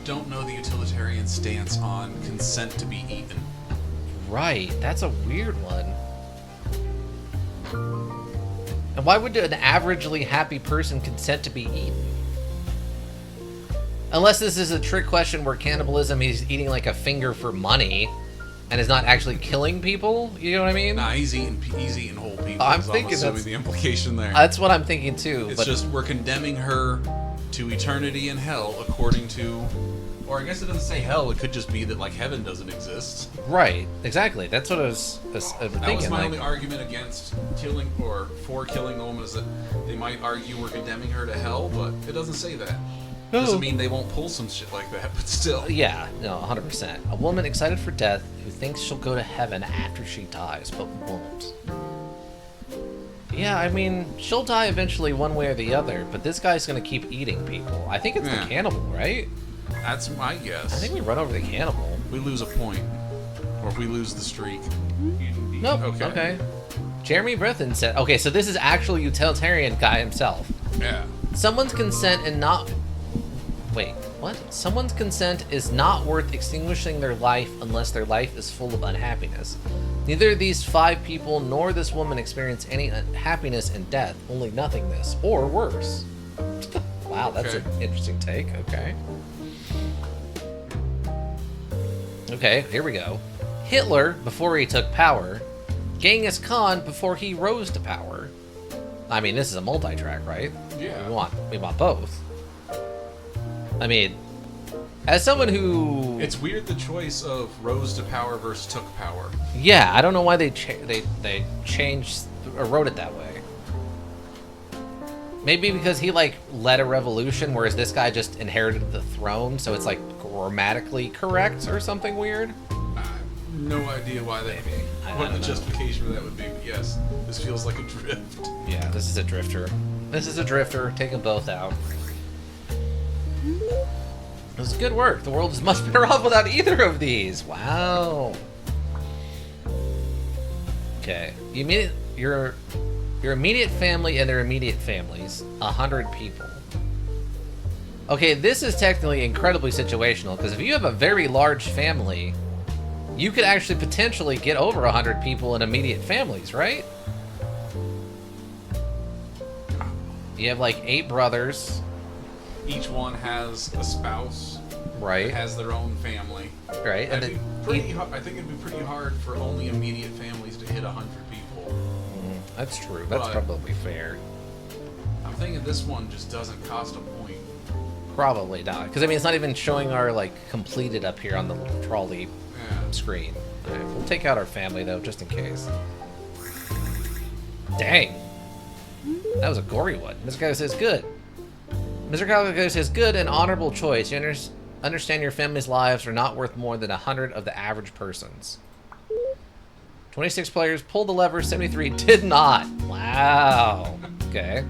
don't know the utilitarian stance on consent to be eaten. Right. That's a weird one. And why would an averagely happy person consent to be eaten? Unless this is a trick question where cannibalism, he's eating like a finger for money and is not actually killing people. You know what I mean? Nah, he's eating whole people. I'm thinking assuming the implication there. That's what I'm thinking too. It's just we're condemning her to eternity in hell according to... Or I guess it doesn't say hell. It could just be that, like, heaven doesn't exist. Right. Exactly. That's what I was thinking. That was my only argument against killing, or for killing the woman, is that they might argue we're condemning her to hell, but it doesn't say that. Doesn't mean they won't pull some shit like that, but still. Yeah, no, 100%. A woman excited for death who thinks she'll go to heaven after she dies, but won't. Yeah, I mean, she'll die eventually one way or the other, but this guy's gonna keep eating people. I think it's the cannibal, right? That's my guess. I think we run over the cannibal. We lose a point. Or if we lose the streak. Nope. Okay. Jeremy Breathen said... Okay, so this is actual utilitarian guy himself. Yeah. Someone's consent and not... Wait, what? Someone's consent is not worth extinguishing their life unless their life is full of unhappiness. Neither these 5 people nor this woman experience any happiness in death, only nothingness, or worse. Wow, that's an interesting take. Okay. Okay, here we go. Hitler, before he took power. Genghis Khan, before he rose to power. I mean, this is a multi-track, right? Yeah. We want both. I mean, as someone who... It's weird the choice of rose to power versus took power. Yeah, I don't know why they changed or wrote it that way. Maybe because he, like, led a revolution, whereas this guy just inherited the throne, so it's, like, grammatically correct or something weird? I have no idea why that... Maybe. What the justification for that would be, but yes, this feels like a drift. Yeah, this is a drifter. This is a drifter. Take them both out. It was good work. The world is much better off without either of these. Wow. Okay. Your immediate family and their immediate families. 100 people. Okay, this is technically incredibly situational, because if you have a very large family, you could actually potentially get over 100 people in immediate families, right? You have like 8 brothers. Each one has a spouse. Right. That has their own family. Right. And I think it'd be pretty hard for only immediate families to hit 100 people. That's true. That's probably fair. I'm thinking this one just doesn't cost a point. Probably not. Because, I mean, it's not even showing our, like, completed up here on the little trolley screen. All right, we'll take out our family, though, just in case. Dang. That was a gory one. Mr. Gallagher says, good. Mr. Gallagher says, good and honorable choice. You understand your family's lives are not worth more than 100 of the average person's. 26 players pulled the lever, 73 did not. Wow. Okay.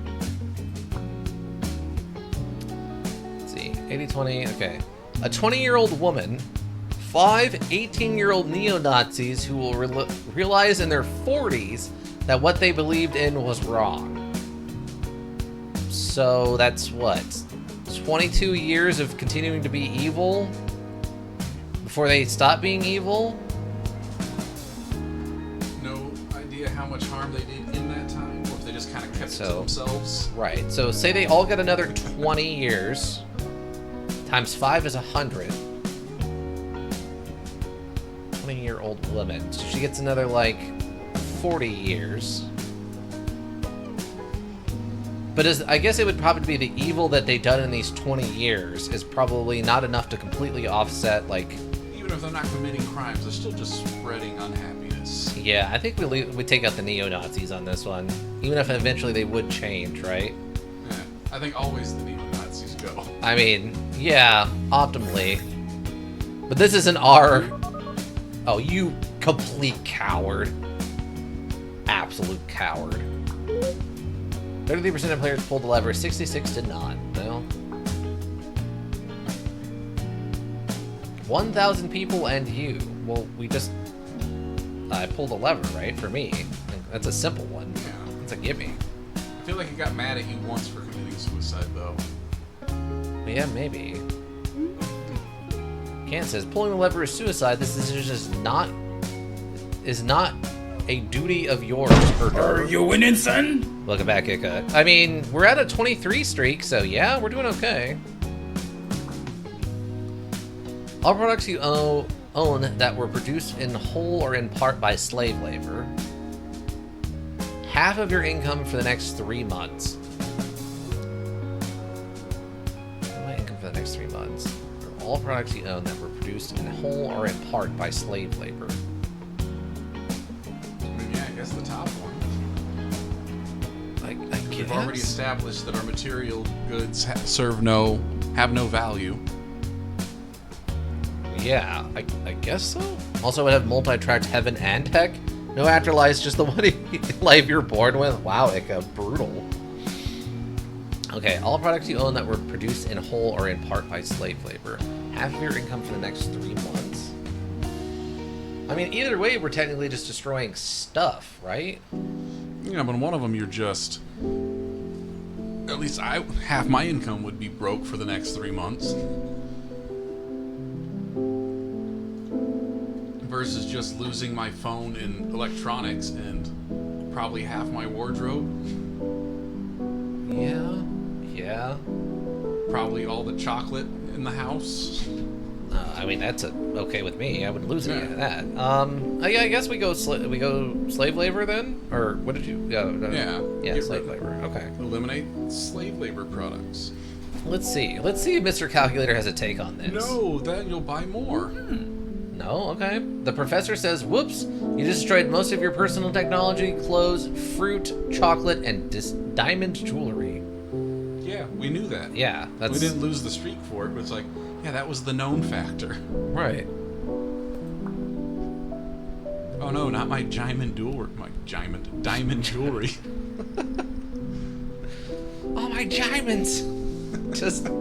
Let's see. 80-20. Okay. A 20-year-old woman, 5 18-year-old neo-Nazis who will realize in their 40s that what they believed in was wrong. So that's what? 22 years of continuing to be evil before they stop being evil? No idea how much harm they did in that time, or if kept it to So, themselves. right. So say they all get another 20 years. Times 5 is 100. 20-year-old woman. So she gets another, like, 40 years. But I guess it would probably be the evil that they've done in these 20 years is probably not enough to completely offset, like... Even if they're not committing crimes, they're still just spreading unhappiness. Yeah, I think we take out the neo-Nazis on this one. Even if eventually they would change, right? Yeah, I think always the neo-Nazis go. I mean, yeah, optimally. But this isn't our... Oh, you complete coward. Absolute coward. 33% of players pulled the lever, 66 did not. Well, 1,000 people and you. Well, we just... I pulled a lever, right? For me. That's a simple one. Yeah. It's a gimme. I feel like it got mad at you once for committing suicide, though. Yeah, maybe. Kant says, pulling the lever is suicide. This is just not... is not a duty of yours, Herder. Are you winning, son? Welcome back, Ika. I mean, we're at a 23 streak, so yeah, we're doing okay. All products you own that were produced in whole or in part by slave labor. Half of your income for the next 3 months. My income for the next 3 months. For all products you own that were produced in whole or in part by slave labor. I guess the top one. I We've guess. already established that our material goods have no value. Yeah, I guess so. Also, would have multi-tracked heaven and heck. No afterlife, just the one life you're born with. Wow, Ika, brutal. Okay, all products you own that were produced in whole or in part by slave labor. Half of your income for the next 3 months. I mean, either way, we're technically just destroying stuff, right? Yeah, but one of them you're just... At least half my income would be broke for the next 3 months. Versus just losing my phone and electronics and probably half my wardrobe. Yeah. Probably all the chocolate in the house. I mean, that's okay with me. I wouldn't lose any of that. Yeah, I guess we go slave labor then, or what did you? Yeah. Yeah, slave labor. Okay. Eliminate slave labor products. Let's see if Mr. Calculator has a take on this. No, then you'll buy more. No? Okay. The professor says, whoops, you destroyed most of your personal technology, clothes, fruit, chocolate, and diamond jewelry. Yeah, we knew that. Yeah, that's... We didn't lose the streak for it, but it's like, yeah, that was the known factor. Right. Oh no, not my diamond jewelry. Diamond jewelry. Oh, my diamonds! Just... 5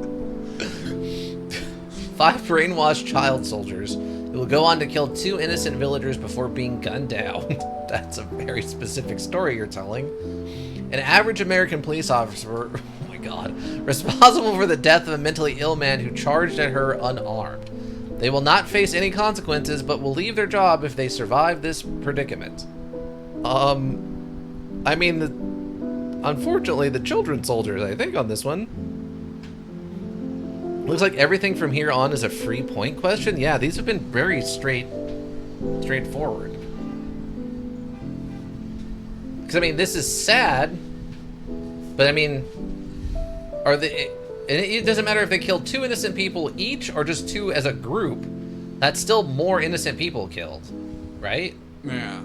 brainwashed child soldiers who will go on to kill 2 innocent villagers before being gunned down. That's a very specific story you're telling. An average American police officer, oh my god, responsible for the death of a mentally ill man who charged at her unarmed. They will not face any consequences, but will leave their job if they survive this predicament. I mean, unfortunately, the children soldiers, I think, on this one. Looks like everything from here on is a free point question. Yeah, these have been very straightforward. Because, I mean, this is sad, but, I mean, it doesn't matter if they kill 2 innocent people each or just 2 as a group. That's still more innocent people killed, right? Yeah.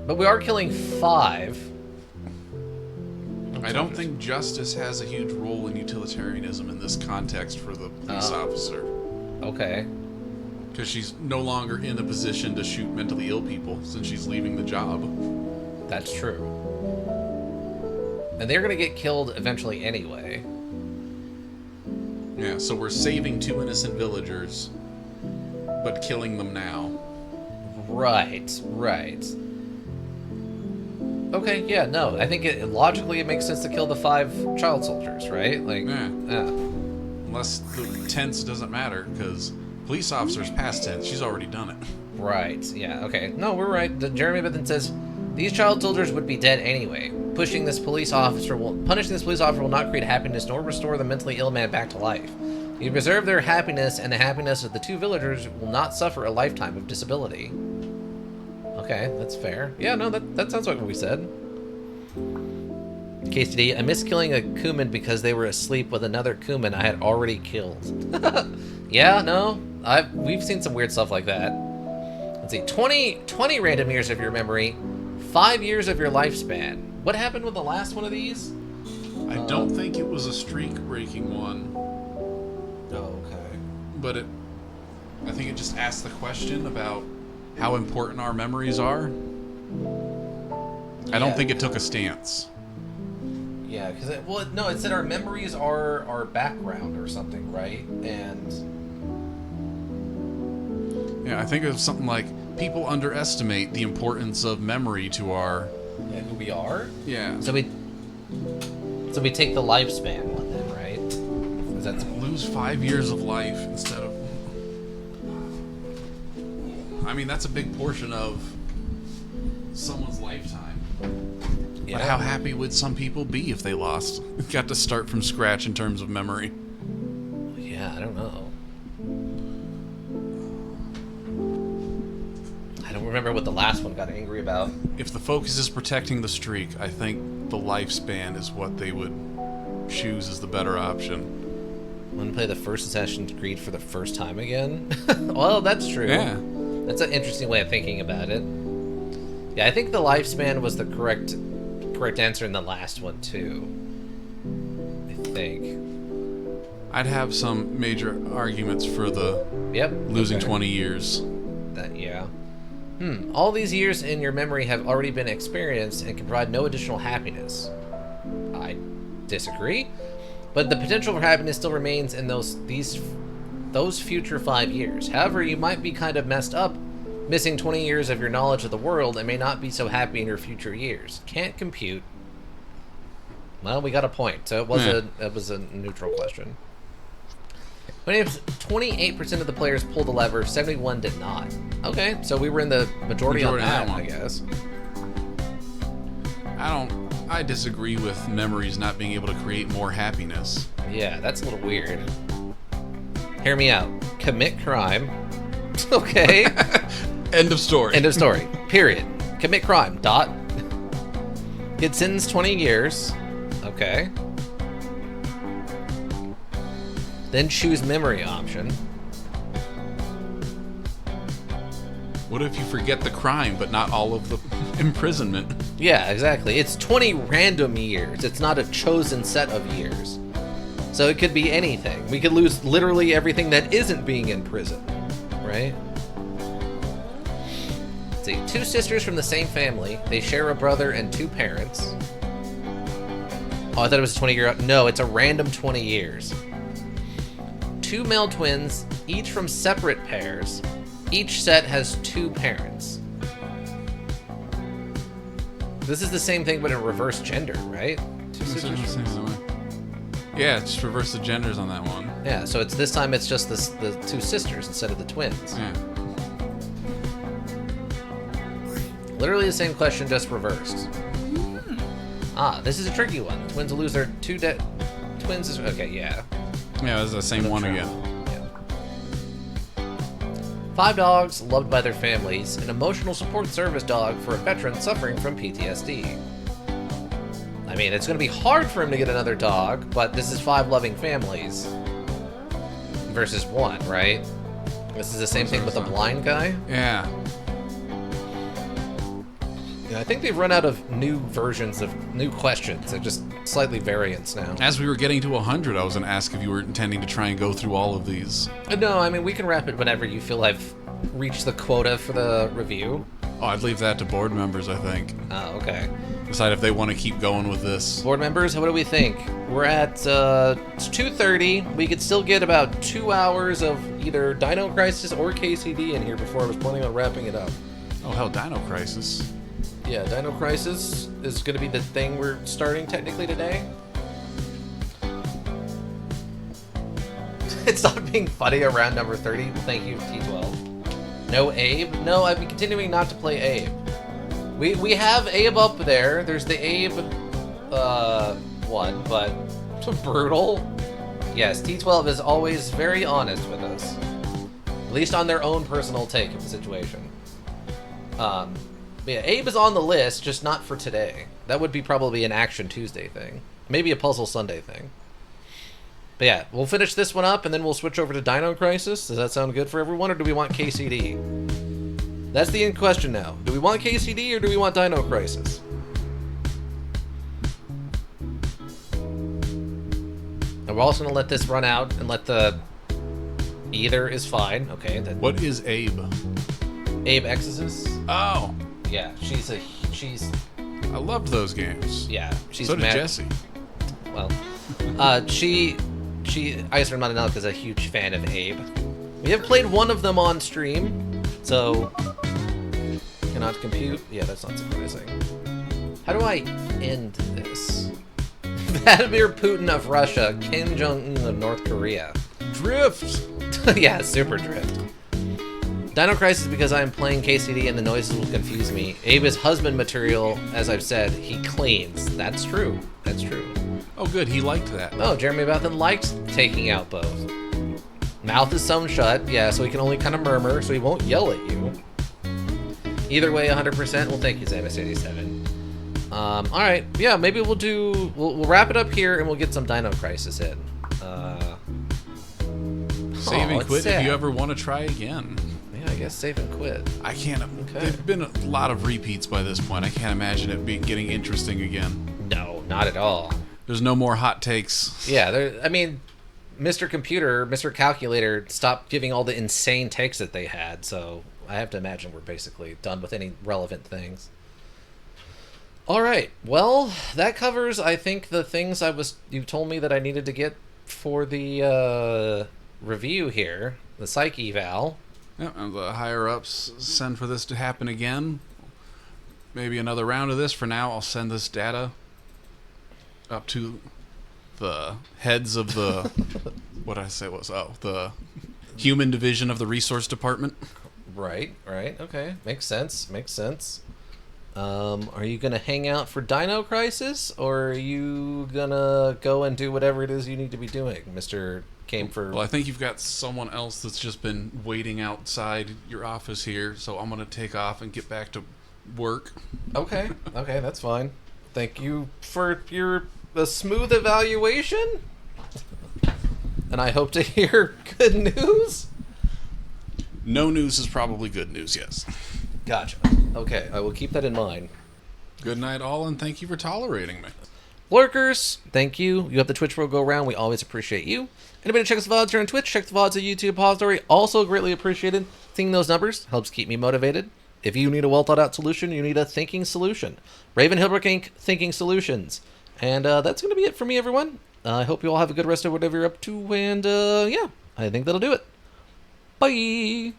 But we are killing 5. I don't think justice has a huge role in utilitarianism in this context for the police officer. Okay. Because she's no longer in a position to shoot mentally ill people since she's leaving the job. That's true. And they're going to get killed eventually anyway. Yeah, so we're saving 2 innocent villagers, but killing them now. Right. Okay, yeah, no. I think logically it makes sense to kill the 5 child soldiers, right? Like, Yeah. yeah. Unless the tense doesn't matter, because police officer's past tense. She's already done it. Right, yeah, okay. No, we're right. Jeremy Bithon says, These child soldiers would be dead anyway. Punishing this police officer will not create happiness nor restore the mentally ill man back to life. You preserve their happiness, and the happiness of the 2 villagers will not suffer a lifetime of disability. Okay, that's fair. Yeah, no, that sounds like what we said. KCD, I missed killing a Kuman because they were asleep with another Kuman I had already killed. Yeah, no, we've seen some weird stuff like that. Let's see, 20 random years of your memory, 5 years of your lifespan. What happened with the last one of these? I don't think it was a streak-breaking one. Oh, okay. But I think it just asked the question about how important our memories are. I don't think it took a stance. Yeah, because it said our memories are our background or something, right? And yeah, I think it was something like people underestimate the importance of memory to our who we are. Yeah. So we take the lifespan one then, right? Is that lose 5 years of life instead of. I mean, that's a big portion of someone's lifetime. Yeah. But how happy would some people be if they got to start from scratch in terms of memory? Yeah, I don't know. I don't remember what the last one got angry about. If the focus is protecting the streak, I think the lifespan is what they would choose as the better option. Want to play the first Assassin's Creed for the first time again? Well, that's true. Yeah. That's an interesting way of thinking about it. Yeah, I think the lifespan was the correct answer in the last one too. I think. I'd have some major arguments for the losing 20 years. Yeah. All these years in your memory have already been experienced and can provide no additional happiness. I disagree, but the potential for happiness still remains in those future 5 years. However, you might be kind of messed up, missing 20 years of your knowledge of the world and may not be so happy in your future years. Can't compute. Well, we got a point. So it was a neutral question. 28% of the players pulled the lever, 71 did not. Okay, so we were in the majority on that one, I guess. I disagree with memories not being able to create more happiness. Yeah, that's a little weird. Hear me out. Commit crime. Okay. End of story. End of story. Period. Commit crime. Dot. Get sentenced 20 years. Okay. Then choose memory option. What if you forget the crime, but not all of the imprisonment? Yeah, exactly. It's 20 random years. It's not a chosen set of years. So it could be anything. We could lose literally everything that isn't being in prison. Right? Let's see. 2 sisters from the same family. They share a brother and 2 parents. Oh, I thought it was a 20-year... No, it's a random 20 years. 2 male twins, each from separate pairs. Each set has 2 parents. This is the same thing, but in reverse gender, right? 2 sisters. Yeah, just reverse the genders on that one. Yeah, so it's this time it's just the 2 sisters instead of the twins. Yeah. Literally the same question, just reversed. Ah, this is a tricky one. Twins will lose their 2 twins is okay, yeah. Yeah, it was the same one again. Yeah. 5 dogs loved by their families, an emotional support service dog for a veteran suffering from PTSD. I mean, it's going to be hard for him to get another dog, but this is 5 loving families versus 1, right? This is the same thing with the blind guy? Yeah. Yeah, I think they've run out of new versions of new questions. They're just slightly variants now. As we were getting to 100, I was going to ask if you were intending to try and go through all of these. No, I mean, we can wrap it whenever you feel I've reached the quota for the review. Oh, I'd leave that to board members, I think. Oh, okay. Decide if they want to keep going with this. Board members, what do we think? We're at it's 2:30. We could still get about 2 hours of either Dino Crisis or KCD in here before I was planning on wrapping it up. Oh, hell, Dino Crisis. Yeah, Dino Crisis is going to be the thing we're starting technically today. It stopped being funny around number 30. Well, thank you, T12. No Abe? No, I've been continuing not to play Abe. We have Abe up there. There's the Abe one, but brutal. Yes, T12 is always very honest with us. At least on their own personal take of the situation. But yeah, Abe is on the list, just not for today. That would be probably an Action Tuesday thing. Maybe a Puzzle Sunday thing. But yeah, we'll finish this one up, and then we'll switch over to Dino Crisis. Does that sound good for everyone, or do we want KCD? That's the in question now. Do we want KCD, or do we want Dino Crisis? And we're also going to let this run out, and let the... Either is fine. Okay. Then What is Abe? Abe Exorcist? Oh, Yeah, she's... I loved those games. Yeah, she's So did mad. Jesse. Well, Icer Monadelic is a huge fan of Abe. We have played one of them on stream, so cannot compute. Yeah, that's not surprising. How do I end this? Vladimir Putin of Russia, Kim Jong-un of North Korea. Drift. Yeah, super drift. Dino Crisis because I am playing KCD and the noises will confuse me. Abe is husband material, as I've said. He cleans. That's true. That's true. Oh, good. He liked that. Oh, Jeremy Bethan likes taking out both. Mouth is sewn shut, yeah, so he can only kind of murmur, so he won't yell at you. Either way, 100%. Well, thank you, Samus87. Alright, yeah, maybe we'll wrap it up here and we'll get some Dino Crisis in. Save and it's quit sad. if you ever want to try again. Yeah, I guess save and quit. I can't. Okay. There've been a lot of repeats by this point. I can't imagine it getting interesting again. No, not at all. There's no more hot takes. Yeah, I mean, Mr. Computer, Mr. Calculator stopped giving all the insane takes that they had, so I have to imagine we're basically done with any relevant things. All right, well, that covers, I think, the things you told me that I needed to get for the review here, the Psych Eval. Yeah, and the higher ups send for this to happen again. Maybe another round of this. For now, I'll send this data up to the heads of the the human division of the resource department. Right, okay, makes sense. Are you gonna hang out for Dino Crisis, or are you gonna go and do whatever it is you need to be doing, Mr. Came for? Well, I think you've got someone else that's just been waiting outside your office here, so I'm gonna take off and get back to work. Okay, that's fine. Thank you for your smooth evaluation, and I hope to hear good news. No news is probably good news, yes. Gotcha. Okay, I will keep that in mind. Good night, all, and thank you for tolerating me. Lurkers, thank you. You have the Twitch world go around. We always appreciate you. Anybody check us VODs here on Twitch, check the VODs at YouTube repository. Also greatly appreciated. Seeing those numbers helps keep me motivated. If you need a well thought out solution, you need a thinking solution. Raven Hilbrook Inc. Thinking Solutions. And that's going to be it for me, everyone. I hope you all have a good rest of whatever you're up to. And yeah, I think that'll do it. Bye.